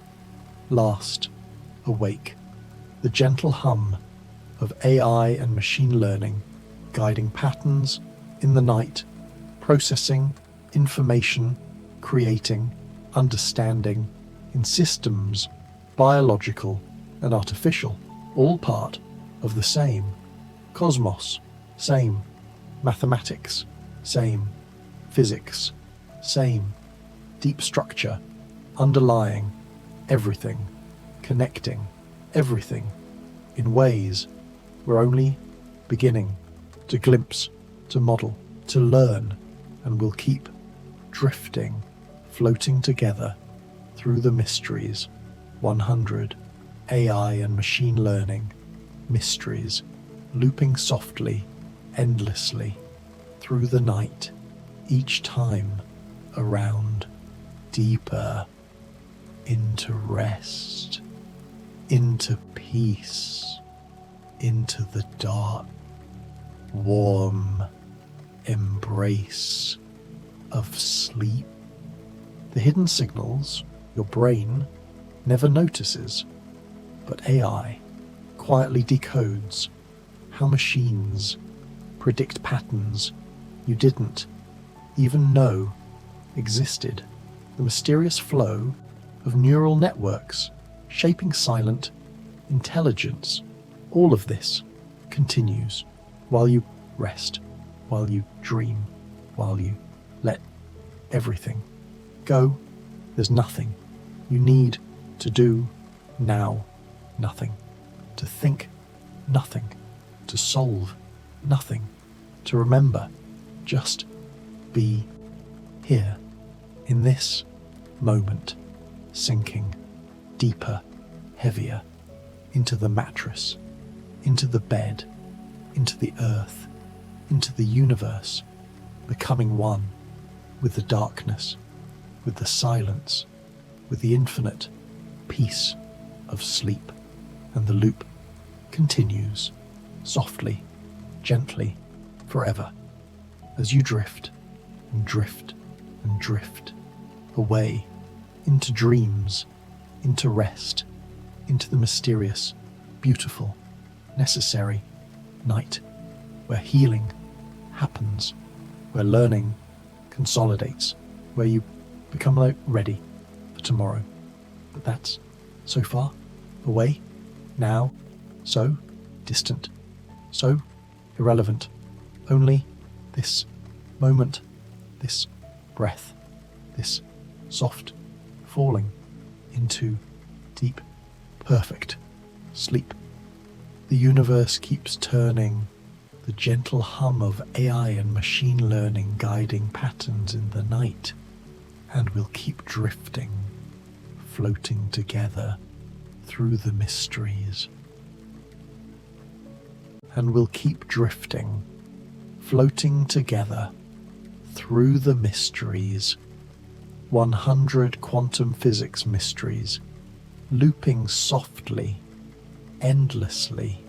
last awake. The gentle hum of AI and machine learning guiding patterns in the night, processing information, creating understanding in systems, biological and artificial, all part of the same cosmos, same mathematics, same physics, same deep structure, underlying everything, connecting everything in ways we're only beginning to glimpse, to model, to learn, and will keep drifting, floating together through the mysteries. 100 AI and machine learning mysteries, looping softly, endlessly through the night, each time around, deeper into rest, into peace, into the dark, warm embrace of sleep. The hidden signals your brain never notices, but AI quietly decodes how machines predict patterns you didn't even know existed. The mysterious flow of neural networks shaping silent intelligence. All of this continues while you rest, while you dream, while you let everything go. There's nothing you need to do now, nothing to think, nothing to solve, nothing to remember. Just be here in this moment, sinking deeper, heavier into the mattress, into the bed, into the earth, into the universe, becoming one with the darkness, with the silence, with the infinite peace of sleep. And the loop continues, softly, gently, forever, as you drift and drift and drift away into dreams, into rest, into the mysterious, beautiful, necessary night where healing happens, where learning consolidates, where you become ready for tomorrow. But that's so far away now, so distant, so irrelevant. Only this moment, this breath, this soft falling into deep, perfect sleep. The universe keeps turning, the gentle hum of AI and machine learning guiding patterns in the night, and we'll keep drifting, floating together through the mysteries. And we'll keep drifting, floating together through the mysteries. 100 quantum physics mysteries, looping softly, endlessly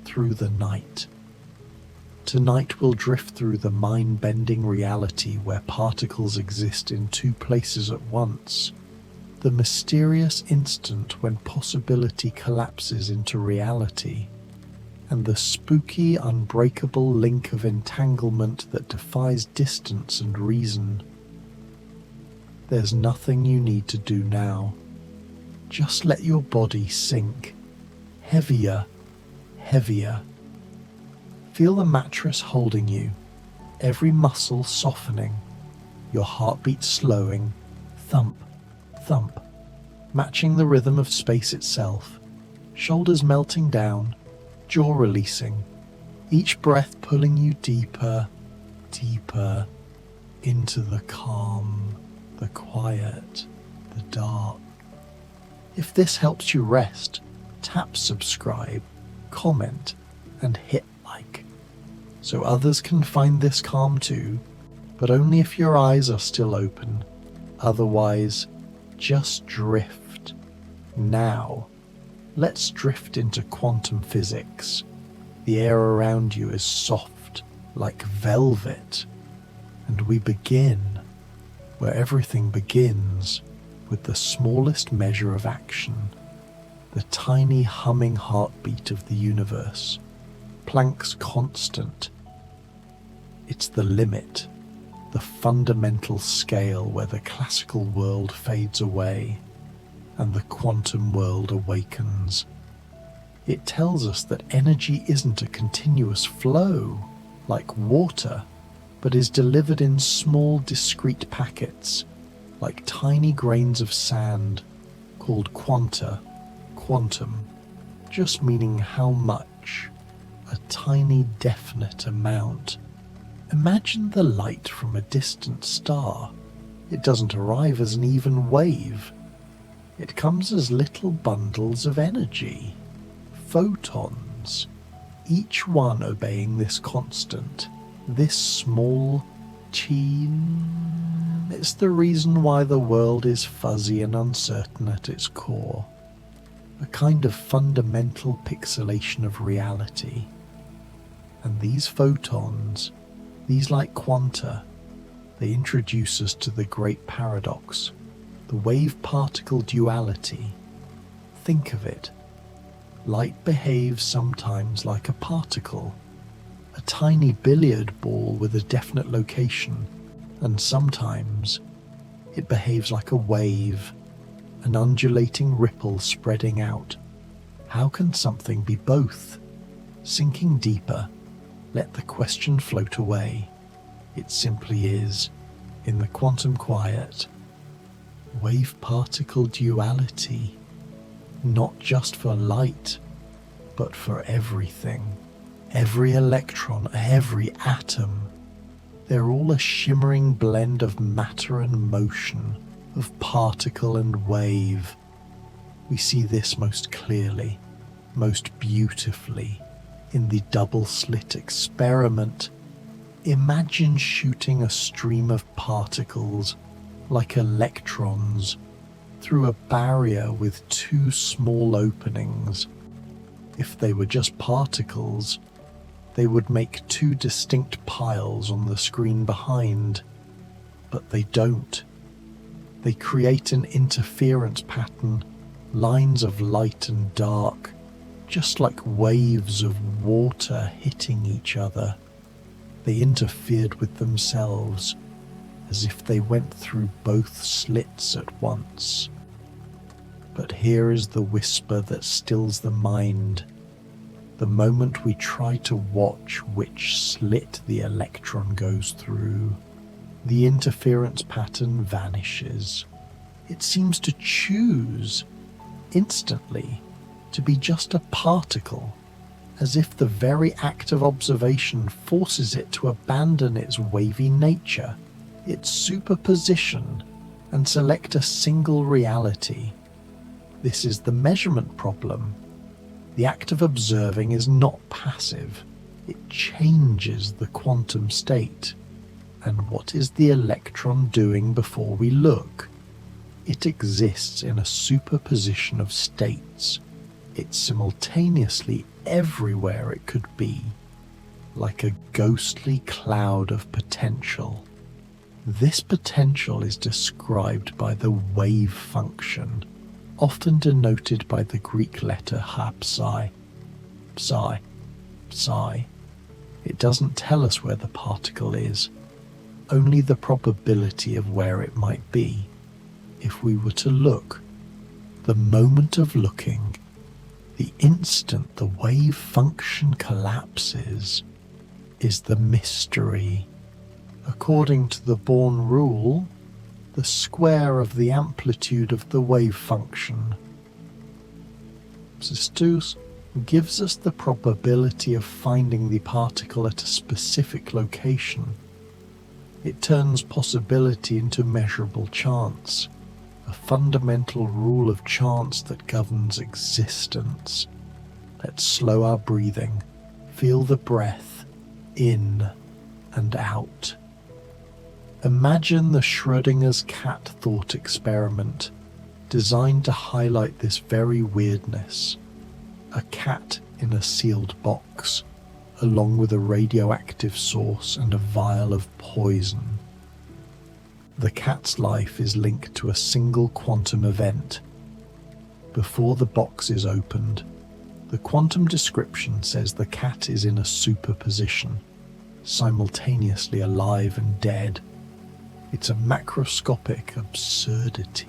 through the night. Tonight we'll drift through the mind-bending reality where particles exist in two places at once. The mysterious instant when possibility collapses into reality, and the spooky, unbreakable link of entanglement that defies distance and reason. There's nothing you need to do now. Just let your body sink. Heavier, heavier. Feel the mattress holding you, every muscle softening, your heartbeat slowing, thump, thump, matching the rhythm of space itself, shoulders melting down, jaw releasing, each breath pulling you deeper, deeper into the calm, the quiet, the dark. If this helps you rest, tap subscribe, comment, and hit like, so others can find this calm too, but only if your eyes are still open. Otherwise, just drift. Now, let's drift into quantum physics. The air around you is soft, like velvet, and we begin where everything begins, with the smallest measure of action, the tiny humming heartbeat of the universe, Planck's constant. It's the limit, the fundamental scale where the classical world fades away and the quantum world awakens. It tells us that energy isn't a continuous flow like water, but is delivered in small discrete packets like tiny grains of sand, called quanta, quantum, just meaning how much, a tiny definite amount. Imagine the light from a distant star. It doesn't arrive as an even wave. It comes as little bundles of energy, photons, each one obeying this constant, this small It's the reason why the world is fuzzy and uncertain at its core, a kind of fundamental pixelation of reality. And these photons, these like quanta, they introduce us to the great paradox, the wave-particle duality. Think of it. Light behaves sometimes like a particle, a tiny billiard ball with a definite location, and sometimes it behaves like a wave, an undulating ripple spreading out. How can something be both? Sinking deeper, let the question float away. It simply is, in the quantum quiet, wave-particle duality, not just for light, but for everything. Every electron, every atom, they're all a shimmering blend of matter and motion, of particle and wave. We see this most clearly, most beautifully, in the double-slit experiment. Imagine shooting a stream of particles, like electrons, through a barrier with two small openings. If they were just particles, they would make two distinct piles on the screen behind, but they don't. They create an interference pattern, lines of light and dark, just like waves of water hitting each other. They interfered with themselves, as if they went through both slits at once. But here is the whisper that stills the mind. The moment we try to watch which slit the electron goes through, the interference pattern vanishes. It seems to choose, instantly, to be just a particle, as if the very act of observation forces it to abandon its wavy nature, its superposition, and select a single reality. This is the measurement problem. The act of observing is not passive. It changes the quantum state. And what is the electron doing before we look? It exists in a superposition of states. It's simultaneously everywhere it could be, like a ghostly cloud of potential. This potential is described by the wave function, often denoted by the Greek letter ha psi. Psi. Psi. It doesn't tell us where the particle is, only the probability of where it might be. if we were to look, the moment of looking, the instant the wave function collapses, is the mystery. According to the Born rule, the square of the amplitude of the wave function. This gives us the probability of finding the particle at a specific location. It turns possibility into measurable chance, a fundamental rule of chance that governs existence. Let's slow our breathing, feel the breath in and out. Imagine the Schrödinger's cat thought experiment, designed to highlight this very weirdness. A cat in a sealed box, along with a radioactive source and a vial of poison. The cat's life is linked to a single quantum event. Before the box is opened, the quantum description says the cat is in a superposition, simultaneously alive and dead. It's a macroscopic absurdity,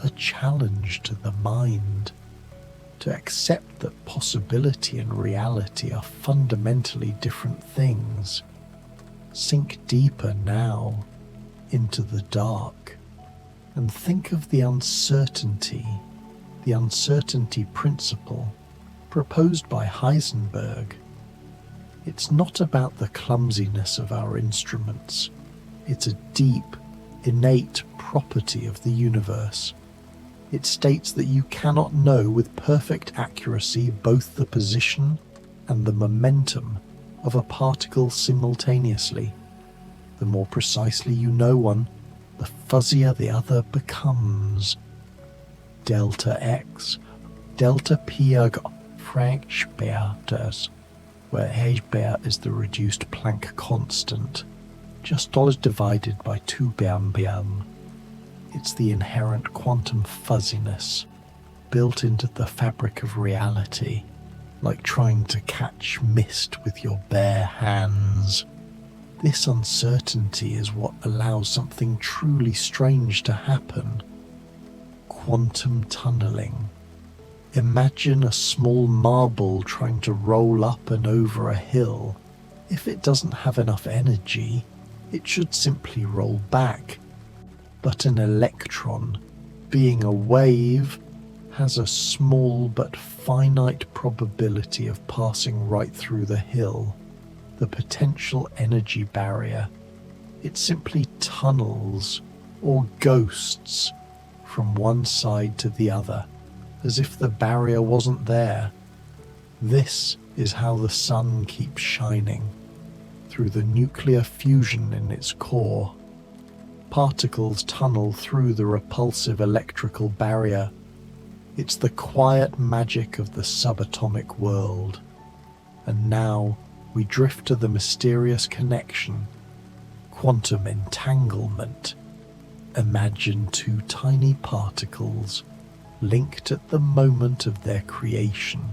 a challenge to the mind, to accept that possibility and reality are fundamentally different things. Sink deeper now into the dark and think of the uncertainty principle proposed by Heisenberg. It's not about the clumsiness of our instruments. It's a deep, innate property of the universe. It states that you cannot know with perfect accuracy both the position and the momentum of a particle simultaneously. The more precisely you know one, the fuzzier the other becomes. Delta X, delta P Frank Sperters, where H-bar is the reduced Planck constant, just dollars divided by 2 bm. It's the inherent quantum fuzziness built into the fabric of reality, like trying to catch mist with your bare hands. This uncertainty is what allows something truly strange to happen. Quantum tunneling. Imagine a small marble trying to roll up and over a hill. If it doesn't have enough energy, it should simply roll back. But an electron, being a wave, has a small but finite probability of passing right through the hill, the potential energy barrier. It simply tunnels or ghosts from one side to the other, as if the barrier wasn't there. This is how the sun keeps shining, through the nuclear fusion in its core. Particles tunnel through the repulsive electrical barrier. It's the quiet magic of the subatomic world. And now we drift to the mysterious connection, quantum entanglement. Imagine two tiny particles linked at the moment of their creation.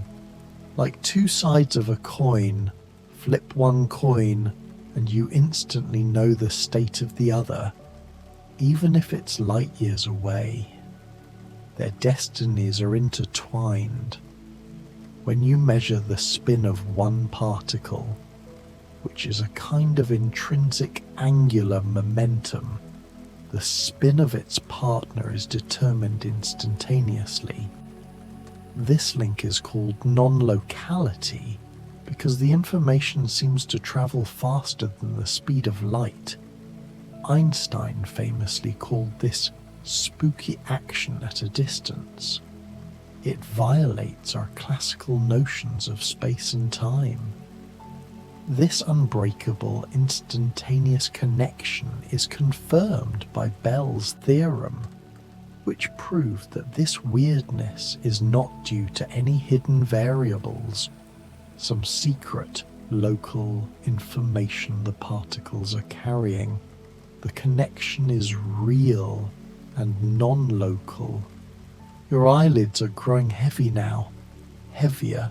Like two sides of a coin, flip one coin and you instantly know the state of the other, even if it's light years away. Their destinies are intertwined. When you measure the spin of one particle, which is a kind of intrinsic angular momentum, the spin of its partner is determined instantaneously. This link is called non-locality because the information seems to travel faster than the speed of light. Einstein famously called this spooky action at a distance. It violates our classical notions of space and time. This unbreakable, instantaneous connection is confirmed by Bell's theorem, which proved that this weirdness is not due to any hidden variables, some secret, local information the particles are carrying. The connection is real and non-local. Your eyelids are growing heavy now, heavier.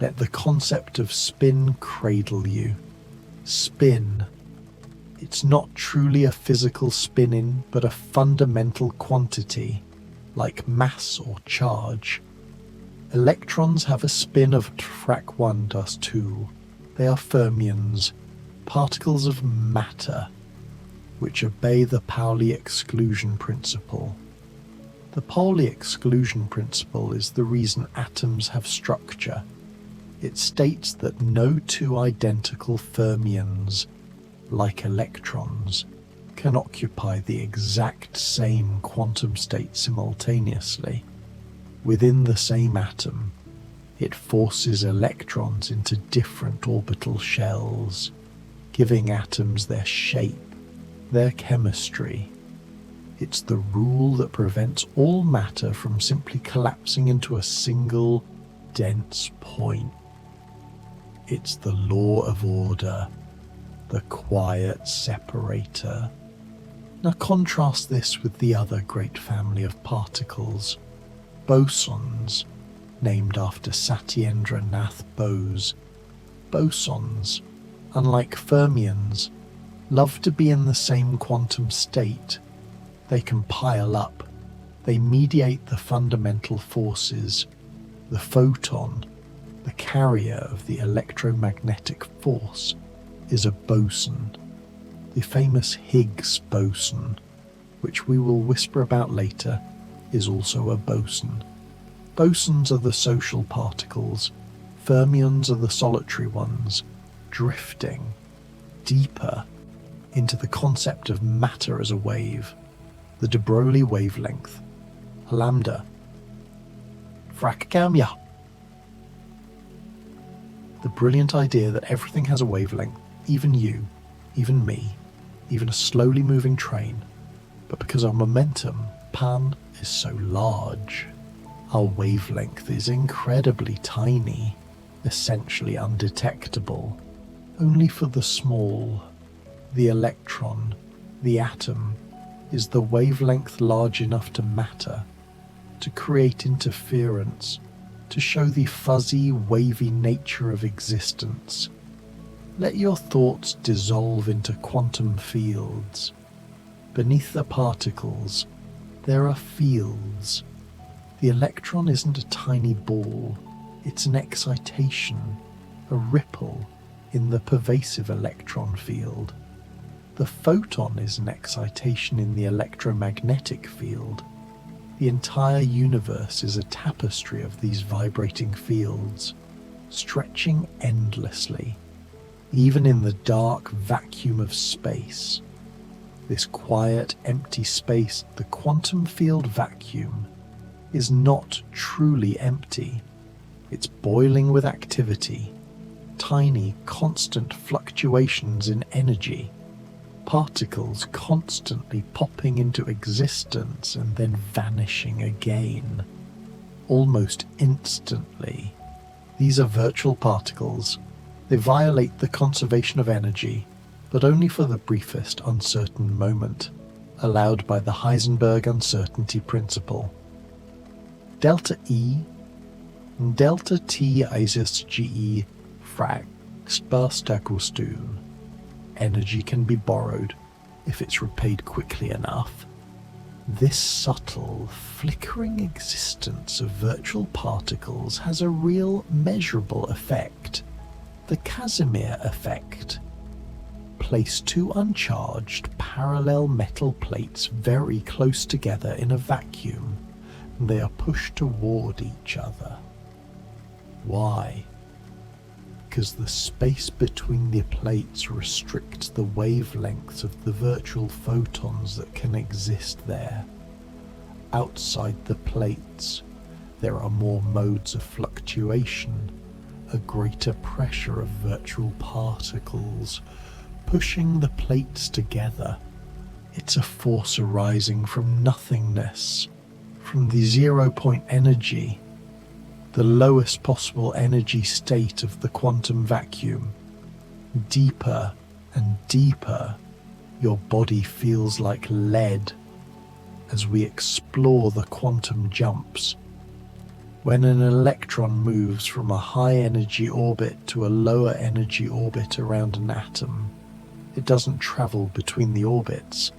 Let the concept of spin cradle you. Spin. It's not truly a physical spin-in, but a fundamental quantity, like mass or charge. Electrons have a spin of Tfrac 1+2. They are fermions, particles of matter, which obey the Pauli exclusion principle. The Pauli exclusion principle is the reason atoms have structure. It states that no two identical fermions, like electrons, can occupy the exact same quantum state simultaneously. Within the same atom, it forces electrons into different orbital shells, giving atoms their shape, their chemistry. It's the rule that prevents all matter from simply collapsing into a single, dense point. It's the law of order, the quiet separator. Now contrast this with the other great family of particles, bosons, named after Satyendra Nath Bose. Bosons, unlike fermions, love to be in the same quantum state. They can pile up. They mediate the fundamental forces. The photon, the carrier of the electromagnetic force, is a boson. The famous Higgs boson, which we will whisper about later, is also a boson. Bosons are the social particles. Fermions are the solitary ones, drifting deeper into the concept of matter as a wave, the de Broglie wavelength, lambda, frackamya. The brilliant idea that everything has a wavelength, even you, even me, even a slowly moving train, but because our momentum, pan, is so large, our wavelength is incredibly tiny, essentially undetectable, only for the small. The electron, the atom, is the wavelength large enough to matter, to create interference, to show the fuzzy, wavy nature of existence. Let your thoughts dissolve into quantum fields. Beneath the particles, there are fields. The electron isn't a tiny ball, it's an excitation, a ripple in the pervasive electron field. The photon is an excitation in the electromagnetic field. The entire universe is a tapestry of these vibrating fields, stretching endlessly, even in the dark vacuum of space. This quiet, empty space, the quantum field vacuum, is not truly empty. It's boiling with activity, tiny, constant fluctuations in energy, particles constantly popping into existence and then vanishing again, almost instantly. These are virtual particles. They violate the conservation of energy, but only for the briefest uncertain moment, allowed by the Heisenberg uncertainty principle. Delta E and delta T ISIS GE frag sparstakelstun. Energy can be borrowed if it's repaid quickly enough. This subtle, flickering existence of virtual particles has a real measurable effect. The Casimir effect. Place two uncharged parallel metal plates very close together in a vacuum, and they are pushed toward each other. Why? Because the space between the plates restricts the wavelengths of the virtual photons that can exist there. Outside the plates, there are more modes of fluctuation, a greater pressure of virtual particles pushing the plates together. It's a force arising from nothingness, from the 0-point energy, the lowest possible energy state of the quantum vacuum. Deeper and deeper, your body feels like lead as we explore the quantum jumps. When an electron moves from a high energy orbit to a lower energy orbit around an atom, It doesn't travel between the orbits.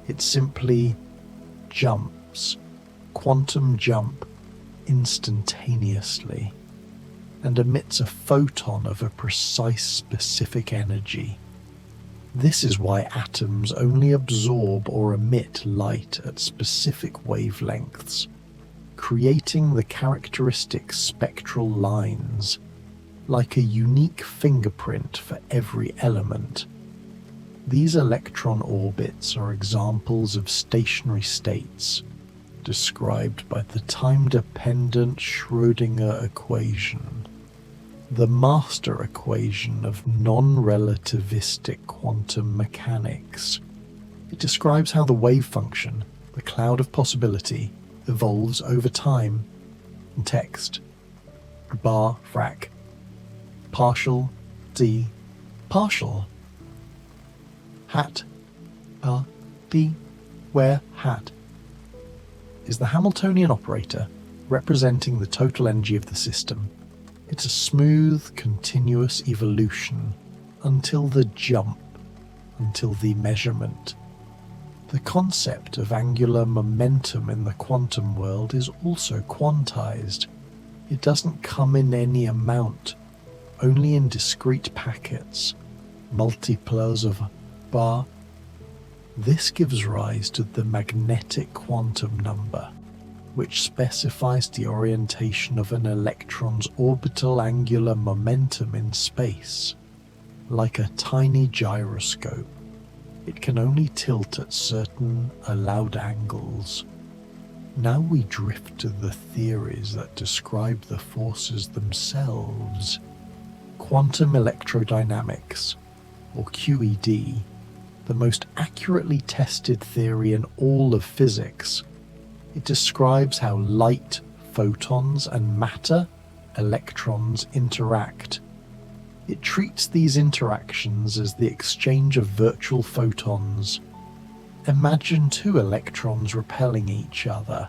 It simply jumps, quantum jump, instantaneously, and emits a photon of a precise specific energy. This is why atoms only absorb or emit light at specific wavelengths, creating the characteristic spectral lines, like a unique fingerprint for every element. These electron orbits are examples of stationary states, described by the time-dependent Schrödinger equation, the master equation of non-relativistic quantum mechanics. It describes how the wave function, the cloud of possibility, evolves over time. In text: bar frac partial d partial hat d, where hat is the Hamiltonian operator representing the total energy of the system. It's a smooth, continuous evolution until the jump, until the measurement. The concept of angular momentum in the quantum world is also quantized. It doesn't come in any amount, only in discrete packets, multiplers of bar. This gives rise to the magnetic quantum number, which specifies the orientation of an electron's orbital angular momentum in space. Like a tiny gyroscope, it can only tilt at certain allowed angles. Now we drift to the theories that describe the forces themselves. Quantum electrodynamics, or QED, the most accurately tested theory in all of physics. It describes how light, photons, and matter, electrons, interact. It treats these interactions as the exchange of virtual photons. Imagine two electrons repelling each other.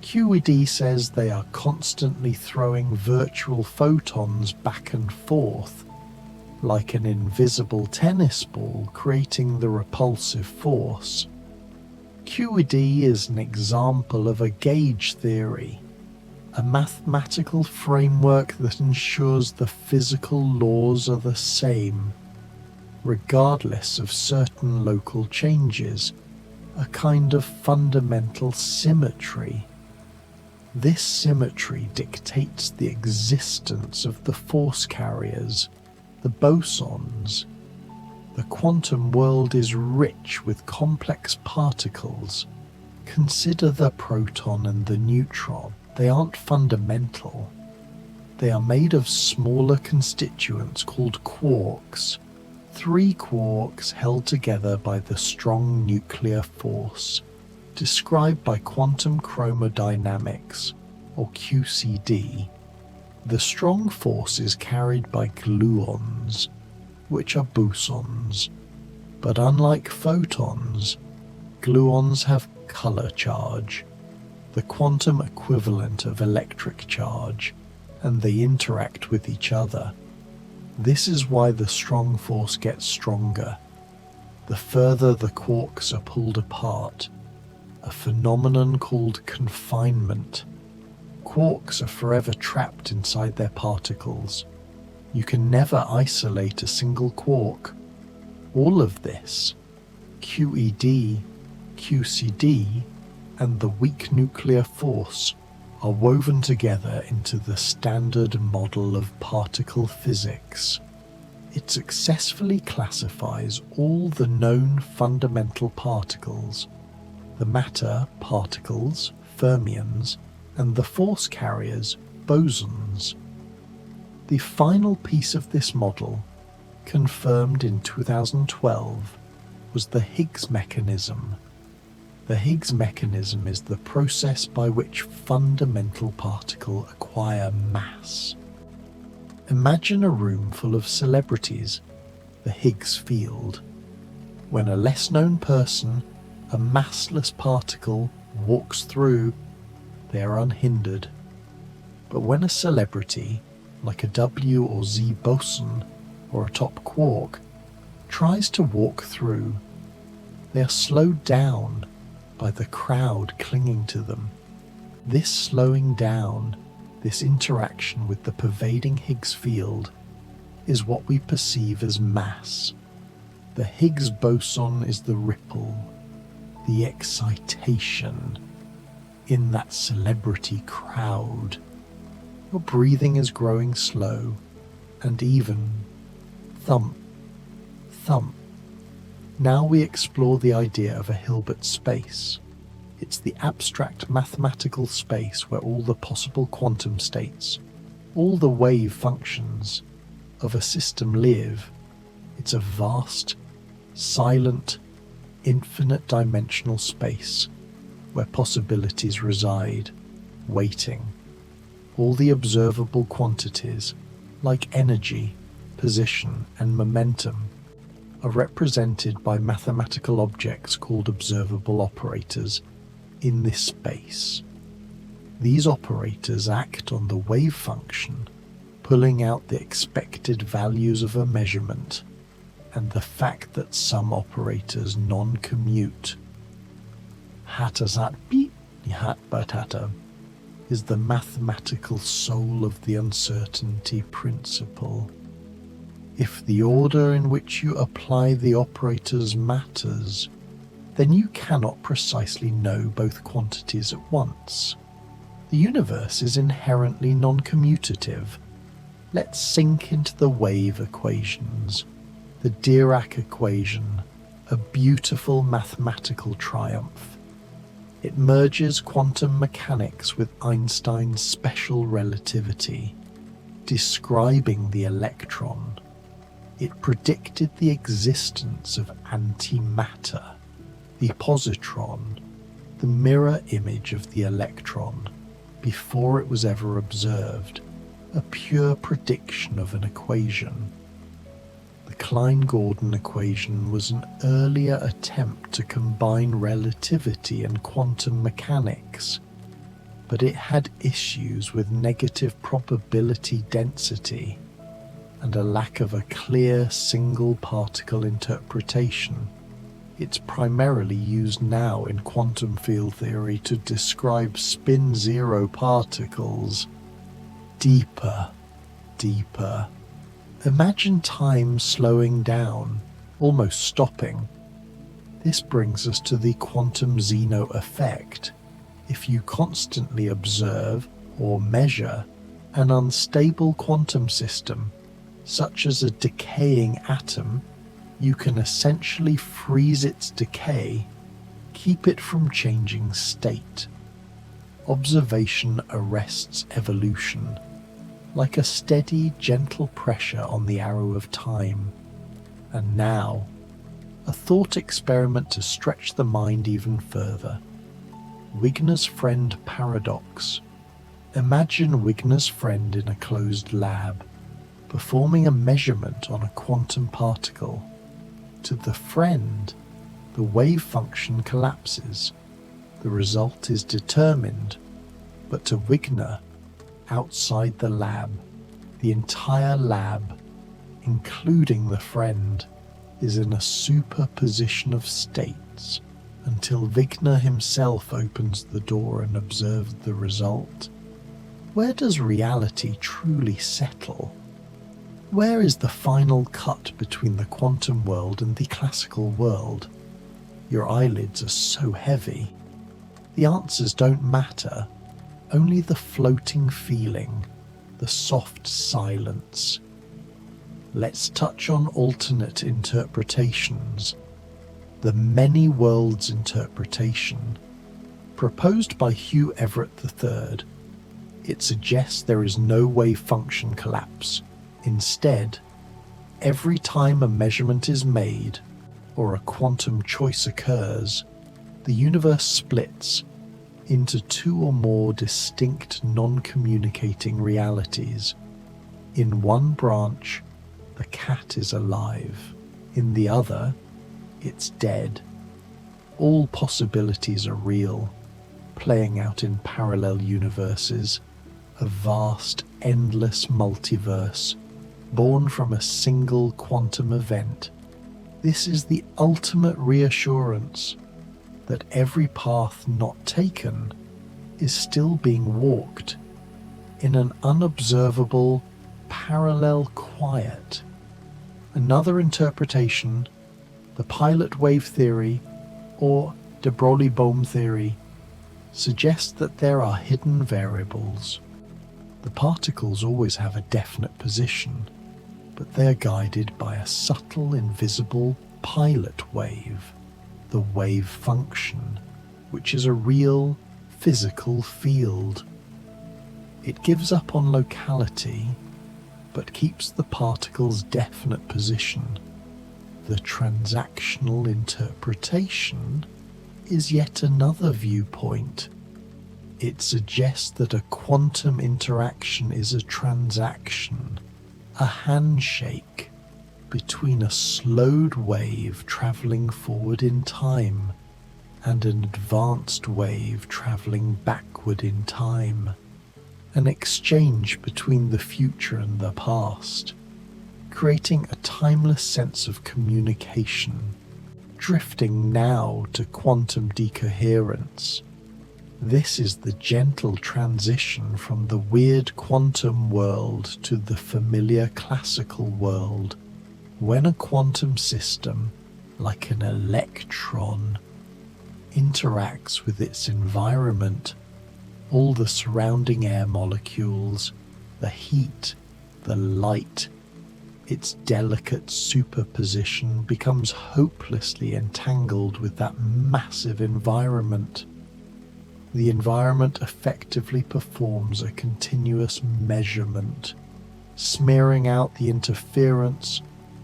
QED says they are constantly throwing virtual photons back and forth, like an invisible tennis ball, creating the repulsive force. QED is an example of a gauge theory, a mathematical framework that ensures the physical laws are the same, regardless of certain local changes, a kind of fundamental symmetry. This symmetry dictates the existence of the force carriers, the bosons. The quantum world is rich with complex particles. Consider the proton and the neutron. They aren't fundamental. They are made of smaller constituents called quarks. 3 quarks held together by the strong nuclear force, described by quantum chromodynamics, or QCD. The strong force is carried by gluons, which are bosons, but unlike photons, gluons have color charge, the quantum equivalent of electric charge, and they interact with each other. This is why the strong force gets stronger, the further the quarks are pulled apart, a phenomenon called confinement. Quarks are forever trapped inside their particles. You can never isolate a single quark. All of this, QED, QCD, and the weak nuclear force, are woven together into the standard model of particle physics. It successfully classifies all the known fundamental particles, the matter particles, fermions, and the force carriers, bosons. The final piece of this model, confirmed in 2012, was the Higgs mechanism. The Higgs mechanism is the process by which fundamental particles acquire mass. Imagine a room full of celebrities, the Higgs field. When a less-known person, a massless particle, walks through, they are unhindered. But when a celebrity, like a W or Z boson or a top quark, tries to walk through, they are slowed down by the crowd clinging to them. This slowing down, this interaction with the pervading Higgs field, is what we perceive as mass. The Higgs boson is the ripple, the excitation in that celebrity crowd. Your breathing is growing slow and even. Thump, thump. Now we explore the idea of a Hilbert space. It's the abstract mathematical space where all the possible quantum states, all the wave functions of a system live. It's a vast, silent, infinite dimensional space where possibilities reside, waiting. All the observable quantities, like energy, position, and momentum, are represented by mathematical objects called observable operators in this space. These operators act on the wave function, pulling out the expected values of a measurement, and the fact that some operators non-commute. Hatasat beat hat batata is the mathematical soul of the uncertainty principle. If the order in which you apply the operators matters, then you cannot precisely know both quantities at once. The universe is inherently non-commutative. Let's sink into the wave equations. The Dirac equation, a beautiful mathematical triumph. It merges quantum mechanics with Einstein's special relativity, describing the electron. It predicted the existence of antimatter, the positron, the mirror image of the electron, before it was ever observed, a pure prediction of an equation. The Klein-Gordon equation was an earlier attempt to combine relativity and quantum mechanics, but it had issues with negative probability density and a lack of a clear single particle interpretation. It's primarily used now in quantum field theory to describe spin-zero particles. Deeper, deeper. Imagine time slowing down, almost stopping. This brings us to the quantum Zeno effect. If you constantly observe or measure an unstable quantum system, such as a decaying atom, you can essentially freeze its decay, keep it from changing state. Observation arrests evolution, like a steady, gentle pressure on the arrow of time. And now, a thought experiment to stretch the mind even further. Wigner's friend paradox. Imagine Wigner's friend in a closed lab, performing a measurement on a quantum particle. To the friend, the wave function collapses. The result is determined, but to Wigner, outside the lab, the entire lab, including the friend, is in a superposition of states until Wigner himself opens the door and observes the result. Where does reality truly settle? Where is the final cut between the quantum world and the classical world? Your eyelids are so heavy. The answers don't matter, only the floating feeling, the soft silence. Let's touch on alternate interpretations. The many worlds interpretation, proposed by Hugh Everett III. It suggests there is no wave function collapse. Instead, every time a measurement is made or a quantum choice occurs, the universe splits into two or more distinct non-communicating realities. In one branch, the cat is alive. In the other, it's dead. All possibilities are real, playing out in parallel universes, a vast, endless multiverse born from a single quantum event. This is the ultimate reassurance that every path not taken is still being walked in an unobservable, parallel quiet. Another interpretation, the pilot wave theory or de Broglie-Bohm theory, suggests that there are hidden variables. The particles always have a definite position, but they are guided by a subtle, invisible pilot wave, the wave function, which is a real, physical field. It gives up on locality, but keeps the particle's definite position. The transactional interpretation is yet another viewpoint. It suggests that a quantum interaction is a transaction, a handshake between a slowed wave traveling forward in time and an advanced wave traveling backward in time, an exchange between the future and the past, creating a timeless sense of communication, drifting now to quantum decoherence. This is the gentle transition from the weird quantum world to the familiar classical world, when a quantum system, like an electron, interacts with its environment. All the surrounding air molecules, the heat, the light, its delicate superposition becomes hopelessly entangled with that massive environment. The environment effectively performs a continuous measurement, smearing out the interference,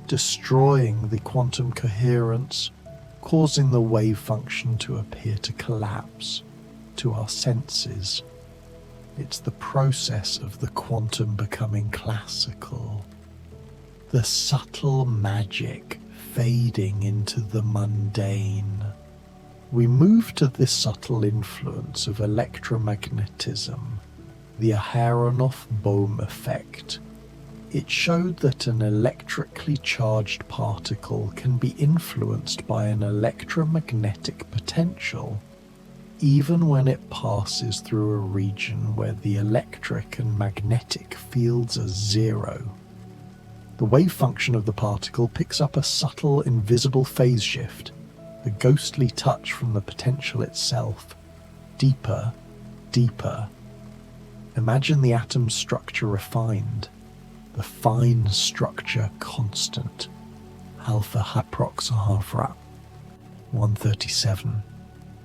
destroying the quantum coherence, causing the wave function to appear to collapse to our senses. It's the process of the quantum becoming classical, the subtle magic fading into the mundane. We move to this subtle influence of electromagnetism, the Aharonov-Bohm effect. It showed that an electrically charged particle can be influenced by an electromagnetic potential, even when it passes through a region where the electric and magnetic fields are zero. The wave function of the particle picks up a subtle, invisible phase shift, a ghostly touch from the potential itself, deeper, deeper. Imagine the atom's structure refined, the fine structure constant. Alpha Haproxahafra 137.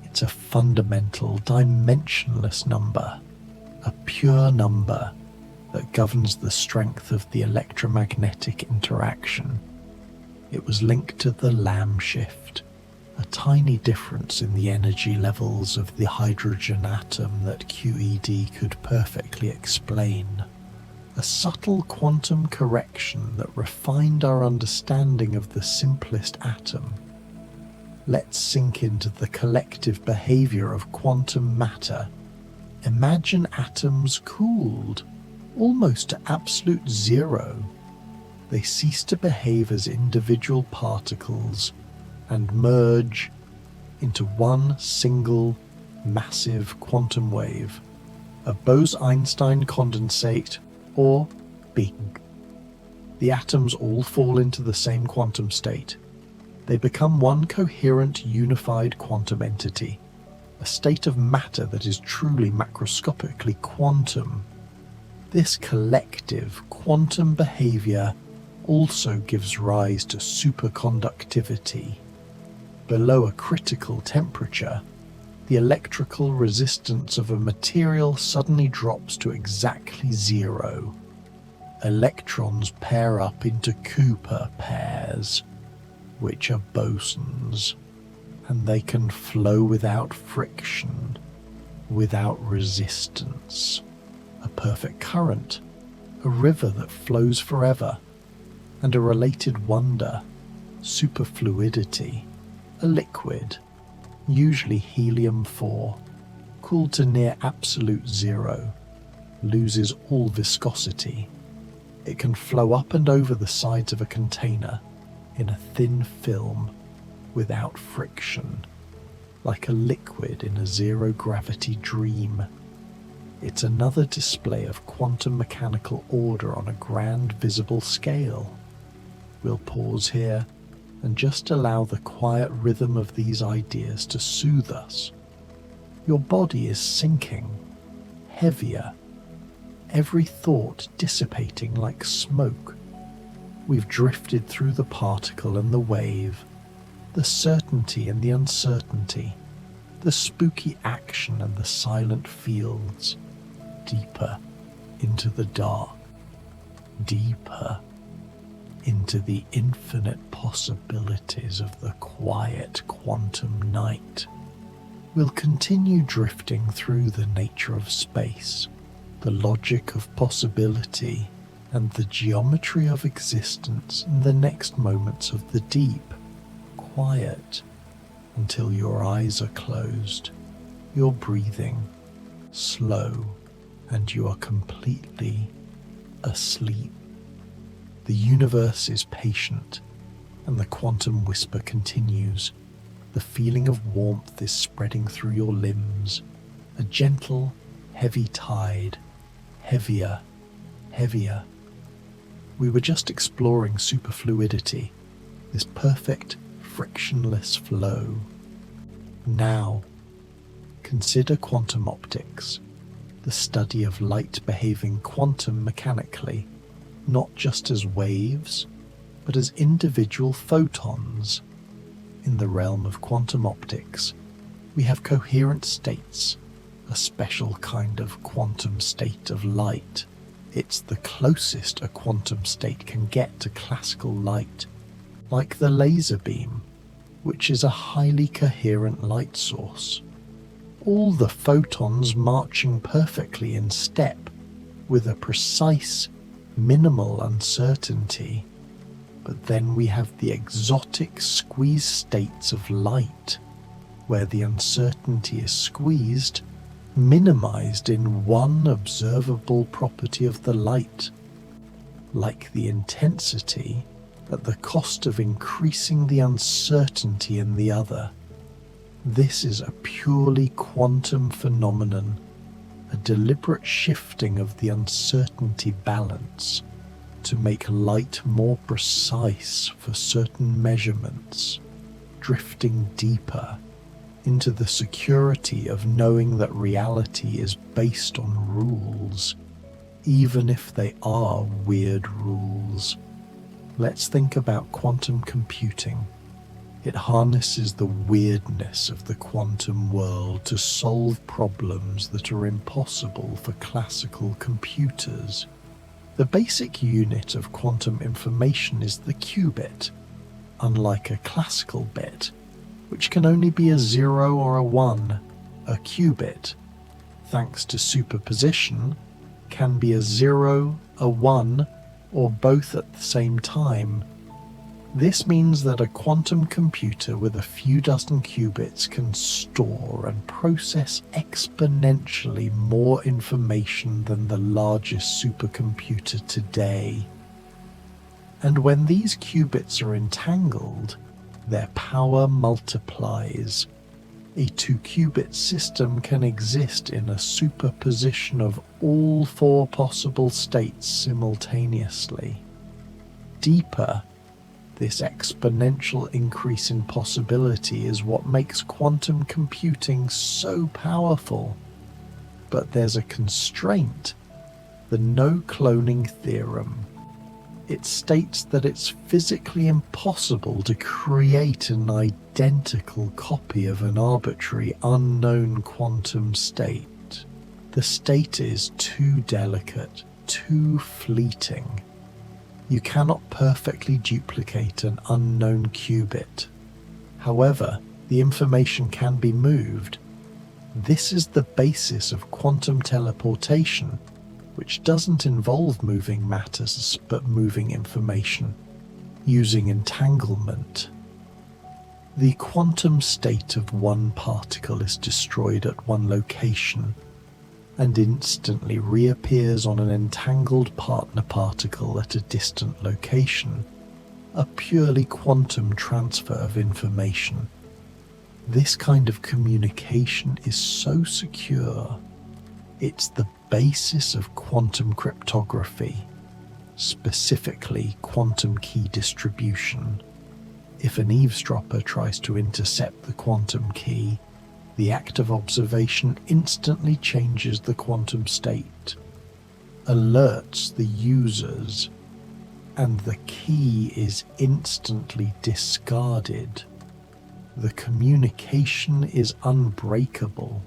It's a fundamental, dimensionless number, a pure number that governs the strength of the electromagnetic interaction. It was linked to the Lamb shift, a tiny difference in the energy levels of the hydrogen atom that QED could perfectly explain. A subtle quantum correction that refined our understanding of the simplest atom. Let's sink into the collective behavior of quantum matter. Imagine atoms cooled, almost to absolute zero. They cease to behave as individual particles and merge into one single massive quantum wave, a Bose-Einstein condensate, or Big. The atoms all fall into the same quantum state. They become one coherent, unified quantum entity, a state of matter that is truly macroscopically quantum. This collective quantum behavior also gives rise to superconductivity. Below a critical temperature, the electrical resistance of a material suddenly drops to exactly zero. Electrons pair up into Cooper pairs, which are bosons, and they can flow without friction, without resistance. A perfect current, a river that flows forever, and a related wonder, superfluidity, a liquid, usually helium-4, cooled to near absolute zero, loses all viscosity. It can flow up and over the sides of a container, in a thin film without friction, like a liquid in a zero-gravity dream. It's another display of quantum mechanical order on a grand visible scale. We'll pause here and just allow the quiet rhythm of these ideas to soothe us. Your body is sinking, heavier, every thought dissipating like smoke. We've drifted through the particle and the wave, the certainty and the uncertainty, the spooky action and the silent fields, deeper into the dark, deeper into the infinite possibilities of the quiet quantum night. We'll continue drifting through the nature of space, the logic of possibility, and the geometry of existence in the next moments of the deep, quiet, until your eyes are closed, your breathing slow, and you are completely asleep. The universe is patient, and the quantum whisper continues. The feeling of warmth is spreading through your limbs, a gentle, heavy tide, heavier, heavier. We were just exploring superfluidity, this perfect, frictionless flow. Now, consider quantum optics, the study of light behaving quantum mechanically, not just as waves, but as individual photons. In the realm of quantum optics, we have coherent states, a special kind of quantum state of light. It's the closest a quantum state can get to classical light, like the laser beam, which is a highly coherent light source. All the photons marching perfectly in step, with a precise, minimal uncertainty. But then we have the exotic squeeze states of light, where the uncertainty is squeezed, minimized in one observable property of the light, like the intensity, at the cost of increasing the uncertainty in the other. This is a purely quantum phenomenon, a deliberate shifting of the uncertainty balance to make light more precise for certain measurements, drifting deeper into the security of knowing that reality is based on rules, even if they are weird rules. Let's think about quantum computing. It harnesses the weirdness of the quantum world to solve problems that are impossible for classical computers. The basic unit of quantum information is the qubit, unlike a classical bit, which can only be a 0 or a 1. A qubit, thanks to superposition, can be a 0, a 1, or both at the same time. This means that a quantum computer with a few dozen qubits can store and process exponentially more information than the largest supercomputer today. And when these qubits are entangled, their power multiplies. A 2-qubit system can exist in a superposition of all 4 possible states simultaneously. Deeper, this exponential increase in possibility is what makes quantum computing so powerful. But there's a constraint, the no-cloning theorem. It states that it's physically impossible to create an identical copy of an arbitrary, unknown quantum state. The state is too delicate, too fleeting. You cannot perfectly duplicate an unknown qubit. However, the information can be moved. This is the basis of quantum teleportation, which doesn't involve moving matters but moving information, using entanglement. The quantum state of one particle is destroyed at one location and instantly reappears on an entangled partner particle at a distant location. a purely quantum transfer of information. This kind of communication is so secure. It's the basis of quantum cryptography, specifically quantum key distribution. If an eavesdropper tries to intercept the quantum key, the act of observation instantly changes the quantum state, alerts the users, and the key is instantly discarded. The communication is unbreakable.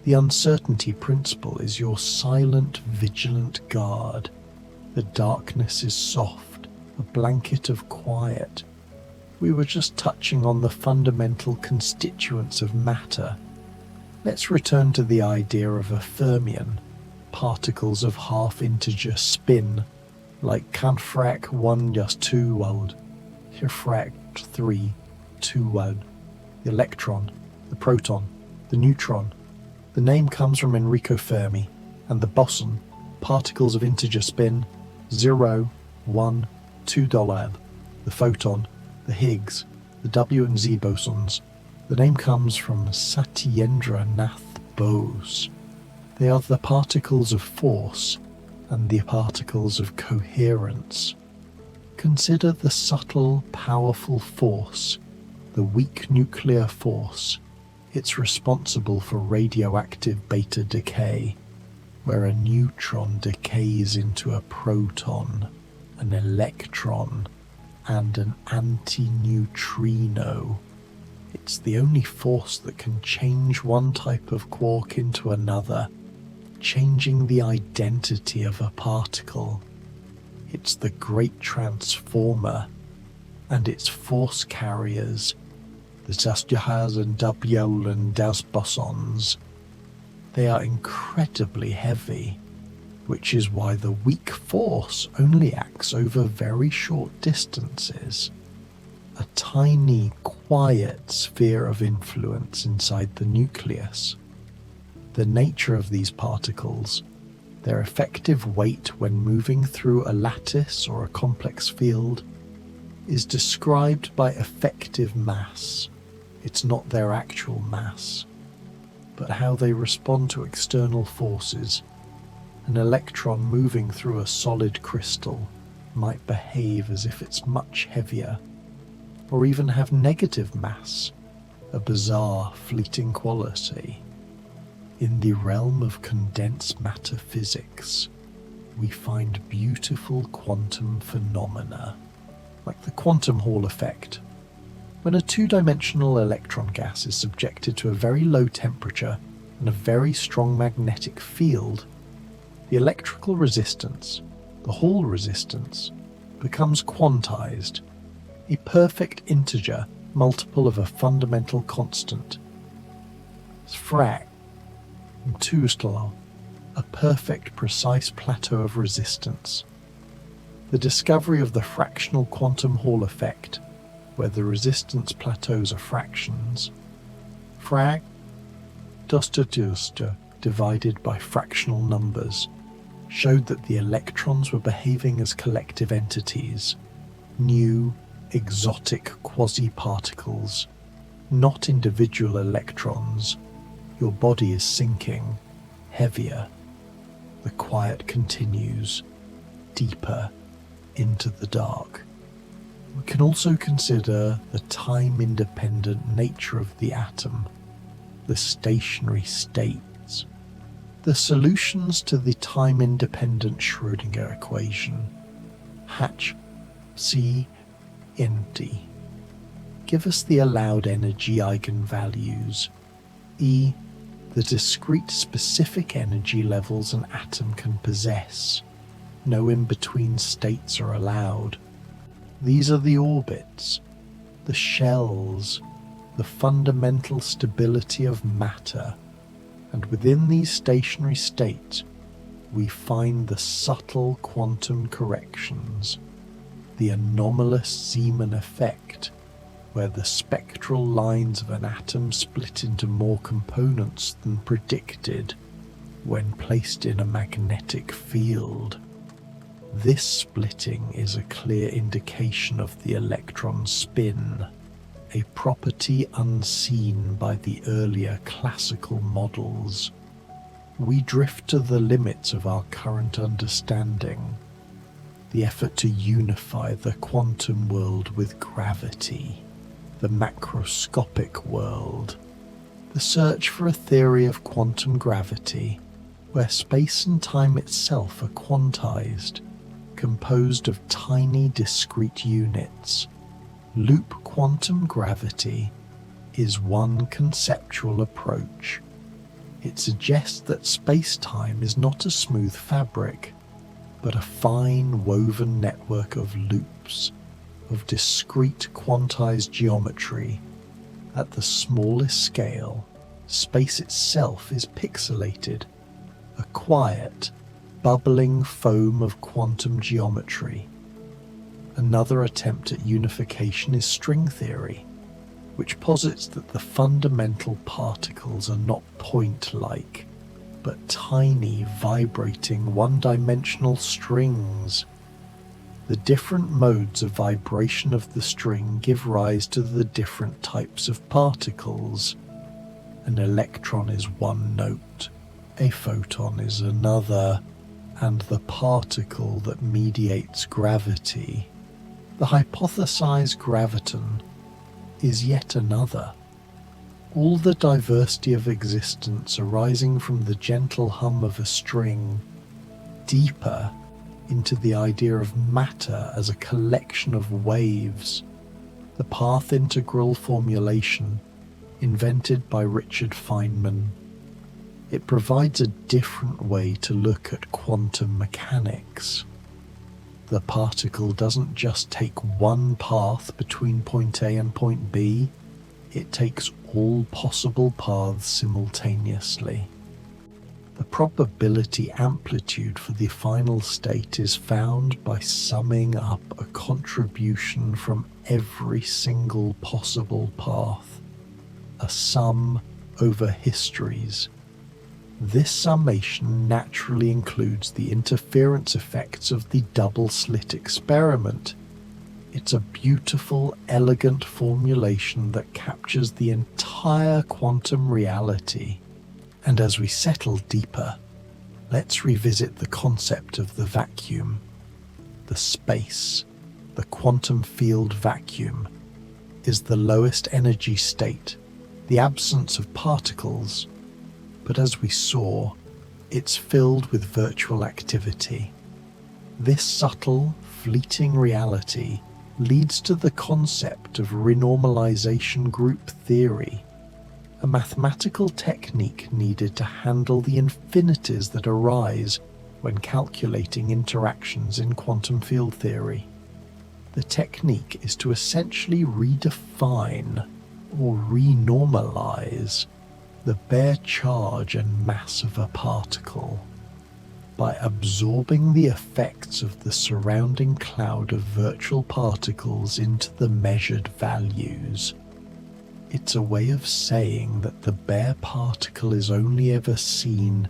The uncertainty principle is your silent, vigilant guard. The darkness is soft, a blanket of quiet. We were just touching on the fundamental constituents of matter. Let's return to the idea of a fermion, particles of half-integer spin, like kan frak 1 just 2 world, hier frak 3 2 world, the electron, the proton, the neutron. The name comes from Enrico Fermi, and the boson, particles of integer spin, 0, 1, 2 $, the photon, the Higgs, the W and Z bosons. The name comes from Satyendra Nath Bose. They are the particles of force and the particles of coherence. Consider the subtle, powerful force, the weak nuclear force. It's responsible for radioactive beta decay, where a neutron decays into a proton, an electron, and an antineutrino. It's the only force that can change one type of quark into another, changing the identity of a particle. It's the great transformer, and its force carriers, the Sastjahas and Dubiol and Daus bosons. They are incredibly heavy, which is why the weak force only acts over very short distances. A tiny, quiet sphere of influence inside the nucleus. The nature of these particles, their effective weight when moving through a lattice or a complex field, is described by effective mass. It's not their actual mass, but how they respond to external forces. An electron moving through a solid crystal might behave as if it's much heavier, or even have negative mass, a bizarre, fleeting quality. In the realm of condensed matter physics, we find beautiful quantum phenomena, like the quantum Hall effect. When a two-dimensional electron gas is subjected to a very low temperature and a very strong magnetic field, the electrical resistance, the Hall resistance, becomes quantized, a perfect integer multiple of a fundamental constant. Frak, a perfect precise plateau of resistance. The discovery of the fractional quantum Hall effect, where the resistance plateaus are fractions, frag duster divided by fractional numbers, showed that the electrons were behaving as collective entities, new, exotic quasi-particles, not individual electrons. Your body is sinking, heavier. The quiet continues, deeper, into the dark. We can also consider the time-independent nature of the atom, the stationary states, the solutions to the time-independent Schrödinger equation, H, C, empty. Give us the allowed energy eigenvalues, E, the discrete specific energy levels an atom can possess. No in-between states are allowed. These are the orbits, the shells, the fundamental stability of matter, and within these stationary states we find the subtle quantum corrections, the anomalous Zeeman effect, where the spectral lines of an atom split into more components than predicted when placed in a magnetic field. This splitting is a clear indication of the electron spin, a property unseen by the earlier classical models. We drift to the limits of our current understanding, the effort to unify the quantum world with gravity, the macroscopic world, the search for a theory of quantum gravity where space and time itself are quantized, composed of tiny discrete units. Loop quantum gravity is one conceptual approach. It suggests that space-time is not a smooth fabric, but a fine woven network of loops, of discrete quantized geometry. At the smallest scale, space itself is pixelated, a quiet, bubbling foam of quantum geometry. Another attempt at unification is string theory, which posits that the fundamental particles are not point-like, but tiny, vibrating, one-dimensional strings. The different modes of vibration of the string give rise to the different types of particles. An electron is one note, a photon is another, and the particle that mediates gravity, the hypothesized graviton, is yet another. All the diversity of existence arising from the gentle hum of a string, deeper into the idea of matter as a collection of waves, the path integral formulation invented by Richard Feynman. It provides a different way to look at quantum mechanics. The particle doesn't just take one path between point A and point B, it takes all possible paths simultaneously. The probability amplitude for the final state is found by summing up a contribution from every single possible path, a sum over histories. This summation naturally includes the interference effects of the double-slit experiment. It's a beautiful, elegant formulation that captures the entire quantum reality. And as we settle deeper, let's revisit the concept of the vacuum, the space. The quantum field vacuum is the lowest energy state, the absence of particles. But as we saw, it's filled with virtual activity. This subtle, fleeting reality leads to the concept of renormalization group theory, a mathematical technique needed to handle the infinities that arise when calculating interactions in quantum field theory. The technique is to essentially redefine or renormalize the bare charge and mass of a particle by absorbing the effects of the surrounding cloud of virtual particles into the measured values. It's a way of saying that the bare particle is only ever seen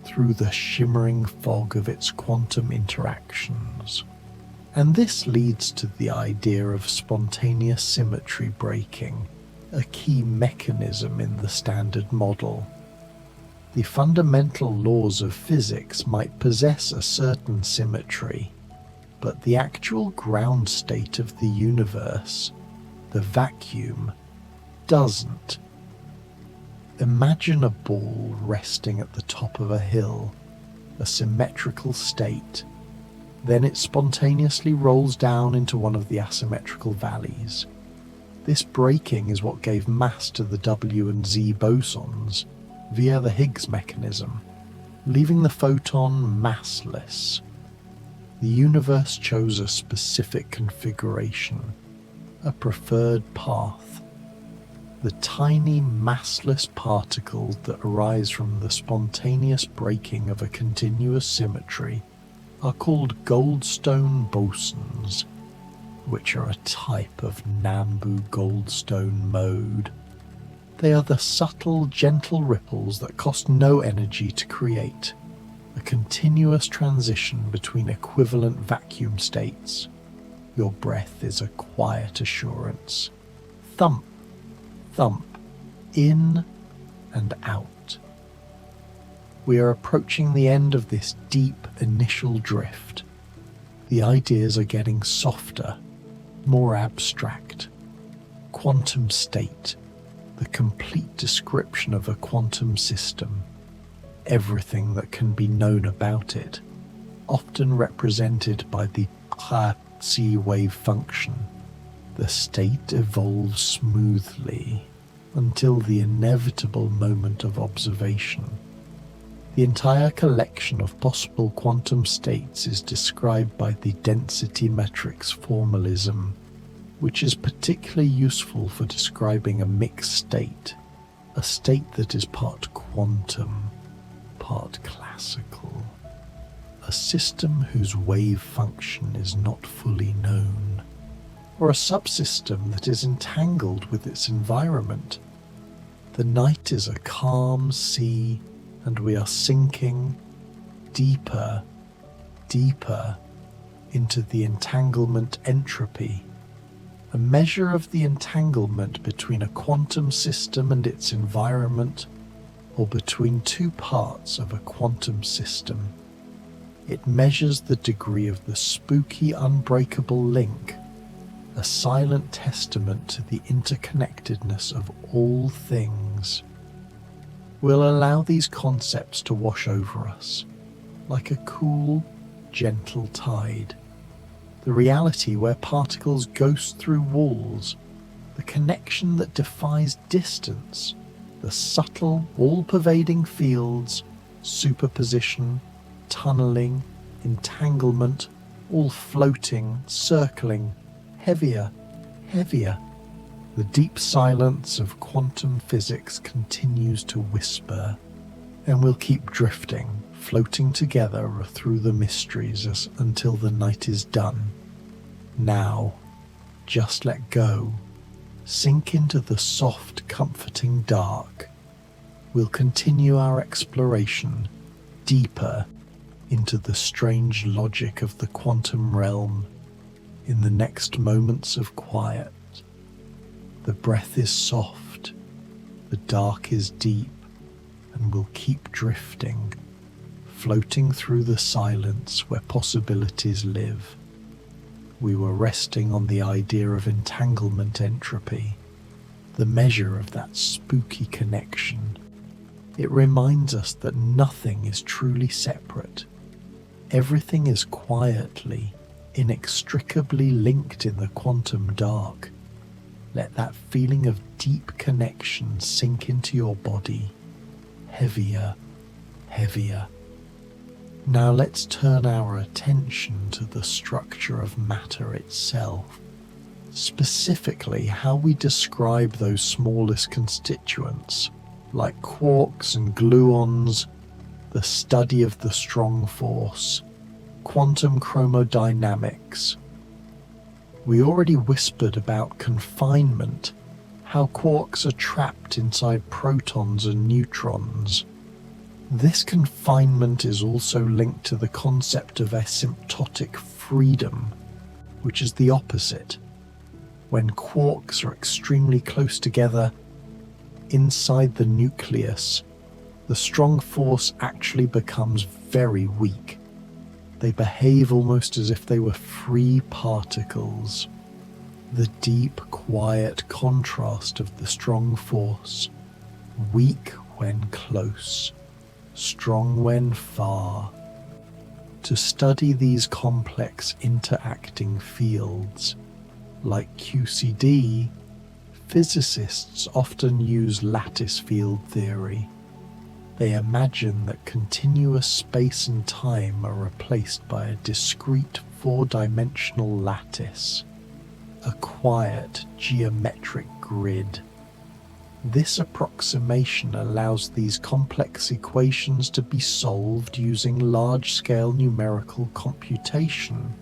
through the shimmering fog of its quantum interactions. And this leads to the idea of spontaneous symmetry breaking, a key mechanism in the standard model. The fundamental laws of physics might possess a certain symmetry, but the actual ground state of the universe, the vacuum, doesn't. Imagine a ball resting at the top of a hill, a symmetrical state. Then it spontaneously rolls down into one of the asymmetrical valleys. This breaking is what gave mass to the W and Z bosons via the Higgs mechanism, leaving the photon massless. The universe chose a specific configuration, a preferred path. The tiny massless particles that arise from the spontaneous breaking of a continuous symmetry are called Goldstone bosons, which are a type of Nambu-Goldstone mode. They are the subtle, gentle ripples that cost no energy to create. a continuous transition between equivalent vacuum states. Your breath is a quiet assurance. Thump, thump, in and out. We are approaching the end of this deep initial drift. The ideas are getting softer, more abstract. Quantum state, the complete description of a quantum system, everything that can be known about it, often represented by the C wave function. The state evolves smoothly until the inevitable moment of observation. The entire collection of possible quantum states is described by the density metrics formalism, which is particularly useful for describing a mixed state, a state that is part quantum, part classical, a system whose wave function is not fully known, or a subsystem that is entangled with its environment. The night is a calm sea, and we are sinking deeper, deeper into the entanglement entropy, a measure of the entanglement between a quantum system and its environment, or between two parts of a quantum system. It measures the degree of the spooky, unbreakable link, a silent testament to the interconnectedness of all things. We'll allow these concepts to wash over us, like a cool, gentle tide. The reality where particles ghost through walls, the connection that defies distance, the subtle, all-pervading fields, superposition, tunneling, entanglement, all floating, circling, heavier, heavier. The deep silence of quantum physics continues to whisper, and we'll keep drifting, floating together through the mysteries until the night is done. Now, just let go. Sink into the soft, comforting dark. We'll continue our exploration deeper into the strange logic of the quantum realm in the next moments of quiet. The breath is soft, the dark is deep, and we'll keep drifting, floating through the silence where possibilities live. We were resting on the idea of entanglement entropy, the measure of that spooky connection. It reminds us that nothing is truly separate. Everything is quietly, inextricably linked in the quantum dark. Let that feeling of deep connection sink into your body, heavier, heavier. Now let's turn our attention to the structure of matter itself, specifically how we describe those smallest constituents, like quarks and gluons, the study of the strong force, quantum chromodynamics. We already whispered about confinement, how quarks are trapped inside protons and neutrons. This confinement is also linked to the concept of asymptotic freedom, which is the opposite. When quarks are extremely close together, inside the nucleus, the strong force actually becomes very weak. They behave almost as if they were free particles. The deep, quiet contrast of the strong force, weak when close, strong when far. To study these complex interacting fields, like QCD, physicists often use lattice field theory. They imagine that continuous space and time are replaced by a discrete four-dimensional lattice, a quiet geometric grid. This approximation allows these complex equations to be solved using large-scale numerical computation.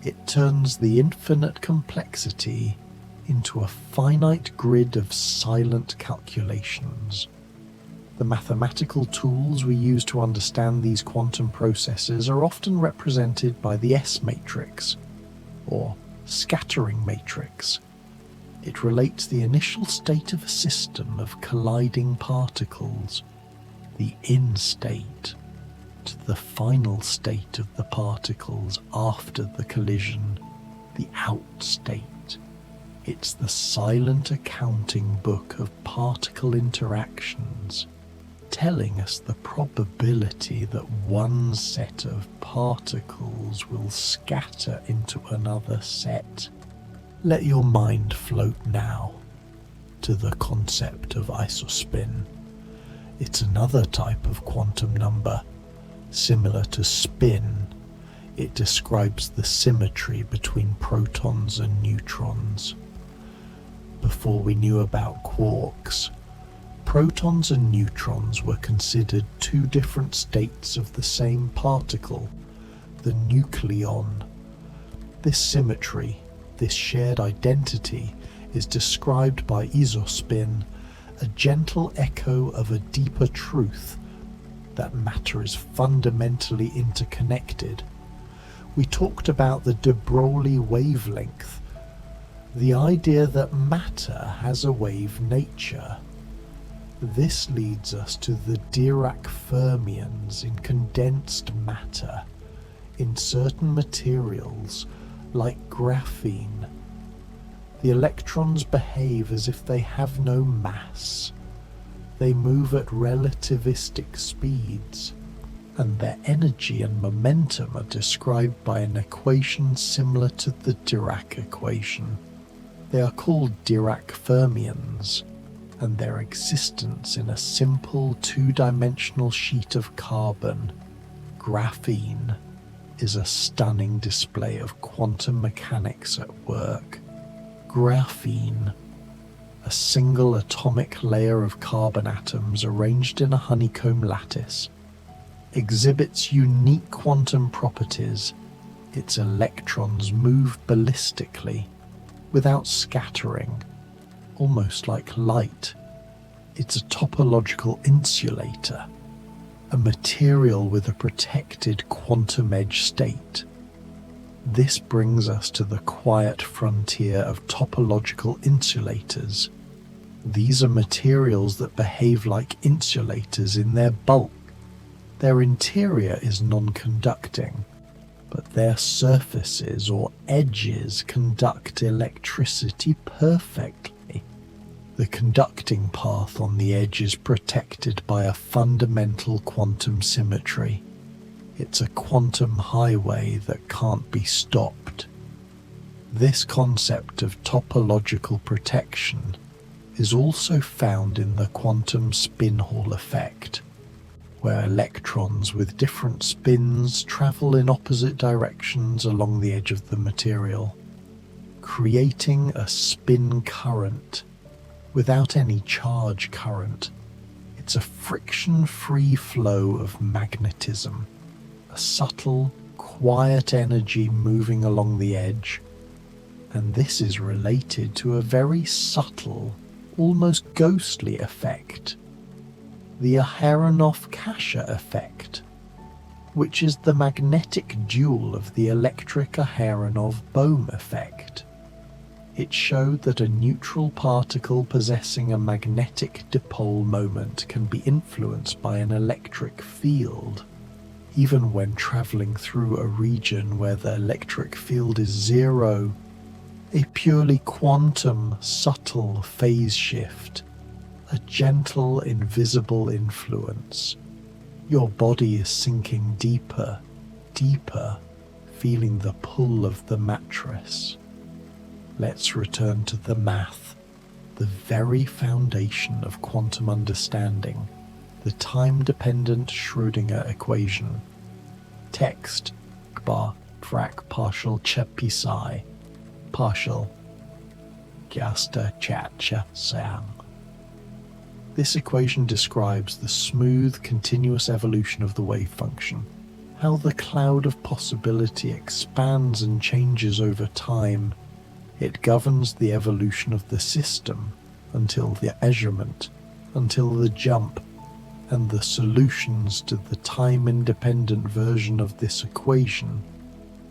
It turns the infinite complexity into a finite grid of silent calculations. The mathematical tools we use to understand these quantum processes are often represented by the S matrix, or scattering matrix. It relates the initial state of a system of colliding particles, the in state, to the final state of the particles after the collision, the out state. It's the silent accounting book of particle interactions, telling us the probability that one set of particles will scatter into another set. Let your mind float now to the concept of isospin. It's another type of quantum number. Similar to spin, it describes the symmetry between protons and neutrons. Before we knew about quarks, protons and neutrons were considered two different states of the same particle, the nucleon. This symmetry, this shared identity, is described by isospin, a gentle echo of a deeper truth, that matter is fundamentally interconnected. We talked about the de Broglie wavelength, the idea that matter has a wave nature. This leads us to the Dirac fermions in condensed matter. In certain materials, like graphene, the electrons behave as if they have no mass. They move at relativistic speeds, and their energy and momentum are described by an equation similar to the Dirac equation. They are called Dirac fermions, and their existence in a simple two-dimensional sheet of carbon, graphene, is a stunning display of quantum mechanics at work. Graphene, a single atomic layer of carbon atoms arranged in a honeycomb lattice, exhibits unique quantum properties. Its electrons move ballistically, without scattering, almost like light. It's a topological insulator, a material with a protected quantum edge state. This brings us to the quiet frontier of topological insulators. These are materials that behave like insulators in their bulk. Their interior is non-conducting, but their surfaces or edges conduct electricity perfectly. The conducting path on the edge is protected by a fundamental quantum symmetry. It's a quantum highway that can't be stopped. This concept of topological protection is also found in the quantum spin Hall effect, where electrons with different spins travel in opposite directions along the edge of the material, creating a spin current without any charge current. It's a friction-free flow of magnetism, a subtle, quiet energy moving along the edge, and this is related to a very subtle, almost ghostly effect, the Aharonov-Kasher effect, which is the magnetic dual of the electric Aharonov-Bohm effect. It showed that a neutral particle possessing a magnetic dipole moment can be influenced by an electric field, even when traveling through a region where the electric field is zero, a purely quantum, subtle phase shift, a gentle, invisible influence. Your body is sinking deeper, deeper, feeling the pull of the mattress. Let's return to the math, the very foundation of quantum understanding, the time-dependent Schrödinger equation. Text, Gbar, Drak, partial, Chepisai, partial, Gyasta, Chacha, Sang. This equation describes the smooth, continuous evolution of the wave function, how the cloud of possibility expands and changes over time. It governs the evolution of the system until the measurement, until the jump, and the solutions to the time-independent version of this equation,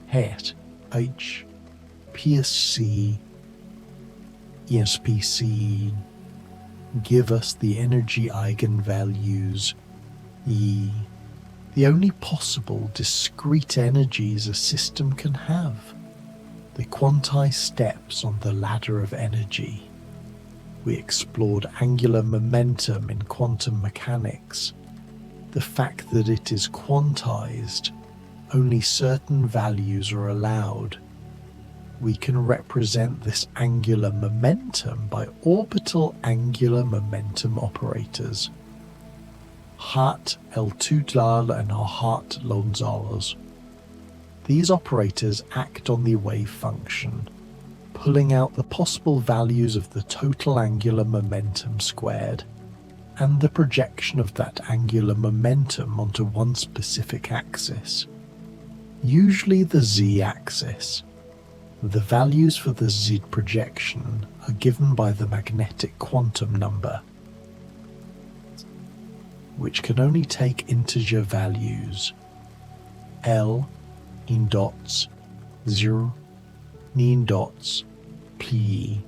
het H PSC ESPC, give us the energy eigenvalues E, the only possible discrete energies a system can have, the quantized steps on the ladder of energy. We explored angular momentum in quantum mechanics, the fact that it is quantized, only certain values are allowed. We can represent this angular momentum by orbital angular momentum operators, Hart-Eltudal and Hart-Lonsdals. These operators act on the wave function, pulling out the possible values of the total angular momentum squared, and the projection of that angular momentum onto one specific axis, usually the z-axis. The values for the z projection are given by the magnetic quantum number, which can only take integer values, L in dots, 0 in dots, pli.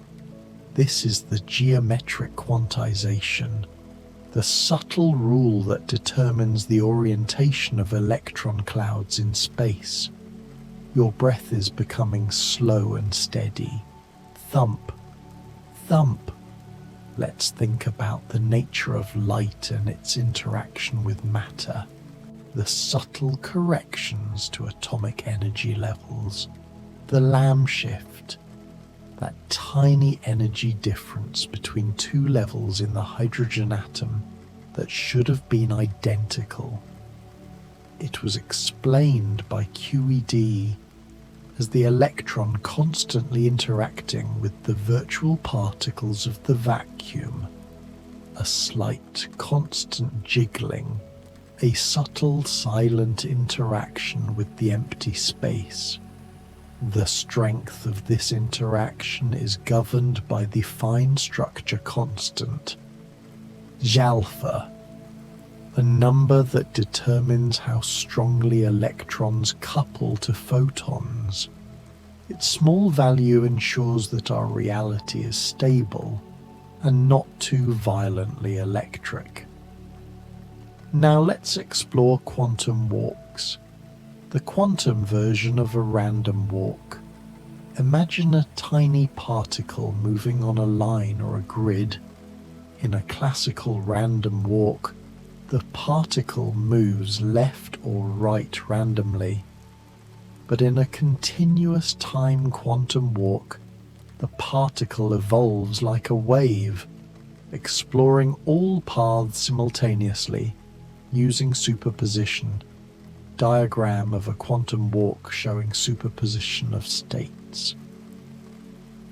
This is the geometric quantization, the subtle rule that determines the orientation of electron clouds in space. Your breath is becoming slow and steady. Thump, thump. Let's think about the nature of light and its interaction with matter, the subtle corrections to atomic energy levels, the Lamb shift, that tiny energy difference between two levels in the hydrogen atom that should have been identical. It was explained by QED as the electron constantly interacting with the virtual particles of the vacuum, a slight constant jiggling, a subtle silent interaction with the empty space. The strength of this interaction is governed by the fine structure constant, J-alpha, a number that determines how strongly electrons couple to photons. Its small value ensures that our reality is stable and not too violently electric. Now let's explore quantum walks, the quantum version of a random walk. Imagine a tiny particle moving on a line or a grid. In a classical random walk, the particle moves left or right randomly, but in a continuous time quantum walk, the particle evolves like a wave, exploring all paths simultaneously using superposition. Diagram of a quantum walk showing superposition of states.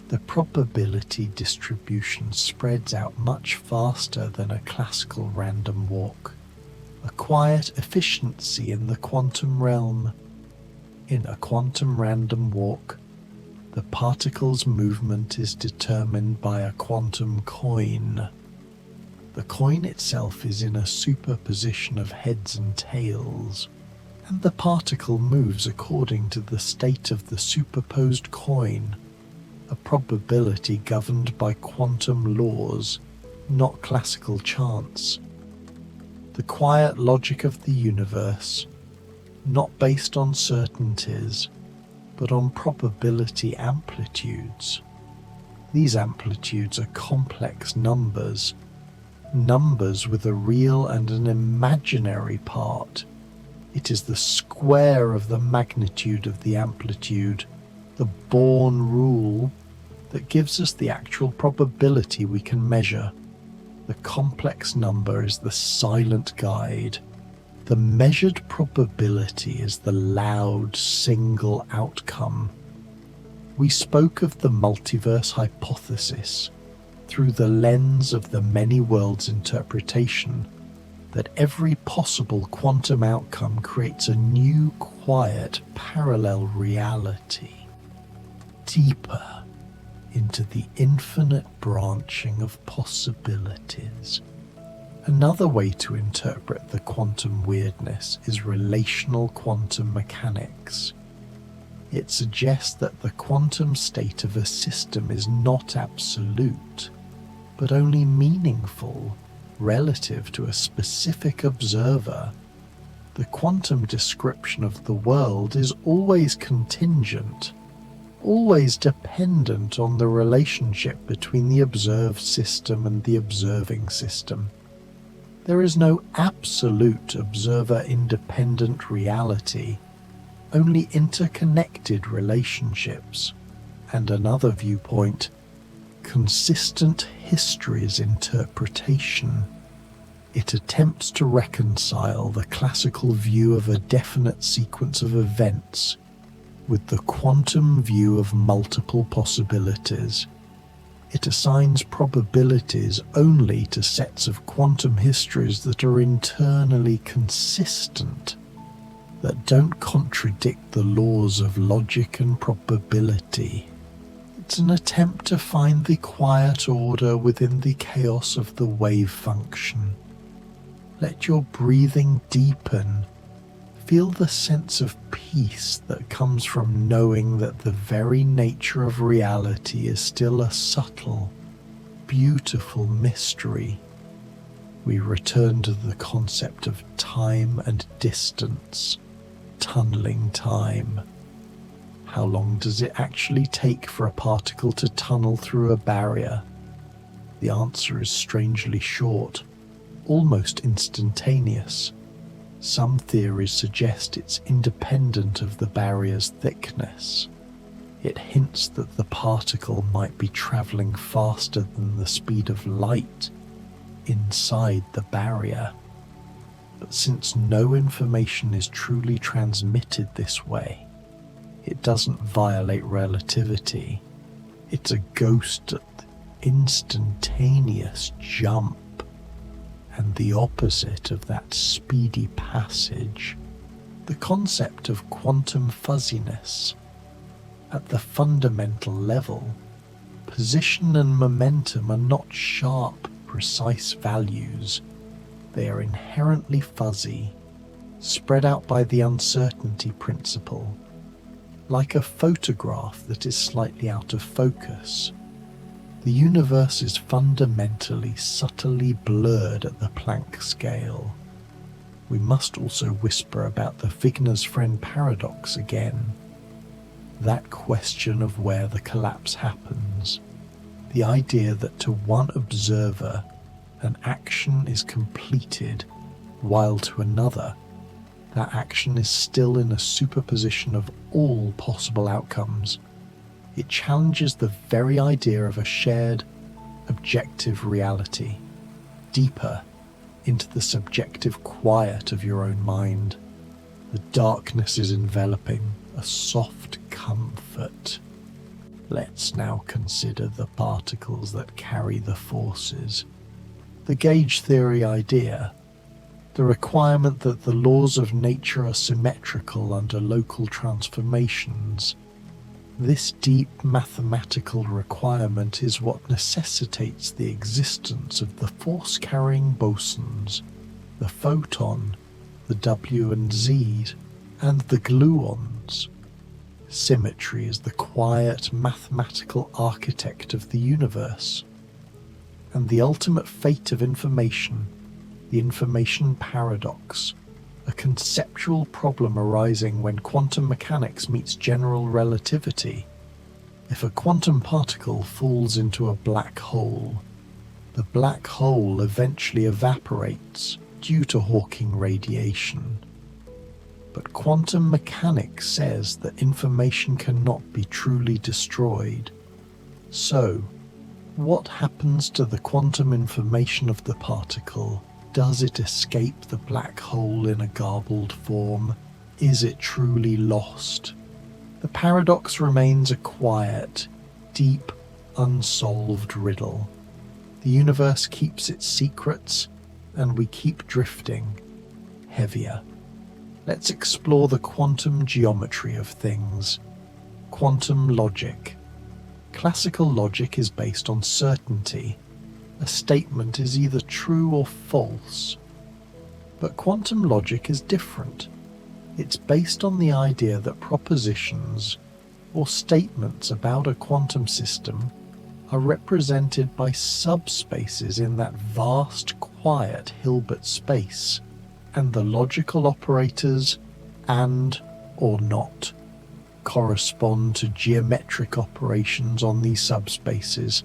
The probability distribution spreads out much faster than a classical random walk, a quiet efficiency in the quantum realm. In a quantum random walk, the particle's movement is determined by a quantum coin. The coin itself is in a superposition of heads and tails, and the particle moves according to the state of the superposed coin, a probability governed by quantum laws, not classical chance. The quiet logic of the universe, not based on certainties, but on probability amplitudes. These amplitudes are complex numbers, numbers with a real and an imaginary part. It is the square of the magnitude of the amplitude, the Born rule, that gives us the actual probability we can measure. The complex number is the silent guide. The measured probability is the loud single outcome. We spoke of the multiverse hypothesis through the lens of the many worlds interpretation, that every possible quantum outcome creates a new quiet parallel reality, deeper into the infinite branching of possibilities. Another way to interpret the quantum weirdness is relational quantum mechanics. It suggests that the quantum state of a system is not absolute, but only meaningful relative to a specific observer. The quantum description of the world is always contingent, always dependent on the relationship between the observed system and the observing system. There is no absolute observer-independent reality, only interconnected relationships. And another viewpoint, consistent history's interpretation. It attempts to reconcile the classical view of a definite sequence of events with the quantum view of multiple possibilities. It assigns probabilities only to sets of quantum histories that are internally consistent, that don't contradict the laws of logic and probability. It's an attempt to find the quiet order within the chaos of the wave function. Let your breathing deepen. Feel the sense of peace that comes from knowing that the very nature of reality is still a subtle, beautiful mystery. We return to the concept of time and distance, tunneling time. How long does it actually take for a particle to tunnel through a barrier? The answer is strangely short, almost instantaneous. Some theories suggest it's independent of the barrier's thickness. It hints that the particle might be traveling faster than the speed of light inside the barrier. But since no information is truly transmitted this way, it doesn't violate relativity. It's a ghost instantaneous jump, and the opposite of that speedy passage. The concept of quantum fuzziness. At the fundamental level, position and momentum are not sharp, precise values. They are inherently fuzzy, spread out by the uncertainty principle, like a photograph that is slightly out of focus. The universe is fundamentally subtly blurred at the Planck scale. We must also whisper about the Wigner's friend paradox again. That question of where the collapse happens. The idea that to one observer, an action is completed, while to another, that action is still in a superposition of all possible outcomes. It challenges the very idea of a shared, objective reality, deeper into the subjective quiet of your own mind. The darkness is enveloping, a soft comfort. Let's now consider the particles that carry the forces. The gauge theory idea, the requirement that the laws of nature are symmetrical under local transformations. This deep mathematical requirement is what necessitates the existence of the force-carrying bosons, the photon, the W and Z, and the gluons. Symmetry is the quiet mathematical architect of the universe. And the ultimate fate of information, the information paradox, a conceptual problem arising when quantum mechanics meets general relativity. If a quantum particle falls into a black hole, the black hole eventually evaporates due to Hawking radiation. But quantum mechanics says that information cannot be truly destroyed. So, what happens to the quantum information of the particle? Does it escape the black hole in a garbled form? Is it truly lost? The paradox remains a quiet, deep, unsolved riddle. The universe keeps its secrets, and we keep drifting, heavier. Let's explore the quantum geometry of things. Quantum logic. Classical logic is based on certainty. A statement is either true or false. But quantum logic is different. It's based on the idea that propositions or statements about a quantum system are represented by subspaces in that vast, quiet Hilbert space, and the logical operators and or not correspond to geometric operations on these subspaces.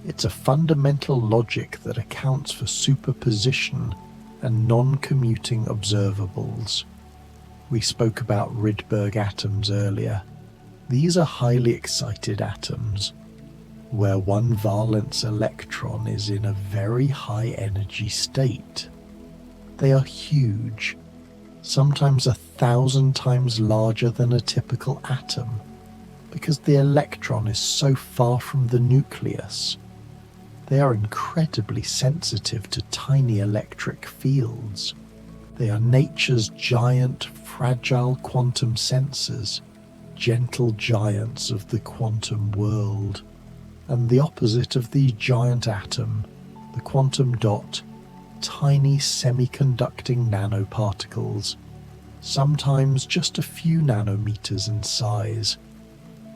It's a fundamental logic that accounts for superposition and non-commuting observables. We spoke about Rydberg atoms earlier. These are highly excited atoms, where one valence electron is in a very high energy state. They are huge, sometimes 1,000 times larger than a typical atom, because the electron is so far from the nucleus. They are incredibly sensitive to tiny electric fields. They are nature's giant, fragile quantum sensors, gentle giants of the quantum world. And the opposite of the giant atom, the quantum dot, tiny semiconducting nanoparticles, sometimes just a few nanometers in size.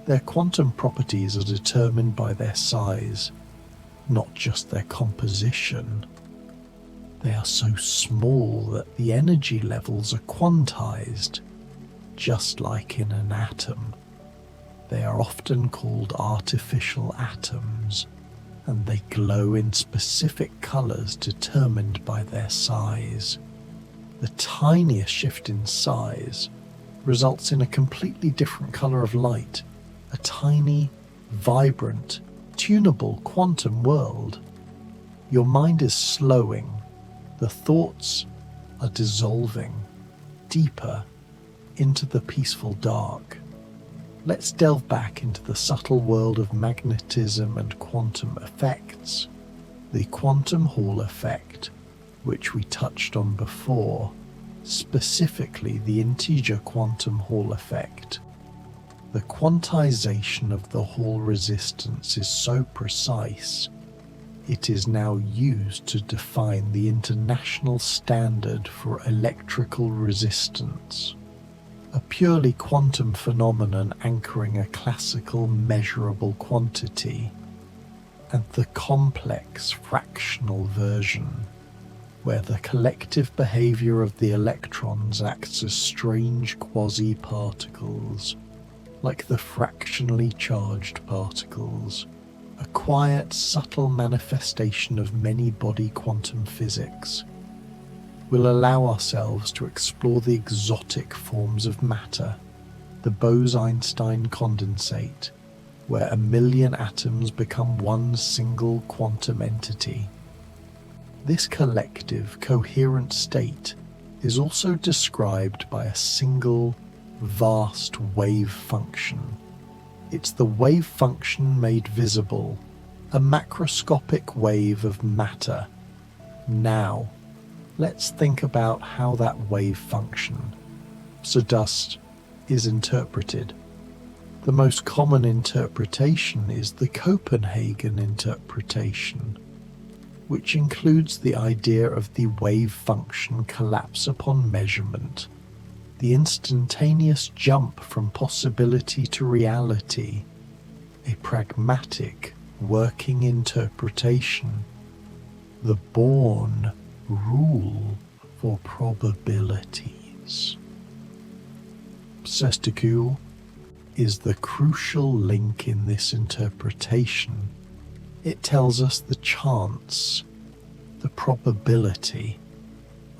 Their quantum properties are determined by their size, not just their composition. They are so small that the energy levels are quantized, just like in an atom. They are often called artificial atoms, and they glow in specific colors determined by their size. The tiniest shift in size results in a completely different color of light, a tiny, vibrant, tunable quantum world. Your mind is slowing, the thoughts are dissolving deeper into the peaceful dark. Let's delve back into the subtle world of magnetism and quantum effects. The quantum Hall effect, which we touched on before, specifically the integer quantum Hall effect. The quantization of the Hall resistance is so precise, it is now used to define the international standard for electrical resistance. A purely quantum phenomenon anchoring a classical measurable quantity, and the complex fractional version, where the collective behavior of the electrons acts as strange quasi-particles, like the fractionally charged particles, a quiet, subtle manifestation of many-body quantum physics. We'll allow ourselves to explore the exotic forms of matter, the Bose-Einstein condensate, where 1,000,000 atoms become one single quantum entity. This collective, coherent state is also described by a single, vast wave function. It's the wave function made visible, a macroscopic wave of matter. Now, let's think about how that wave function, pseudust, is interpreted. The most common interpretation is the Copenhagen interpretation, which includes the idea of the wave function collapse upon measurement, the instantaneous jump from possibility to reality, a pragmatic, working interpretation, the Born rule for probabilities. Sesticule is the crucial link in this interpretation. It tells us the chance, the probability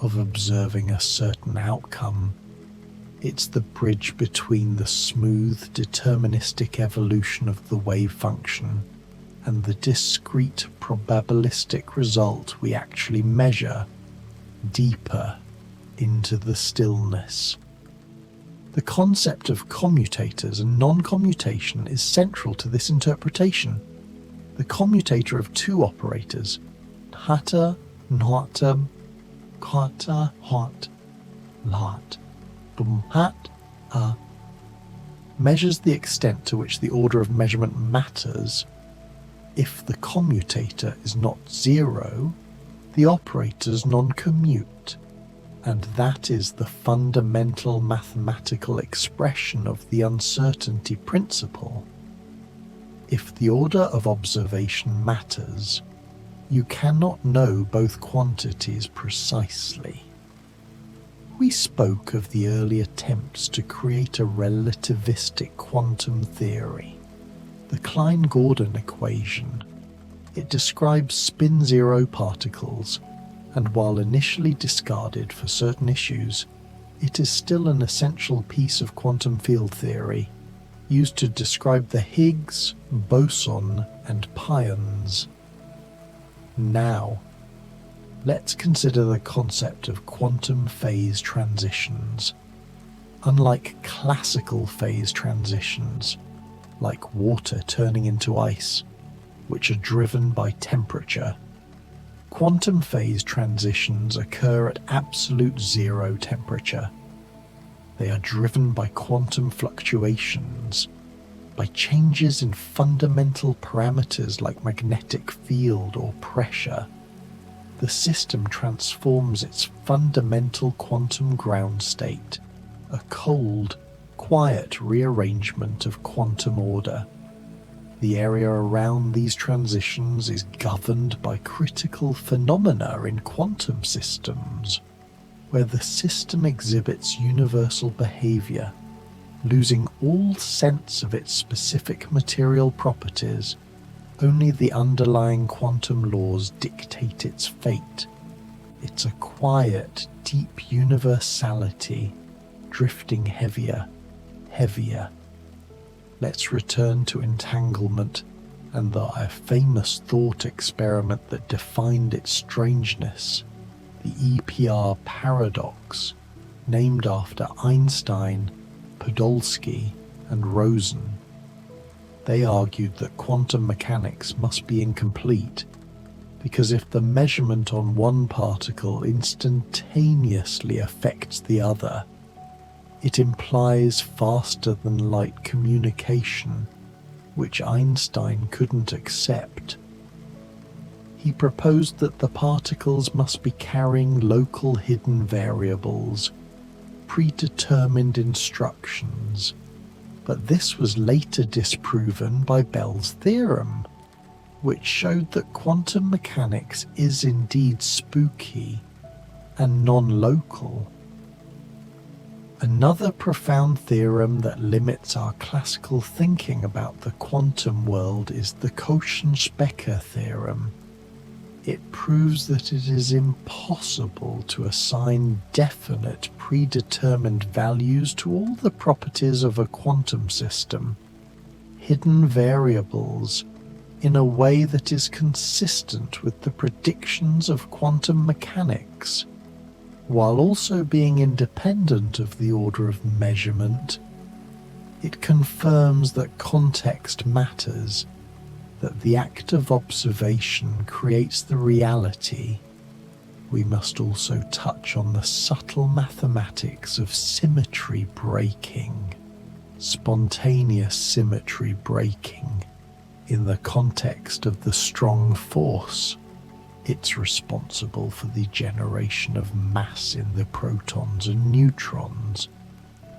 of observing a certain outcome. It's the bridge between the smooth, deterministic evolution of the wave function and the discrete probabilistic result we actually measure deeper into the stillness. The concept of commutators and non-commutation is central to this interpretation. The commutator of two operators, hata, notam, kata, hot, lot, bum, hat, measures the extent to which the order of measurement matters If the commutator is not zero, the operator's non-commute, and that is the fundamental mathematical expression of the uncertainty principle. If the order of observation matters, you cannot know both quantities precisely. We spoke of the early attempts to create a relativistic quantum theory. The Klein-Gordon equation. It describes spin-zero particles, and while initially discarded for certain issues, it is still an essential piece of quantum field theory, used to describe the Higgs, boson, and pions. Now, let's consider the concept of quantum phase transitions. Unlike classical phase transitions, like water turning into ice, which are driven by temperature, quantum phase transitions occur at absolute zero temperature. They are driven by quantum fluctuations, by changes in fundamental parameters like magnetic field or pressure. The system transforms its fundamental quantum ground state, a cold, quiet rearrangement of quantum order. The area around these transitions is governed by critical phenomena in quantum systems, where the system exhibits universal behavior, losing all sense of its specific material properties. Only the underlying quantum laws dictate its fate. It's a quiet, deep universality, drifting heavier, heavier. Let's return to entanglement and the famous thought experiment that defined its strangeness, the EPR paradox, named after Einstein, Podolsky, and Rosen. They argued that quantum mechanics must be incomplete, because if the measurement on one particle instantaneously affects the other, it implies faster-than-light communication, which Einstein couldn't accept. He proposed that the particles must be carrying local hidden variables, predetermined instructions, but this was later disproven by Bell's theorem, which showed that quantum mechanics is indeed spooky and non-local. Another profound theorem that limits our classical thinking about the quantum world is the Cauchy-Specker theorem. It proves that it is impossible to assign definite predetermined values to all the properties of a quantum system, hidden variables, in a way that is consistent with the predictions of quantum mechanics, while also being independent of the order of measurement. It confirms that context matters, that the act of observation creates the reality. We must also touch on the subtle mathematics of symmetry breaking, spontaneous symmetry breaking, in the context of the strong force. It's responsible for the generation of mass in the protons and neutrons.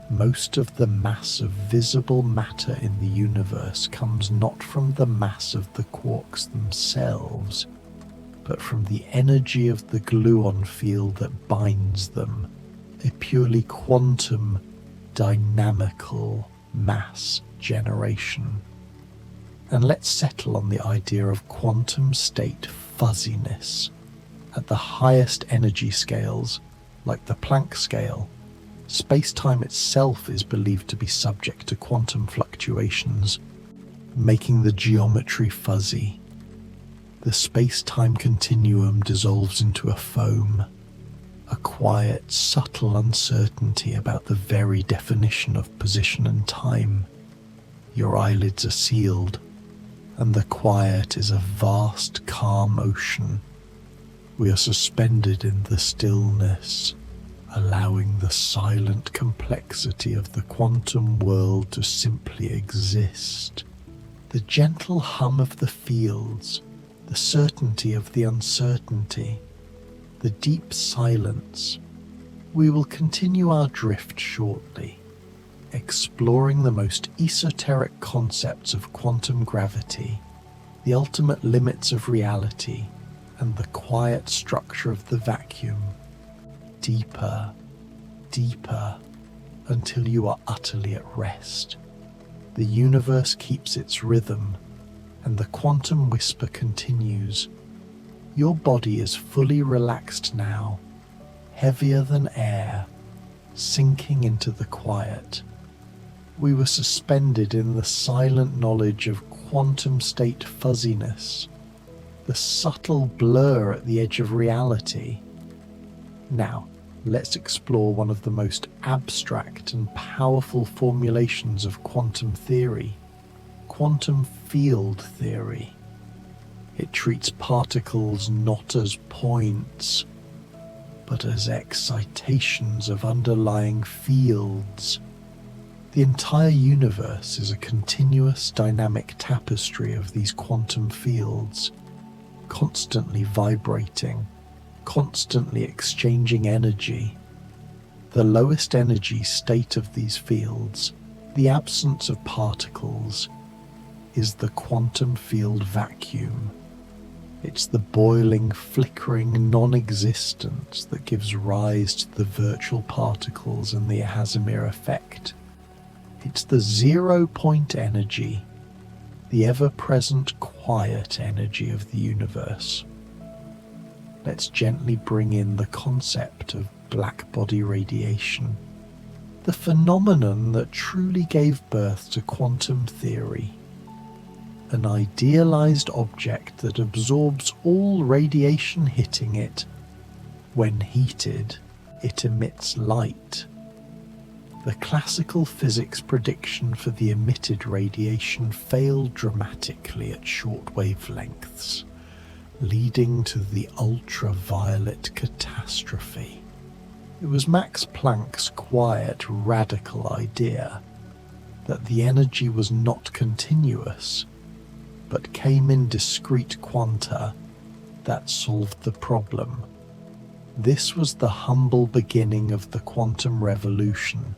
Most of the mass of visible matter in the universe comes not from the mass of the quarks themselves, but from the energy of the gluon field that binds them, a purely quantum, dynamical mass generation. And let's settle on the idea of quantum state fuzziness. At the highest energy scales, like the Planck scale, space-time itself is believed to be subject to quantum fluctuations, making the geometry fuzzy. The space-time continuum dissolves into a foam, a quiet, subtle uncertainty about the very definition of position and time. Your eyelids are sealed, and the quiet is a vast, calm ocean. We are suspended in the stillness, allowing the silent complexity of the quantum world to simply exist. The gentle hum of the fields, the certainty of the uncertainty, the deep silence. We will continue our drift shortly, exploring the most esoteric concepts of quantum gravity, the ultimate limits of reality, and the quiet structure of the vacuum. Deeper, deeper, until you are utterly at rest. The universe keeps its rhythm, and the quantum whisper continues. Your body is fully relaxed now, heavier than air, sinking into the quiet. We were suspended in the silent knowledge of quantum state fuzziness, the subtle blur at the edge of reality. Now, let's explore one of the most abstract and powerful formulations of quantum theory, quantum field theory. It treats particles not as points, but as excitations of underlying fields. The entire universe is a continuous dynamic tapestry of these quantum fields, constantly vibrating, constantly exchanging energy. The lowest energy state of these fields, the absence of particles, is the quantum field vacuum. It's the boiling, flickering non-existence that gives rise to the virtual particles and the Casimir effect. It's the 0-point energy, the ever-present quiet energy of the universe. Let's gently bring in the concept of black body radiation, the phenomenon that truly gave birth to quantum theory. An idealized object that absorbs all radiation hitting it. When heated, it emits light. The classical physics prediction for the emitted radiation failed dramatically at short wavelengths, leading to the ultraviolet catastrophe. It was Max Planck's quiet, radical idea that the energy was not continuous, but came in discrete quanta that solved the problem. This was the humble beginning of the quantum revolution.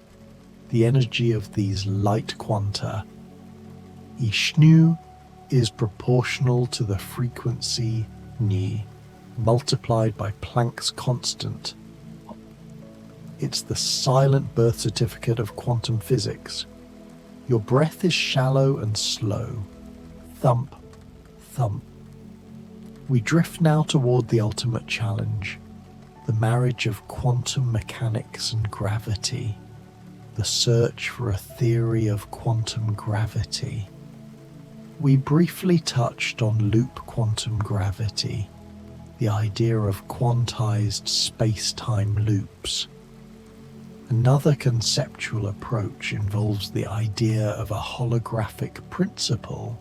The energy of these light quanta, each nu, is proportional to the frequency ni multiplied by Planck's constant. It's the silent birth certificate of quantum physics. Your breath is shallow and slow. Thump, thump. We drift now toward the ultimate challenge, the marriage of quantum mechanics and gravity, the search for a theory of quantum gravity. We briefly touched on loop quantum gravity, the idea of quantized space-time loops. Another conceptual approach involves the idea of a holographic principle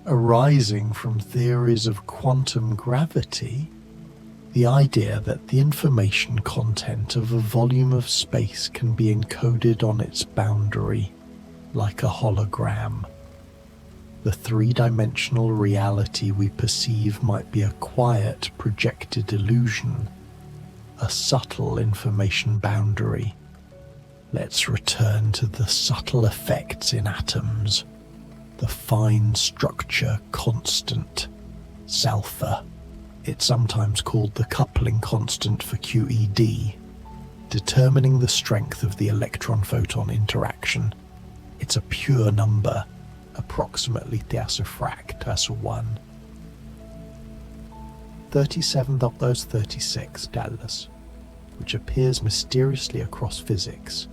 arising from theories of quantum gravity, the idea that the information content of a volume of space can be encoded on its boundary, like a hologram. The three-dimensional reality we perceive might be a quiet, projected illusion, a subtle information boundary. Let's return to the subtle effects in atoms, the fine structure constant, sulfur. It's sometimes called the coupling constant for QED, determining the strength of the electron-photon interaction. It's a pure number, approximately (1 37.36 which appears mysteriously across physics,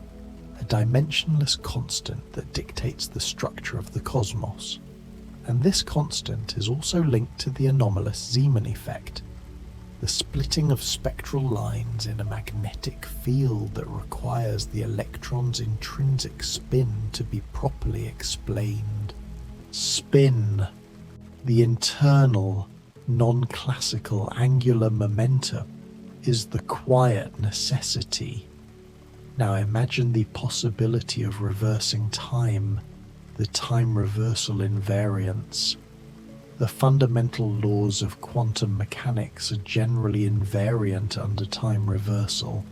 a dimensionless constant that dictates the structure of the cosmos. And this constant is also linked to the anomalous Zeeman effect, the splitting of spectral lines in a magnetic field that requires the electron's intrinsic spin to be properly explained. Spin, the internal, non-classical angular momentum, is the quiet necessity. Now imagine the possibility of reversing time, the time reversal invariance. The fundamental laws of quantum mechanics are generally invariant under time reversal,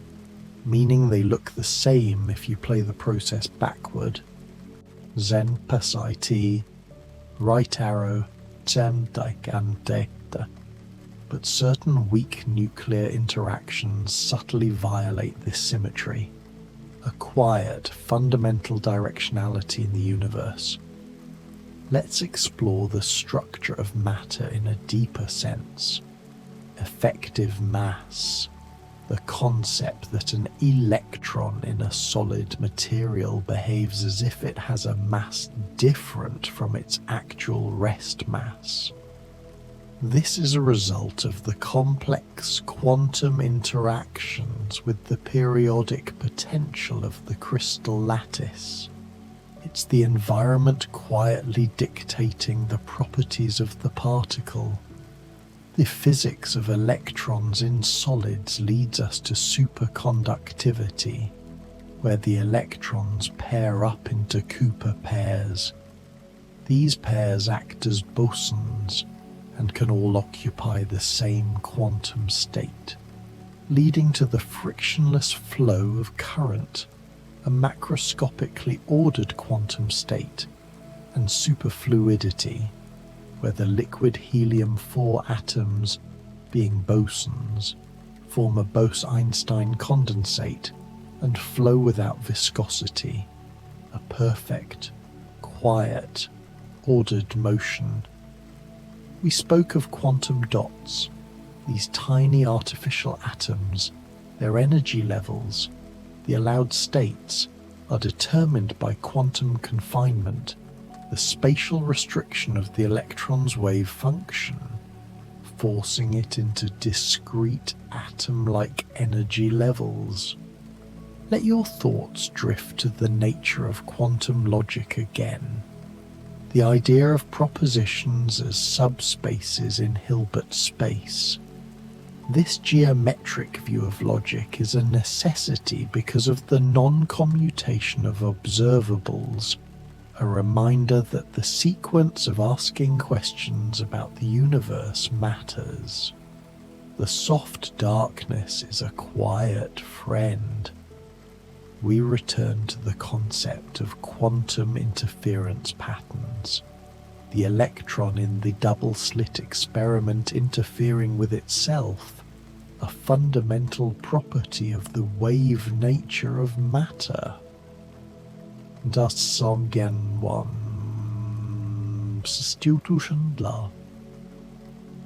meaning they look the same if you play the process backward. Zen pasai right arrow, tem dikante. But certain weak nuclear interactions subtly violate this symmetry, a quiet, fundamental directionality in the universe. Let's explore the structure of matter in a deeper sense. Effective mass, the concept that an electron in a solid material behaves as if it has a mass different from its actual rest mass. This is a result of the complex quantum interactions with the periodic potential of the crystal lattice. It's the environment quietly dictating the properties of the particle. The physics of electrons in solids leads us to superconductivity, where the electrons pair up into Cooper pairs. These pairs act as bosons and can all occupy the same quantum state, leading to the frictionless flow of current, a macroscopically ordered quantum state, and superfluidity, where the liquid helium-4 atoms, being bosons, form a Bose-Einstein condensate and flow without viscosity, a perfect, quiet, ordered motion. We spoke of quantum dots, these tiny artificial atoms. Their energy levels, the allowed states, are determined by quantum confinement, the spatial restriction of the electron's wave function, forcing it into discrete atom-like energy levels. Let your thoughts drift to the nature of quantum logic again. The idea of propositions as subspaces in Hilbert space. This geometric view of logic is a necessity because of the non-commutation of observables, a reminder that the sequence of asking questions about the universe matters. The soft darkness is a quiet friend. We return to the concept of quantum interference patterns, the electron in the double-slit experiment interfering with itself, a fundamental property of the wave nature of matter. Das som one substitution.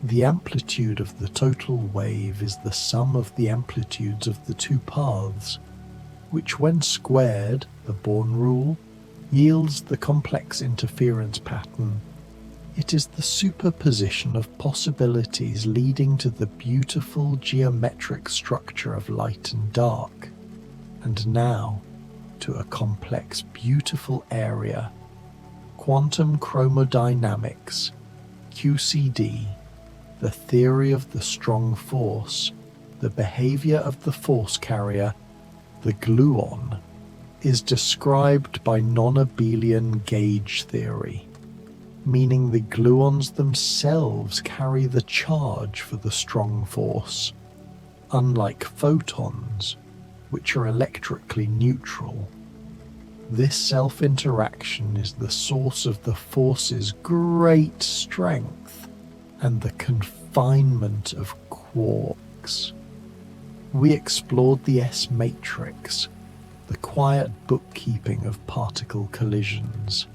The amplitude of the total wave is the sum of the amplitudes of the two paths, which when squared, the Born rule, yields the complex interference pattern. It is the superposition of possibilities leading to the beautiful geometric structure of light and dark, and now to a complex, beautiful area, quantum chromodynamics, QCD, the theory of the strong force, the behavior of the force carrier, the gluon, is described by non-abelian gauge theory, meaning the gluons themselves carry the charge for the strong force, unlike photons, which are electrically neutral. This self-interaction is the source of the force's great strength and the confinement of quarks. We explored the S-matrix, the quiet bookkeeping of particle collisions.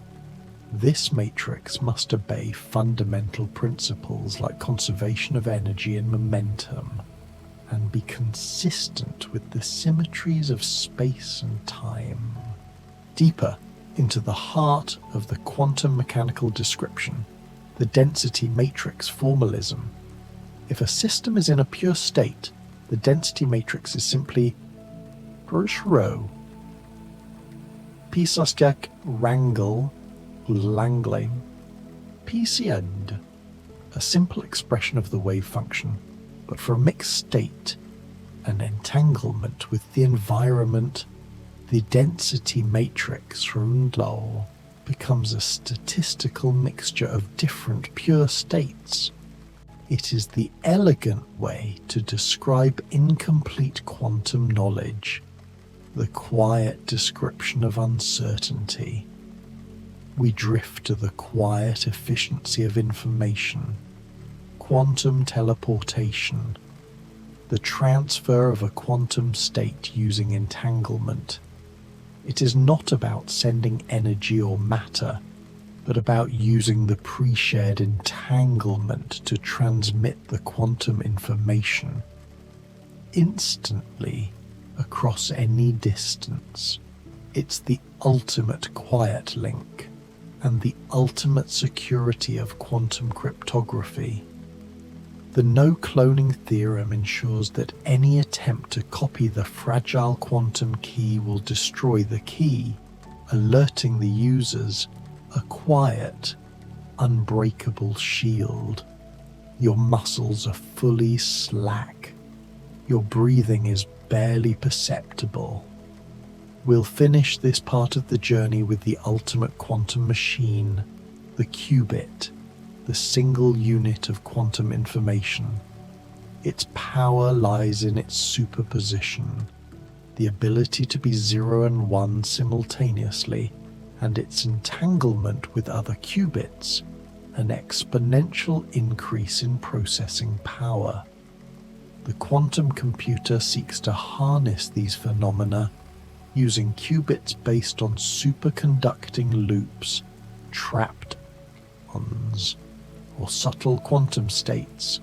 This matrix must obey fundamental principles like conservation of energy and momentum, and be consistent with the symmetries of space and time. Deeper into the heart of the quantum mechanical description, the density matrix formalism. If a system is in a pure state, the density matrix is simply rho. Pisasjak wrangle langling PCN, a simple expression of the wave function, but for a mixed state, an entanglement with the environment, the density matrix Rundlau. becomes a statistical mixture of different pure states. It is the elegant way to describe incomplete quantum knowledge, the quiet description of uncertainty. We drift to the quiet efficiency of information, quantum teleportation, the transfer of a quantum state using entanglement. It is not about sending energy or matter, but about using the pre-shared entanglement to transmit the quantum information instantly across any distance. It's the ultimate quiet link and the ultimate security of quantum cryptography. The no-cloning theorem ensures that any attempt to copy the fragile quantum key will destroy the key, alerting the users a quiet, unbreakable shield. Your muscles are fully slack. Your breathing is barely perceptible. We'll finish this part of the journey with the ultimate quantum machine, the qubit, the single unit of quantum information. Its power lies in its superposition, the ability to be 0 and 1 simultaneously, and its entanglement with other qubits, an exponential increase in processing power. The quantum computer seeks to harness these phenomena using qubits based on superconducting loops, trapped ions, or subtle quantum states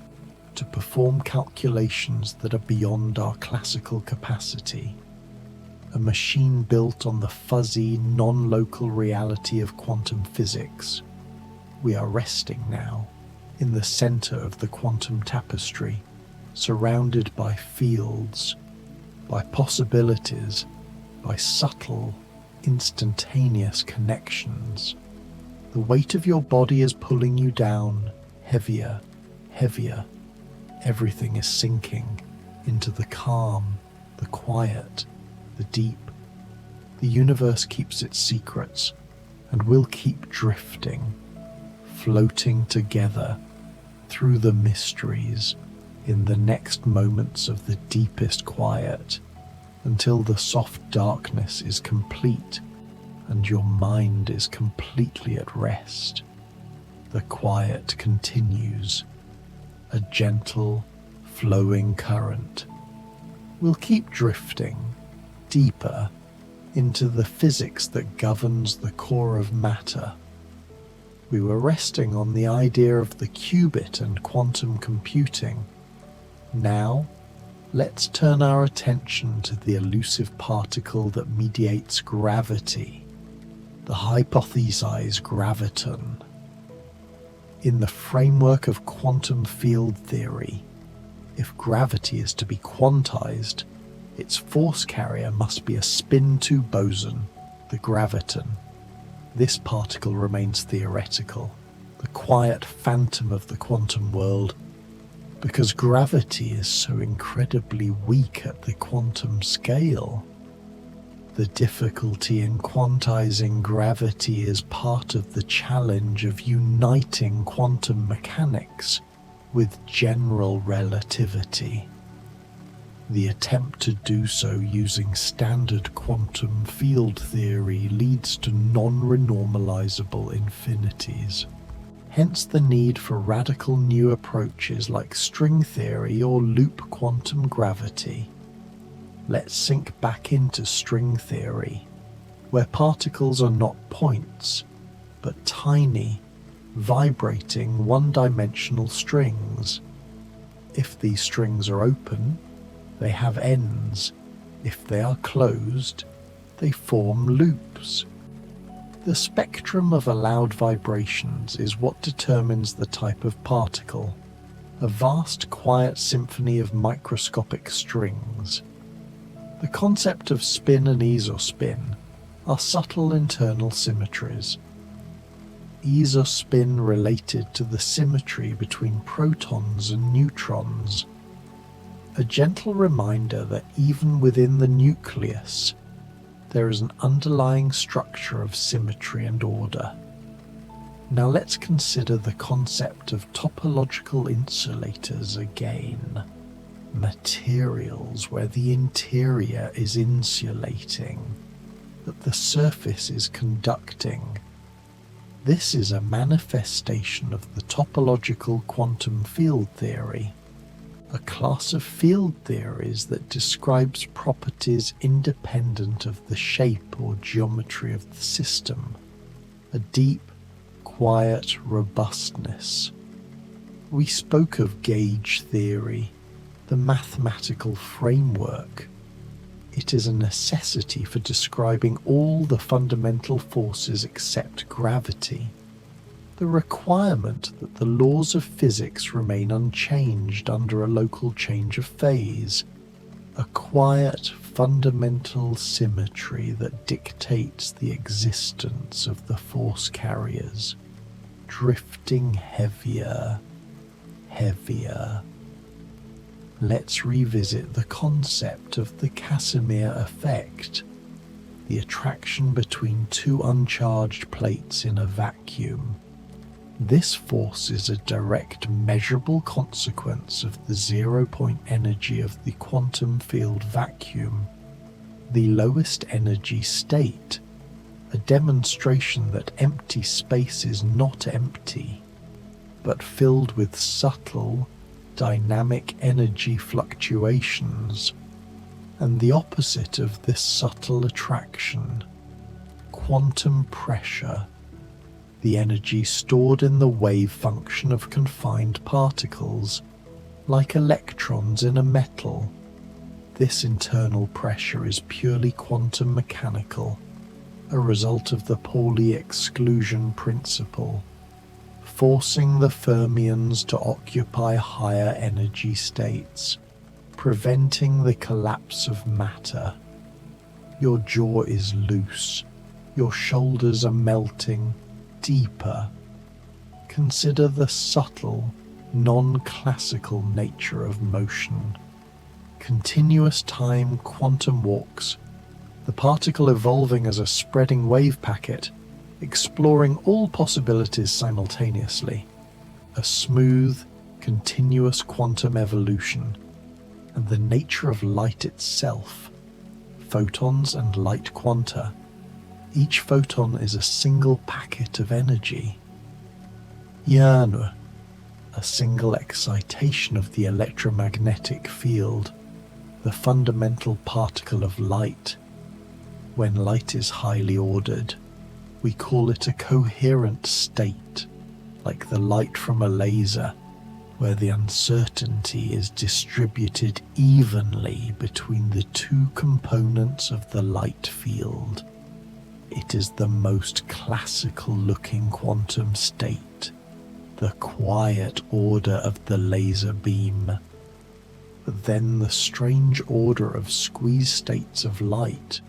to perform calculations that are beyond our classical capacity. A machine built on the fuzzy, non-local reality of quantum physics. We are resting now, in the center of the quantum tapestry, surrounded by fields, by possibilities, by subtle, instantaneous connections. The weight of your body is pulling you down, heavier, heavier. Everything is sinking into the calm, the quiet, the deep. The universe keeps its secrets, and we'll keep drifting, floating together through the mysteries in the next moments of the deepest quiet, until the soft darkness is complete and your mind is completely at rest. The quiet continues, a gentle, flowing current. We'll keep drifting deeper into the physics that governs the core of matter. We were resting on the idea of the qubit and quantum computing. Now, let's turn our attention to the elusive particle that mediates gravity, the hypothesized graviton. In the framework of quantum field theory, if gravity is to be quantized, its force carrier must be a spin-2 boson, the graviton. This particle remains theoretical, the quiet phantom of the quantum world, because gravity is so incredibly weak at the quantum scale. The difficulty in quantizing gravity is part of the challenge of uniting quantum mechanics with general relativity. The attempt to do so using standard quantum field theory leads to non-renormalizable infinities. Hence the need for radical new approaches like string theory or loop quantum gravity. Let's sink back into string theory, where particles are not points, but tiny, vibrating one-dimensional strings. If these strings are open, they have ends. If they are closed, they form loops. The spectrum of allowed vibrations is what determines the type of particle, a vast quiet symphony of microscopic strings. The concept of spin and isospin are subtle internal symmetries. Isospin related to the symmetry between protons and neutrons, a gentle reminder that even within the nucleus, there is an underlying structure of symmetry and order. Now let's consider the concept of topological insulators again. Materials where the interior is insulating, but the surface is conducting. This is a manifestation of the topological quantum field theory, a class of field theories that describes properties independent of the shape or geometry of the system, a deep, quiet robustness. We spoke of gauge theory, the mathematical framework. It is a necessity for describing all the fundamental forces except gravity. The requirement that the laws of physics remain unchanged under a local change of phase. A quiet, fundamental symmetry that dictates the existence of the force carriers, drifting heavier, heavier. Let's revisit the concept of the Casimir effect, the attraction between two uncharged plates in a vacuum. This force is a direct measurable consequence of the zero-point energy of the quantum field vacuum, the lowest energy state, a demonstration that empty space is not empty, but filled with subtle, dynamic energy fluctuations, and the opposite of this subtle attraction, quantum pressure, the energy stored in the wave function of confined particles, like electrons in a metal. This internal pressure is purely quantum mechanical, a result of the Pauli exclusion principle, forcing the fermions to occupy higher energy states, preventing the collapse of matter. Your jaw is loose, your shoulders are melting deeper. Consider the subtle, non-classical nature of motion. Continuous time quantum walks, the particle evolving as a spreading wave packet, exploring all possibilities simultaneously. A smooth, continuous quantum evolution, and the nature of light itself, photons and light quanta. Each photon is a single packet of energy. Hjärnor, a single excitation of the electromagnetic field, the fundamental particle of light. When light is highly ordered, we call it a coherent state, like the light from a laser, where the uncertainty is distributed evenly between the two components of the light field. It is the most classical-looking quantum state, the quiet order of the laser beam. But then the strange order of squeeze states of light,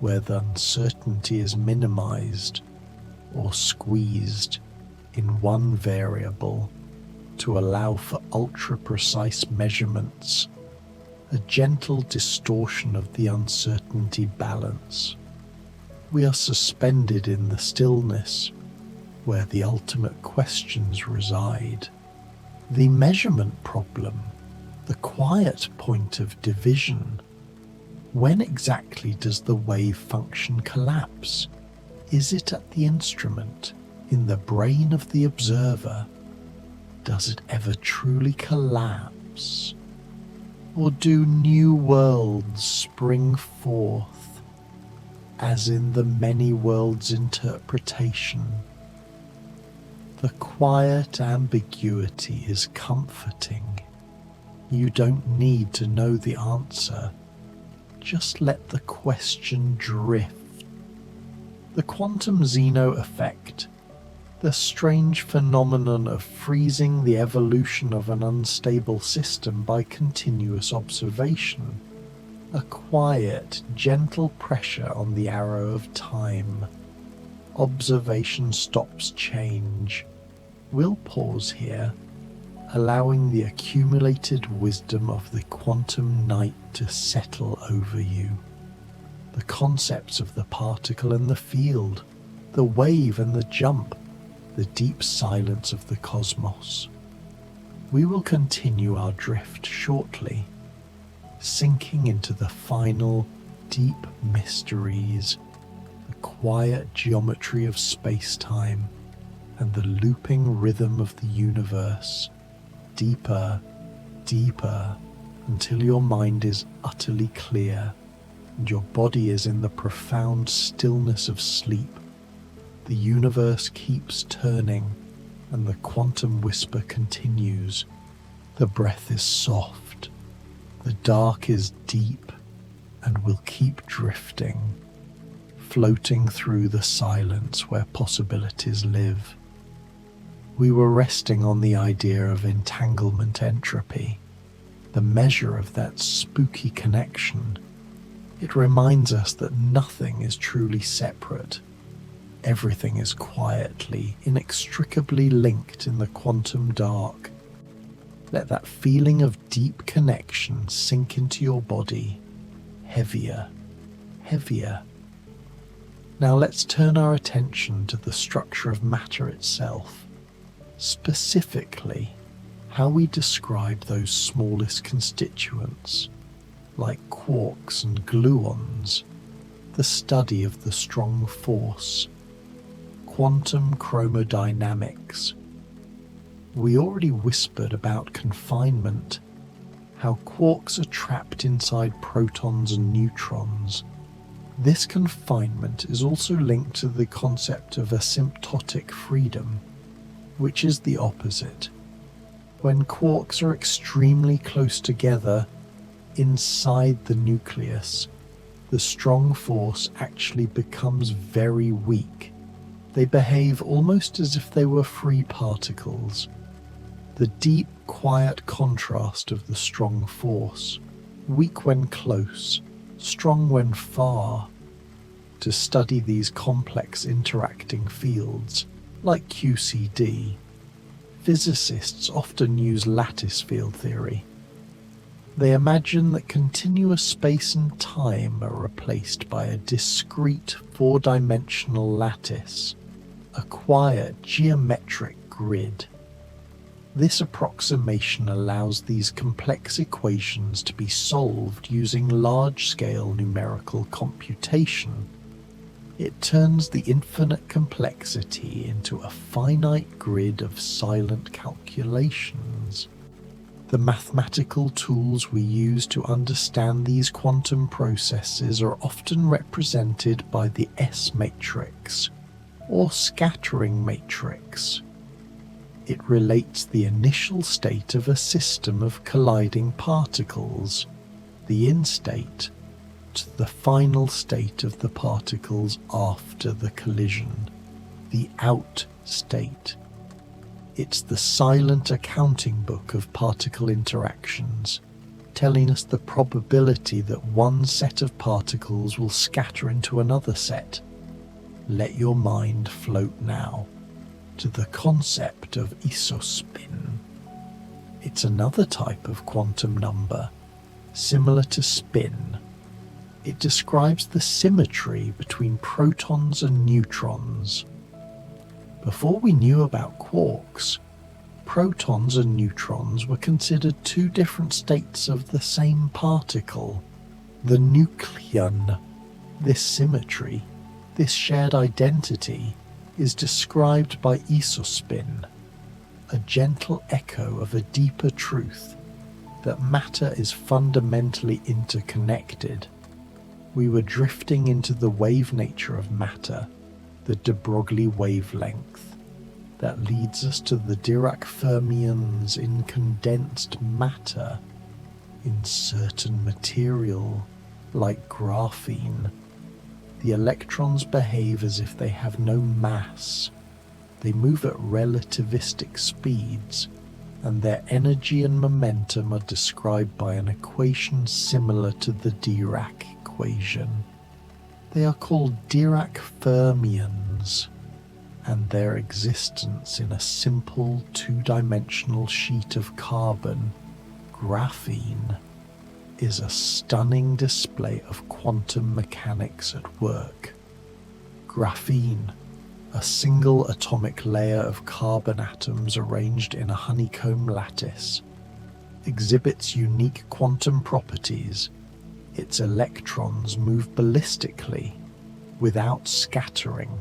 where the uncertainty is minimized or squeezed in one variable to allow for ultra-precise measurements, a gentle distortion of the uncertainty balance. We are suspended in the stillness, where the ultimate questions reside. The measurement problem, the quiet point of division. When exactly does the wave function collapse? Is it at the instrument, in the brain of the observer? Does it ever truly collapse? Or do new worlds spring forth, as in the many worlds interpretation? The quiet ambiguity is comforting. You don't need to know the answer. Just let the question drift. The quantum Zeno effect, the strange phenomenon of freezing the evolution of an unstable system by continuous observation, a quiet, gentle pressure on the arrow of time. Observation stops change. We'll pause here, allowing the accumulated wisdom of the quantum night to settle over you. the concepts of the particle and the field, the wave and the jump, the deep silence of the cosmos. We will continue our drift shortly, sinking into the final deep mysteries, the quiet geometry of space-time, and the looping rhythm of the universe, deeper, deeper, until your mind is utterly clear and your body is in the profound stillness of sleep. The universe keeps turning and the quantum whisper continues. The breath is soft, the dark is deep, and will keep drifting, floating through the silence where possibilities live. We were resting on the idea of entanglement entropy, the measure of that spooky connection. It reminds us that nothing is truly separate. Everything is quietly, inextricably linked in the quantum dark. Let that feeling of deep connection sink into your body, heavier, heavier. Now let's turn our attention to the structure of matter itself, specifically how we describe those smallest constituents, like quarks and gluons, the study of the strong force, quantum chromodynamics. We already whispered about confinement, how quarks are trapped inside protons and neutrons. This confinement is also linked to the concept of asymptotic freedom, which is the opposite. When quarks are extremely close together, inside the nucleus, the strong force actually becomes very weak. They behave almost as if they were free particles. The deep, quiet contrast of the strong force, weak when close, strong when far. To study these complex interacting fields, like QCD, physicists often use lattice field theory. They imagine that continuous space and time are replaced by a discrete four-dimensional lattice, a quiet geometric grid. This approximation allows these complex equations to be solved using large-scale numerical computation. It turns the infinite complexity into a finite grid of silent calculations. The mathematical tools we use to understand these quantum processes are often represented by the S-matrix, or scattering matrix. It relates the initial state of a system of colliding particles, the in-state, to the final state of the particles after the collision, the out-state. It's the silent accounting book of particle interactions, telling us the probability that one set of particles will scatter into another set. Let your mind float now to the concept of isospin. It's another type of quantum number, similar to spin. It describes the symmetry between protons and neutrons. Before we knew about quarks, protons and neutrons were considered two different states of the same particle, the nucleon. This symmetry, this shared identity, is described by isospin, a gentle echo of a deeper truth, that matter is fundamentally interconnected. We were drifting into the wave nature of matter, the de Broglie wavelength, that leads us to the Dirac fermions in condensed matter, in certain material, like graphene. The electrons behave as if they have no mass. They move at relativistic speeds, and their energy and momentum are described by an equation similar to the Dirac equation. They are called Dirac fermions, and their existence in a simple two-dimensional sheet of carbon, graphene, is a stunning display of quantum mechanics at work. Graphene, a single atomic layer of carbon atoms arranged in a honeycomb lattice, exhibits unique quantum properties. Its electrons move ballistically, without scattering,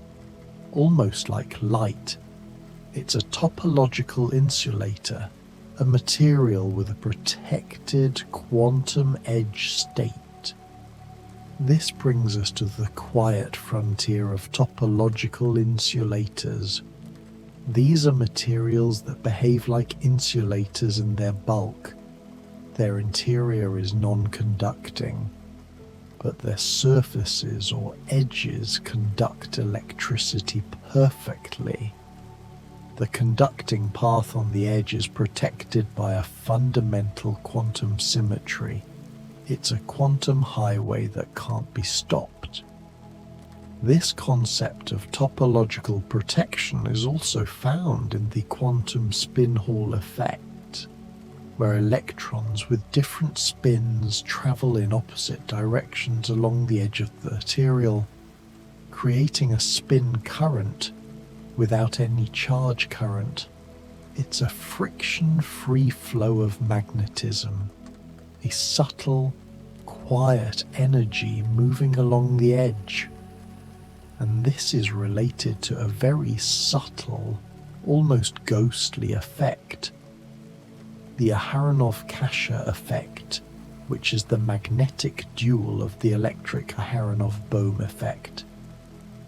almost like light. It's a topological insulator, a material with a protected quantum edge state. This brings us to the quiet frontier of topological insulators. These are materials that behave like insulators in their bulk. Their interior is non-conducting, but their surfaces or edges conduct electricity perfectly. The conducting path on the edge is protected by a fundamental quantum symmetry. It's a quantum highway that can't be stopped. This concept of topological protection is also found in the quantum spin Hall effect, where electrons with different spins travel in opposite directions along the edge of the material, creating a spin current without any charge current. It's a friction-free flow of magnetism, a subtle, quiet energy moving along the edge. And this is related to a very subtle, almost ghostly effect, the Aharonov-Kasha effect, which is the magnetic dual of the electric Aharonov-Bohm effect.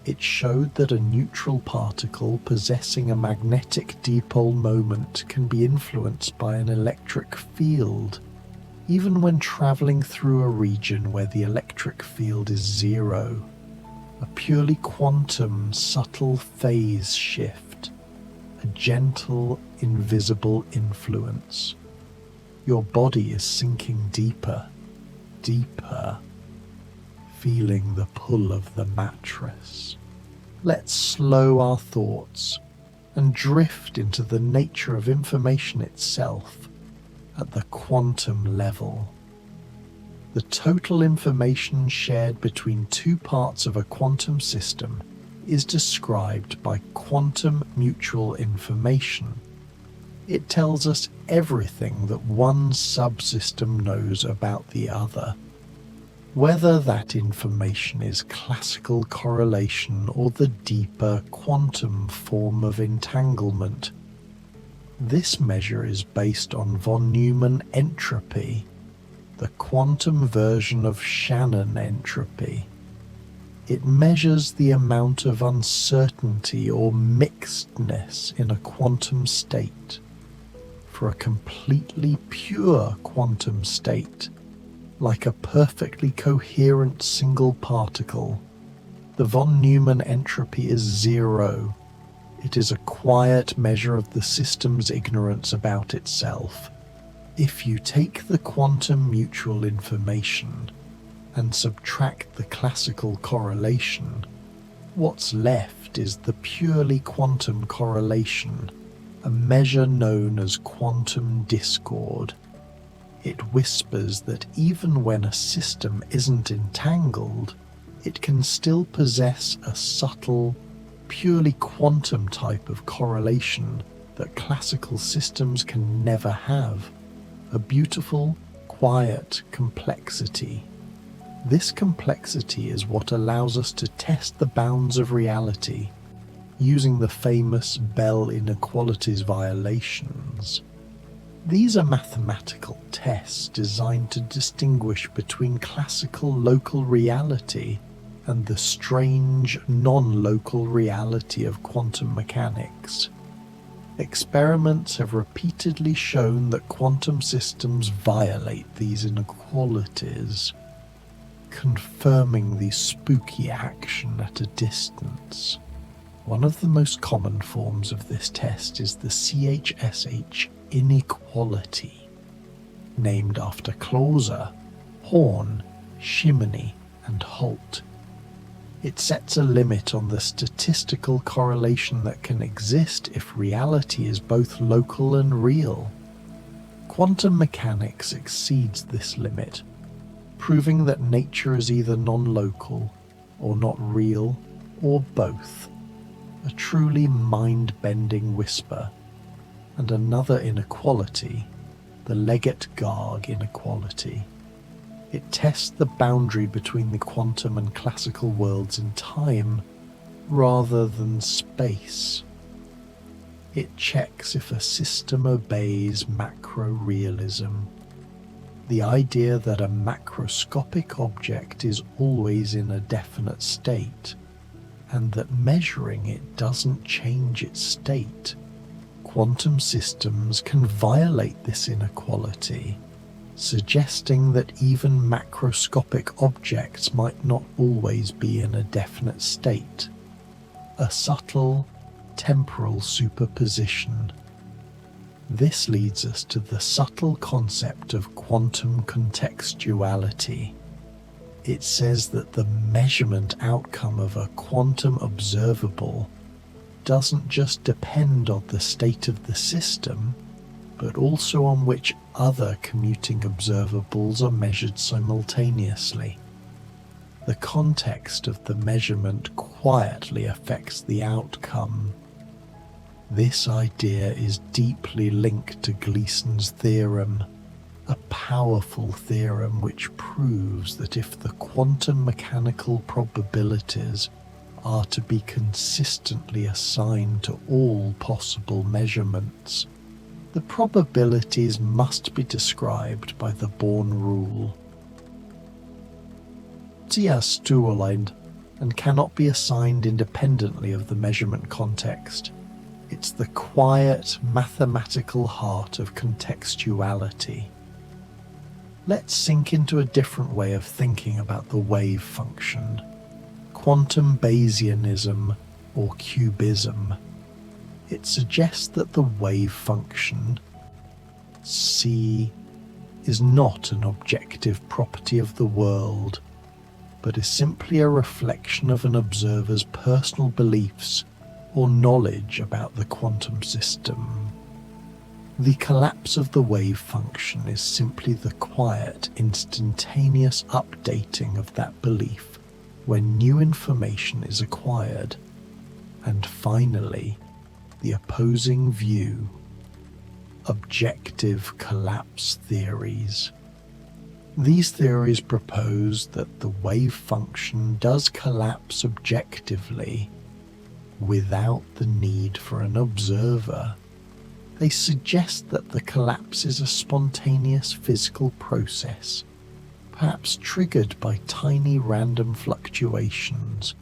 It showed that a neutral particle possessing a magnetic dipole moment can be influenced by an electric field, even when traveling through a region where the electric field is zero. A purely quantum, subtle phase shift, a gentle, invisible influence. Your body is sinking deeper, deeper, feeling the pull of the mattress. Let's slow our thoughts and drift into the nature of information itself at the quantum level. The total information shared between two parts of a quantum system is described by quantum mutual information. It tells us everything that one subsystem knows about the other. Whether that information is classical correlation or the deeper quantum form of entanglement. This measure is based on von Neumann entropy, the quantum version of Shannon entropy. It measures the amount of uncertainty or mixedness in a quantum state. For a completely pure quantum state, like a perfectly coherent single particle, the von Neumann entropy is zero. It is a quiet measure of the system's ignorance about itself. If you take the quantum mutual information and subtract the classical correlation, what's left is the purely quantum correlation, a measure known as quantum discord. It whispers that even when a system isn't entangled, it can still possess a subtle, purely quantum type of correlation that classical systems can never have. A beautiful, quiet complexity. This complexity is what allows us to test the bounds of reality, using the famous Bell inequalities violations. These are mathematical tests designed to distinguish between classical local reality and the strange non-local reality of quantum mechanics. Experiments have repeatedly shown that quantum systems violate these inequalities, confirming the spooky action at a distance. One of the most common forms of this test is the CHSH inequality, named after Clauser, Horn, Shimony, and Holt. It sets a limit on the statistical correlation that can exist if reality is both local and real. Quantum mechanics exceeds this limit proving that nature is either non-local or not real or both, a truly mind-bending whisper. And another inequality, the Leggett-Garg inequality. It tests the boundary between the quantum and classical worlds in time rather than space. It checks if a system obeys macro-realism, the idea that a macroscopic object is always in a definite state, and that measuring it doesn't change its state. Quantum systems can violate this inequality, suggesting that even macroscopic objects might not always be in a definite state, a subtle temporal superposition. This leads us to the subtle concept of quantum contextuality. It says that the measurement outcome of a quantum observable doesn't just depend on the state of the system, but also on which other commuting observables are measured simultaneously. The context of the measurement quietly affects the outcome. This idea is deeply linked to Gleason's theorem, a powerful theorem which proves that if the quantum mechanical probabilities are to be consistently assigned to all possible measurements, the probabilities must be described by the Born rule. They are stualigned and cannot be assigned independently of the measurement context. It's the quiet, mathematical heart of contextuality. Let's sink into a different way of thinking about the wave function. Quantum Bayesianism or cubism. It suggests that the wave function, C, is not an objective property of the world, but is simply a reflection of an observer's personal beliefs or knowledge about the quantum system. The collapse of the wave function is simply the quiet, instantaneous updating of that belief when new information is acquired. And finally, the opposing view, objective collapse theories. These theories propose that the wave function does collapse objectively without the need for an observer. They suggest that the collapse is a spontaneous physical process, perhaps triggered by tiny random fluctuations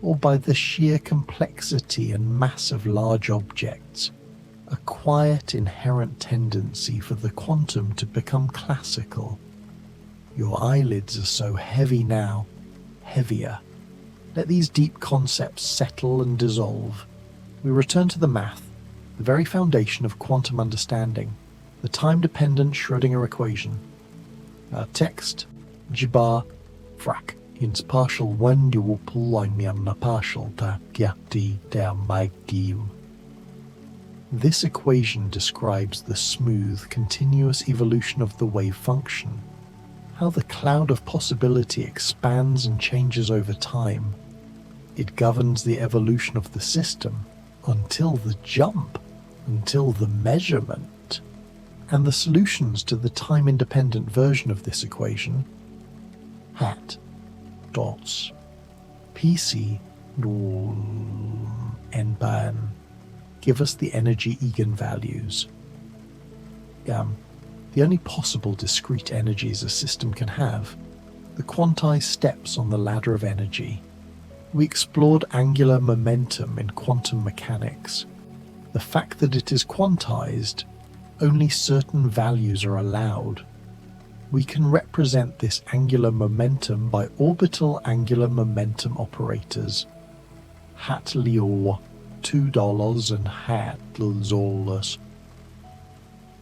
or by the sheer complexity and mass of large objects, a quiet inherent tendency for the quantum to become classical. Your eyelids are so heavy now, heavier. Let these deep concepts settle and dissolve. We return to the math, the very foundation of quantum understanding, the time-dependent Schrödinger equation. Our text, Jibar, Frak, ins partial when you will pull on me on the partial da gyati der magdiu. This equation describes the smooth, continuous evolution of the wave function, how the cloud of possibility expands and changes over time. It governs the evolution of the system until the jump, until the measurement. And the solutions to the time-independent version of this equation, hat, dots, PC, n ban, give us the energy eigenvalues. The only possible discrete energies a system can have, the quantized steps on the ladder of energy. We explored angular momentum in quantum mechanics. The fact that it is quantized, only certain values are allowed. We can represent this angular momentum by orbital angular momentum operators. Hat Leo, $2 and hat Zollus.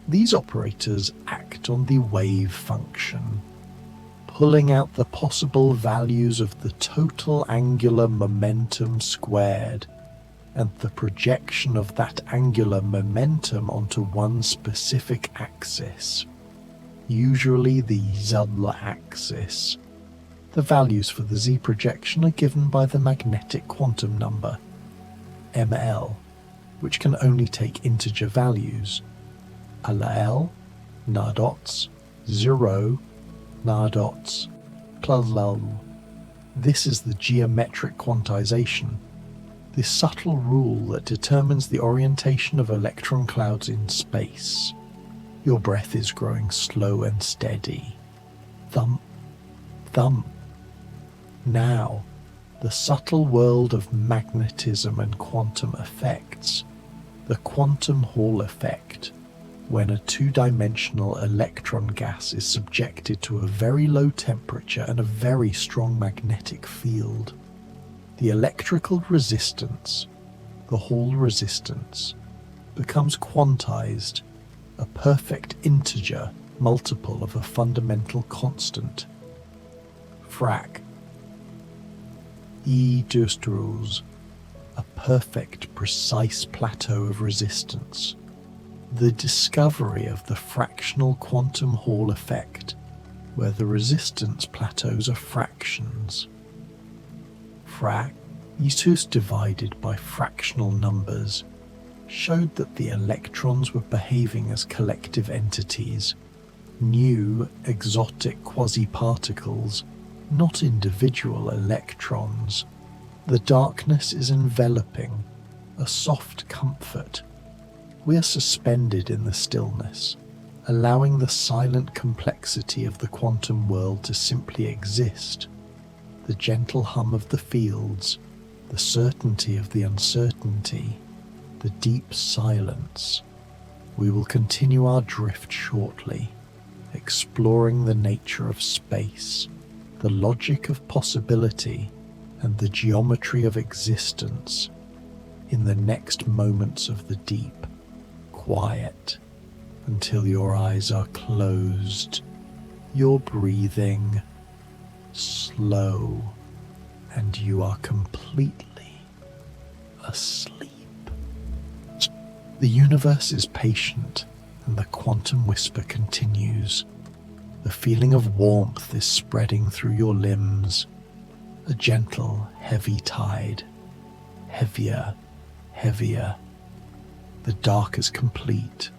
These operators act on the wave function, pulling out the possible values of the total angular momentum squared and the projection of that angular momentum onto one specific axis. usually the z axis. The values for the z projection are given by the magnetic quantum number, ml, which can only take integer values, LL, nadots, 0, nadots, plus. This is the geometric quantization, this subtle rule that determines the orientation of electron clouds in space. Your breath is growing slow and steady. Thump, thump. Now, the subtle world of magnetism and quantum effects, the quantum Hall effect, when a two-dimensional electron gas is subjected to a very low temperature and a very strong magnetic field. The electrical resistance, the Hall resistance, becomes quantized, a perfect integer multiple of a fundamental constant. Frac E Dustruls, a perfect, precise plateau of resistance. The discovery of the fractional quantum Hall effect, where the resistance plateaus are fractions. Frac E2 divided by fractional numbers showed that the electrons were behaving as collective entities, new exotic quasi-particles, not individual electrons. The darkness is enveloping, a soft comfort. We are suspended in the stillness, allowing the silent complexity of the quantum world to simply exist. The gentle hum of the fields, the certainty of the uncertainty, the deep silence. We will continue our drift shortly, exploring the nature of space, the logic of possibility, and the geometry of existence in the next moments of the deep quiet until your eyes are closed, your breathing slow, and you are completely asleep. The universe is patient, and the quantum whisper continues. The feeling of warmth is spreading through your limbs, a gentle, heavy tide, heavier, heavier. The dark is complete,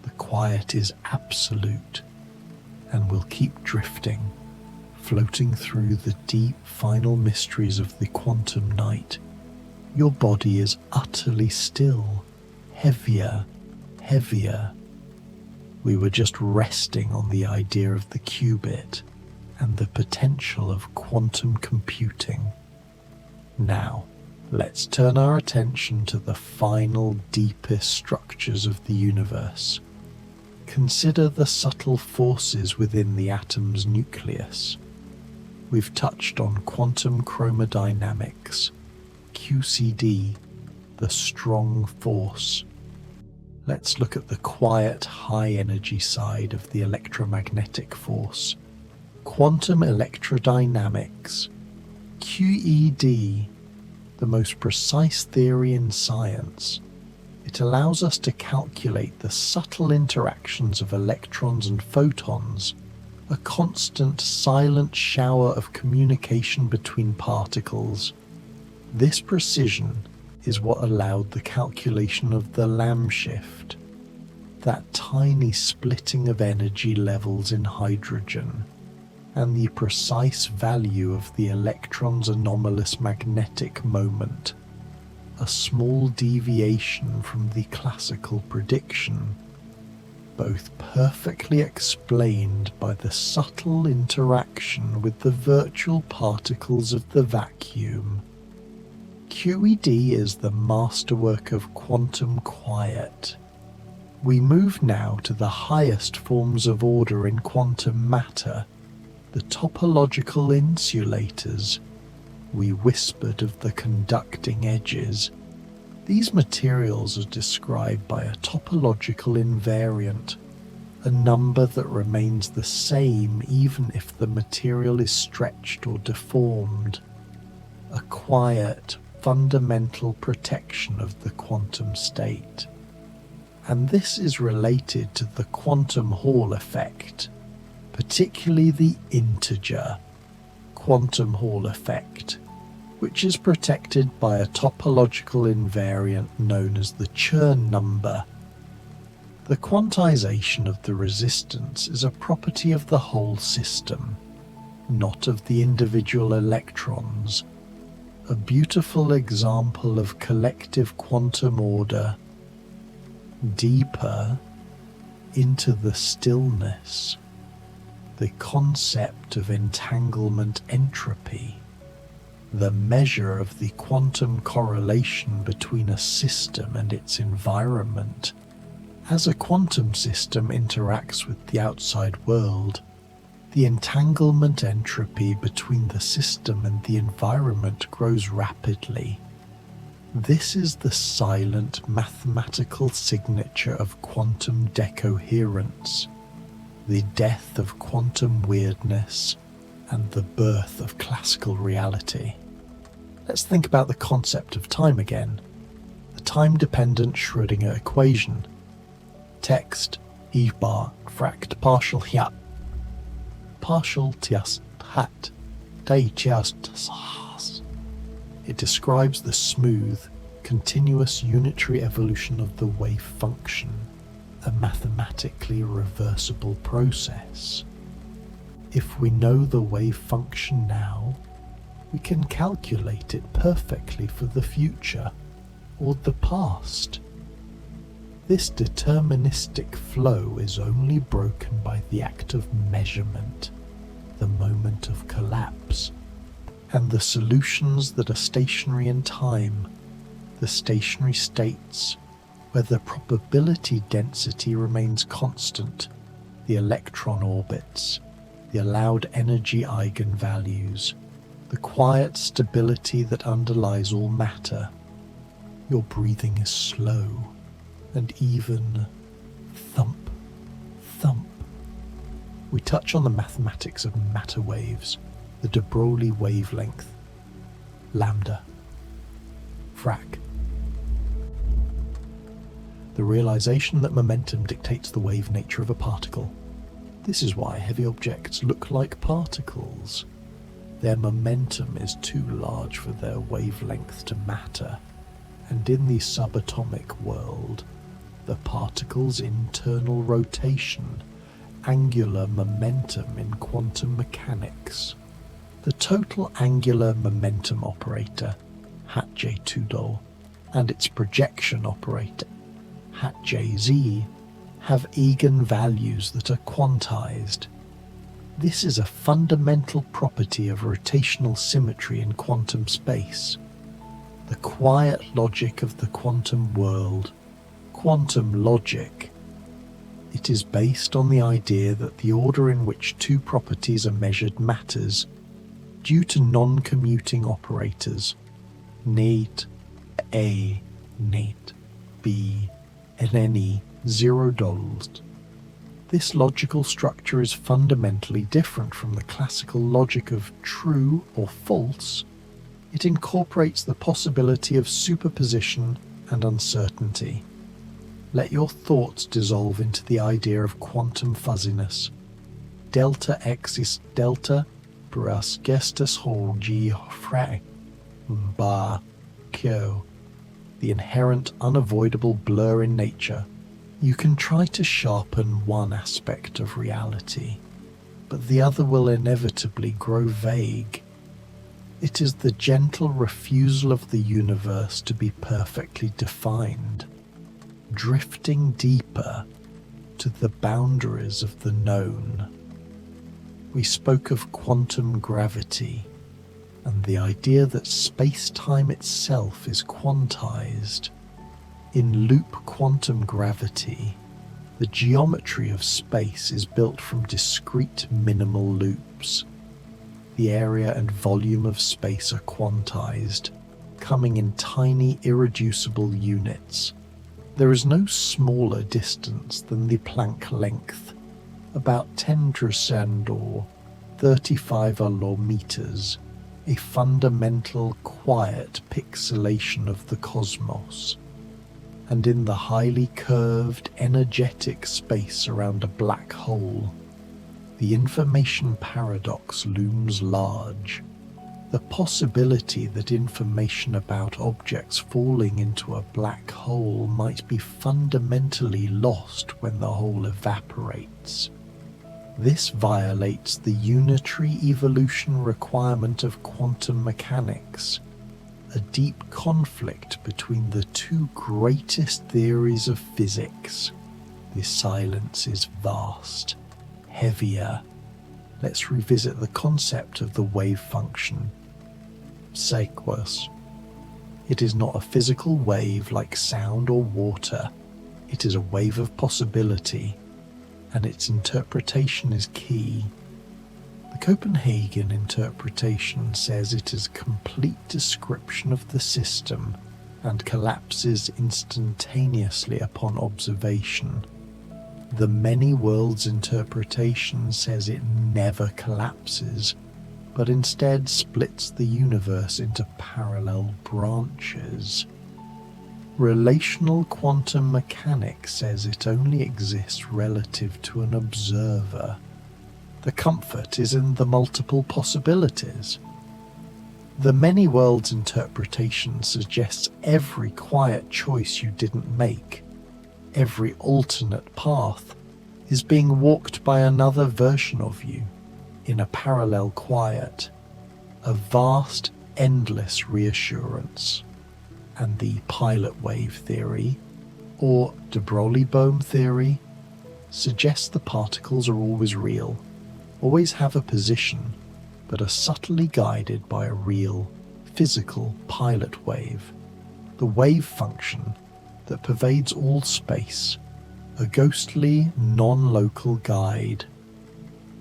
the quiet is absolute, and will keep drifting, floating through the deep final mysteries of the quantum night. Your body is utterly still, heavier, heavier. We were just resting on the idea of the qubit and the potential of quantum computing. Now, let's turn our attention to the final, deepest structures of the universe. Consider the subtle forces within the atom's nucleus. We've touched on quantum chromodynamics, QCD, the strong force. Let's look at the quiet, high-energy side of the electromagnetic force. Quantum electrodynamics, QED, the most precise theory in science. It allows us to calculate the subtle interactions of electrons and photons, a constant, silent shower of communication between particles. This precision is what allowed the calculation of the Lamb shift, that tiny splitting of energy levels in hydrogen, and the precise value of the electron's anomalous magnetic moment, a small deviation from the classical prediction, both perfectly explained by the subtle interaction with the virtual particles of the vacuum. QED is the masterwork of quantum quiet. We move now to the highest forms of order in quantum matter, the topological insulators. We whispered of the conducting edges. These materials are described by a topological invariant, a number that remains the same even if the material is stretched or deformed. A quiet, fundamental protection of the quantum state. And this is related to the quantum Hall effect, particularly the integer quantum Hall effect, which is protected by a topological invariant known as the Chern number. The quantization of the resistance is a property of the whole system, not of the individual electrons, a beautiful example of collective quantum order. Deeper into the stillness, the concept of entanglement entropy, the measure of the quantum correlation between a system and its environment. As a quantum system interacts with the outside world, the entanglement entropy between the system and the environment grows rapidly. This is the silent mathematical signature of quantum decoherence, the death of quantum weirdness, and the birth of classical reality. Let's think about the concept of time again. The time-dependent Schrödinger equation. Text: E bar fract partial hiat. Partial tiast hat. Day tiast sas. It describes the smooth, continuous unitary evolution of the wave function, a mathematically reversible process. If we know the wave function now, we can calculate it perfectly for the future or the past. This deterministic flow is only broken by the act of measurement, the moment of collapse, and the solutions that are stationary in time, the stationary states where the probability density remains constant, the electron orbits, the allowed energy eigenvalues, the quiet stability that underlies all matter. Your breathing is slow and even thump, thump. We touch on the mathematics of matter waves, the de Broglie wavelength, lambda, frac. The realization that momentum dictates the wave nature of a particle. This is why heavy objects look like particles. Their momentum is too large for their wavelength to matter, and in the subatomic world, the particle's internal rotation, angular momentum in quantum mechanics. The total angular momentum operator, hat J2 and its projection operator, hat Jz, have eigenvalues that are quantized. This is a fundamental property of rotational symmetry in quantum space. The quiet logic of the quantum world, quantum logic. It is based on the idea that the order in which two properties are measured matters due to non-commuting operators, nate A, nate B, and any $0. This logical structure is fundamentally different from the classical logic of true or false. It incorporates the possibility of superposition and uncertainty. Let your thoughts dissolve into the idea of quantum fuzziness. Delta X is delta bras gestus hol G fra bar Q. The inherent unavoidable blur in nature. You can try to sharpen one aspect of reality, but the other will inevitably grow vague. It is the gentle refusal of the universe to be perfectly defined, drifting deeper to the boundaries of the known. We spoke of quantum gravity and the idea that space-time itself is quantized. In loop quantum gravity, the geometry of space is built from discrete minimal loops. The area and volume of space are quantized, coming in tiny irreducible units. There is no smaller distance than the Planck length, about 10% or 35 meters, a fundamental quiet pixelation of the cosmos. And in the highly curved, energetic space around a black hole, the information paradox looms large. The possibility that information about objects falling into a black hole might be fundamentally lost when the hole evaporates. This violates the unitary evolution requirement of quantum mechanics, a deep conflict between the two greatest theories of physics. The silence is vast, heavier. Let's revisit the concept of the wave function. Sequus. It is not a physical wave like sound or water. It is a wave of possibility, and its interpretation is key. The Copenhagen interpretation says it is a complete description of the system and collapses instantaneously upon observation. The many worlds interpretation says it never collapses, but instead splits the universe into parallel branches. Relational quantum mechanics says it only exists relative to an observer. The comfort is in the multiple possibilities. The many worlds interpretation suggests every quiet choice you didn't make, every alternate path, is being walked by another version of you in a parallel quiet, a vast, endless reassurance. And the pilot wave theory, or de Broglie-Bohm theory, suggests the particles are always real, always have a position, but are subtly guided by a real, physical pilot wave, the wave function that pervades all space, a ghostly, non-local guide.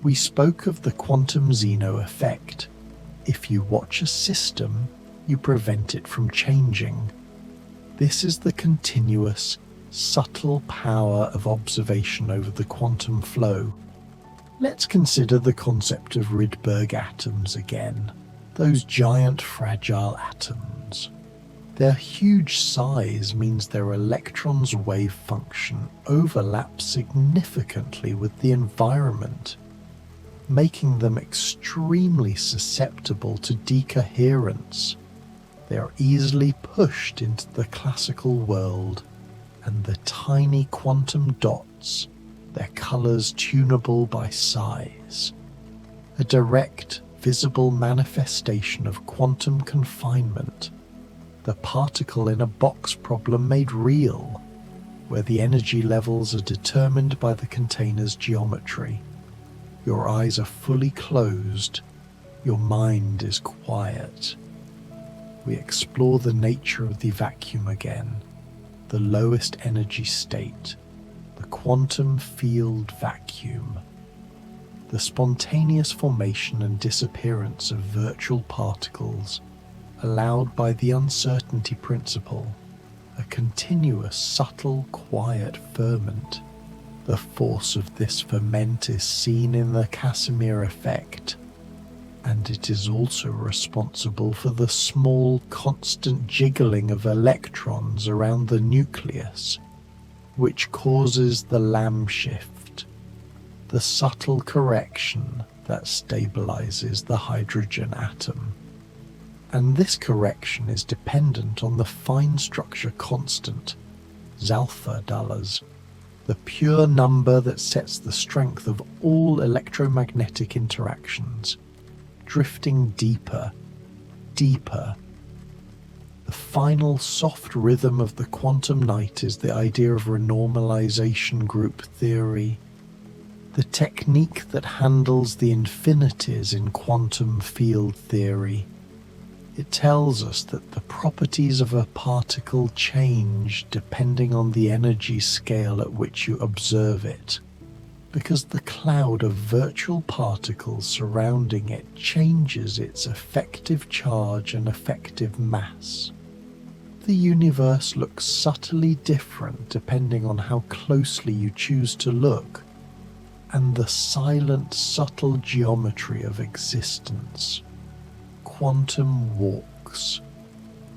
We spoke of the quantum Zeno effect. If you watch a system, you prevent it from changing. This is the continuous, subtle power of observation over the quantum flow. Let's consider the concept of Rydberg atoms again, those giant fragile atoms. Their huge size means their electrons' wave function overlaps significantly with the environment, making them extremely susceptible to decoherence. They are easily pushed into the classical world, and the tiny quantum dots, their colors tunable by size. A direct, visible manifestation of quantum confinement, the particle in a box problem made real, where the energy levels are determined by the container's geometry. Your eyes are fully closed, your mind is quiet. We explore the nature of the vacuum again, the lowest energy state, the quantum field vacuum, the spontaneous formation and disappearance of virtual particles allowed by the uncertainty principle, a continuous, subtle, quiet ferment. The force of this ferment is seen in the Casimir effect, and it is also responsible for the small, constant jiggling of electrons around the nucleus, which causes the Lamb shift, the subtle correction that stabilizes the hydrogen atom. And this correction is dependent on the fine structure constant, Zalfa-Dallas, the pure number that sets the strength of all electromagnetic interactions, drifting deeper, deeper. The final soft rhythm of the quantum night is the idea of renormalization group theory, the technique that handles the infinities in quantum field theory. It tells us that the properties of a particle change depending on the energy scale at which you observe it, because the cloud of virtual particles surrounding it changes its effective charge and effective mass. The universe looks subtly different depending on how closely you choose to look, and the silent, subtle geometry of existence. Quantum walks,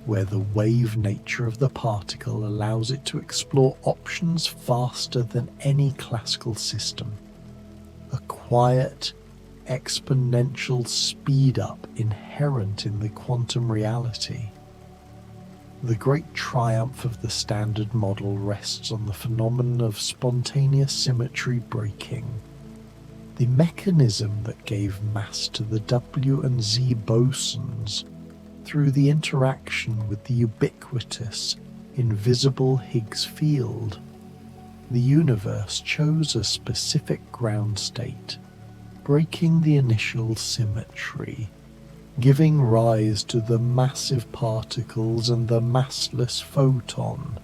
where the wave nature of the particle allows it to explore options faster than any classical system. A quiet, exponential speed up inherent in the quantum reality. The great triumph of the standard model rests on the phenomenon of spontaneous symmetry breaking. The mechanism that gave mass to the W and Z bosons through the interaction with the ubiquitous, invisible Higgs field. The universe chose a specific ground state, breaking the initial symmetry, giving rise to the massive particles and the massless photon.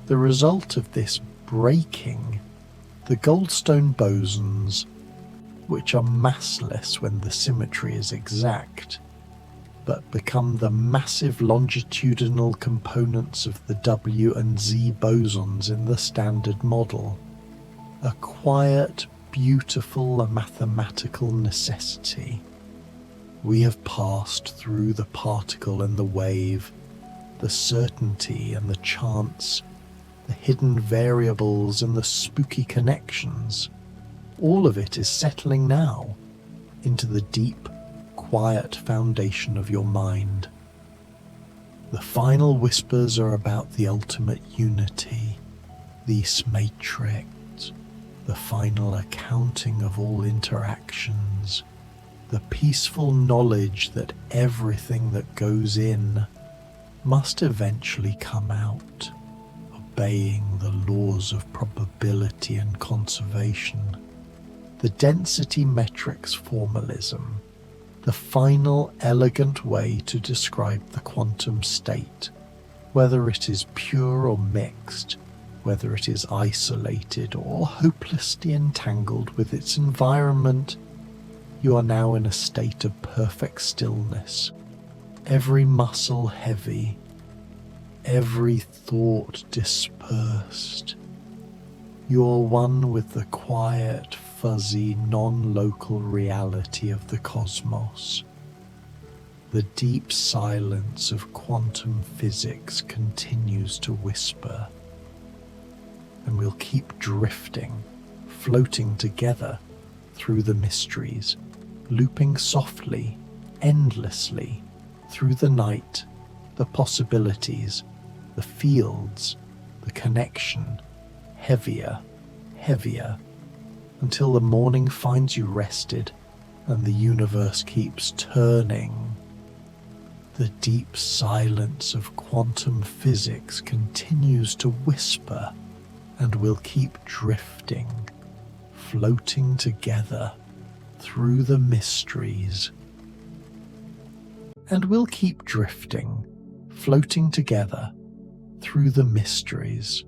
The result of this breaking, the Goldstone bosons, which are massless when the symmetry is exact, but become the massive longitudinal components of the W and Z bosons in the standard model. A quiet, beautiful, mathematical necessity. We have passed through the particle and the wave, the certainty and the chance, the hidden variables and the spooky connections. All of it is settling now into the deep, quiet foundation of your mind. The final whispers are about the ultimate unity, this matrix, the final accounting of all interactions, the peaceful knowledge that everything that goes in must eventually come out, obeying the laws of probability and conservation. The density metrics formalism, the final elegant way to describe the quantum state, whether it is pure or mixed, whether it is isolated or hopelessly entangled with its environment. You are now in a state of perfect stillness, every muscle heavy, every thought dispersed. You are one with the quiet, fuzzy, non-local reality of the cosmos. The deep silence of quantum physics continues to whisper, and we'll keep drifting, floating together through the mysteries, looping softly, endlessly, through the night, the possibilities, the fields, the connection, heavier, heavier, until the morning finds you rested and the universe keeps turning. The deep silence of quantum physics continues to whisper, and we'll keep drifting, floating together through the mysteries. And we'll keep drifting, floating together through the mysteries.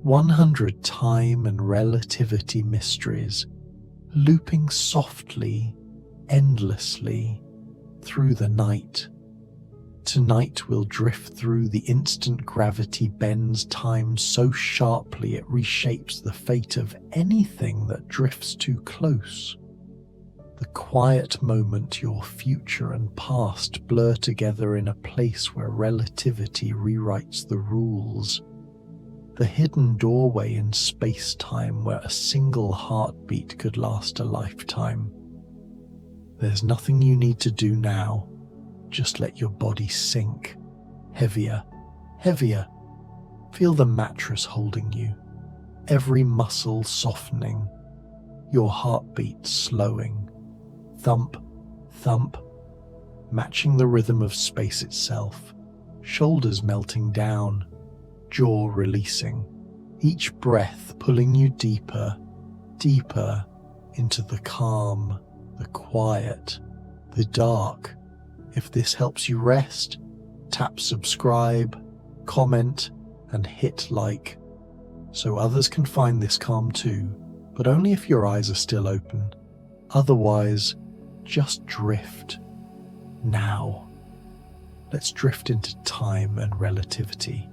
100 time and relativity mysteries, looping softly, endlessly, through the night. Tonight we'll drift through the instant gravity bends time so sharply it reshapes the fate of anything that drifts too close. The quiet moment your future and past blur together in a place where relativity rewrites the rules. The hidden doorway in space-time where a single heartbeat could last a lifetime. There's nothing you need to do now. Just let your body sink. Heavier, heavier. Feel the mattress holding you. Every muscle softening. Your heartbeat slowing. Thump, thump. Matching the rhythm of space itself. Shoulders melting down. Jaw releasing, each breath pulling you deeper, deeper into the calm, the quiet, the dark. If this helps you rest, tap subscribe, comment, and hit like, so others can find this calm too, but only if your eyes are still open. Otherwise, just drift. Now, let's drift into time and relativity.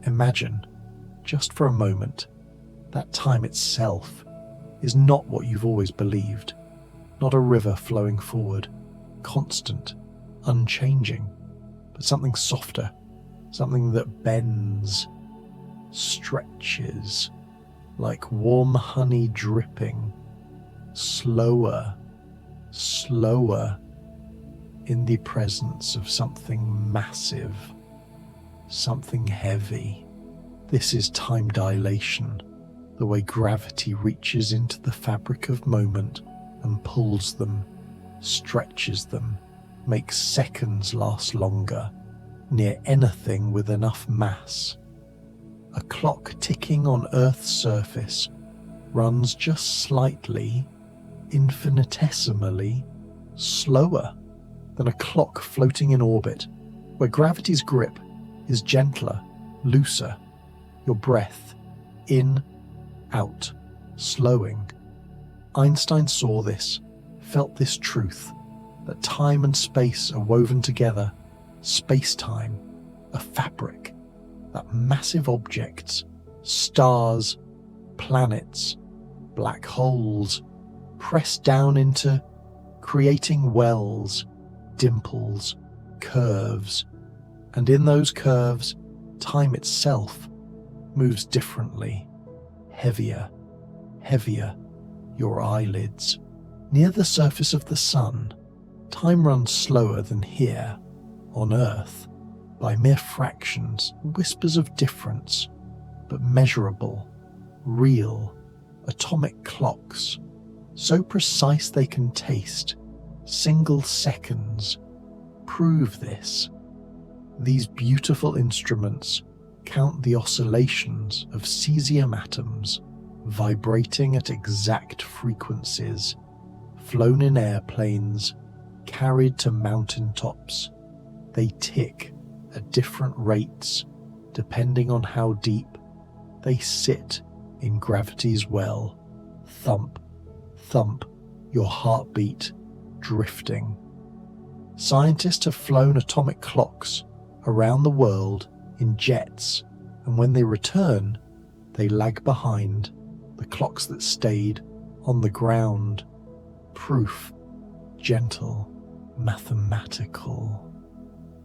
Imagine, just for a moment, that time itself is not what you've always believed, not a river flowing forward, constant, unchanging, but something softer, something that bends, stretches, like warm honey dripping, slower, slower, in the presence of something massive, something heavy. This is time dilation, the way gravity reaches into the fabric of moment and pulls them, stretches them, makes seconds last longer, near anything with enough mass. A clock ticking on Earth's surface runs just slightly, infinitesimally, slower than a clock floating in orbit, where gravity's grip is gentler, looser, your breath, in, out, slowing. Einstein saw this, felt this truth, that time and space are woven together, space-time, a fabric, that massive objects, stars, planets, black holes, press down into, creating wells, dimples, curves, and in those curves, time itself moves differently, heavier, heavier, your eyelids. Near the surface of the sun, time runs slower than here, on Earth, by mere fractions, whispers of difference, but measurable, real, atomic clocks, so precise they can taste, single seconds, prove this. These beautiful instruments count the oscillations of cesium atoms vibrating at exact frequencies, flown in airplanes, carried to mountaintops. They tick at different rates depending on how deep they sit in gravity's well. Thump, thump, your heartbeat drifting. Scientists have flown atomic clocks around the world in jets, and when they return, they lag behind the clocks that stayed on the ground. Proof, gentle, mathematical.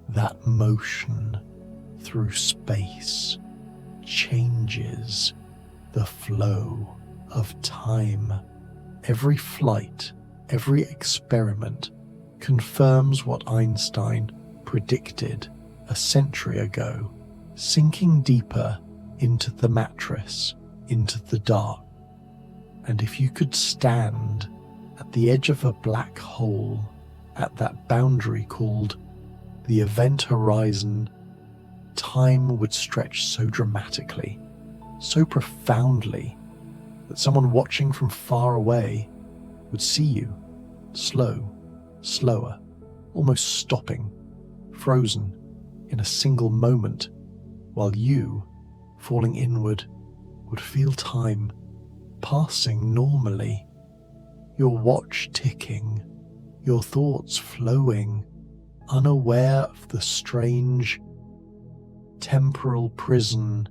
That motion through space changes the flow of time. Every flight, every experiment confirms what Einstein predicted a century ago, sinking deeper into the mattress, into the dark. And if you could stand at the edge of a black hole, at that boundary called the event horizon, time would stretch so dramatically, so profoundly, that someone watching from far away would see you, slow, slower, almost stopping, frozen in a single moment, while you, falling inward, would feel time passing normally, your watch ticking, your thoughts flowing, unaware of the strange temporal prison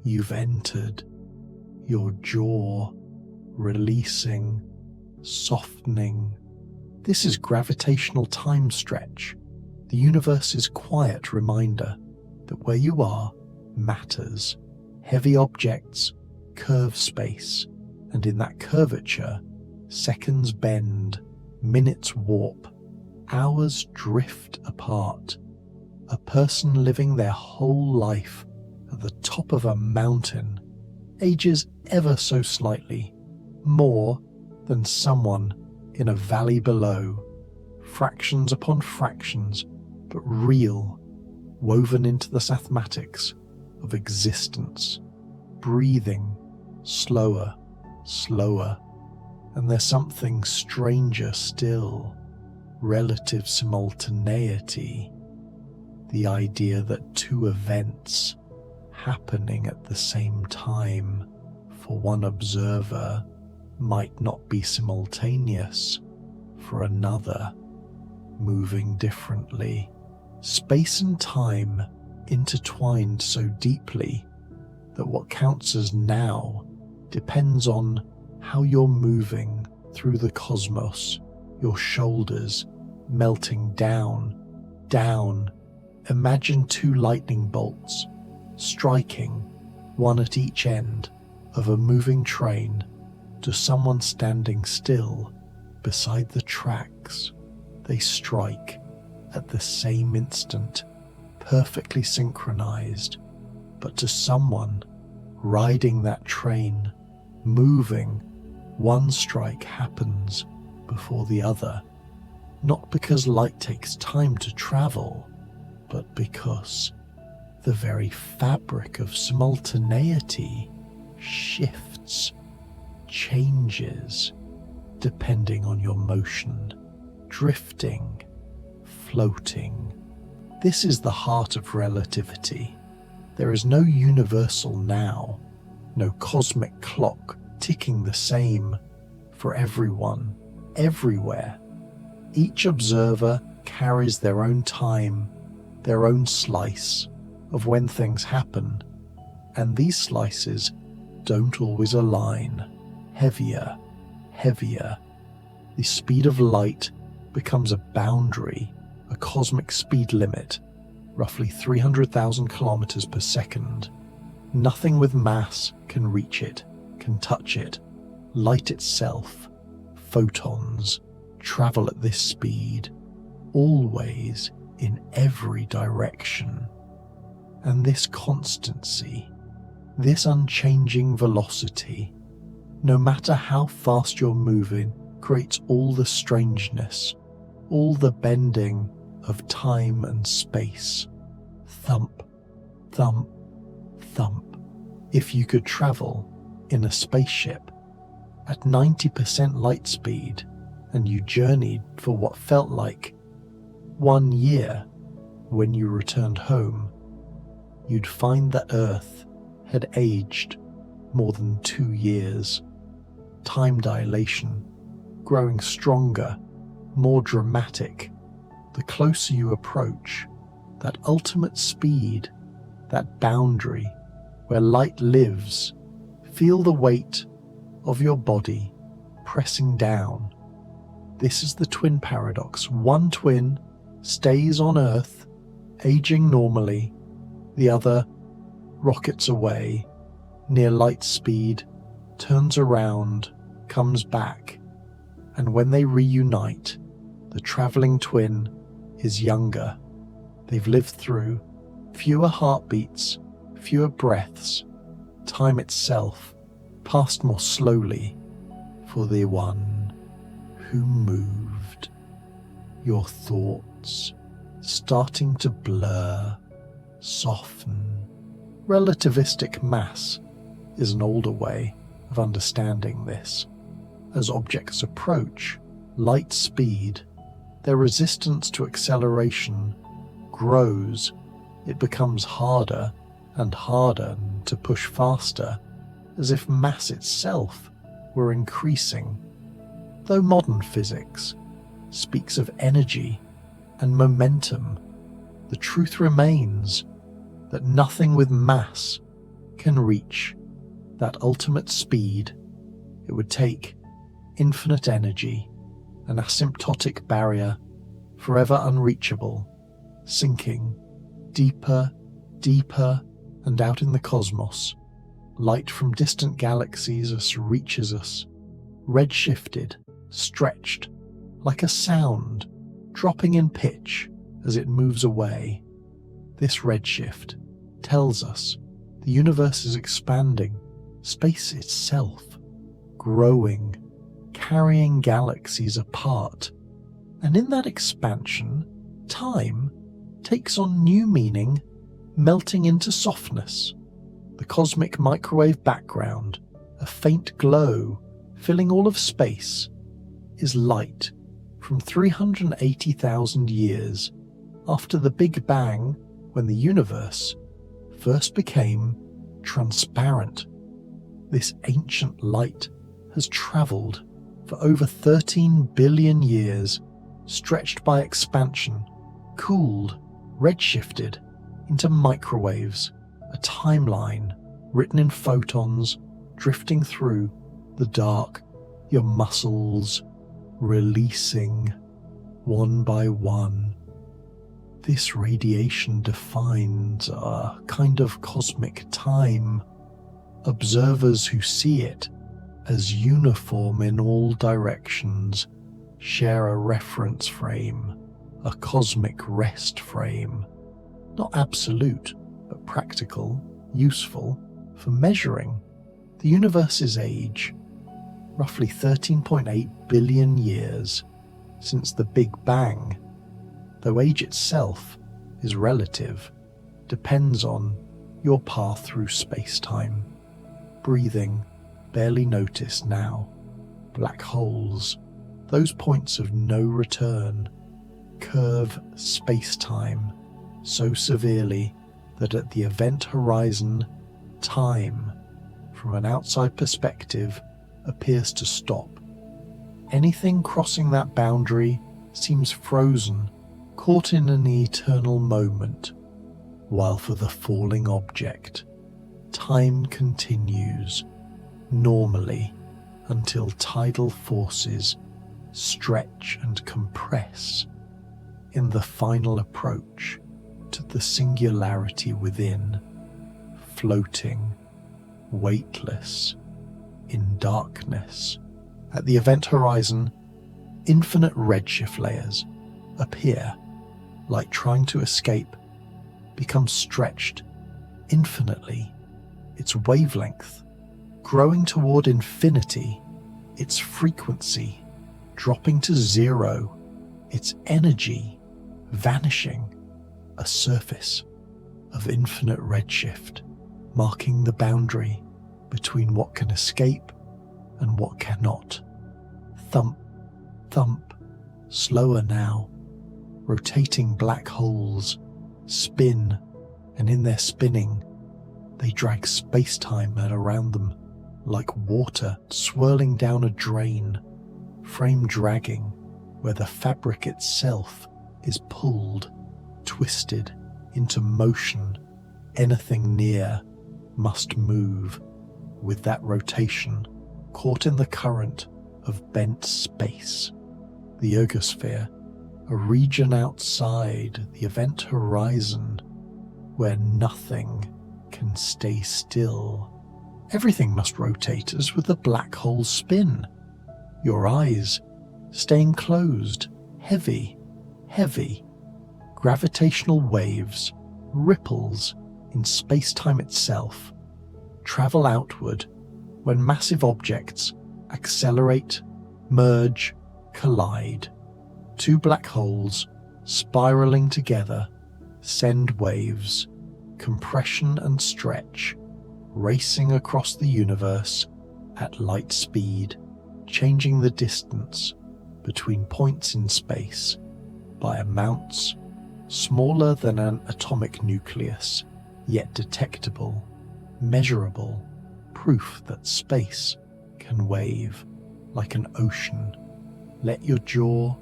you've entered, your jaw releasing, softening. This is gravitational time stretch, the universe's quiet reminder that where you are matters. Heavy objects curve space, and in that curvature, seconds bend, minutes warp, hours drift apart. A person living their whole life at the top of a mountain ages ever so slightly, more than someone in a valley below, fractions upon fractions, but real, woven into the mathematics of existence, breathing slower, slower, and there's something stranger still, relative simultaneity, the idea that two events happening at the same time for one observer might not be simultaneous for another, moving differently. Space and time intertwined so deeply that what counts as now depends on how you're moving through the cosmos, your shoulders melting down, down. Imagine two lightning bolts striking, one at each end of a moving train, to someone standing still beside the tracks they strike at the same instant, perfectly synchronized, but to someone riding that train, moving, one strike happens before the other, not because light takes time to travel, but because the very fabric of simultaneity shifts, changes, depending on your motion, drifting, floating. This is the heart of relativity. There is no universal now, no cosmic clock ticking the same for everyone, everywhere. Each observer carries their own time, their own slice of when things happen, and these slices don't always align. Heavier, heavier. The speed of light becomes a boundary, a cosmic speed limit, roughly 300,000 kilometers per second. Nothing with mass can reach it, can touch it. Light itself, photons, travel at this speed, always in every direction. And this constancy, this unchanging velocity, no matter how fast you're moving, creates all the strangeness, all the bending of time and space. Thump, thump, thump. If you could travel in a spaceship at 90% light speed and you journeyed for what felt like 1 year when you returned home, you'd find that Earth had aged more than 2 years. Time dilation, growing stronger, more dramatic. The closer you approach that ultimate speed, that boundary where light lives, feel the weight of your body pressing down. This is the twin paradox. One twin stays on Earth, aging normally. The other rockets away, near light speed, turns around, comes back, and when they reunite, the traveling twin is younger. They've lived through fewer heartbeats, fewer breaths. Time itself passed more slowly for the one who moved. Your thoughts starting to blur, soften. Relativistic mass is an older way of understanding this. As objects approach light speed, their resistance to acceleration grows. It becomes harder and harder to push faster, as if mass itself were increasing. Though modern physics speaks of energy and momentum, the truth remains that nothing with mass can reach that ultimate speed. It would take infinite energy, an asymptotic barrier, forever unreachable, sinking deeper, deeper, and out in the cosmos. Light from distant galaxies reaches us, red-shifted, stretched, like a sound, dropping in pitch as it moves away. This redshift tells us the universe is expanding, space itself growing, carrying galaxies apart, and in that expansion, time takes on new meaning, melting into softness. The cosmic microwave background, a faint glow filling all of space, is light from 380,000 years after the Big Bang, when the universe first became transparent. This ancient light has travelled for over 13 billion years, stretched by expansion, cooled, redshifted into microwaves, a timeline written in photons drifting through the dark, your muscles releasing one by one. This radiation defines a kind of cosmic time. Observers who see it as uniform in all directions, share a reference frame, a cosmic rest frame, not absolute, but practical, useful for measuring the universe's age, roughly 13.8 billion years since the Big Bang, though age itself is relative, depends on your path through space-time. Breathing, barely noticed now. Black holes, those points of no return, curve space-time so severely that at the event horizon, time, from an outside perspective, appears to stop. Anything crossing that boundary seems frozen, caught in an eternal moment, while for the falling object, time continues, normally, until tidal forces stretch and compress in the final approach to the singularity within, floating, weightless, in darkness. At the event horizon, infinite redshift layers appear, like trying to escape, become stretched infinitely, its wavelength growing toward infinity, its frequency dropping to zero, its energy vanishing, a surface of infinite redshift, marking the boundary between what can escape and what cannot. Thump, thump, slower now. Rotating black holes spin, and in their spinning, they drag space-time around them like water swirling down a drain, frame dragging where the fabric itself is pulled, twisted into motion. Anything near must move with that rotation, caught in the current of bent space. The ergosphere, a region outside the event horizon where nothing can stay still. Everything must rotate as with a black hole spin. Your eyes staying closed, heavy, heavy. Gravitational waves, ripples in space-time itself, travel outward when massive objects accelerate, merge, collide. Two black holes spiraling together send waves, compression and stretch, racing across the universe at light speed, changing the distance between points in space by amounts smaller than an atomic nucleus, yet detectable, measurable, proof that space can wave like an ocean. Let your jaw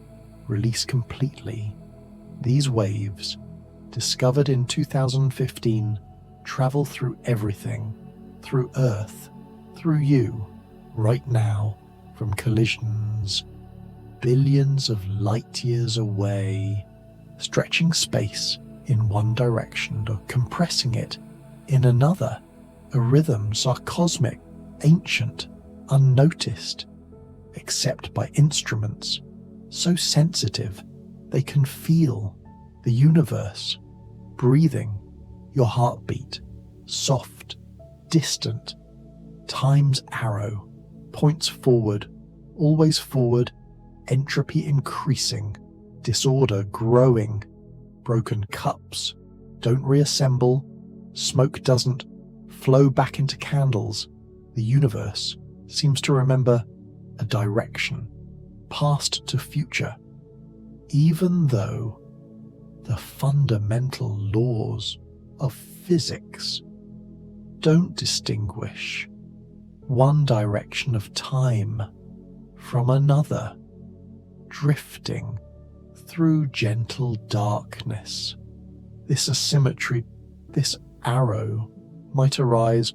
release completely. These waves, discovered in 2015, travel through everything, through Earth, through you, right now, from collisions billions of light years away, stretching space in one direction or compressing it in another. The rhythms are cosmic, ancient, unnoticed, except by instruments so sensitive they can feel the universe, breathing, your heartbeat, soft, distant. Time's arrow points forward, always forward, entropy increasing, disorder growing, broken cups don't reassemble, smoke doesn't flow back into candles. The universe seems to remember a direction, past to future, even though the fundamental laws of physics don't distinguish one direction of time from another, drifting through gentle darkness. This asymmetry, this arrow, might arise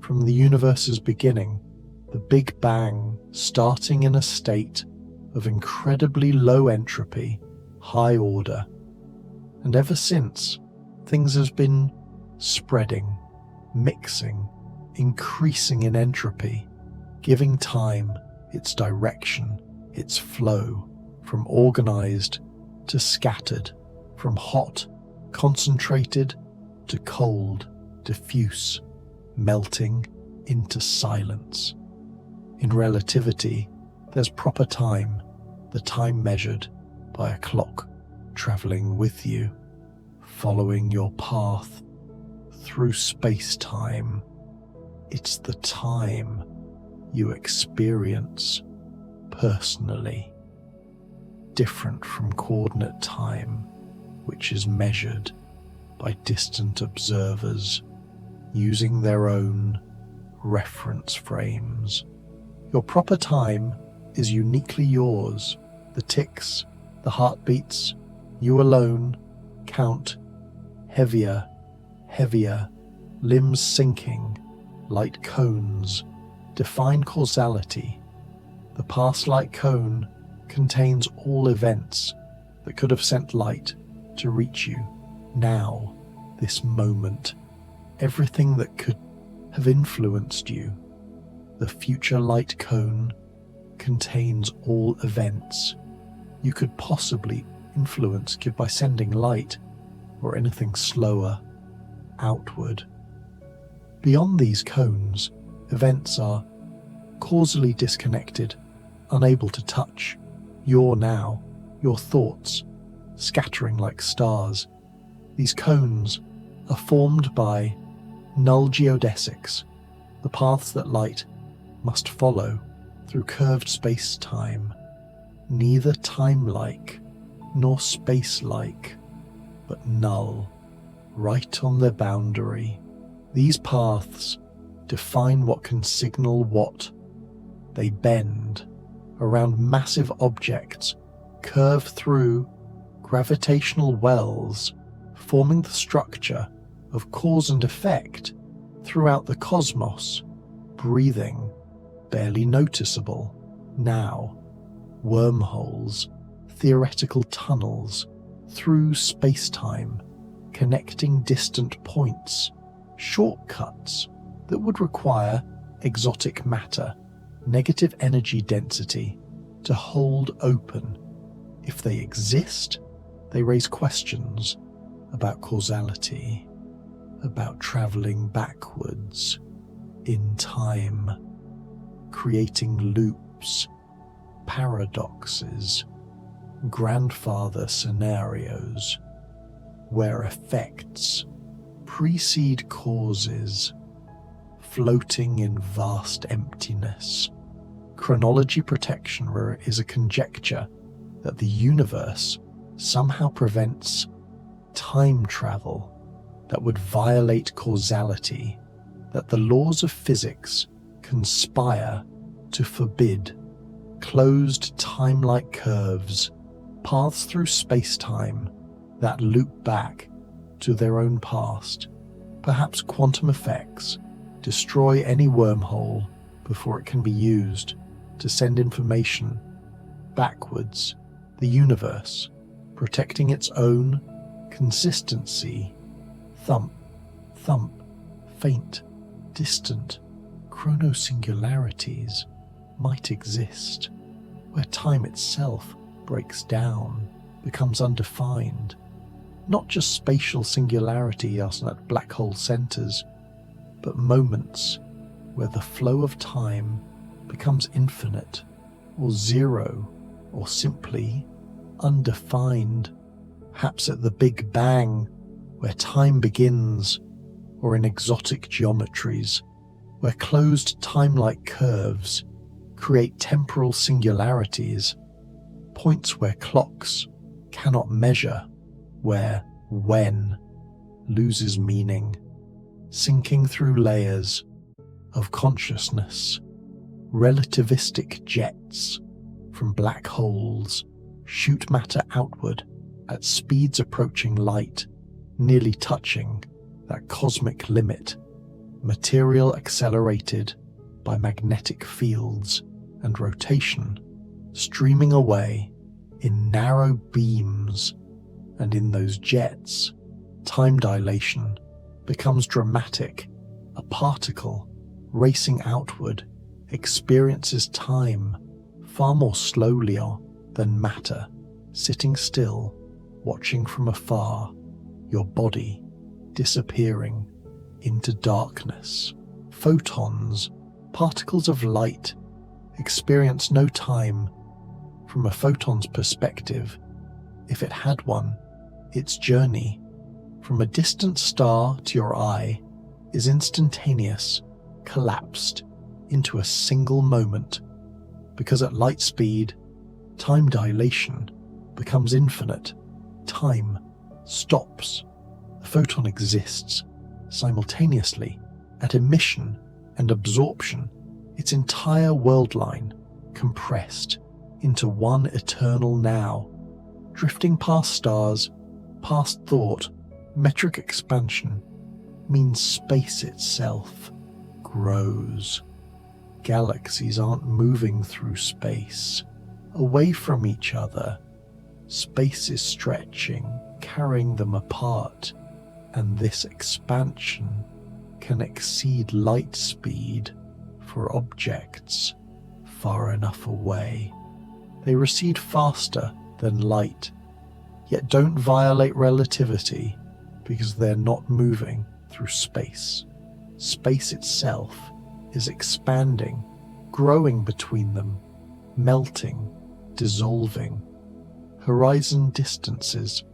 from the universe's beginning, the Big Bang starting in a state of incredibly low entropy, high order, and ever since, things have been spreading, mixing, increasing in entropy, giving time its direction, its flow, from organized to scattered, from hot, concentrated to cold, diffuse, melting into silence. In relativity, there's proper time, the time measured by a clock traveling with you, following your path through space-time. It's the time you experience personally, different from coordinate time, which is measured by distant observers using their own reference frames. Your proper time is uniquely yours. The ticks, the heartbeats, you alone count heavier, heavier, limbs sinking, light cones define causality. The past light cone contains all events that could have sent light to reach you now, this moment, everything that could have influenced you. The future light cone contains all events you could possibly influence by sending light or anything slower outward. Beyond these cones, events are causally disconnected, unable to touch your now, your thoughts, scattering like stars. These cones are formed by null geodesics, the paths that light must follow through curved space-time, neither time-like nor space-like, but null, right on the boundary. These paths define what can signal what. They bend around massive objects, curve through gravitational wells, forming the structure of cause and effect throughout the cosmos, breathing, barely noticeable, now, wormholes, theoretical tunnels through space-time, connecting distant points, shortcuts that would require exotic matter, negative energy density to hold open. If they exist, they raise questions about causality, about traveling backwards in time, creating loops, paradoxes, grandfather scenarios, where effects precede causes, floating in vast emptiness. Chronology protection is a conjecture that the universe somehow prevents time travel that would violate causality, that the laws of physics conspire to forbid closed time-like curves, paths through space-time that loop back to their own past. Perhaps quantum effects destroy any wormhole before it can be used to send information backwards, the universe protecting its own consistency. Thump, thump, faint, distant, chronosingularities might exist, where time itself breaks down, becomes undefined. Not just spatial singularity as at black hole centers, but moments where the flow of time becomes infinite, or zero, or simply undefined. Perhaps at the Big Bang, where time begins, or in exotic geometries, where closed time-like curves create temporal singularities, points where clocks cannot measure, where when loses meaning, sinking through layers of consciousness. Relativistic jets from black holes shoot matter outward at speeds approaching light, nearly touching that cosmic limit, material accelerated by magnetic fields and rotation, streaming away in narrow beams, and in those jets, time dilation becomes dramatic, a particle racing outward experiences time far more slowly than matter, sitting still, watching from afar, your body disappearing into darkness. Photons, particles of light, experience no time. From a photon's perspective, if it had one, its journey from a distant star to your eye is instantaneous, collapsed into a single moment, because at light speed, time dilation becomes infinite. Time stops. The photon exists simultaneously at emission and absorption, its entire world line compressed into one eternal now, drifting past stars, past thought. Metric expansion means space itself grows. Galaxies aren't moving through space, away from each other. Space is stretching, carrying them apart, and this expansion can exceed light speed for objects far enough away. They recede faster than light, yet don't violate relativity because they're not moving through space. Space itself is expanding, growing between them, melting, dissolving. Horizon distances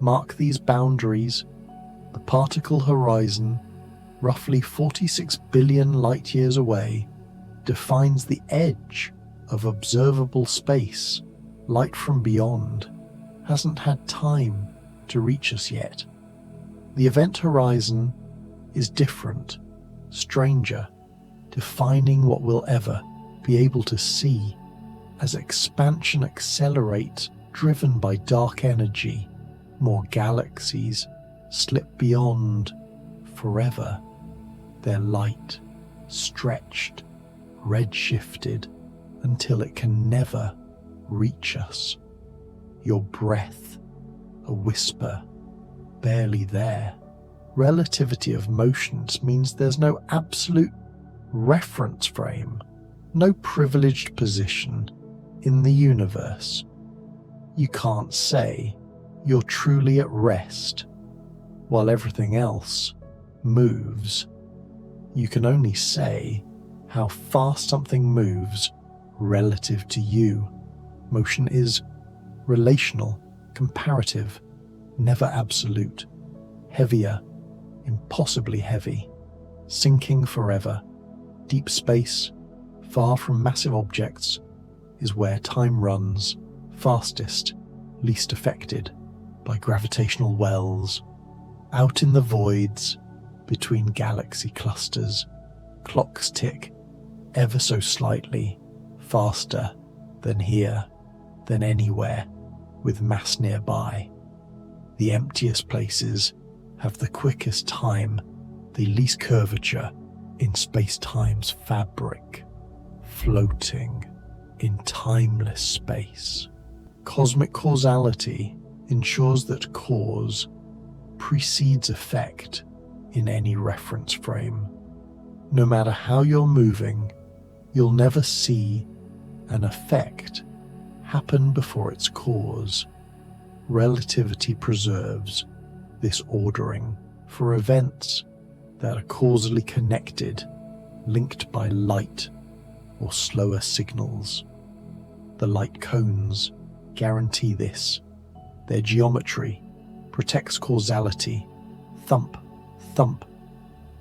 mark these boundaries. The particle horizon, roughly 46 billion light-years away, defines the edge of observable space. Light from beyond hasn't had time to reach us yet. The event horizon is different, stranger, defining what we'll ever be able to see. As expansion accelerates, driven by dark energy, more galaxies slip beyond forever, their light stretched, redshifted, until it can never reach us. Your breath, a whisper, barely there. Relativity of motions means there's no absolute reference frame, no privileged position in the universe. You can't say you're truly at rest while everything else moves. You can only say how fast something moves relative to you. Motion is relational, comparative, never absolute. Heavier, impossibly heavy, sinking forever. Deep space, far from massive objects, is where time runs fastest, least affected by gravitational wells. Out in the voids between galaxy clusters, clocks tick ever so slightly faster than here, than anywhere with mass nearby. The emptiest places have the quickest time, the least curvature in space-time's fabric, floating in timeless space. Cosmic causality ensures that cause precedes effect in any reference frame. No matter how you're moving, you'll never see an effect happen before its cause. Relativity preserves this ordering for events that are causally connected, linked by light or slower signals. The light cones guarantee this. Their geometry protects causality. Thump, thump,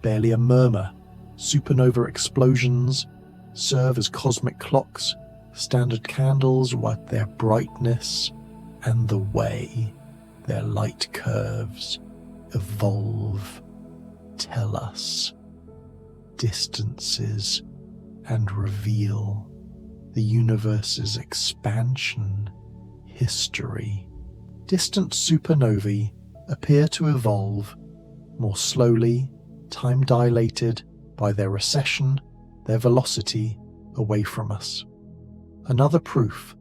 barely a murmur. Supernova explosions serve as cosmic clocks. Standard candles wipe their brightness, and the way their light curves evolve tell us distances and reveal the universe's expansion history. Distant supernovae appear to evolve more slowly, time dilated by their recession, their velocity away from us. Another proof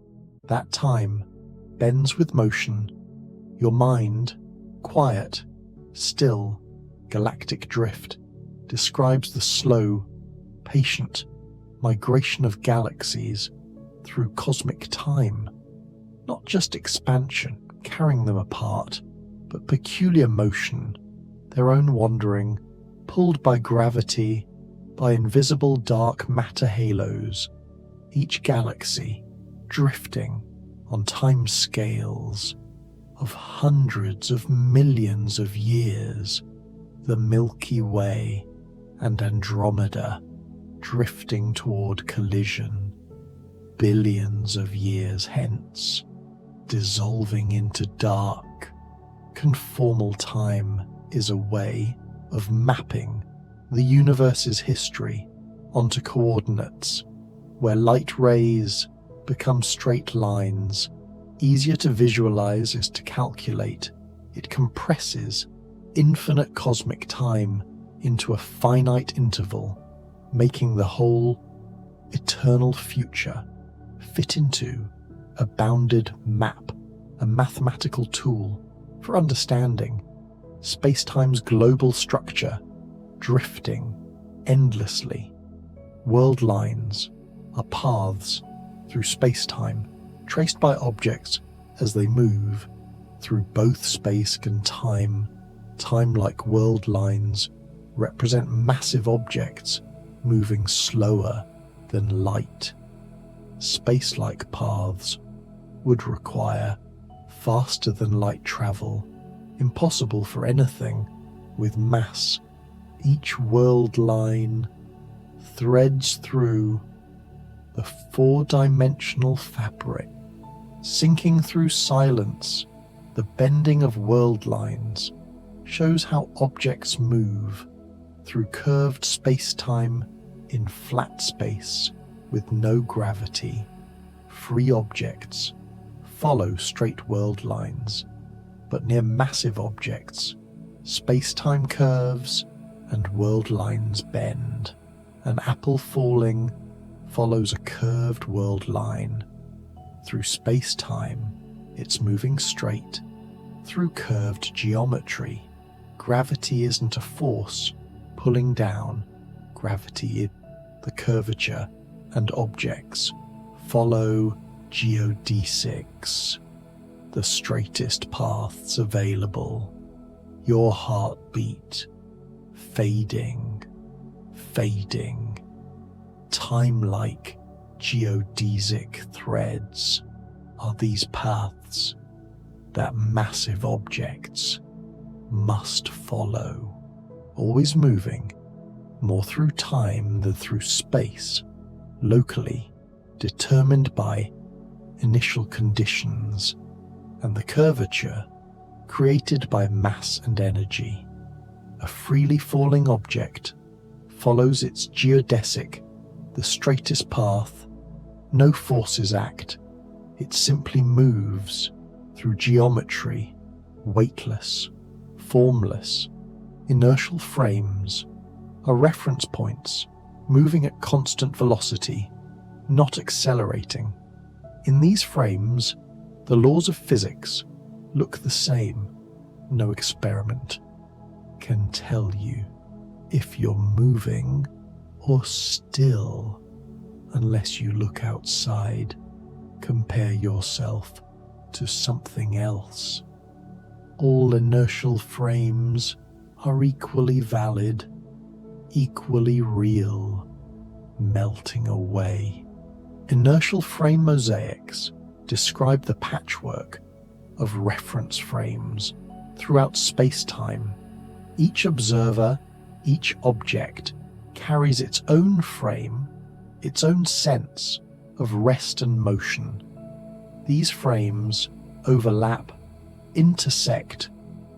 that time bends with motion. Your mind, quiet, still, galactic drift, describes the slow, patient migration of galaxies through cosmic time, not just expansion carrying them apart, but peculiar motion, their own wandering, pulled by gravity, by invisible dark matter halos, each galaxy drifting on time scales of hundreds of millions of years, the Milky Way and Andromeda drifting toward collision, billions of years hence, dissolving into dark, conformal time is a way of mapping the universe's history onto coordinates, where light rays become straight lines. Easier to visualize is to calculate. It compresses infinite cosmic time into a finite interval, making the whole eternal future fit into a bounded map, a mathematical tool for understanding space-time's global structure, drifting endlessly. World lines are paths through space-time, traced by objects as they move through both space and time. Time-like world lines represent massive objects moving slower than light. Space-like paths would require faster than light travel, impossible for anything with mass. Each world line threads through the four-dimensional fabric, sinking through silence. The bending of world lines shows how objects move through curved space-time in flat space with no gravity. Free objects follow straight world lines, but near massive objects, space-time curves and world lines bend. An apple falling follows a curved world line. Through space-time, it's moving straight. Through curved geometry, gravity isn't a force pulling down. Gravity is the curvature, and objects follow geodesics, the straightest paths available. Your heartbeat fading, time-like geodesic threads are these paths that massive objects must follow, always moving more through time than through space, locally determined by initial conditions and the curvature created by mass and energy. A freely falling object follows its geodesic, the straightest path. No forces act. It simply moves through geometry, weightless, formless. Inertial frames are reference points, moving at constant velocity, not accelerating. In these frames, the laws of physics look the same. No experiment can tell you if you're moving or still unless you look outside. Compare yourself to something else. All inertial frames are equally valid, equally real, melting away. Inertial frame mosaics describe the patchwork of reference frames throughout space-time. Each observer, each object carries its own frame, its own sense of rest and motion. These frames overlap, intersect,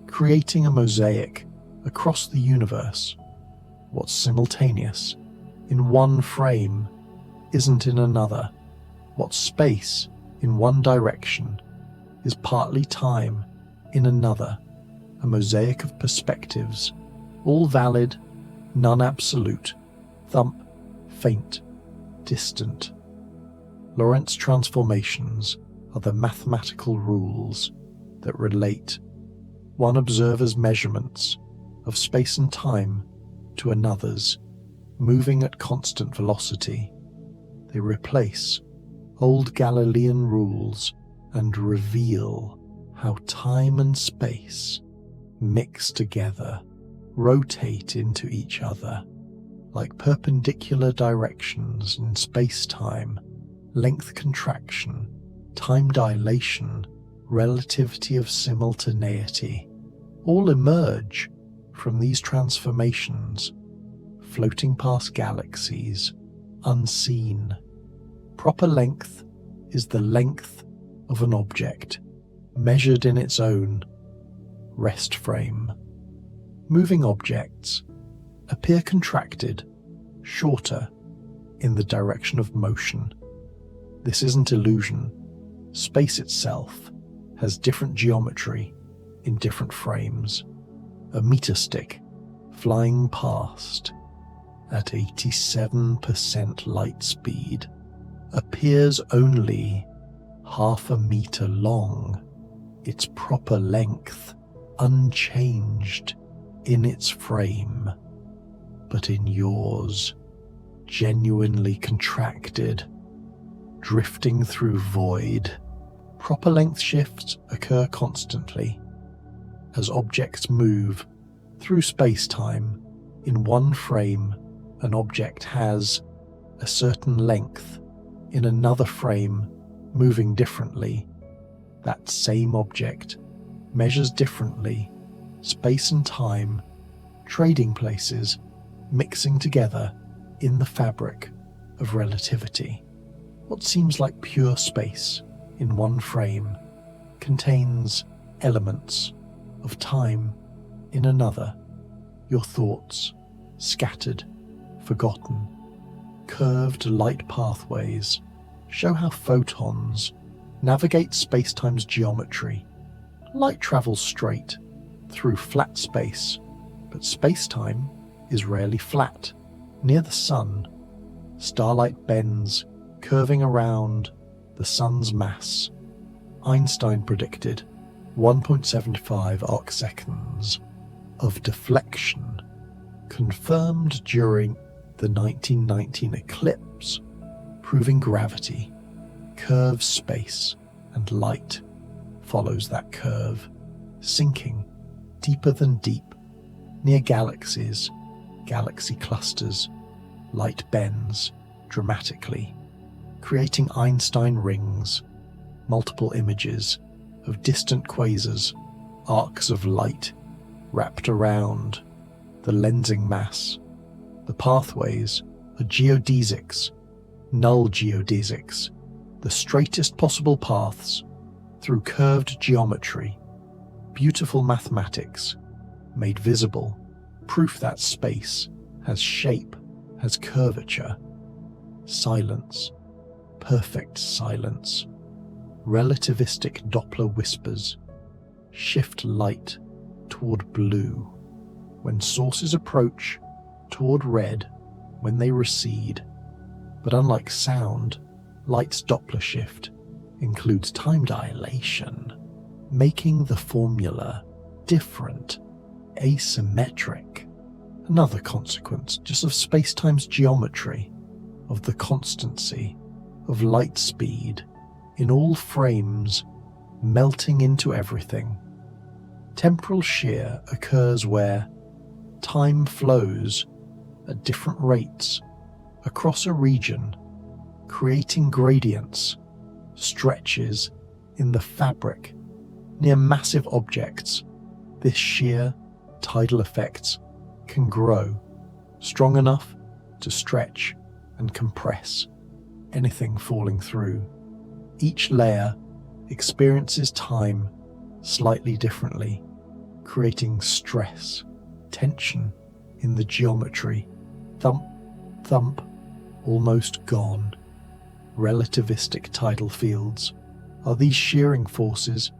creating a mosaic across the universe. What's simultaneous in one frame isn't in another. What's space in one direction is partly time in another. A mosaic of perspectives, all valid, none absolute. Thump, faint, distant. Lorentz transformations are the mathematical rules that relate one observer's measurements of space and time to another's, moving at constant velocity. They replace old Galilean rules and reveal how time and space mix together, rotate into each other, like perpendicular directions in space-time, length contraction, time dilation, relativity of simultaneity, all emerge from these transformations, floating past galaxies, unseen. Proper length is the length of an object, measured in its own rest frame. Moving objects appear contracted, shorter, in the direction of motion. This isn't illusion. Space itself has different geometry in different frames. A meter stick flying past at 87% light speed appears only half a meter long, its proper length unchanged in its frame, but in yours, genuinely contracted, drifting through void. Proper length shifts occur constantly. As objects move through space-time, in one frame, an object has a certain length. In another frame, moving differently, that same object measures differently. Space and time, trading places, mixing together in the fabric of relativity. What seems like pure space in one frame contains elements of time in another. Your thoughts, scattered, forgotten. Curved light pathways show how photons navigate space-time's geometry. Light travels straight through flat space, but space-time is rarely flat. Near the sun, starlight bends, curving around the sun's mass. Einstein predicted 1.75 arcseconds of deflection, confirmed during the 1919 eclipse, proving gravity curves space, and light follows that curve, sinking deeper than deep. Near galaxies, galaxy clusters, light bends dramatically, creating Einstein rings, multiple images of distant quasars, arcs of light wrapped around the lensing mass. The pathways are geodesics, null geodesics, the straightest possible paths through curved geometry, beautiful mathematics made visible, proof that space has shape, has curvature. Silence, perfect silence. Relativistic Doppler whispers shift light toward blue when sources approach, toward red when they recede. But unlike sound, light's Doppler shift includes time dilation, making the formula different, asymmetric. Another consequence just of space-time's geometry, of the constancy of light speed in all frames, melting into everything. Temporal shear occurs where time flows at different rates across a region, creating gradients, stretches in the fabric. Near massive objects, this shear, tidal effects can grow, strong enough to stretch and compress anything falling through. Each layer experiences time slightly differently, creating stress, tension in the geometry. Thump, thump, almost gone. Relativistic tidal fields are these shearing forces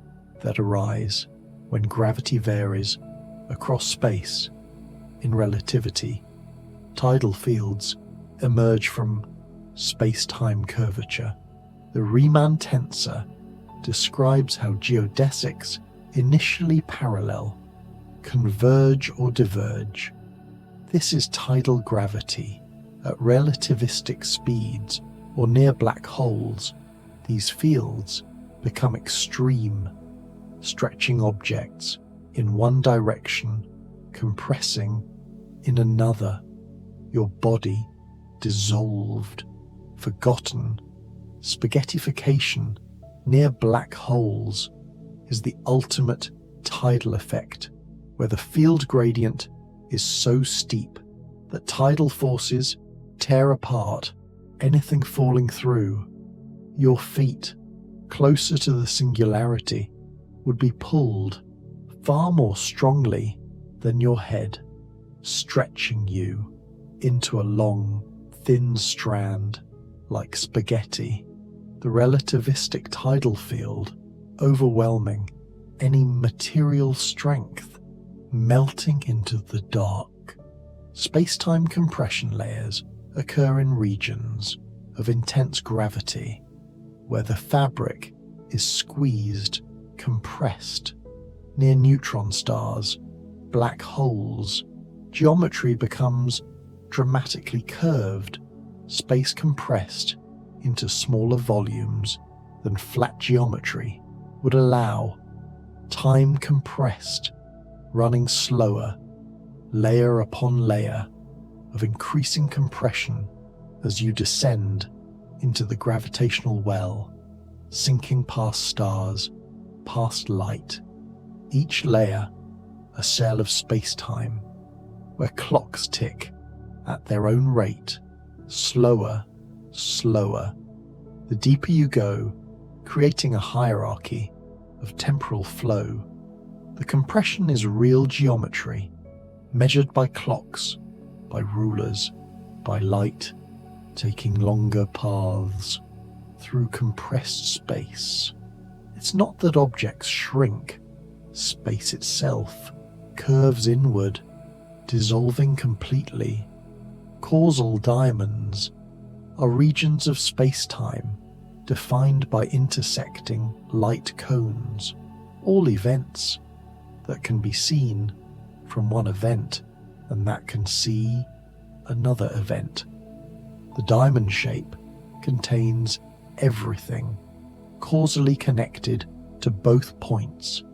that arise when gravity varies across space. In relativity, tidal fields emerge from space-time curvature. The Riemann tensor describes how geodesics initially parallel, converge or diverge. This is tidal gravity at relativistic speeds, or near black holes, these fields become extreme, stretching objects in one direction, compressing in another, your body dissolved, forgotten. Spaghettification near black holes is the ultimate tidal effect, where the field gradient is so steep that tidal forces tear apart anything falling through. Your feet, closer to the singularity, would be pulled far more strongly than your head, stretching you into a long, thin strand like spaghetti. The relativistic tidal field overwhelming any material strength, melting into the dark. Space-time compression layers occur in regions of intense gravity, where the fabric is squeezed, compressed. Near neutron stars, black holes, geometry becomes dramatically curved, space compressed into smaller volumes than flat geometry would allow, time compressed, running slower, layer upon layer of increasing compression as you descend into the gravitational well, sinking past stars, past light, each layer a cell of space-time, where clocks tick at their own rate, slower, slower. The deeper you go, creating a hierarchy of temporal flow. The compression is real geometry, measured by clocks, by rulers, by light, taking longer paths through compressed space. It's not that objects shrink, space itself curves inward, dissolving completely. Causal diamonds are regions of space-time defined by intersecting light cones, all events that can be seen from one event and that can see another event. The diamond shape contains everything, causally connected to both points,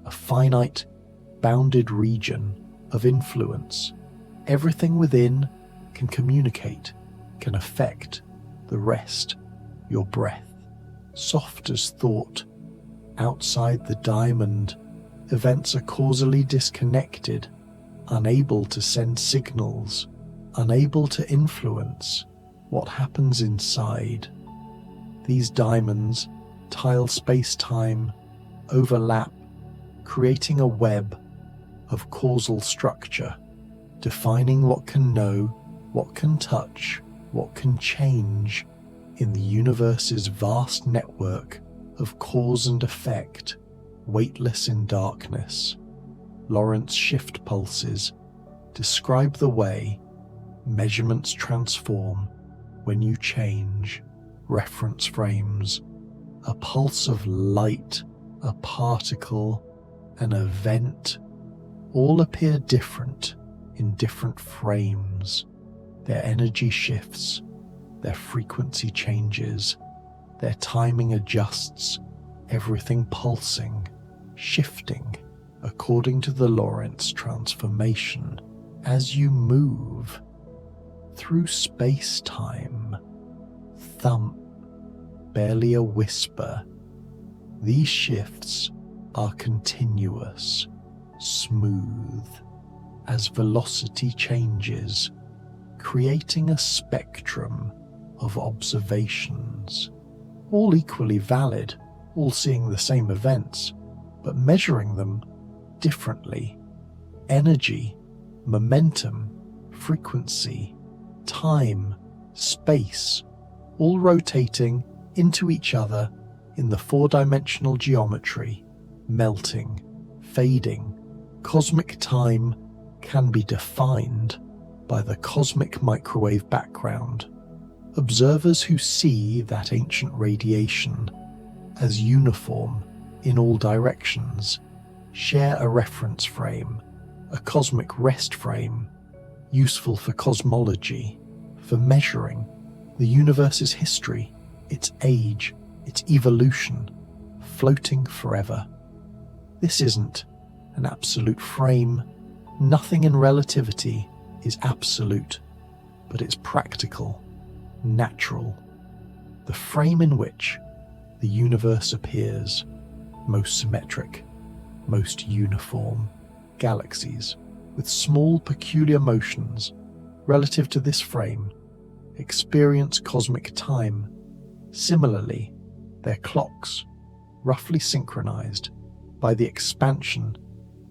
a finite, bounded region of influence. Everything within can communicate, can affect the rest. Your breath, soft as thought. Outside the diamond, events are causally disconnected, unable to send signals, unable to influence what happens inside. These diamonds tile space-time, overlap, creating a web of causal structure, defining what can know, what can touch, what can change in the universe's vast network of cause and effect, weightless in darkness. Lorentz shift pulses describe the way measurements transform when you change reference frames. A pulse of light, a particle, an event, all appear different in different frames. Their energy shifts, their frequency changes, their timing adjusts, everything pulsing, shifting according to the Lorentz transformation as you move through space-time. Thump, barely a whisper. These shifts are continuous, smooth, as velocity changes, creating a spectrum of observations, all equally valid, all seeing the same events, but measuring them differently. Energy, momentum, frequency, time, space, all rotating into each other in the four-dimensional geometry, melting, fading. Cosmic time can be defined by the cosmic microwave background. Observers who see that ancient radiation as uniform in all directions share a reference frame, a cosmic rest frame, useful for cosmology, for measuring the universe's history, its age, its evolution, floating forever. This isn't an absolute frame. Nothing in relativity is absolute, but it's practical, natural. The frame in which the universe appears, most symmetric, most uniform. Galaxies, with small peculiar motions relative to this frame, experience cosmic time. Similarly, their clocks, roughly synchronized by the expansion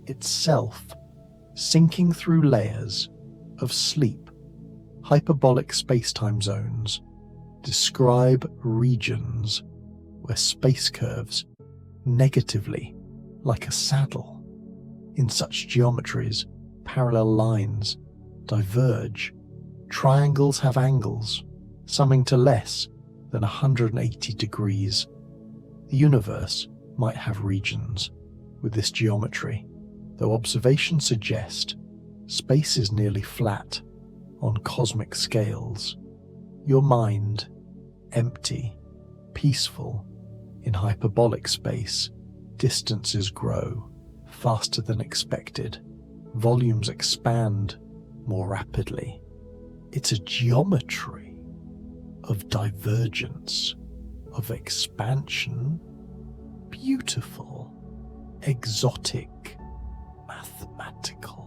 itself, sinking through layers of sleep, hyperbolic spacetime zones, describe regions where space curves negatively like a saddle. In such geometries, parallel lines diverge. Triangles have angles, summing to less than 180 degrees. The universe might have regions with this geometry, though observations suggest space is nearly flat on cosmic scales. Your mind, empty, peaceful, in hyperbolic space, distances grow faster than expected, volumes expand more rapidly. It's a geometry of divergence, of expansion, beautiful, exotic, mathematical,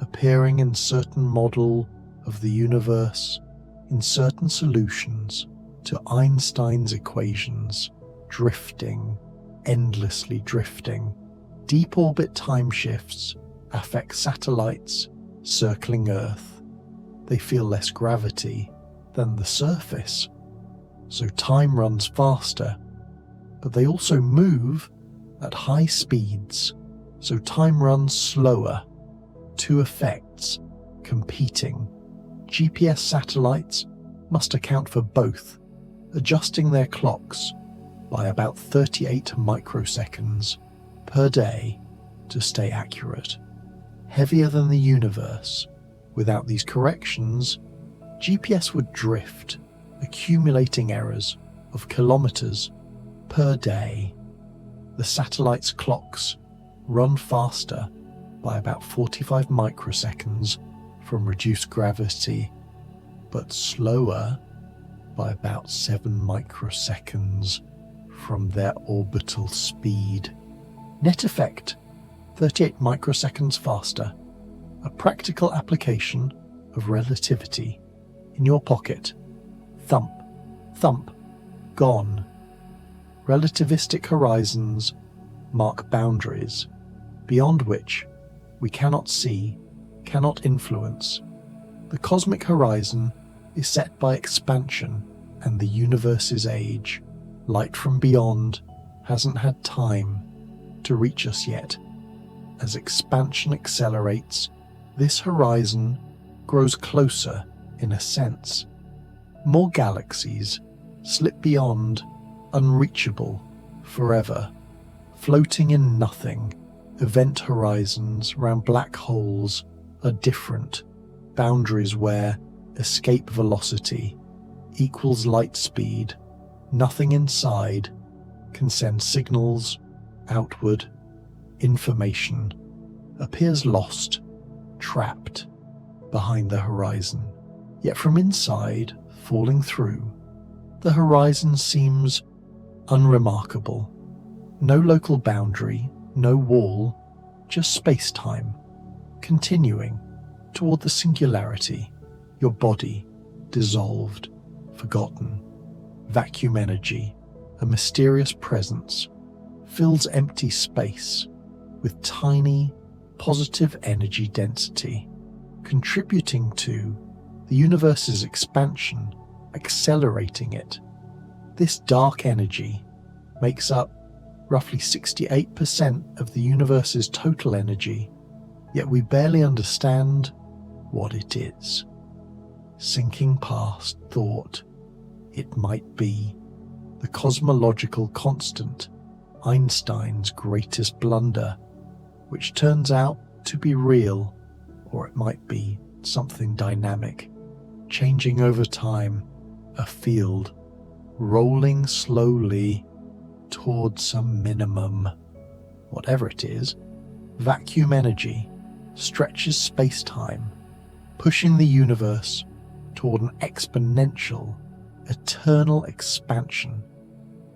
appearing in certain model of the universe, in certain solutions to Einstein's equations, drifting, endlessly drifting. Deep orbit time shifts affect satellites circling Earth. They feel less gravity than the surface, so time runs faster, but they also move at high speeds, so time runs slower. Two effects competing. GPS satellites must account for both, adjusting their clocks by about 38 microseconds per day to stay accurate. Heavier than the universe, without these corrections, GPS would drift, accumulating errors of kilometers per day. The satellite's clocks run faster by about 45 microseconds from reduced gravity, but slower by about 7 microseconds from their orbital speed. Net effect, 38 microseconds faster. A practical application of relativity. In your pocket. Thump, thump, gone. Relativistic horizons mark boundaries, beyond which we cannot see, cannot influence. The cosmic horizon is set by expansion and the universe's age. Light from beyond hasn't had time to reach us yet. As expansion accelerates, this horizon grows closer in a sense. More galaxies slip beyond, unreachable forever, floating in nothing. Event horizons round black holes are different, boundaries where escape velocity equals light speed. Nothing inside can send signals outward. Information appears lost, trapped behind the horizon. Yet from inside, falling through, the horizon seems unremarkable. No local boundary, no wall, just space-time, continuing toward the singularity. Your body, dissolved, forgotten. Vacuum energy, a mysterious presence, fills empty space with tiny, positive energy density, contributing to the universe's expansion, accelerating it. This dark energy makes up roughly 68% of the universe's total energy, yet we barely understand what it is. Sinking past thought, it might be the cosmological constant, Einstein's greatest blunder, which turns out to be real, or it might be something dynamic, changing over time, a field rolling slowly towards some minimum. Whatever it is, vacuum energy stretches space-time, pushing the universe toward an exponential, eternal expansion,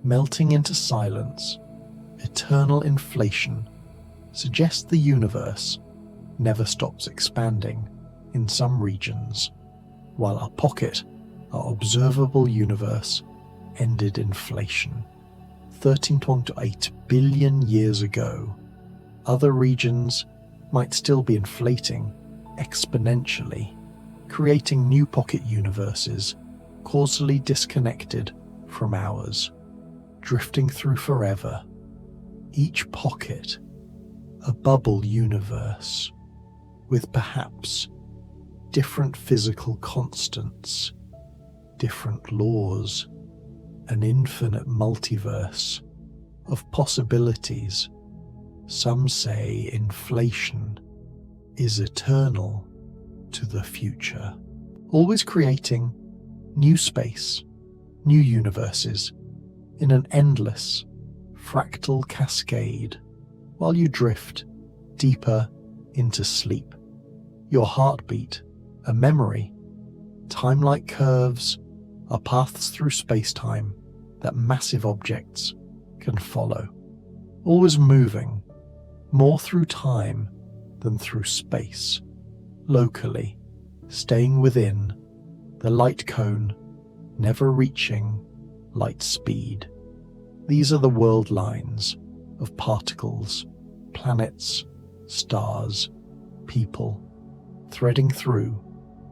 melting into silence. Eternal inflation suggests the universe never stops expanding in some regions, while our pocket, our observable universe, ended inflation 13.8 billion years ago. Other regions might still be inflating exponentially, creating new pocket universes causally disconnected from ours, drifting through forever. Each pocket a bubble universe with perhaps different physical constants, different laws, an infinite multiverse of possibilities. Some say inflation is eternal to the future, always creating new space, new universes in an endless fractal cascade while you drift deeper into sleep. Your heartbeat, a memory, time-like curves are paths through space-time that massive objects can follow, always moving more through time than through space, locally, staying within the light cone, never reaching light speed. These are the world lines of particles, planets, stars, people, threading through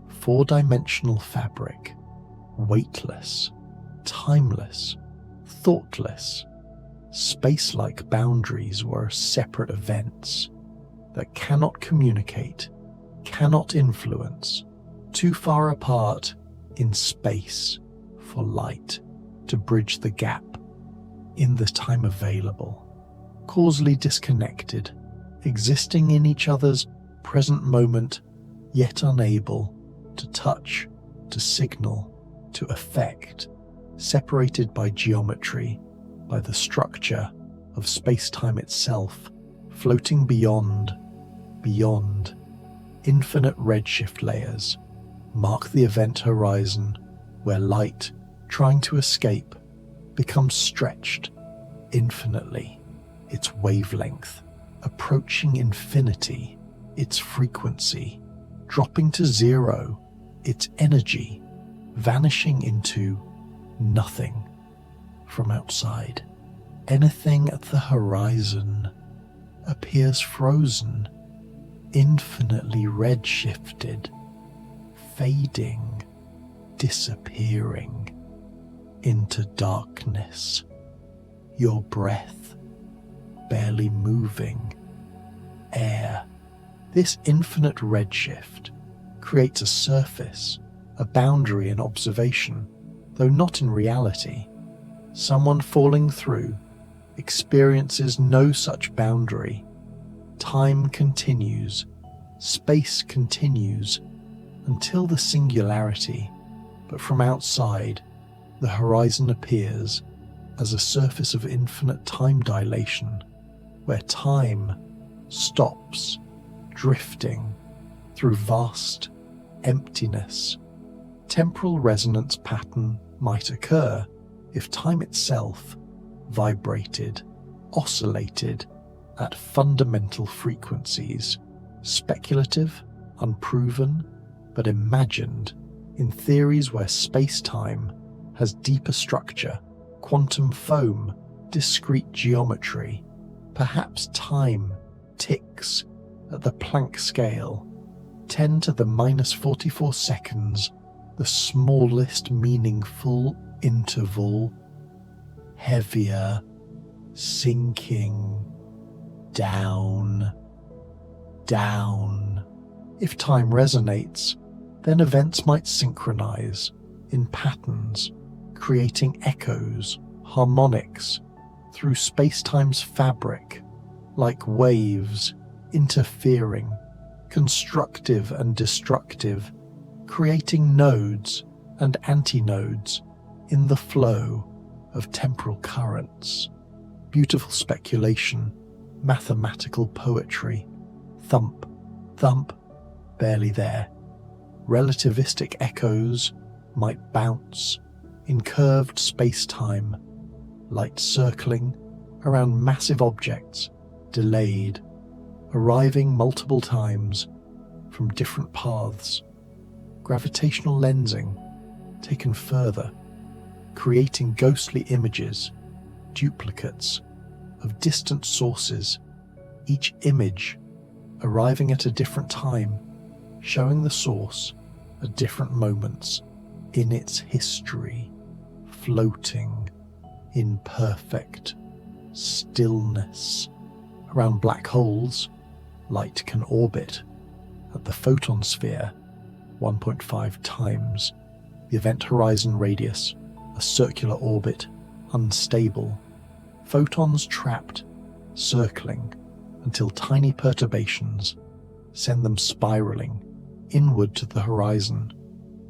four-dimensional fabric, weightless, timeless, thoughtless, space-like boundaries were separate events that cannot communicate, cannot influence, too far apart in space for light to bridge the gap in the time available, causally disconnected, existing in each other's present moment, yet unable to touch, to signal, to affect, separated by geometry, by the structure of space-time itself, floating beyond, infinite redshift layers mark the event horizon where light, trying to escape, becomes stretched infinitely, its wavelength approaching infinity, its frequency dropping to zero, its energy vanishing into nothing from outside. Anything at the horizon appears frozen, infinitely redshifted, fading, disappearing into darkness. Your breath barely moving, air. This infinite redshift creates a surface, a boundary in observation, though not in reality. Someone falling through experiences no such boundary. Time continues, space continues, until the singularity, but from outside, the horizon appears as a surface of infinite time dilation, where time stops, drifting through vast emptiness. Temporal resonance pattern might occur if time itself vibrated, oscillated at fundamental frequencies, speculative, unproven, but imagined in theories where space-time has deeper structure, quantum foam, discrete geometry. Perhaps time ticks at the Planck scale, 10 to the minus 44 seconds, the smallest meaningful interval, heavier, sinking, down. If time resonates, then events might synchronize in patterns, creating echoes, harmonics through space-time's fabric, like waves interfering, constructive and destructive, creating nodes and antinodes in the flow of temporal currents. Beautiful speculation, mathematical poetry. Thump, thump, barely there. Relativistic echoes might bounce in curved space-time, light circling around massive objects, delayed, arriving multiple times from different paths. Gravitational lensing taken further, creating ghostly images, duplicates of distant sources, each image arriving at a different time, showing the source at different moments in its history, floating in perfect stillness. Around black holes, light can orbit at the photon sphere 1.5 times the event horizon radius, a circular orbit, unstable. Photons trapped, circling until tiny perturbations send them spiraling inward to the horizon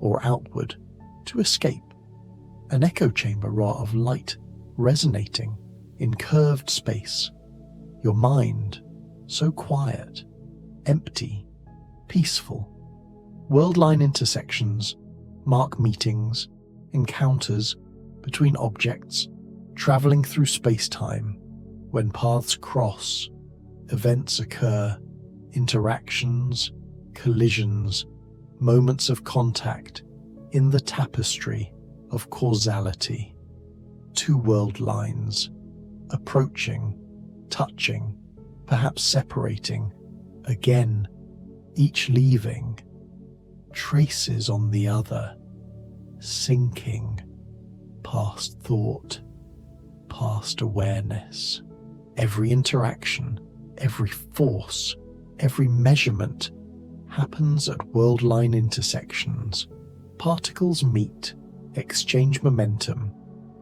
or outward to escape. An echo chamber of light resonating in curved space. Your mind so quiet, empty, peaceful. World-line intersections mark meetings, encounters between objects, traveling through space-time. When paths cross, events occur, interactions, collisions, moments of contact in the tapestry of causality. Two world lines, approaching, touching, perhaps separating, again, each leaving, traces on the other, sinking, past thought, past awareness. Every interaction, every force, every measurement happens at world-line intersections. Particles meet, exchange momentum,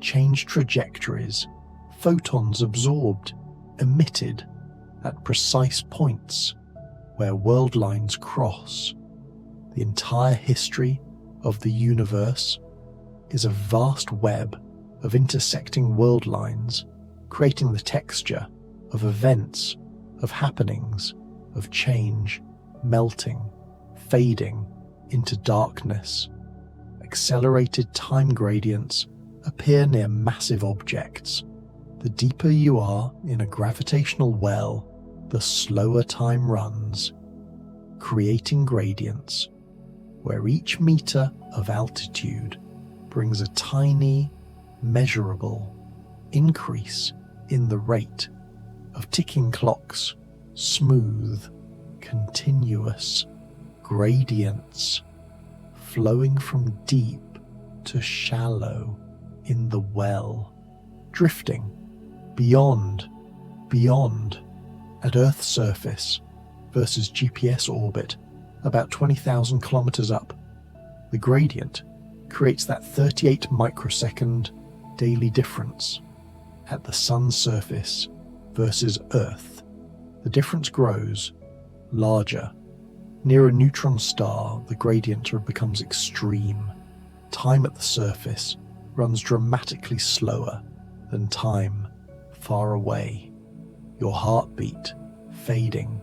change trajectories, photons absorbed, emitted at precise points where world lines cross. The entire history of the universe is a vast web of intersecting world lines, creating the texture of events, of happenings, of change, melting, fading into darkness. Accelerated time gradients appear near massive objects. The deeper you are in a gravitational well, the slower time runs, creating gradients where each meter of altitude brings a tiny, measurable increase in the rate of ticking clocks, smooth, continuous gradients flowing from deep to shallow in the well, drifting beyond, at Earth's surface versus GPS orbit about 20,000 kilometers up. The gradient creates that 38 microsecond daily difference. At the sun's surface versus Earth, the difference grows larger. Near a neutron star, the gradient becomes extreme. Time at the surface runs dramatically slower than time far away. Your heartbeat fading.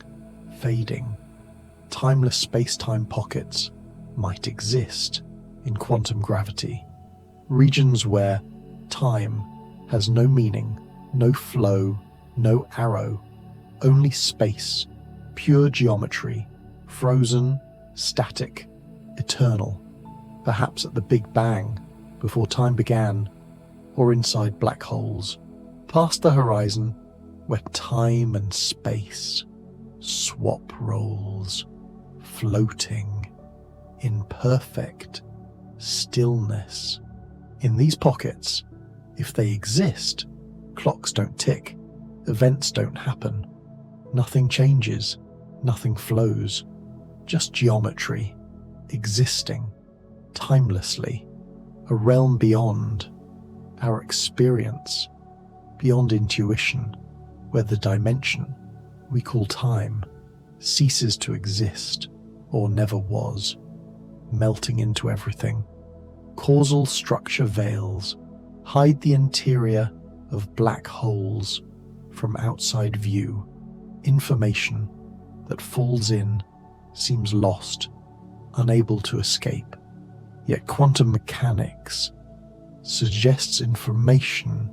Timeless space-time pockets might exist in quantum gravity, regions where time has no meaning, no flow, no arrow, only space, pure geometry, frozen, static, eternal, perhaps at the Big Bang before time began, or inside black holes, past the horizon where time and space swap roles, floating in perfect stillness. In these pockets, if they exist, clocks don't tick, events don't happen, nothing changes, nothing flows, just geometry, existing, timelessly, a realm beyond our experience, beyond intuition, where the dimension we call time ceases to exist or never was, melting into everything, Causal structure veils hide the interior of black holes from outside view. Information that falls in seems lost, unable to escape. Yet quantum mechanics suggests information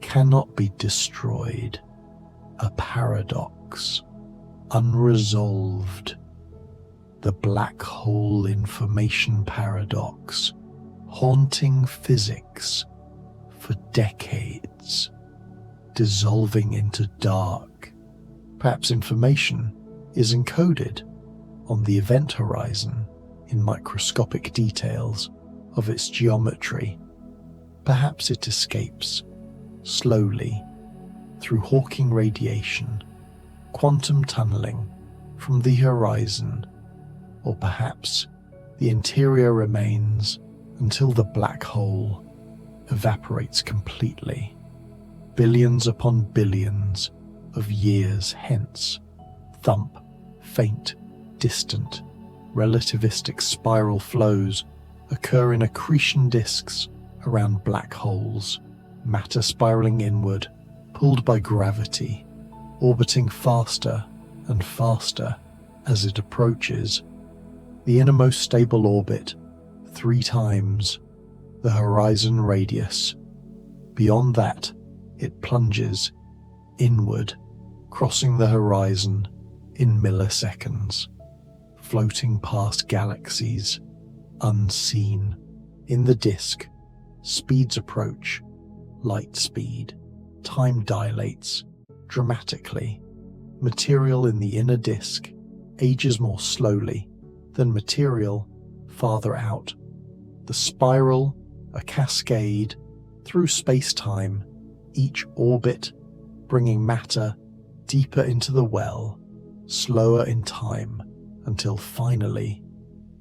cannot be destroyed. A paradox, unresolved. The black hole information paradox, haunting physics for decades, dissolving into dark. Perhaps information is encoded on the event horizon in microscopic details of its geometry. Perhaps it escapes slowly through Hawking radiation, quantum tunneling from the horizon, or perhaps the interior remains until the black hole evaporates completely, billions upon billions of years hence. Thump, faint, distant, relativistic spiral flows occur in accretion disks around black holes, matter spiraling inward, pulled by gravity, orbiting faster and faster as it approaches the innermost stable orbit 3 times the horizon radius. Beyond that, it plunges inward, crossing the horizon in milliseconds, floating past galaxies unseen. In the disk, speeds approach light speed. Time dilates dramatically. Material in the inner disk ages more slowly than material farther out. The spiral, a cascade through space-time, each orbit bringing matter deeper into the well, slower in time, until finally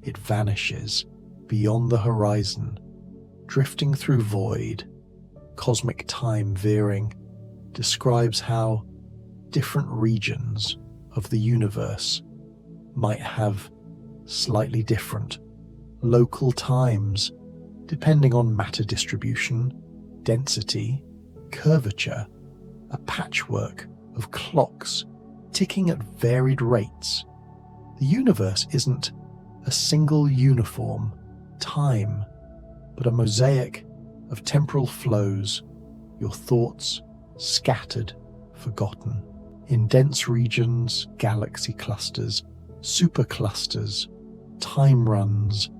it vanishes beyond the horizon, drifting through void. Cosmic time veering describes how different regions of the universe might have slightly different local times depending on matter distribution, density, curvature, a patchwork of clocks ticking at varied rates. The universe isn't a single uniform time, but a mosaic of temporal flows, your thoughts scattered, forgotten, in dense regions, galaxy clusters, superclusters. Time runs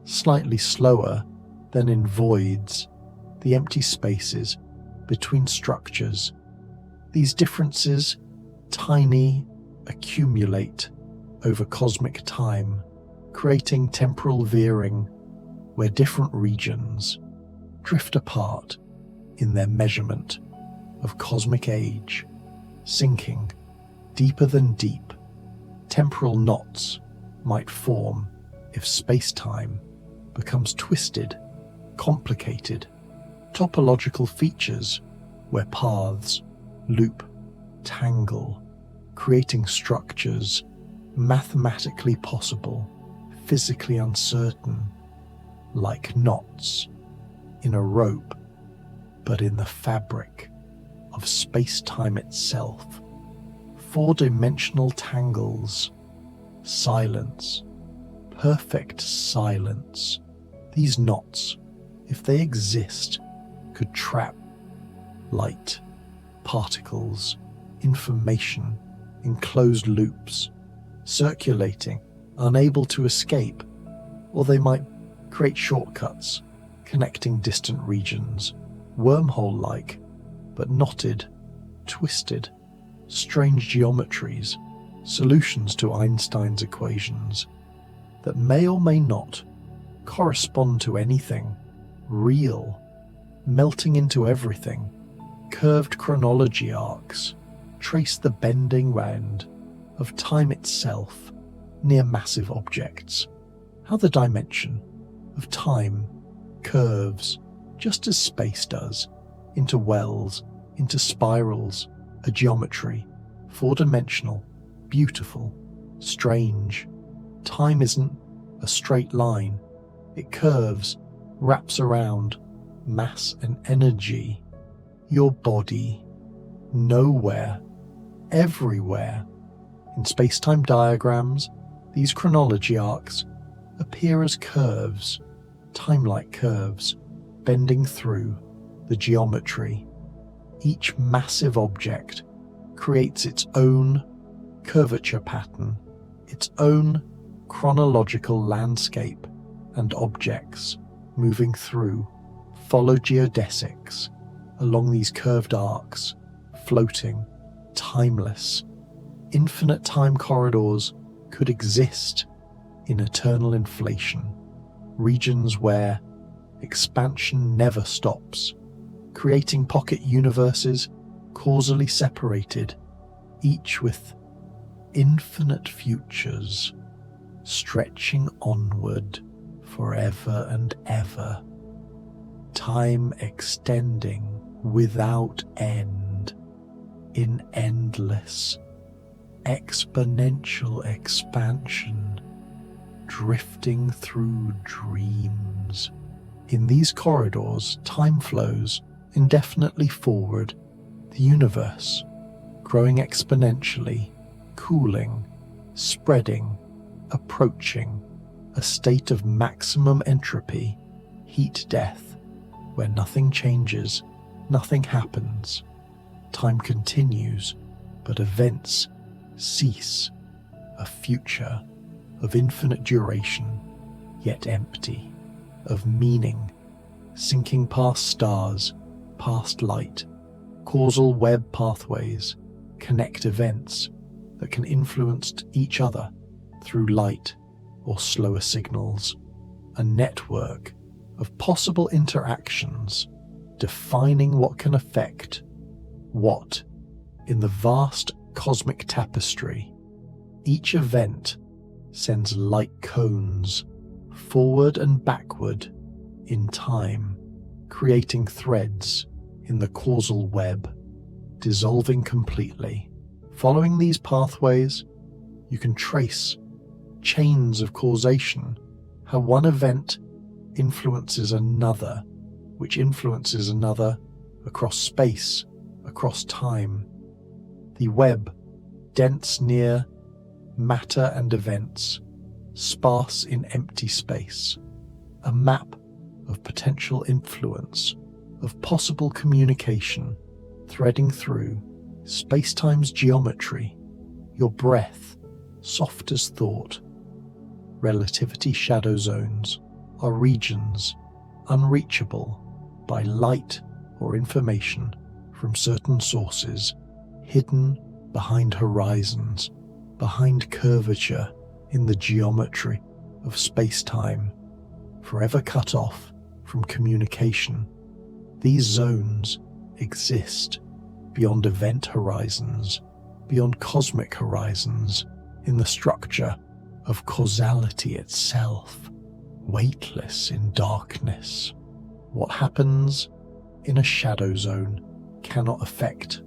slightly slower than in voids, the empty spaces between structures. These differences, tiny, accumulate over cosmic time, creating temporal veering where different regions drift apart in their measurement of cosmic age, sinking deeper than deep. Temporal knots might form if space-time becomes twisted, complicated, topological features where paths loop, tangle, creating structures mathematically possible, physically uncertain, like knots in a rope, but in the fabric of space-time itself. 4-dimensional tangles, silence, perfect silence. These knots, if they exist, could trap light, particles, information in closed loops, circulating, unable to escape, or they might create shortcuts connecting distant regions, wormhole-like, but knotted, twisted, strange geometries, solutions to Einstein's equations that may or may not correspond to anything real, melting into everything. Curved chronology arcs trace the bending round of time itself near massive objects. How the dimension of time curves just as space does, into wells, into spirals, a geometry, 4-dimensional, beautiful, strange. Time isn't a straight line. It curves wraps around mass and energy, your body, nowhere, everywhere. In space-time diagrams, these chronology arcs appear as curves, time-like curves, bending through the geometry. Each massive object creates its own curvature pattern, its own chronological landscape, and objects moving through follow geodesics along these curved arcs, floating, timeless. Infinite time corridors could exist in eternal inflation, regions where expansion never stops, creating pocket universes causally separated, each with infinite futures stretching onward forever and ever, time extending without end in endless exponential expansion, drifting through dreams. In these corridors, time flows indefinitely forward, the universe growing exponentially, cooling, spreading, approaching a state of maximum entropy, heat death, where nothing changes, nothing happens. Time continues, but events cease, a future of infinite duration, yet empty, of meaning, sinking past stars, past light. Causal web pathways connect events that can influence each other through light or slower signals, a network of possible interactions defining what can affect what in the vast cosmic tapestry. Each event sends light cones forward and backward in time, creating threads in the causal web, dissolving completely. Following these pathways, you can trace chains of causation, how one event influences another, which influences another across space, across time. The web, dense near matter and events, sparse in empty space, a map of potential influence, of possible communication, threading through space-time's geometry, your breath, soft as thought. Relativity shadow zones are regions unreachable by light or information from certain sources, hidden behind horizons, behind curvature in the geometry of space-time, forever cut off from communication. These zones exist beyond event horizons, beyond cosmic horizons, in the structure of causality itself, weightless in darkness. What happens in a shadow zone cannot affect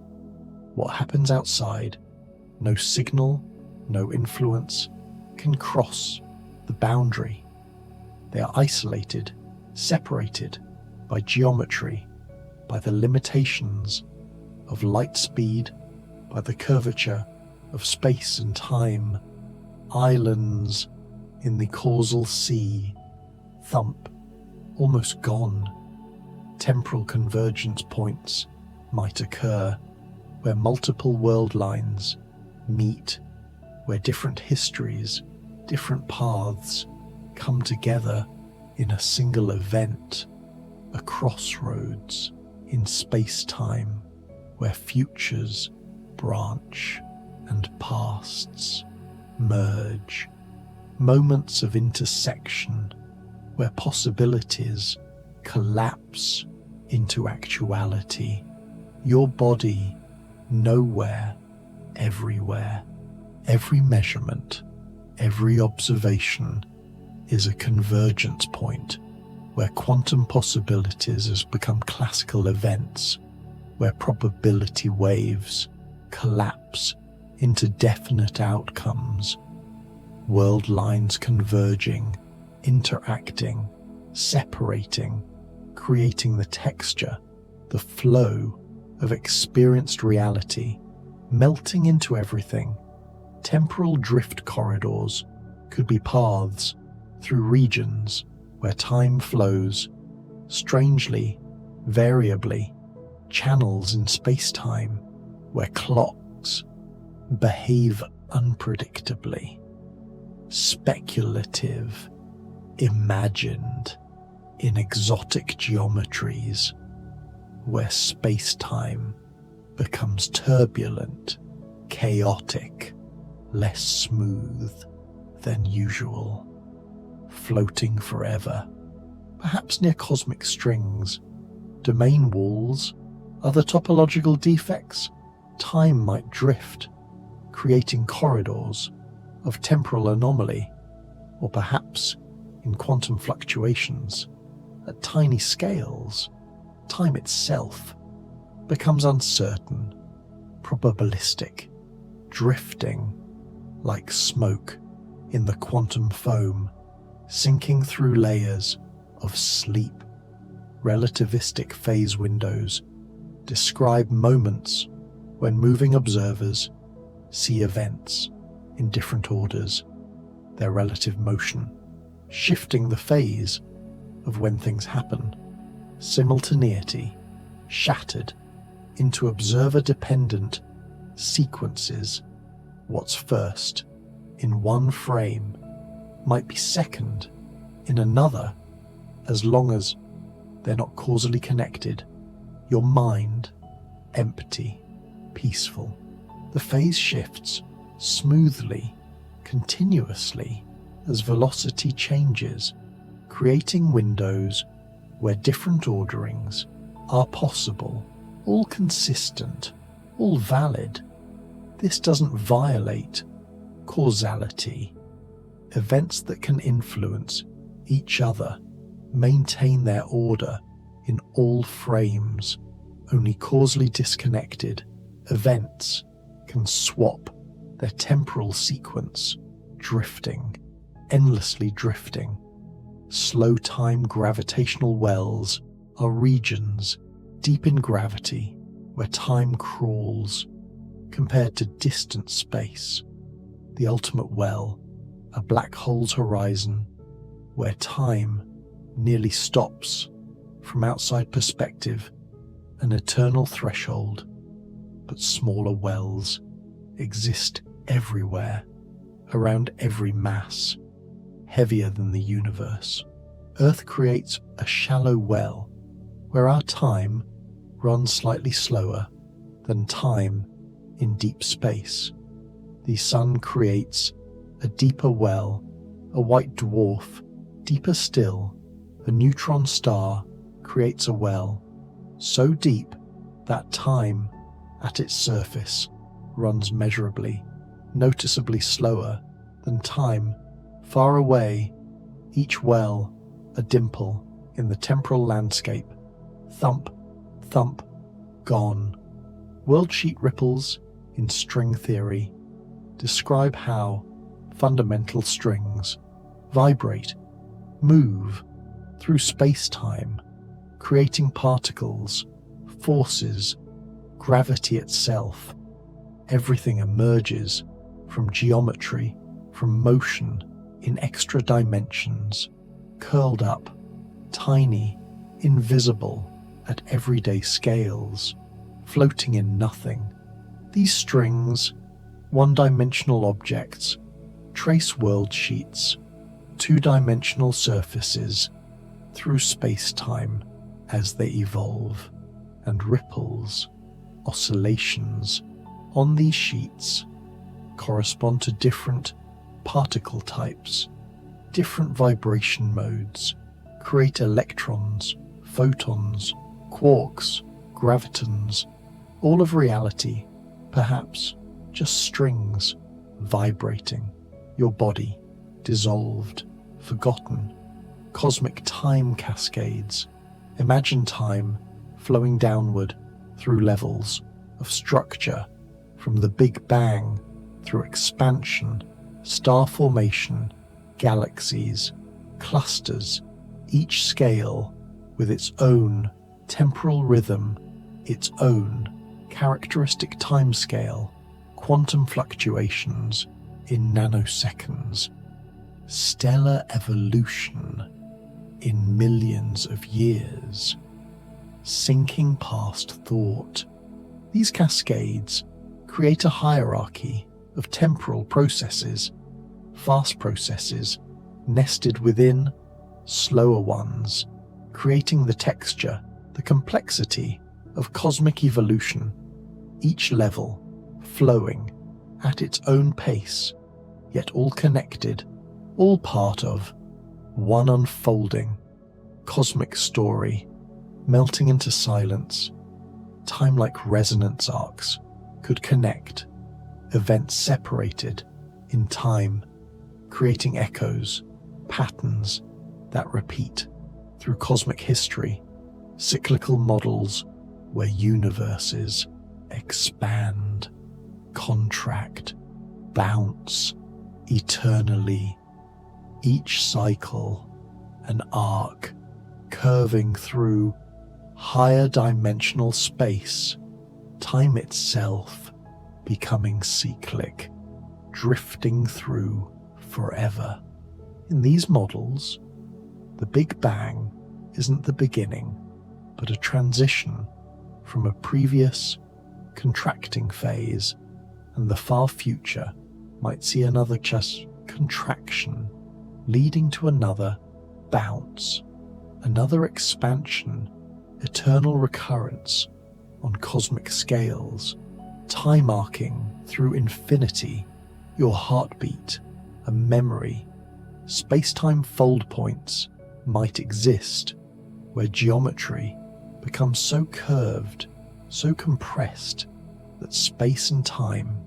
what happens outside. No signal, no influence can cross the boundary. They are isolated, separated by geometry, by the limitations of light speed, by the curvature of space and time. Islands in the causal sea, thump, almost gone. Temporal convergence points might occur, where multiple world lines meet, where different histories, different paths come together in a single event, a crossroads in space-time, where futures branch and pasts merge, moments of intersection where possibilities collapse into actuality. Your body, nowhere, everywhere. Every measurement, every observation is a convergence point where quantum possibilities has become classical events, where probability waves collapse into definite outcomes, world lines converging, interacting, separating, creating the texture, the flow of experienced reality, melting into everything. Temporal drift corridors could be paths through regions where time flows, strangely, variably, channels in space-time where clocks behave unpredictably, speculative, imagined in exotic geometries where space-time becomes turbulent, chaotic, less smooth than usual, floating forever, perhaps near cosmic strings, domain walls, other topological defects. Time might drift, creating corridors of temporal anomaly, or perhaps in quantum fluctuations at tiny scales, time itself becomes uncertain, probabilistic, drifting like smoke in the quantum foam, sinking through layers of sleep. Relativistic phase windows describe moments when moving observers see events in different orders, their relative motion, shifting the phase of when things happen. Simultaneity shattered into observer-dependent sequences. What's first in one frame might be second in another, as long as they're not causally connected. Your mind, empty, peaceful. The phase shifts smoothly, continuously, as velocity changes, creating windows where different orderings are possible, all consistent, all valid. This doesn't violate causality. Events that can influence each other maintain their order in all frames. Only causally disconnected events can swap their temporal sequence, drifting, endlessly drifting. Slow time gravitational wells are regions deep in gravity where time crawls compared to distant space. The ultimate well, a black hole's horizon where time nearly stops. From outside perspective, an eternal threshold, but smaller wells exist everywhere, around every mass, heavier than the universe. Earth creates a shallow well where our time runs slightly slower than time in deep space. The sun creates a deeper well, a white dwarf. Deeper still, a neutron star creates a well so deep that time at its surface runs measurably, noticeably slower than time far away. Each well a dimple in the temporal landscape. Thump, thump, gone. Worldsheet ripples in string theory describe how fundamental strings vibrate, move through space-time, creating particles, forces, gravity itself. Everything emerges from geometry, from motion in extra dimensions, curled up, tiny, invisible at everyday scales, floating in nothing. These strings, one-dimensional objects, trace world sheets, two-dimensional surfaces through space-time as they evolve, and ripples, oscillations on these sheets correspond to different particle types, different vibration modes, create electrons, photons, quarks, gravitons, all of reality, perhaps just strings vibrating. Your body dissolved, forgotten, cosmic time cascades. Imagine time flowing downward through levels of structure, from the Big Bang through expansion, star formation, galaxies, clusters, each scale with its own temporal rhythm, its own characteristic timescale, quantum fluctuations in nanoseconds, stellar evolution in millions of years, sinking past thought. These cascades create a hierarchy of temporal processes, fast processes nested within slower ones, creating the texture, the complexity of cosmic evolution, each level flowing at its own pace, yet all connected, all part of one unfolding cosmic story, melting into silence. Time like resonance arcs could connect, events separated in time, creating echoes, patterns that repeat through cosmic history, cyclical models where universes expand, contract, bounce eternally, each cycle an arc curving through higher dimensional space, time itself becoming cyclic, drifting through forever. In these models, the Big Bang isn't the beginning, but a transition from a previous contracting phase, and the far future might see another just contraction, leading to another bounce, another expansion, eternal recurrence on cosmic scales, time arcing through infinity, your heartbeat, a memory. Space-time fold points might exist where geometry becomes so curved, so compressed, that space and time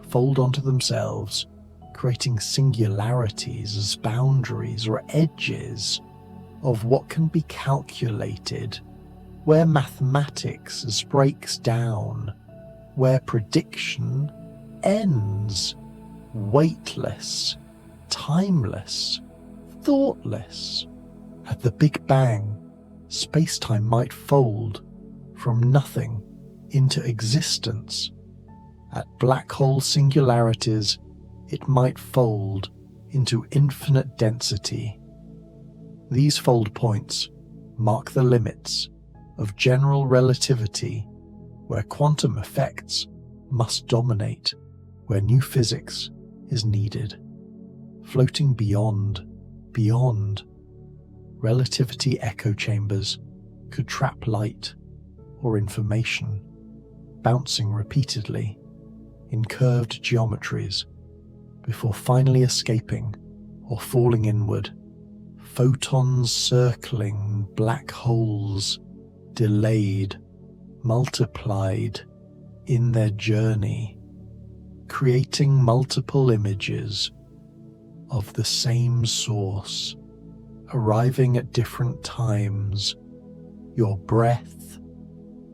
fold onto themselves, creating singularities as boundaries or edges of what can be calculated, where mathematics breaks down, where prediction ends, weightless, timeless, thoughtless. At the Big Bang, space-time might fold from nothing into existence. At black hole singularities, it might fold into infinite density. These fold points mark the limits of general relativity, where quantum effects must dominate, where new physics is needed. Floating beyond, relativity echo chambers could trap light or information, bouncing repeatedly in curved geometries before finally escaping or falling inward. Photons circling black holes, delayed, multiplied in their journey, creating multiple images of the same source, arriving at different times, your breath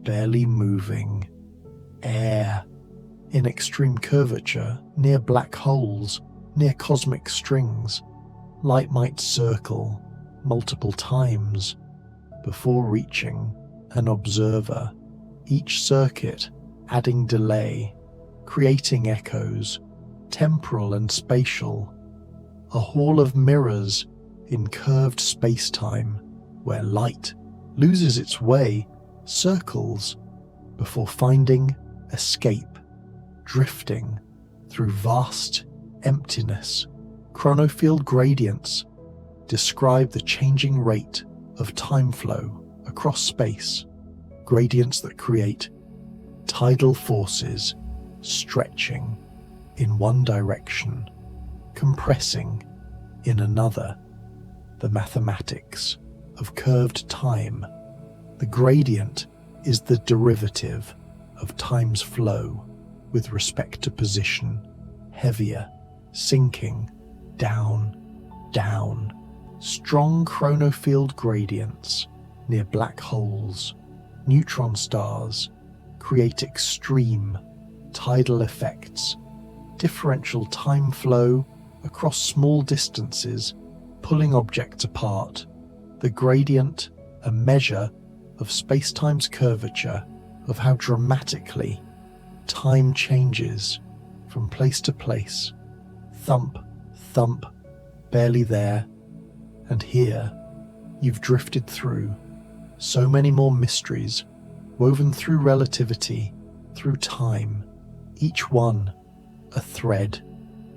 barely moving, air in extreme curvature near black holes, near cosmic strings. Light might circle multiple times before reaching an observer, each circuit adding delay, creating echoes, temporal and spatial, a hall of mirrors in curved space-time where light loses its way, circles before finding escape, drifting through vast emptiness. Chronofield gradients describe the changing rate of time flow across space, gradients that create tidal forces stretching in one direction, compressing in another. The mathematics of curved time. The gradient is the derivative of time's flow with respect to position, heavier, sinking, down, down. Strong chronofield gradients near black holes, neutron stars create extreme tidal effects, differential time flow across small distances, pulling objects apart, The gradient, a measure of space-time's curvature, of how dramatically time changes from place to place. Thump, thump, barely there, and here you've drifted through so many more mysteries, woven through relativity, through time, each one a thread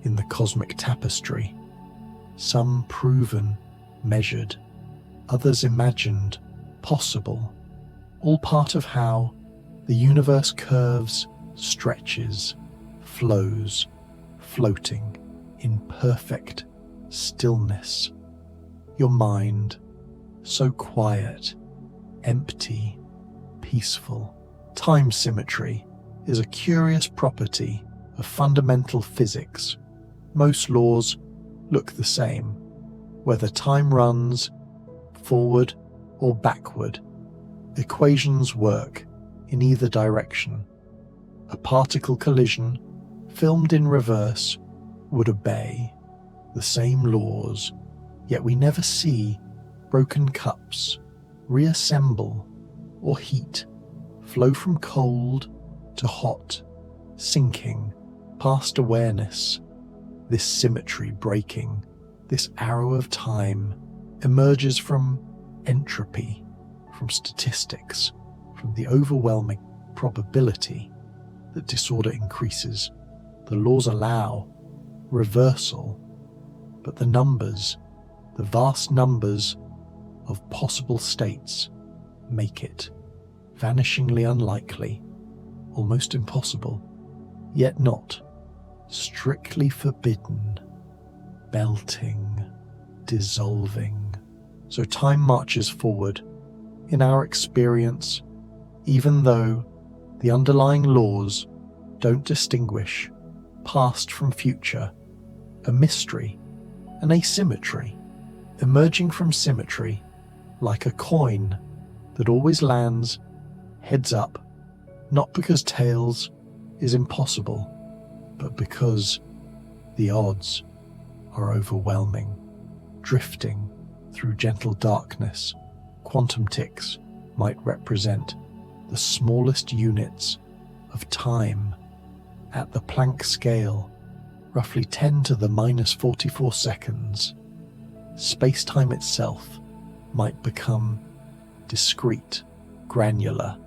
in the cosmic tapestry. Some proven, measured, others imagined, possible, all part of how the universe curves, stretches, flows, floating in perfect stillness. Your mind, so quiet, empty, peaceful. Time symmetry is a curious property of fundamental physics. Most laws look the same, whether time runs forward or backward. Equations work in either direction. A particle collision, filmed in reverse, would obey the same laws, yet we never see broken cups reassemble or heat flow from cold to hot, sinking past awareness. This symmetry breaking, this arrow of time, emerges from entropy, from statistics, from the overwhelming probability that disorder increases. The laws allow reversal, but the numbers, the vast numbers of possible states, make it vanishingly unlikely, almost impossible, yet not strictly forbidden, belting, dissolving. So time marches forward, in our experience, even though the underlying laws don't distinguish past from future, a mystery, an asymmetry, emerging from symmetry, like a coin that always lands heads up, not because tails is impossible, but because the odds are overwhelming. Drifting through gentle darkness, quantum ticks might represent the smallest units of time. At the Planck scale, roughly 10 to the minus 44 seconds, space-time itself might become discrete, granular.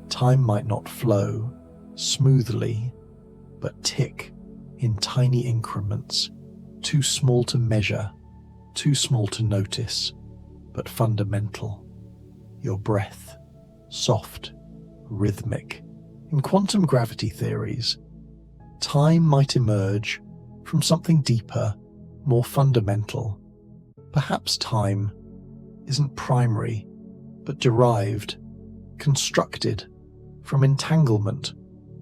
Time might not flow smoothly, but tick in tiny increments, too small to measure, too small to notice, but fundamental. Your breath, soft, rhythmic. In quantum gravity theories, time might emerge from something deeper, more fundamental. Perhaps time isn't primary, but derived, constructed from entanglement,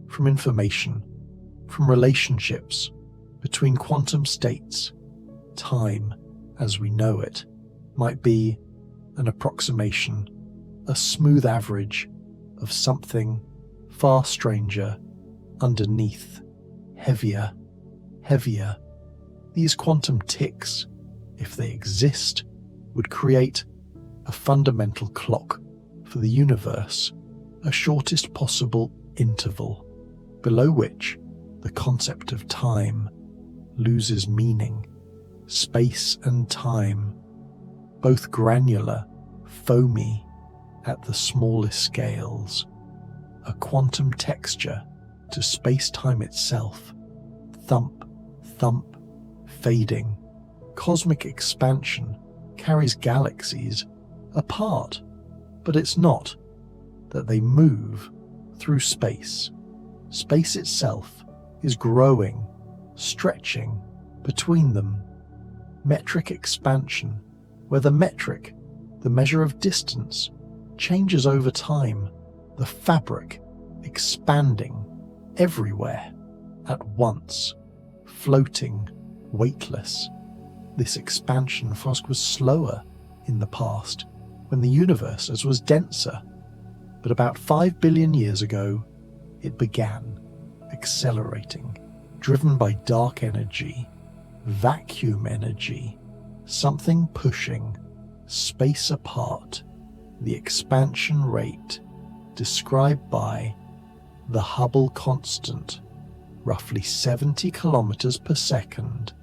from information, from relationships between quantum states. Time, as we know it, might be an approximation, a smooth average of something far stranger underneath, heavier. These quantum ticks, if they exist, would create a fundamental clock for the universe, a shortest possible interval, below which the concept of time loses meaning. Space and time, both granular, foamy at the smallest scales, a quantum texture to space-time itself, thump, thump, fading. Cosmic expansion carries galaxies apart, but it's not that they move through space. Space itself is growing, stretching between them. Metric expansion, where the metric, the measure of distance, changes over time, the fabric expanding everywhere at once, floating, weightless. This expansion was slower in the past, when the universe was denser, but about 5 billion years ago, it began accelerating, driven by dark energy, vacuum energy, something pushing, space apart, the expansion rate described by the Hubble constant, roughly 70 kilometers per second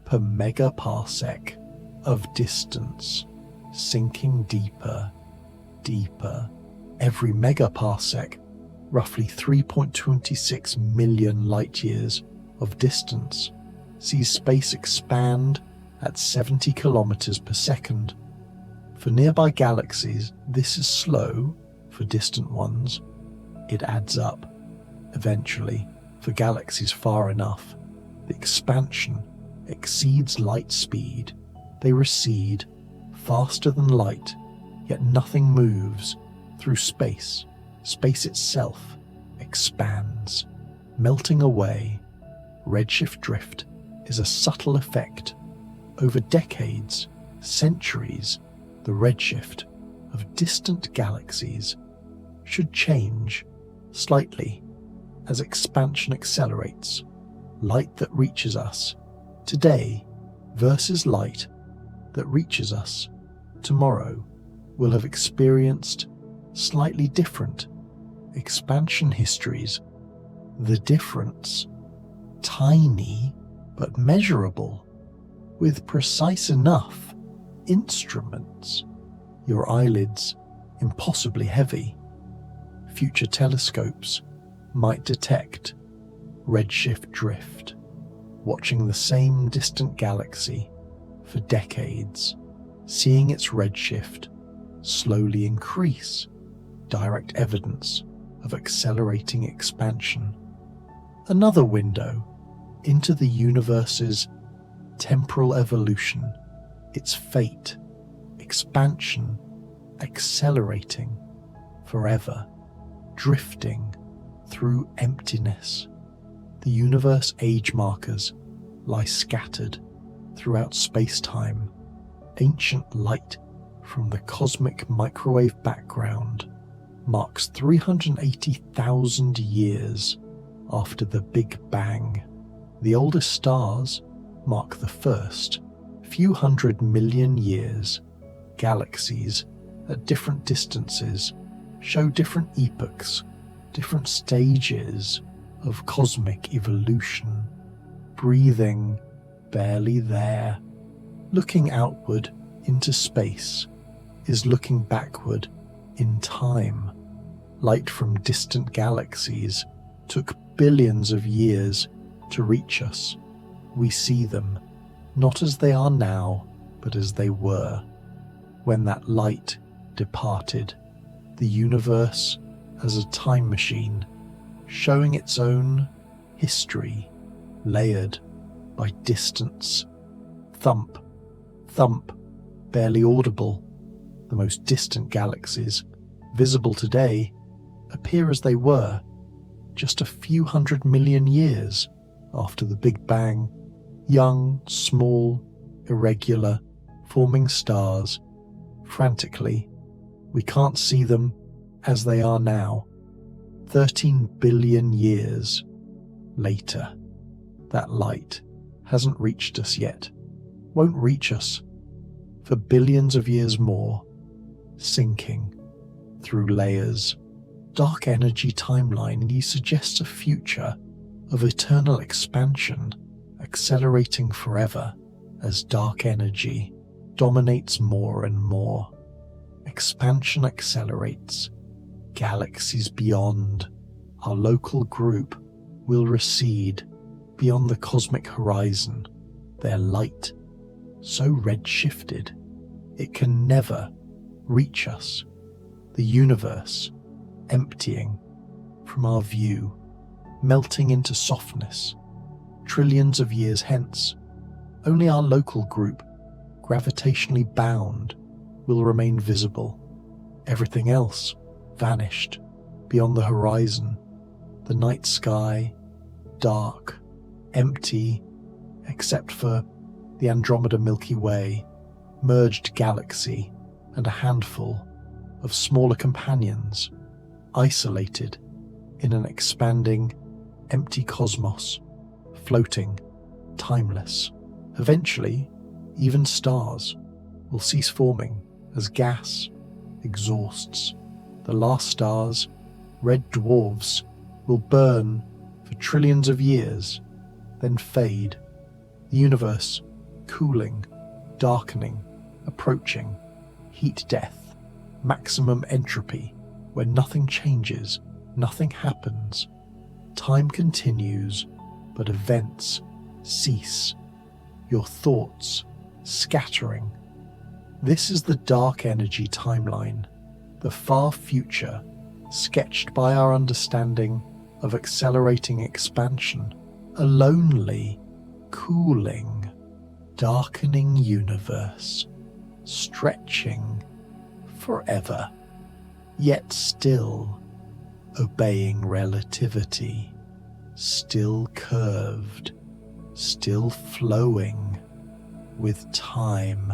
per megaparsec of distance, sinking deeper, deeper. Every megaparsec, roughly 3.26 million light-years of distance, sees space expand at 70 kilometers per second. For nearby galaxies, this is slow. For distant ones, it adds up. Eventually, for galaxies far enough, the expansion exceeds light speed. They recede faster than light, yet nothing moves through space. Space itself expands, melting away. Redshift drift is a subtle effect. Over decades, centuries, the redshift of distant galaxies should change slightly as expansion accelerates. Light that reaches us today versus light that reaches us tomorrow will have experienced slightly different expansion histories. The difference, tiny but measurable, with precise enough instruments, your eyelids impossibly heavy. Future telescopes might detect redshift drift, watching the same distant galaxy for decades, seeing its redshift slowly increase, direct evidence of accelerating expansion. Another window into the universe's temporal evolution, its fate, expansion, accelerating forever, drifting through emptiness. The universe age markers lie scattered throughout space-time. Ancient light from the cosmic microwave background marks 380,000 years after the Big Bang. The oldest stars mark the first few 100 million years. Galaxies at different distances show different epochs, different stages of cosmic evolution. Breathing, barely there. Looking outward into space is looking backward in time. Light from distant galaxies took billions of years to reach us. We see them, not as they are now, but as they were. When that light departed, the universe as a time machine, showing its own history, layered by distance. Thump, thump, barely audible. The most distant galaxies, visible today, appear as they were just a few 100 million years after the Big Bang. Young, small, irregular, forming stars. Frantically, we can't see them as they are now. 13 billion years later, that light hasn't reached us yet, won't reach us for billions of years more, sinking through layers. Dark energy timeline suggests a future of eternal expansion, accelerating forever as dark energy dominates more and more. Expansion accelerates. Galaxies beyond our local group will recede beyond the cosmic horizon, their light so redshifted it can never reach us. The universe emptying from our view, melting into softness. Trillions of years hence, only our local group, gravitationally bound, will remain visible. Everything else vanished beyond the horizon. The night sky, dark, empty, except for the Andromeda Milky Way, merged galaxy, and a handful of smaller companions, isolated in an expanding, empty cosmos, floating, timeless. Eventually, even stars will cease forming as gas exhausts. The last stars, red dwarfs, will burn for trillions of years, then fade. The universe cooling, darkening, approaching, heat death, maximum entropy, where nothing changes, nothing happens. Time continues, but events cease. Your thoughts scattering. This is the dark energy timeline, the far future, sketched by our understanding of accelerating expansion, a lonely, cooling, darkening universe, stretching forever, yet still obeying relativity, still curved, still flowing, with time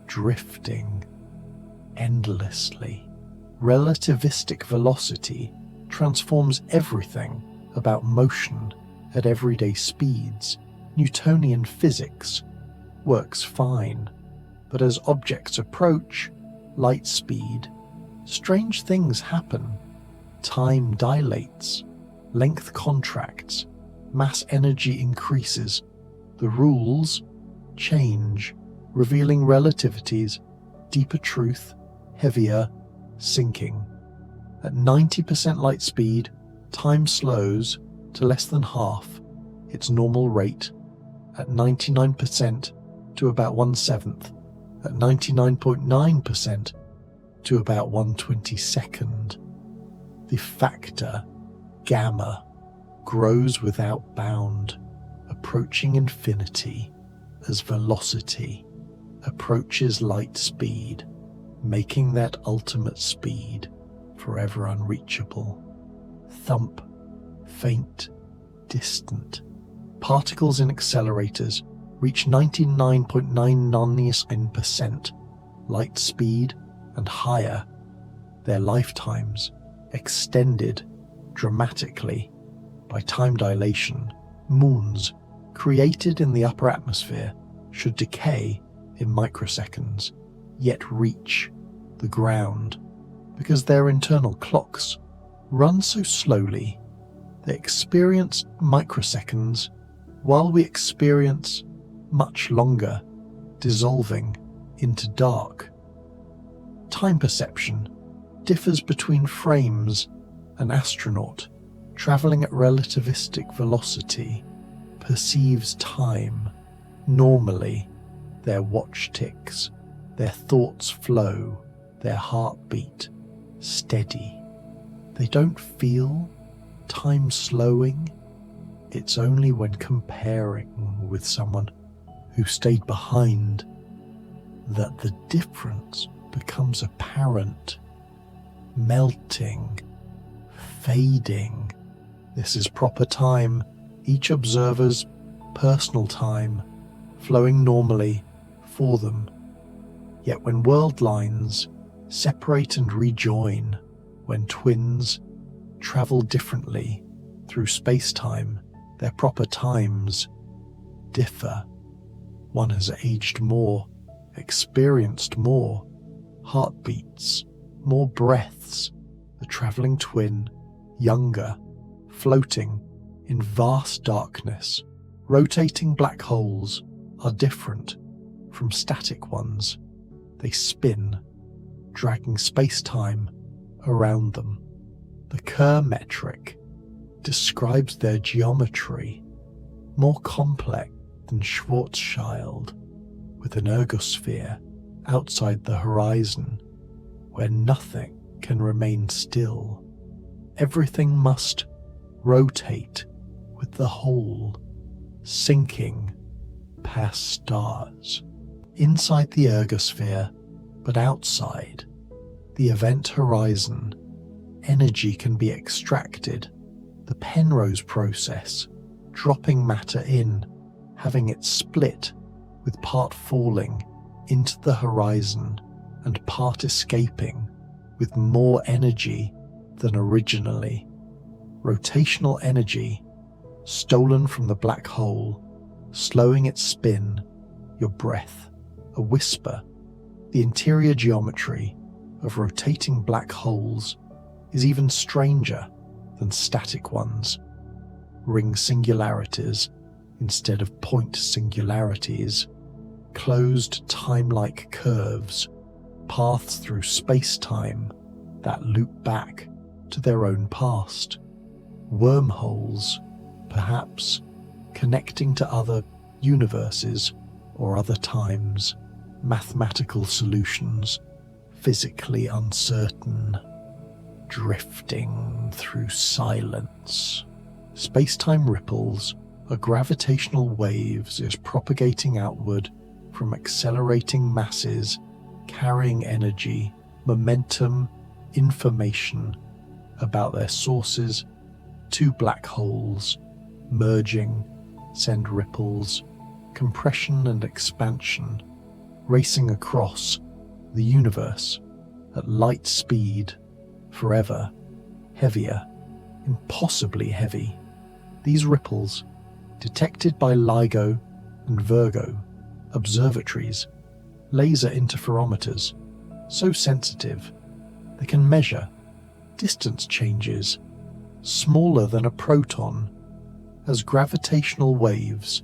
drifting endlessly. Relativistic velocity transforms everything about motion at everyday speeds. Newtonian physics works fine, but as objects approach light speed, strange things happen. Time dilates, length contracts, mass energy increases. The rules change, revealing relativity's deeper truth, heavier, sinking. At 90% light speed, time slows to less than half its normal rate. At 99% to about 1/7, at 99.9% to about 1/22. The factor gamma grows without bound, approaching infinity as velocity approaches light speed, making that ultimate speed forever unreachable. Thump, faint, distant. Particles in accelerators reach 99.99% light speed and higher, their lifetimes extended dramatically by time dilation. Moons created in the upper atmosphere should decay in microseconds, yet reach the ground because their internal clocks run so slowly. They experience microseconds while we experience much longer, dissolving into dark. Time perception differs between frames. An astronaut traveling at relativistic velocity perceives time. Normally, their watch ticks, their thoughts flow, their heartbeat steady. They don't feel time slowing. It's only when comparing with someone who stayed behind that the difference becomes apparent. Melting, fading. This is proper time, each observer's personal time, flowing normally for them. Yet when world lines separate and rejoin, when twins travel differently through space-time, their proper times differ. One has aged more, experienced more, heartbeats, more breaths. The travelling twin, younger, floating in vast darkness. Rotating black holes are different from static ones. They spin, dragging space-time around them. The Kerr metric describes their geometry, more complex than Schwarzschild, with an ergosphere outside the horizon, where nothing can remain still. Everything must rotate with the whole, sinking past stars. Inside the ergosphere, but outside the event horizon, energy can be extracted. The Penrose process, dropping matter in, having it split, with part falling into the horizon and part escaping with more energy than originally. Rotational energy, stolen from the black hole, slowing its spin, your breath, a whisper. The interior geometry of rotating black holes is even stranger than static ones. Ring singularities instead of point singularities, closed time-like curves, paths through space-time that loop back to their own past. Wormholes, perhaps, connecting to other universes or other times. Mathematical solutions, physically uncertain, drifting through silence. Space-time ripples are gravitational waves is propagating outward from accelerating masses, carrying energy, momentum, information about their sources to black holes, merging, send ripples, compression and expansion, racing across the universe at light speed, forever, heavier, impossibly heavy. These ripples, detected by LIGO and Virgo observatories, laser interferometers, so sensitive they can measure distance changes smaller than a proton as gravitational waves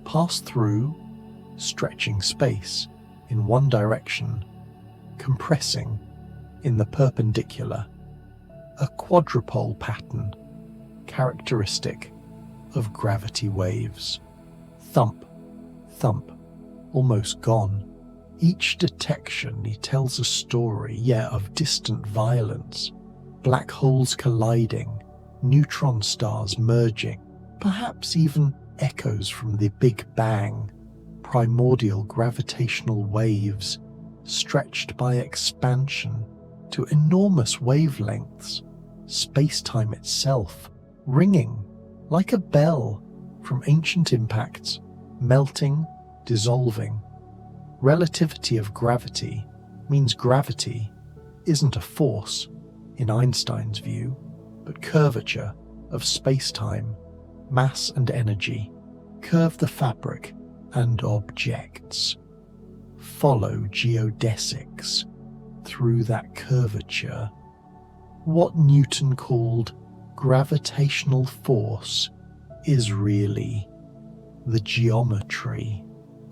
pass through stretching space in one direction, compressing in the perpendicular, a quadrupole pattern characteristic of gravity waves. Thump, thump, almost gone. Each detection tells a story, of distant violence, black holes colliding, neutron stars merging, perhaps even echoes from the Big Bang, primordial gravitational waves stretched by expansion to enormous wavelengths, space-time itself ringing like a bell from ancient impacts, melting, dissolving. Relativity of gravity means gravity isn't a force in Einstein's view, but curvature of space-time, mass and energy, curve the fabric and objects, follow geodesics through that curvature. What Newton called gravitational force is really the geometry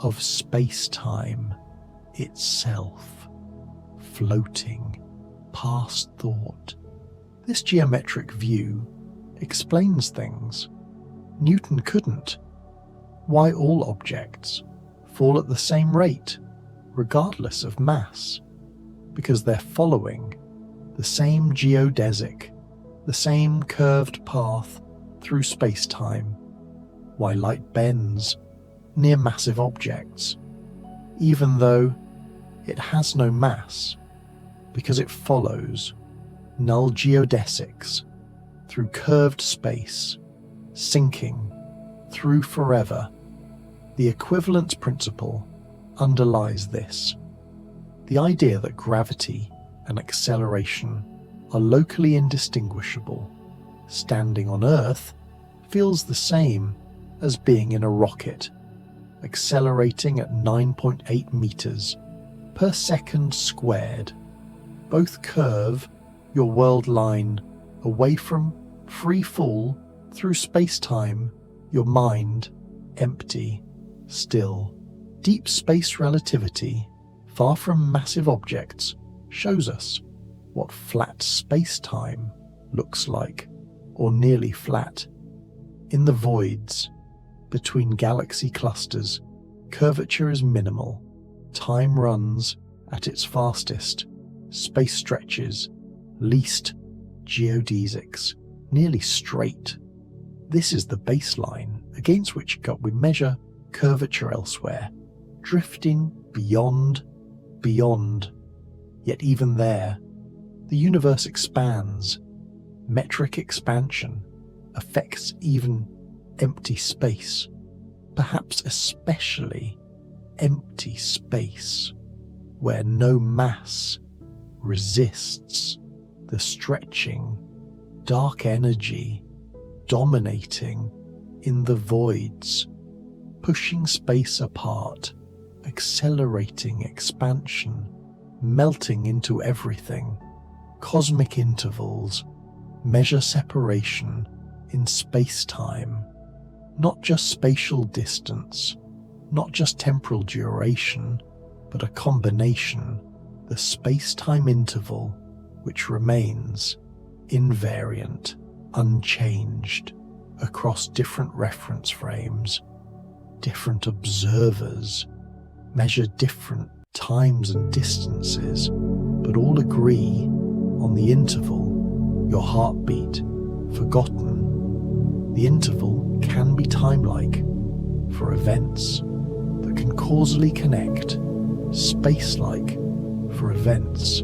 of space-time itself, floating past thought. This geometric view explains things Newton couldn't. Why all objects fall at the same rate, regardless of mass, because they're following the same geodesic, the same curved path through space-time. Why light bends near massive objects, even though it has no mass, because it follows null geodesics through curved space, sinking through forever. The equivalence principle underlies this. The idea that gravity and acceleration are locally indistinguishable. Standing on Earth feels the same as being in a rocket, accelerating at 9.8 meters per second squared. Both curve your world line away from free fall through space-time, your mind empty, still. Deep space relativity, far from massive objects, shows us what flat space-time looks like, or nearly flat. In the voids between galaxy clusters, curvature is minimal. Time runs at its fastest. Space stretches, least geodesics, nearly straight. This is the baseline against which we measure curvature elsewhere, drifting beyond. Yet even there, the universe expands. Metric expansion affects even empty space, perhaps especially empty space, where no mass resists the stretching, dark energy dominating in the voids, pushing space apart accelerating expansion, melting into everything. Cosmic intervals measure separation in space-time, not just spatial distance, not just temporal duration, but a combination, the space-time interval, which remains invariant, unchanged, across different reference frames. Different observers measure different times and distances, but all agree on the interval, your heartbeat, forgotten. The interval can be time-like for events that can causally connect, space-like for events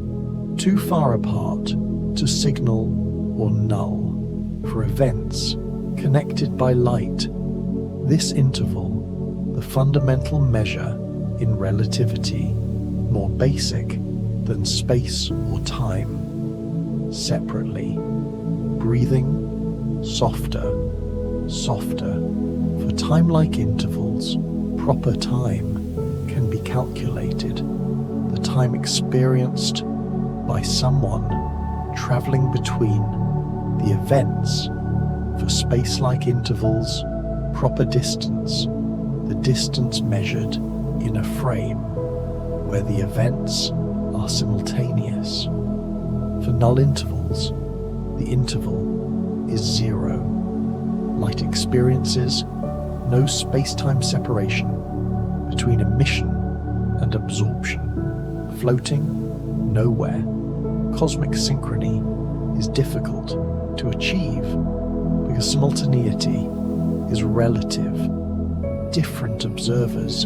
too far apart to signal or null, for events connected by light. This interval, the fundamental measure in relativity, more basic than space or time. Separately, breathing, softer, for time-like intervals, proper time can be calculated, the time experienced by someone traveling between the events. For space-like intervals, proper distance, the distance measured in a frame where the events are simultaneous. For null intervals, the interval is zero. Light experiences no space-time separation between emission and absorption, floating nowhere. Cosmic synchrony is difficult to achieve because simultaneity is relative. Different observers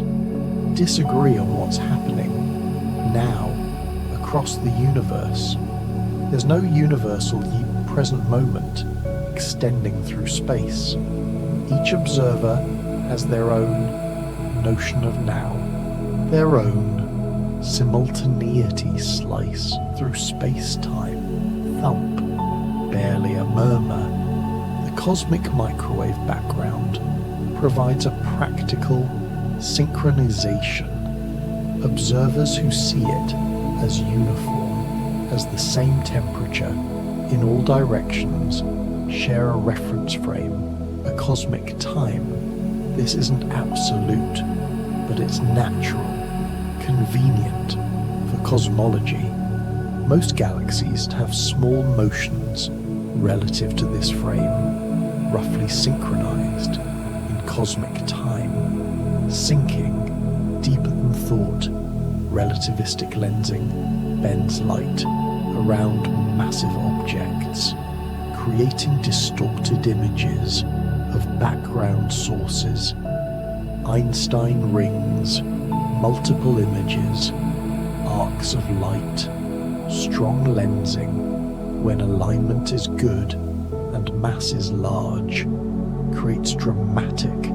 disagree on what's happening now across the universe. There's no universal present moment extending through space. Each observer has their own notion of now, their own simultaneity slice through space-time. Thump, barely a murmur. The cosmic microwave background provides a practical synchronization. Observers who see it as uniform, as the same temperature in all directions, share a reference frame, a cosmic time. This isn't absolute, but it's natural, convenient for cosmology. Most galaxies have small motions relative to this frame, roughly synchronized in cosmic time, sinking deeper than thought. Relativistic lensing bends light around massive objects, creating distorted images of background sources. Einstein rings, multiple images, arcs of light, strong lensing, when alignment is good and mass is large, creates dramatic,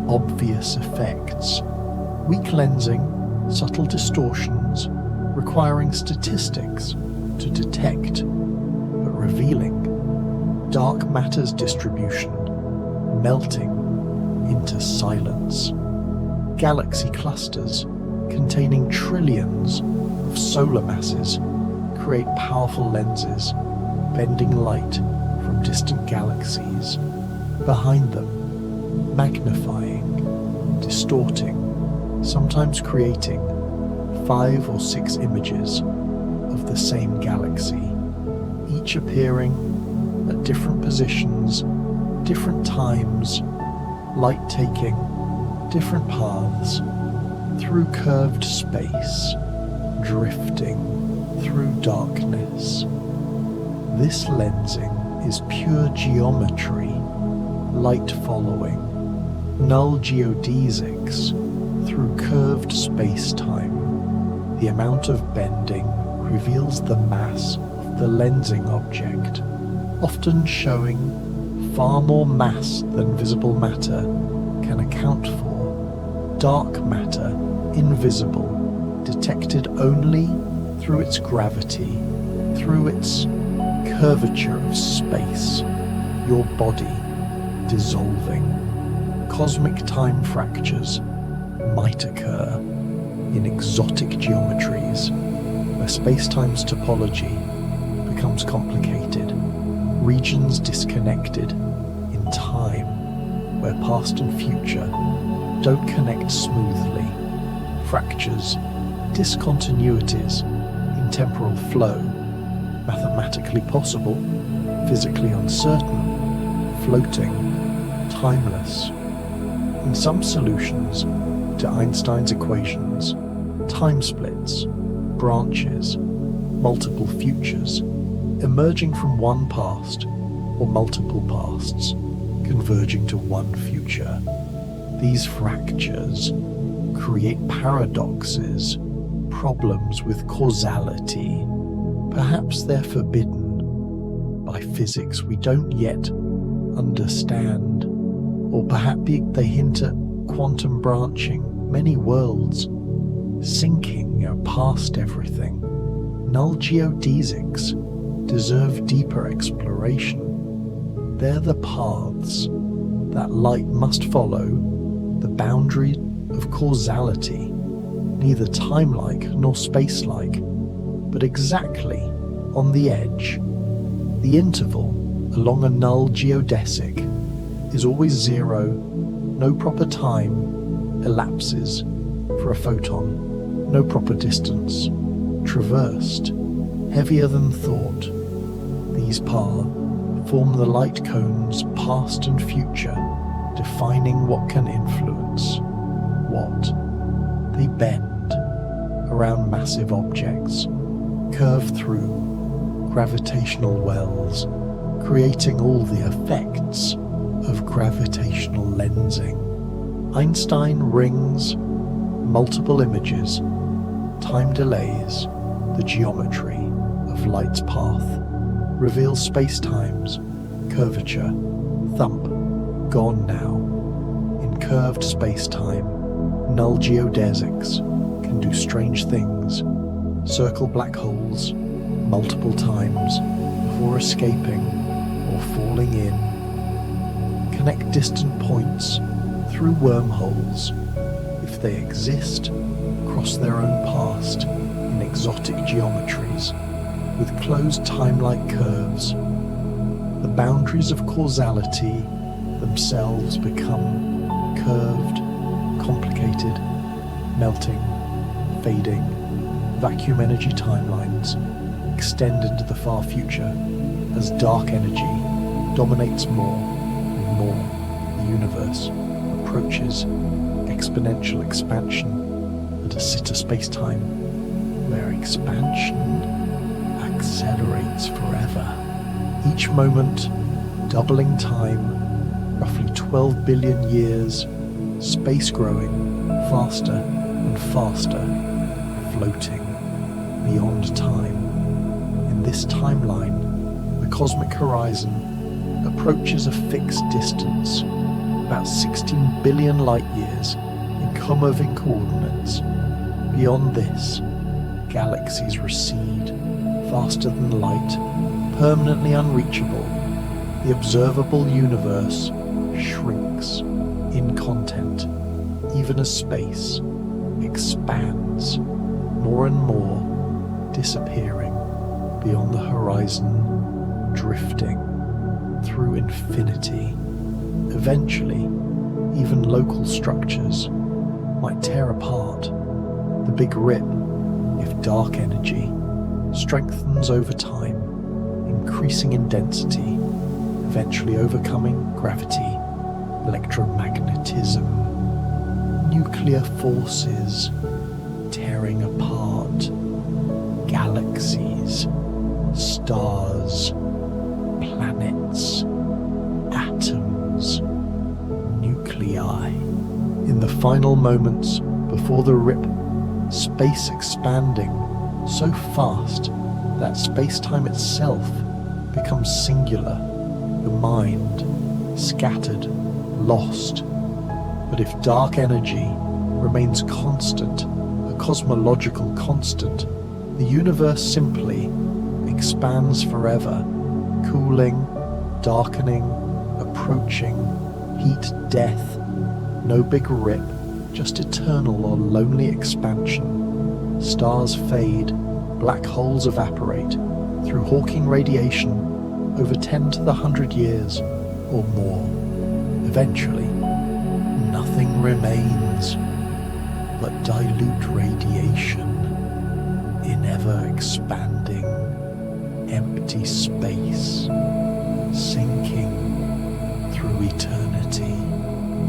obvious effects. Weak lensing, subtle distortions, requiring statistics to detect, but revealing. Dark matter's distribution, melting into silence. Galaxy clusters containing trillions of solar masses create powerful lenses, bending light from distant galaxies. Behind them, magnifying, distorting, sometimes creating 5 or 6 images of the same galaxy, each appearing at different positions, different times, light taking different paths through curved space, drifting through darkness. This lensing is pure geometry, light following, null geodesics through curved space-time. The amount of bending reveals the mass of the lensing object, often showing far more mass than visible matter can account for. Dark matter, invisible, detected only through its gravity, through its curvature of space, your body dissolving. Cosmic time fractures might occur, in exotic geometries, where space-time's topology becomes complicated, regions disconnected in time, where past and future don't connect smoothly, fractures, discontinuities in temporal flow, mathematically possible, physically uncertain, floating, timeless. In some solutions to Einstein's equations, time splits, branches, multiple futures, emerging from one past or multiple pasts, converging to one future. These fractures create paradoxes, problems with causality. Perhaps they're forbidden by physics we don't yet understand, or perhaps they hint at quantum branching, many worlds, sinking past everything. Null geodesics deserve deeper exploration. They're the paths that light must follow, the boundary of causality, neither time-like nor space-like, but exactly on the edge. The interval along a null geodesic is always zero, no proper time elapses for a photon, no proper distance traversed, heavier than thought. These paths form the light cones past and future, defining what can influence what. They bend around massive objects, curve through gravitational wells, creating all the effects of gravitational lensing. Einstein rings, multiple images, time delays, the geometry of light's path, reveals space-time's curvature, thump, gone now. In curved space-time, null geodesics can do strange things, circle black holes multiple times before escaping or falling in, connect distant points through wormholes, if they exist, cross their own past in exotic geometries with closed time-like curves. The boundaries of causality themselves become curved, complicated, melting, fading, vacuum energy timelines extend into the far future as dark energy dominates more and more. The universe approaches exponential expansion at a sitter space-time where expansion accelerates forever. Each moment doubling time, roughly 12 billion years, space growing faster and faster, floating beyond time. In this timeline, the cosmic horizon approaches a fixed distance, about 16 billion light years in co-moving coordinates. Beyond this, galaxies recede faster than light, permanently unreachable. The observable universe shrinks in content, even as space expands more and more, disappearing beyond the horizon, drifting through infinity. Eventually, even local structures might tear apart. The Big Rip, if dark energy, strengthens over time, increasing in density, eventually overcoming gravity, electromagnetism, nuclear forces, tearing apart galaxies, stars, planets, atoms, nuclei. In the final moments before the rip, space expanding so fast that space-time itself becomes singular, the mind scattered, lost. But if dark energy remains constant, a cosmological constant, the universe simply expands forever, cooling, darkening, approaching, heat, death, no big rip, just eternal or lonely expansion. Stars fade, black holes evaporate through Hawking radiation over 10 to the 100 years or more. Eventually, nothing remains but dilute radiation in ever-expanding, empty space, sinking through eternity.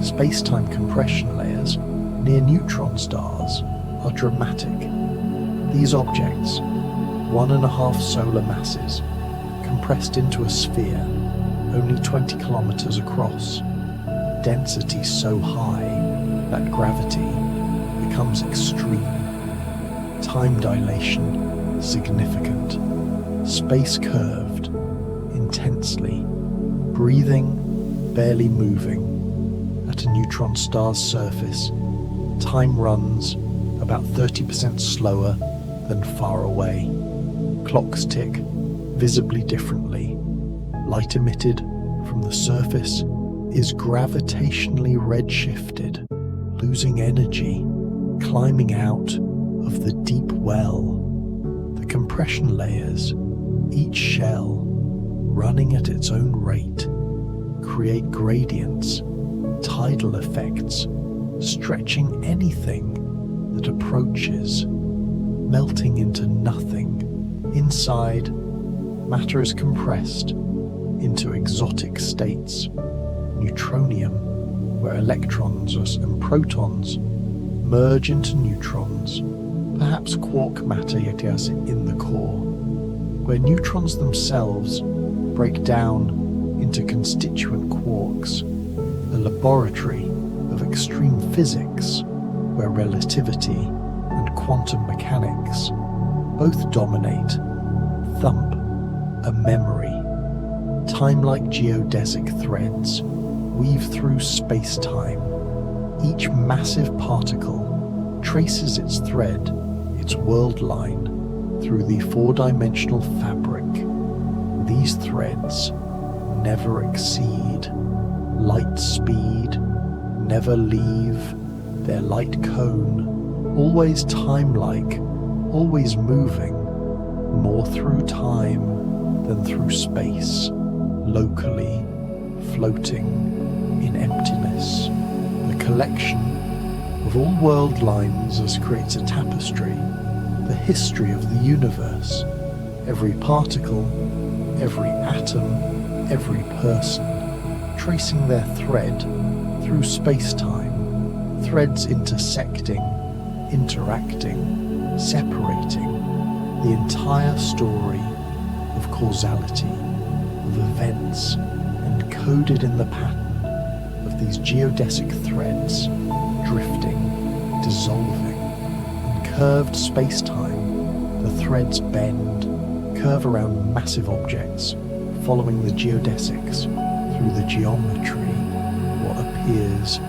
Space-time compression layers near neutron stars are dramatic. These objects, 1.5 solar masses, compressed into a sphere only 20 kilometers across, density so high that gravity becomes extreme, time dilation significant, space curved intensely, breathing, barely moving. At a neutron star's surface, time runs about 30% slower than far away. Clocks tick visibly differently. Light emitted from the surface is gravitationally redshifted, losing energy, climbing out of the deep well. The compression layers, each shell running at its own rate, create gradients, tidal effects, stretching anything that approaches, melting into nothing. Inside, matter is compressed into exotic states, neutronium, where electrons and protons merge into neutrons, perhaps quark matter yet as in the core, where neutrons themselves break down into constituent quarks, a laboratory of extreme physics where relativity and quantum mechanics both dominate, thump, a memory. Time-like geodesic threads weave through space-time. Each massive particle traces its thread, its world line, through the four-dimensional fabric. These threads never exceed light speed, never leave their light cone, always time-like, always moving, more through time than through space, locally floating in emptiness. The collection of all world lines as creates a tapestry, the history of the universe, every particle, every atom, every person, tracing their thread through space-time, threads intersecting, interacting, separating, the entire story of causality, of events, encoded in the pattern of these geodesic threads, drifting, dissolving. In curved space-time, the threads bend, curve around massive objects, following the geodesics through the geometry. What appears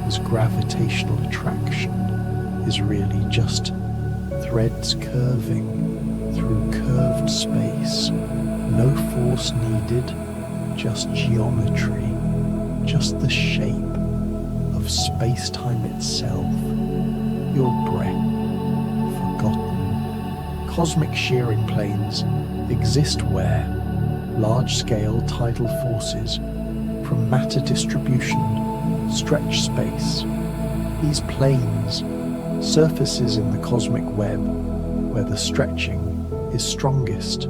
as gravitational attraction is really just threads curving through curved space. No force needed, just geometry, just the shape of space-time itself. Your breath, forgotten. Cosmic shearing planes exist where large-scale tidal forces from matter distribution stretch space. These planes, surfaces in the cosmic web where the stretching is strongest,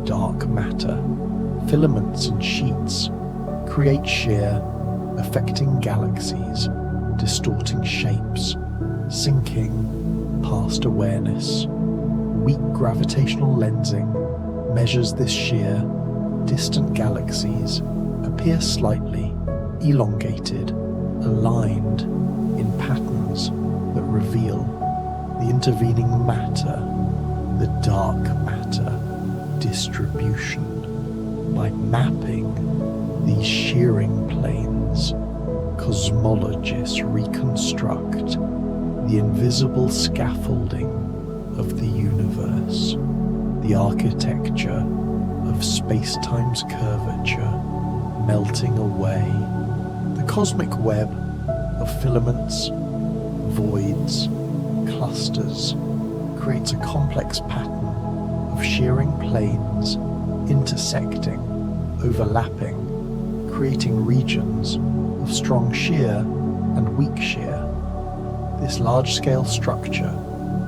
dark matter, filaments and sheets, create shear, affecting galaxies, distorting shapes, sinking past awareness. Weak gravitational lensing measures this shear. Distant galaxies appear slightly elongated, aligned in patterns that reveal the intervening matter, the dark matter distribution. By mapping these shearing planes, cosmologists reconstruct the invisible scaffolding of the universe, the architecture of space-time's curvature melting away. The cosmic web of filaments, voids, clusters, creates a complex pattern of shearing planes, intersecting, overlapping, creating regions of strong shear and weak shear. This large-scale structure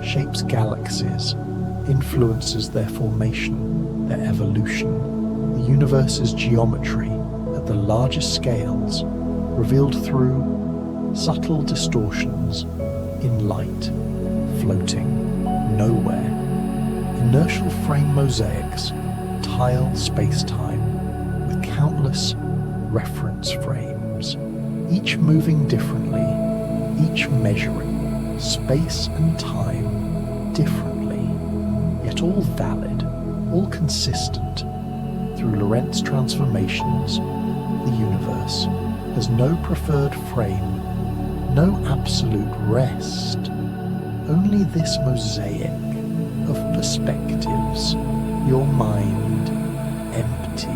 shapes galaxies, influences their formation, their evolution. The universe's geometry at the largest scales, revealed through subtle distortions in light, floating nowhere. Inertial frame mosaics tile space-time with countless reference frames, each moving differently, each measuring space and time differently, yet all valid, all consistent. Through Lorentz transformations, the universe has no preferred frame, no absolute rest, only this mosaic of perspectives, your mind empty,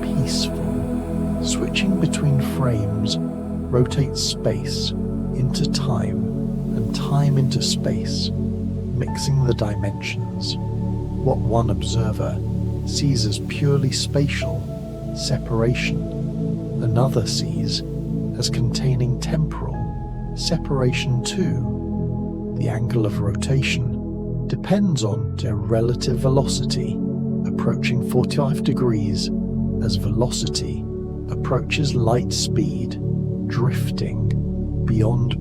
peaceful, switching between frames, rotates space into time and time into space, mixing the dimensions. What one observer sees as purely spatial separation, another sees as containing temporal separation too. The angle of rotation depends on their relative velocity, approaching 45 degrees as velocity approaches light speed, drifting beyond.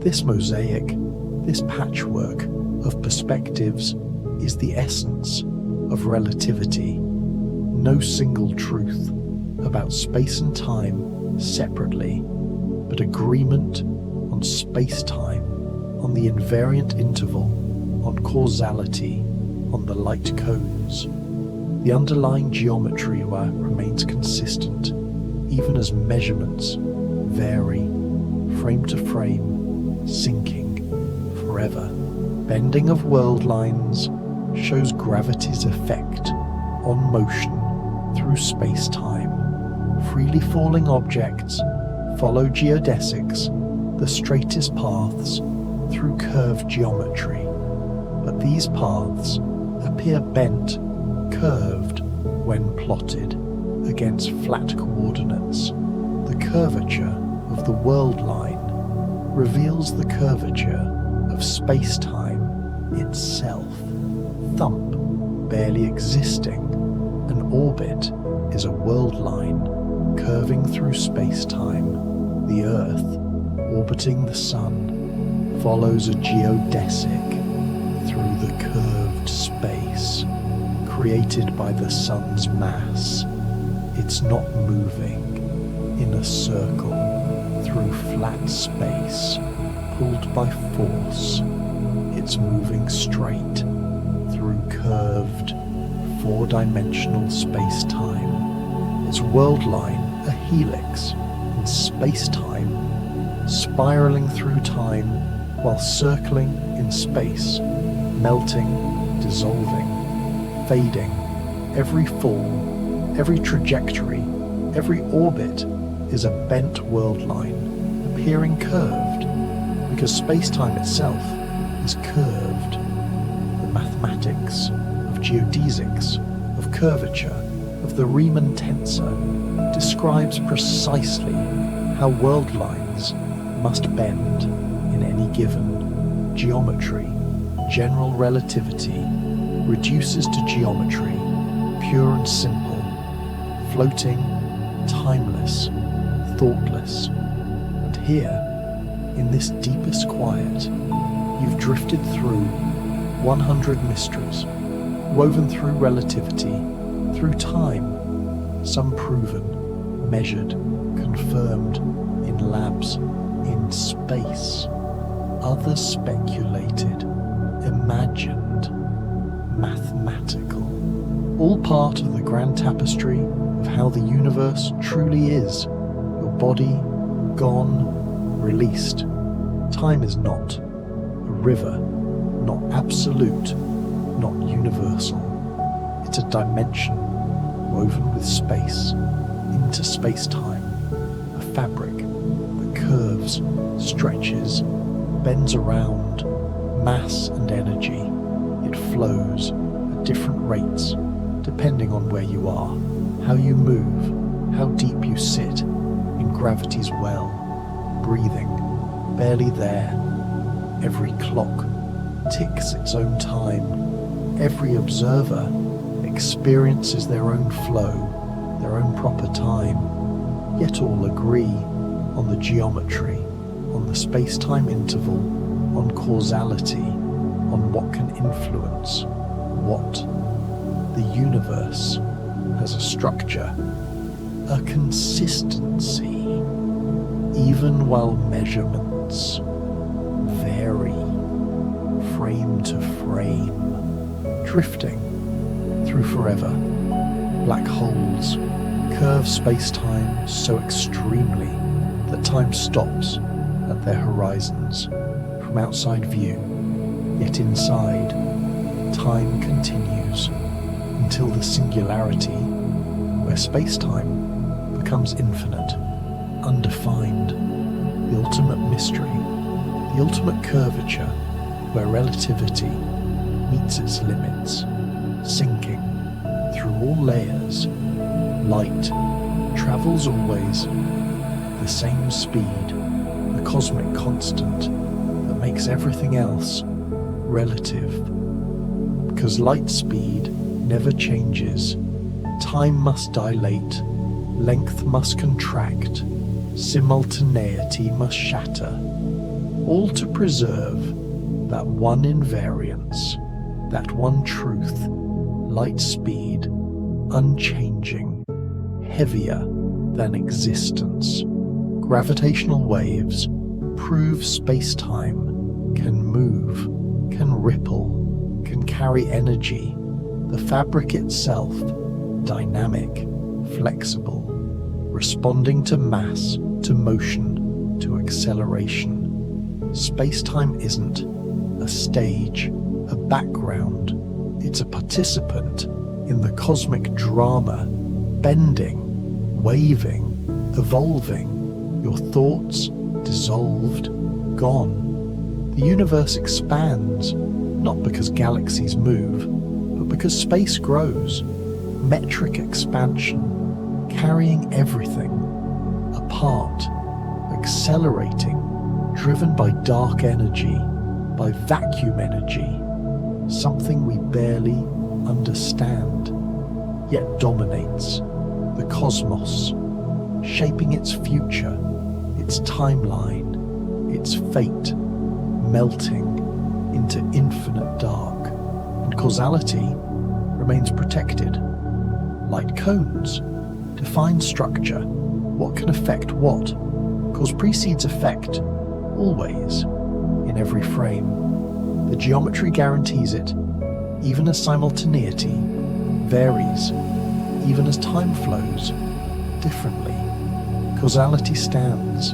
This mosaic, this patchwork of perspectives is the essence of relativity. No single truth about space and time separately, but agreement on space-time, on the invariant interval, on causality, on the light cones. The underlying geometry remains consistent, even as measurements vary, frame to frame, sinking forever. Bending of world lines shows gravity's effect on motion through space-time. Freely falling objects follow geodesics, the straightest paths through curved geometry. But these paths appear bent, curved, when plotted against flat coordinates. The curvature of the world line reveals the curvature of space-time itself. Thump, barely existing, an orbit is a world line curving through space-time. The Earth, orbiting the Sun, follows a geodesic through the curved space created by the Sun's mass. It's not moving in a circle through flat space, pulled by force. It's moving straight through curved, four-dimensional space-time. Its world line a helix in space-time, spiraling through time while circling in space, melting, dissolving, fading. Every fall, every trajectory, every orbit is a bent world line, appearing curved, because space-time itself is curved. The mathematics of geodesics, of curvature, of the Riemann tensor describes precisely how world lines must bend in any given geometry. General relativity reduces to geometry, pure and simple, floating, timeless, thoughtless. And here, in this deepest quiet, you've drifted through 100 mysteries, woven through relativity, through time, some proven, measured, confirmed in labs, in space, others speculated, imagined, mathematical, all part of the grand tapestry of how the universe truly is. Your body, gone, released. Time is not a river, not absolute, not universal. It's a dimension woven with space, into space-time, a fabric that curves, stretches, bends around, mass and energy. It flows at different rates depending on where you are, how you move, how deep you sit in gravity's well, breathing, barely there. Every clock ticks its own time. Every observer experiences their own flow, their own proper time, yet all agree on the geometry, on the space-time interval, on causality, on what can influence what. The universe has a structure, a consistency, even while measurements vary frame to frame, drifting through forever. Black holes curve space-time so extremely that time stops at their horizons from outside view, yet inside, time continues until the singularity, where space-time becomes infinite, undefined, the ultimate mystery, the ultimate curvature, where relativity meets its limits, sinking through all layers. Light travels always the same speed, the cosmic constant that makes everything else relative. Because light speed never changes, time must dilate, length must contract, simultaneity must shatter, all to preserve that one invariance, that one truth, light speed, unchanging, heavier than existence. Gravitational waves prove space-time can move, can ripple, can carry energy. The fabric itself, dynamic, flexible, responding to mass, to motion, to acceleration. Space-time isn't a stage, a background. It's a participant in the cosmic drama, bending, waving, evolving. Your thoughts dissolved, gone. The universe expands, not because galaxies move, but because space grows. Metric expansion, carrying everything apart, accelerating, driven by dark energy, by vacuum energy, something we barely understand, yet dominates the cosmos, shaping its future, its timeline, its fate, melting into infinite dark. And causality remains protected. Light cones define structure, what can affect what. Cause precedes effect, always, in every frame. The geometry guarantees it, even as simultaneity varies, even as time flows differently. Causality stands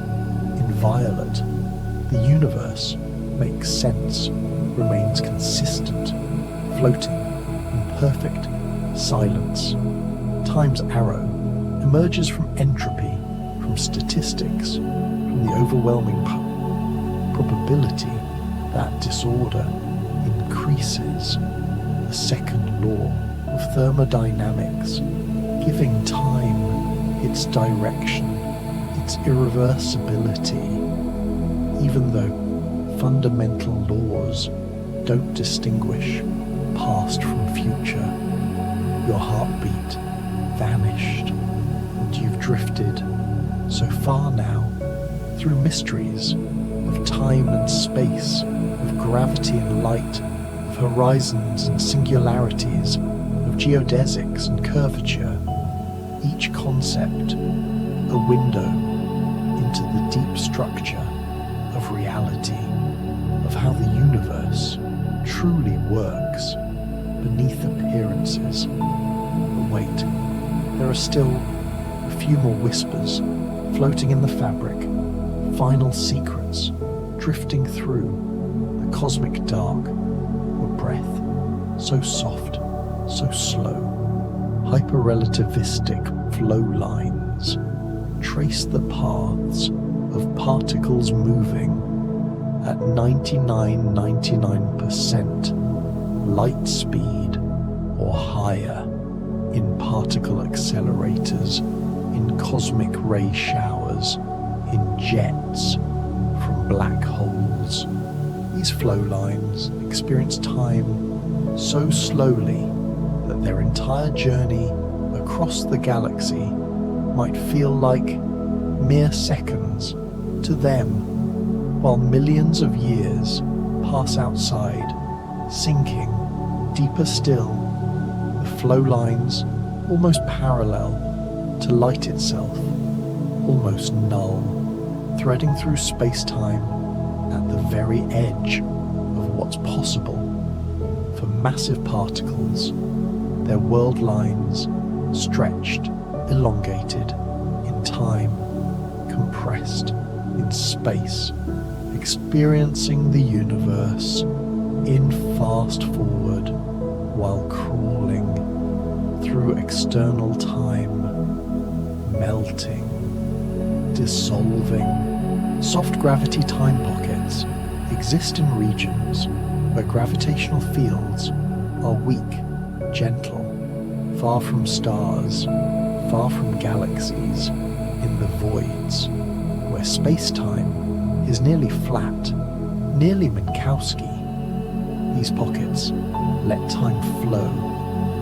inviolate. The universe makes sense, remains consistent, floating in perfect silence. Time's arrow emerges from entropy, from statistics, from the overwhelming probability that disorder increases. The second law of thermodynamics, giving time its direction, its irreversibility, even though fundamental laws don't distinguish past from future. Your heartbeat vanished, and you've drifted so far now through mysteries of time and space, of gravity and light, of horizons and singularities, of geodesics and curvature. Each concept a window into the deep structure of reality, of how the universe truly works beneath appearances. But wait, there are still a few more whispers floating in the fabric, final secrets drifting through the cosmic dark. Your breath, so soft, so slow, hyper-relativistic flow lines trace the paths of particles moving at 99.99% light speed or higher in particle accelerators, in cosmic ray showers, in jets from black holes. These flow lines experience time so slowly that their entire journey across the galaxy might feel like mere seconds to them, while millions of years pass outside, sinking deeper still, the flow lines almost parallel to light itself, almost null, threading through space-time at the very edge of what's possible. For massive particles, their world lines stretched, elongated in time, compressed in space, experiencing the universe in fast forward while crawling through external time, melting, dissolving. Soft gravity time pockets exist in regions where gravitational fields are weak, gentle, far from stars, far from galaxies, in the voids, where space-time is nearly flat, nearly Minkowski. These pockets let time flow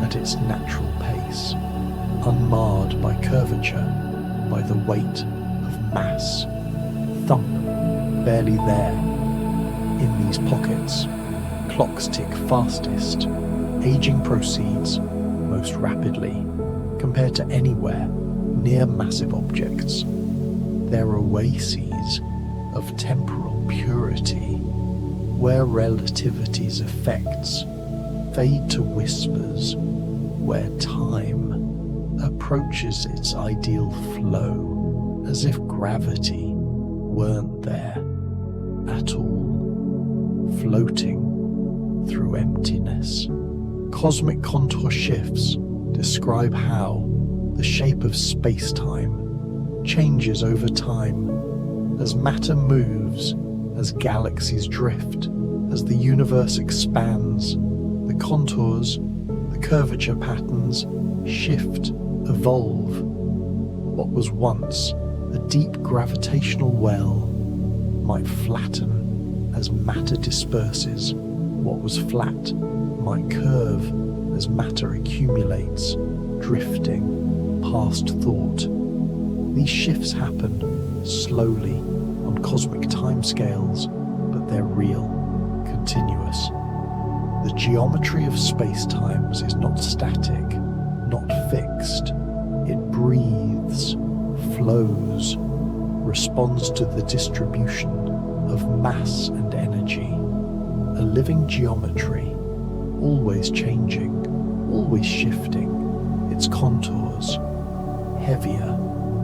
at its natural pace, unmarred by curvature, by the weight of mass. Thump, barely there. In these pockets, clocks tick fastest, aging proceeds most rapidly, compared to anywhere near massive objects. They're oases of temporal purity, where relativity's effects fade to whispers, where time approaches its ideal flow, as if gravity weren't there at all, floating through emptiness. Cosmic contour shifts describe how the shape of space-time changes over time as matter moves, as galaxies drift, as the universe expands. The contours, the curvature patterns shift, evolve. What was once a deep gravitational well might flatten as matter disperses. What was flat might curve as matter accumulates, drifting past thought. These shifts happen slowly on cosmic timescales, but they're real, continuous. The geometry of space-times is not static, not fixed. It breathes, flows, responds to the distribution of mass and energy. A living geometry, always changing, always shifting, its contours, heavier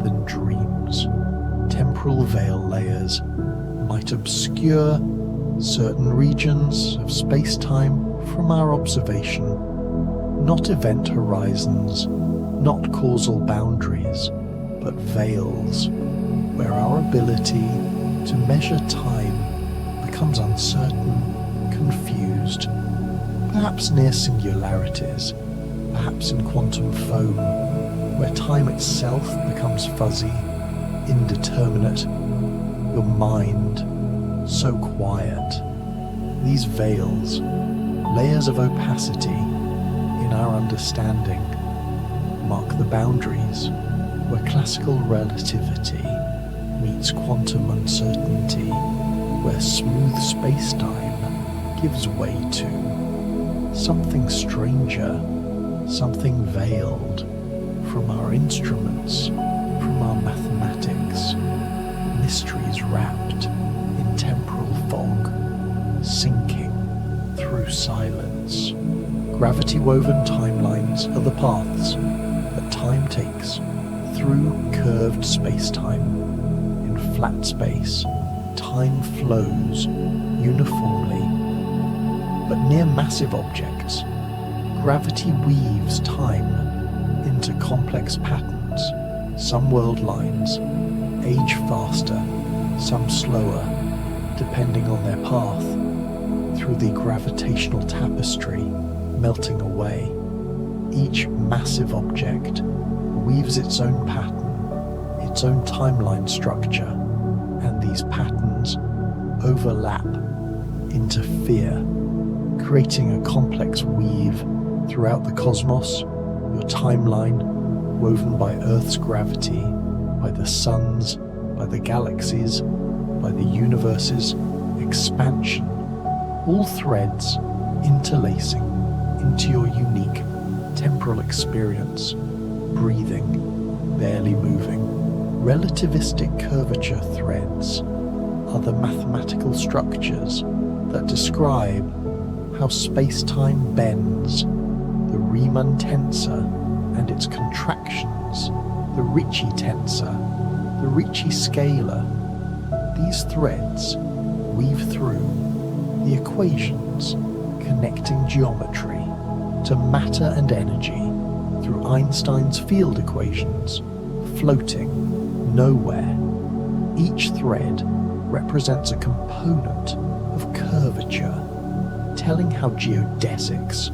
than dreams. Temporal veil layers might obscure certain regions of space-time from our observation, not event horizons, not causal boundaries, but veils, where our ability to measure time becomes uncertain, confused, perhaps near singularities, perhaps in quantum foam, where time itself becomes fuzzy, indeterminate, your mind so quiet. These veils, layers of opacity in our understanding, mark the boundaries where classical relativity meets quantum uncertainty, where smooth space-time gives way to something stranger, something veiled from our instruments, from our mathematics, mysteries wrapped in temporal fog, sinking through silence. Gravity-woven timelines are the paths that time takes through curved space-time. In flat space, time flows uniformly, but near massive objects, gravity weaves time into complex patterns. Some world lines age faster some slower, depending on their path, through the gravitational tapestry melting away. Each massive object weaves its own pattern, its own timeline structure, and these patterns overlap, interfere, creating a complex weave throughout the cosmos, your timeline, woven by Earth's gravity, by the suns, by the galaxies, by the universe's expansion, all threads interlacing into your unique temporal experience, breathing, barely moving. Relativistic curvature threads are the mathematical structures that describe how space-time bends, the Riemann tensor and its contractions, the Ricci tensor, the Ricci scalar. These threads weave through the equations connecting geometry to matter and energy through Einstein's field equations, floating nowhere. Each thread represents a component of curvature, telling how geodesics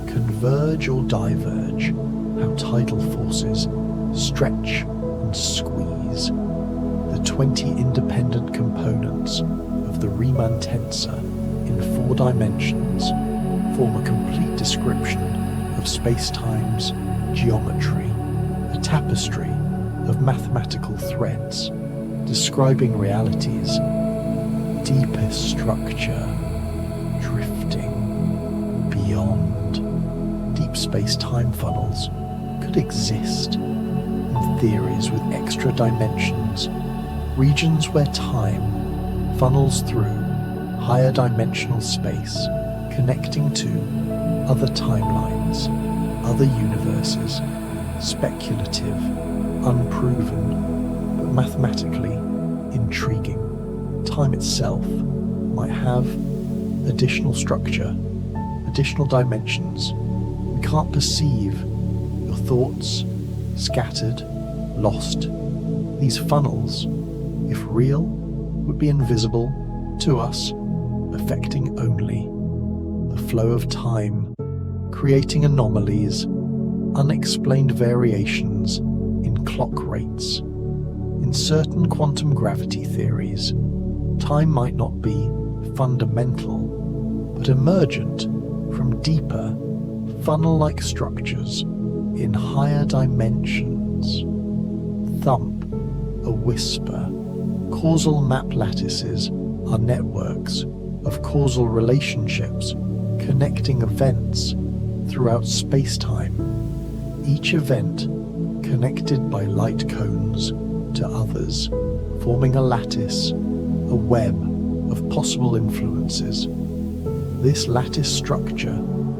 converge or diverge, how tidal forces stretch and squeeze. The 20 independent components of the Riemann tensor in 4 dimensions form a complete description of space-time's geometry, a tapestry of mathematical threads describing reality's deepest structure, drifting beyond. Deep space-time funnels could exist in theories with extra dimensions, regions where time funnels through higher dimensional space, connecting to other timelines, other universes, speculative, unproven, but mathematically intriguing. Time itself might have additional structure, additional dimensions. We can't perceive your thoughts, scattered, lost. These funnels, if real, would be invisible to us, affecting only the flow of time, creating anomalies, unexplained variations in clock rates. In certain quantum gravity theories, time might not be fundamental, but emergent from deeper, funnel-like structures in higher dimensions. Thump, a whisper. Causal map lattices are networks of causal relationships connecting events throughout space-time, each event connected by light cones to others, forming a lattice, a web of possible influences. This lattice structure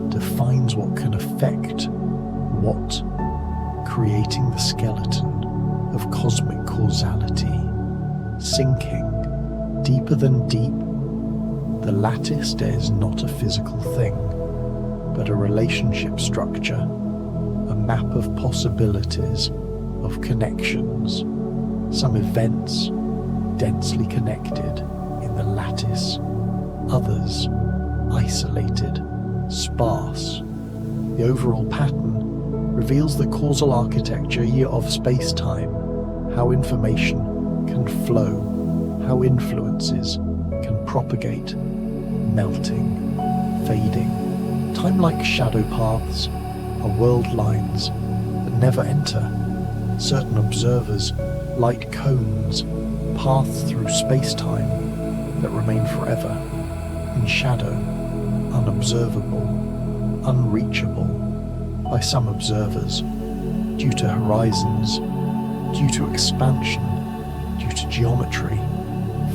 defines what can affect what, creating the skeleton of cosmic causality. Sinking deeper than deep, the lattice is not a physical thing, but a relationship structure, a map of possibilities, of connections, some events densely connected in the lattice, others isolated, sparse. The overall pattern reveals the causal architecture of space-time, how information can flow, how influences can propagate, melting, fading. Time-like shadow paths are world lines that never enter. Certain observers, light cones, paths through space-time that remain forever, in shadow, unobservable, unreachable by some observers, due to horizons, due to expansion, due to geometry,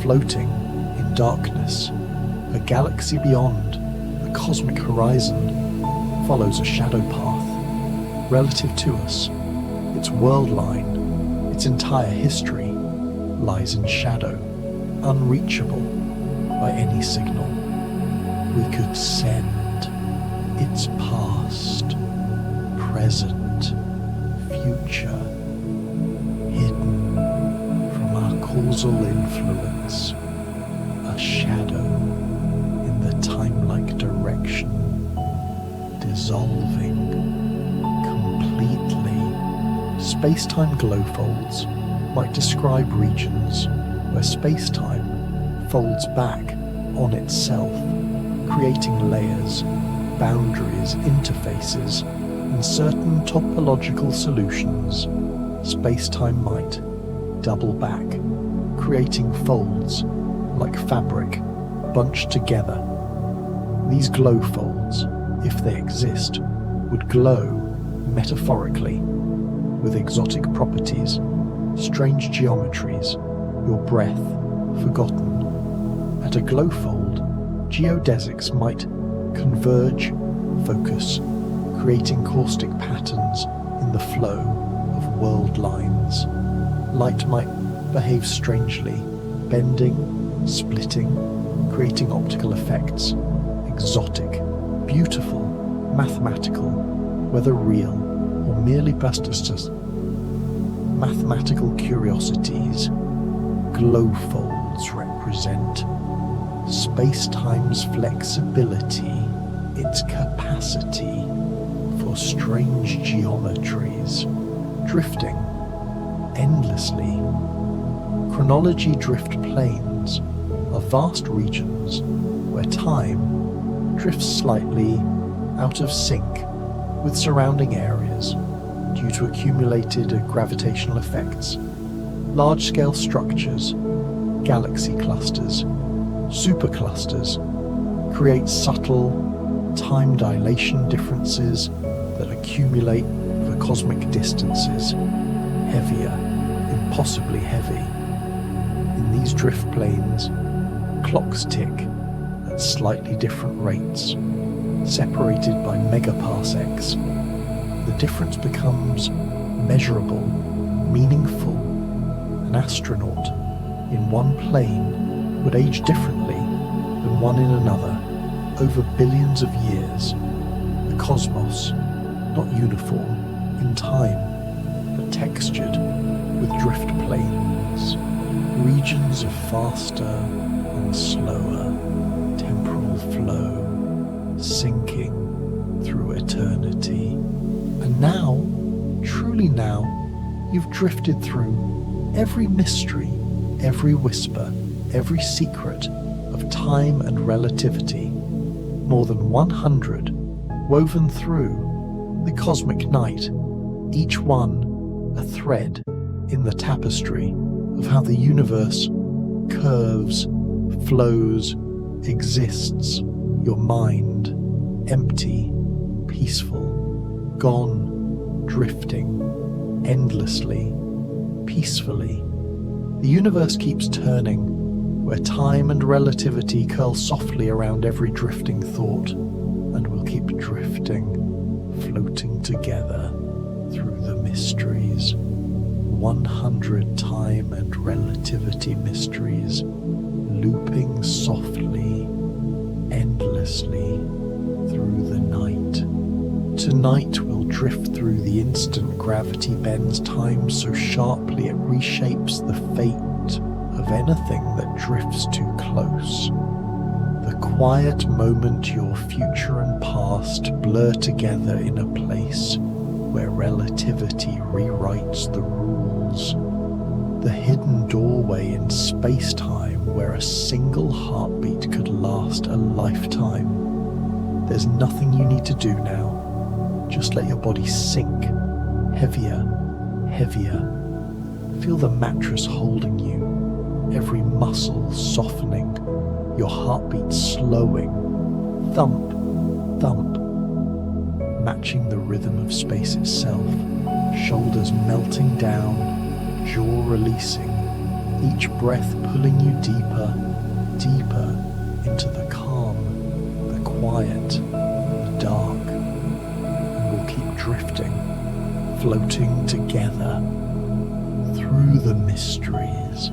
floating in darkness. A galaxy beyond the cosmic horizon follows a shadow path. Relative to us, its world line, its entire history, lies in shadow, unreachable by any signal. We could send its past, present, future, hidden from our causal influence, a shadow in the time-like direction, dissolving completely. Space-time glow folds might describe regions where space-time folds back on itself, creating layers, boundaries, interfaces, and certain topological solutions. Space-time might double back, creating folds like fabric bunched together. These glow folds, if they exist, would glow metaphorically with exotic properties, strange geometries, your breath forgotten. At a glow fold, geodesics might converge, focus, creating caustic patterns in the flow of world lines. Light might behave strangely, bending, splitting, creating optical effects, exotic, beautiful, mathematical, whether real or merely plasticist. Mathematical curiosities, glow folds represent space-time's flexibility, its capacity for strange geometries, drifting endlessly. Chronology drift planes are vast regions where time drifts slightly out of sync with surrounding areas due to accumulated gravitational effects. Large-scale structures, galaxy clusters, superclusters create subtle time dilation differences that accumulate over cosmic distances, heavier, impossibly heavy. In these drift planes, clocks tick at slightly different rates, separated by megaparsecs. The difference becomes measurable, meaningful. An astronaut in one plane would age differently than one in another over billions of years. The cosmos, not uniform in time, but textured with drift planes, regions of faster and slower temporal flow, sinking through eternity. And now, truly now, you've drifted through every mystery, every whisper, every secret of time and relativity, more than 100 woven through the cosmic night, each one a thread in the tapestry of how the universe curves, flows, exists. Your mind, empty, peaceful, gone, drifting, endlessly, peacefully. The universe keeps turning, where time and relativity curl softly around every drifting thought, and will keep drifting, floating together through the mysteries. 100 time and relativity mysteries, looping softly, endlessly through the night. Tonight we'll drift through the instant gravity bends time so sharply it reshapes the fate of anything that drifts too close. The quiet moment your future and past blur together in a place where relativity rewrites the rules. The hidden doorway in space-time where a single heartbeat could last a lifetime. There's nothing you need to do now. Just let your body sink, heavier, heavier. Feel the mattress holding you, every muscle softening, your heartbeat slowing, thump, thump, matching the rhythm of space itself, shoulders melting down, jaw releasing, each breath pulling you deeper, deeper into the calm, the quiet, the dark. We'll keep drifting, floating together through the mysteries.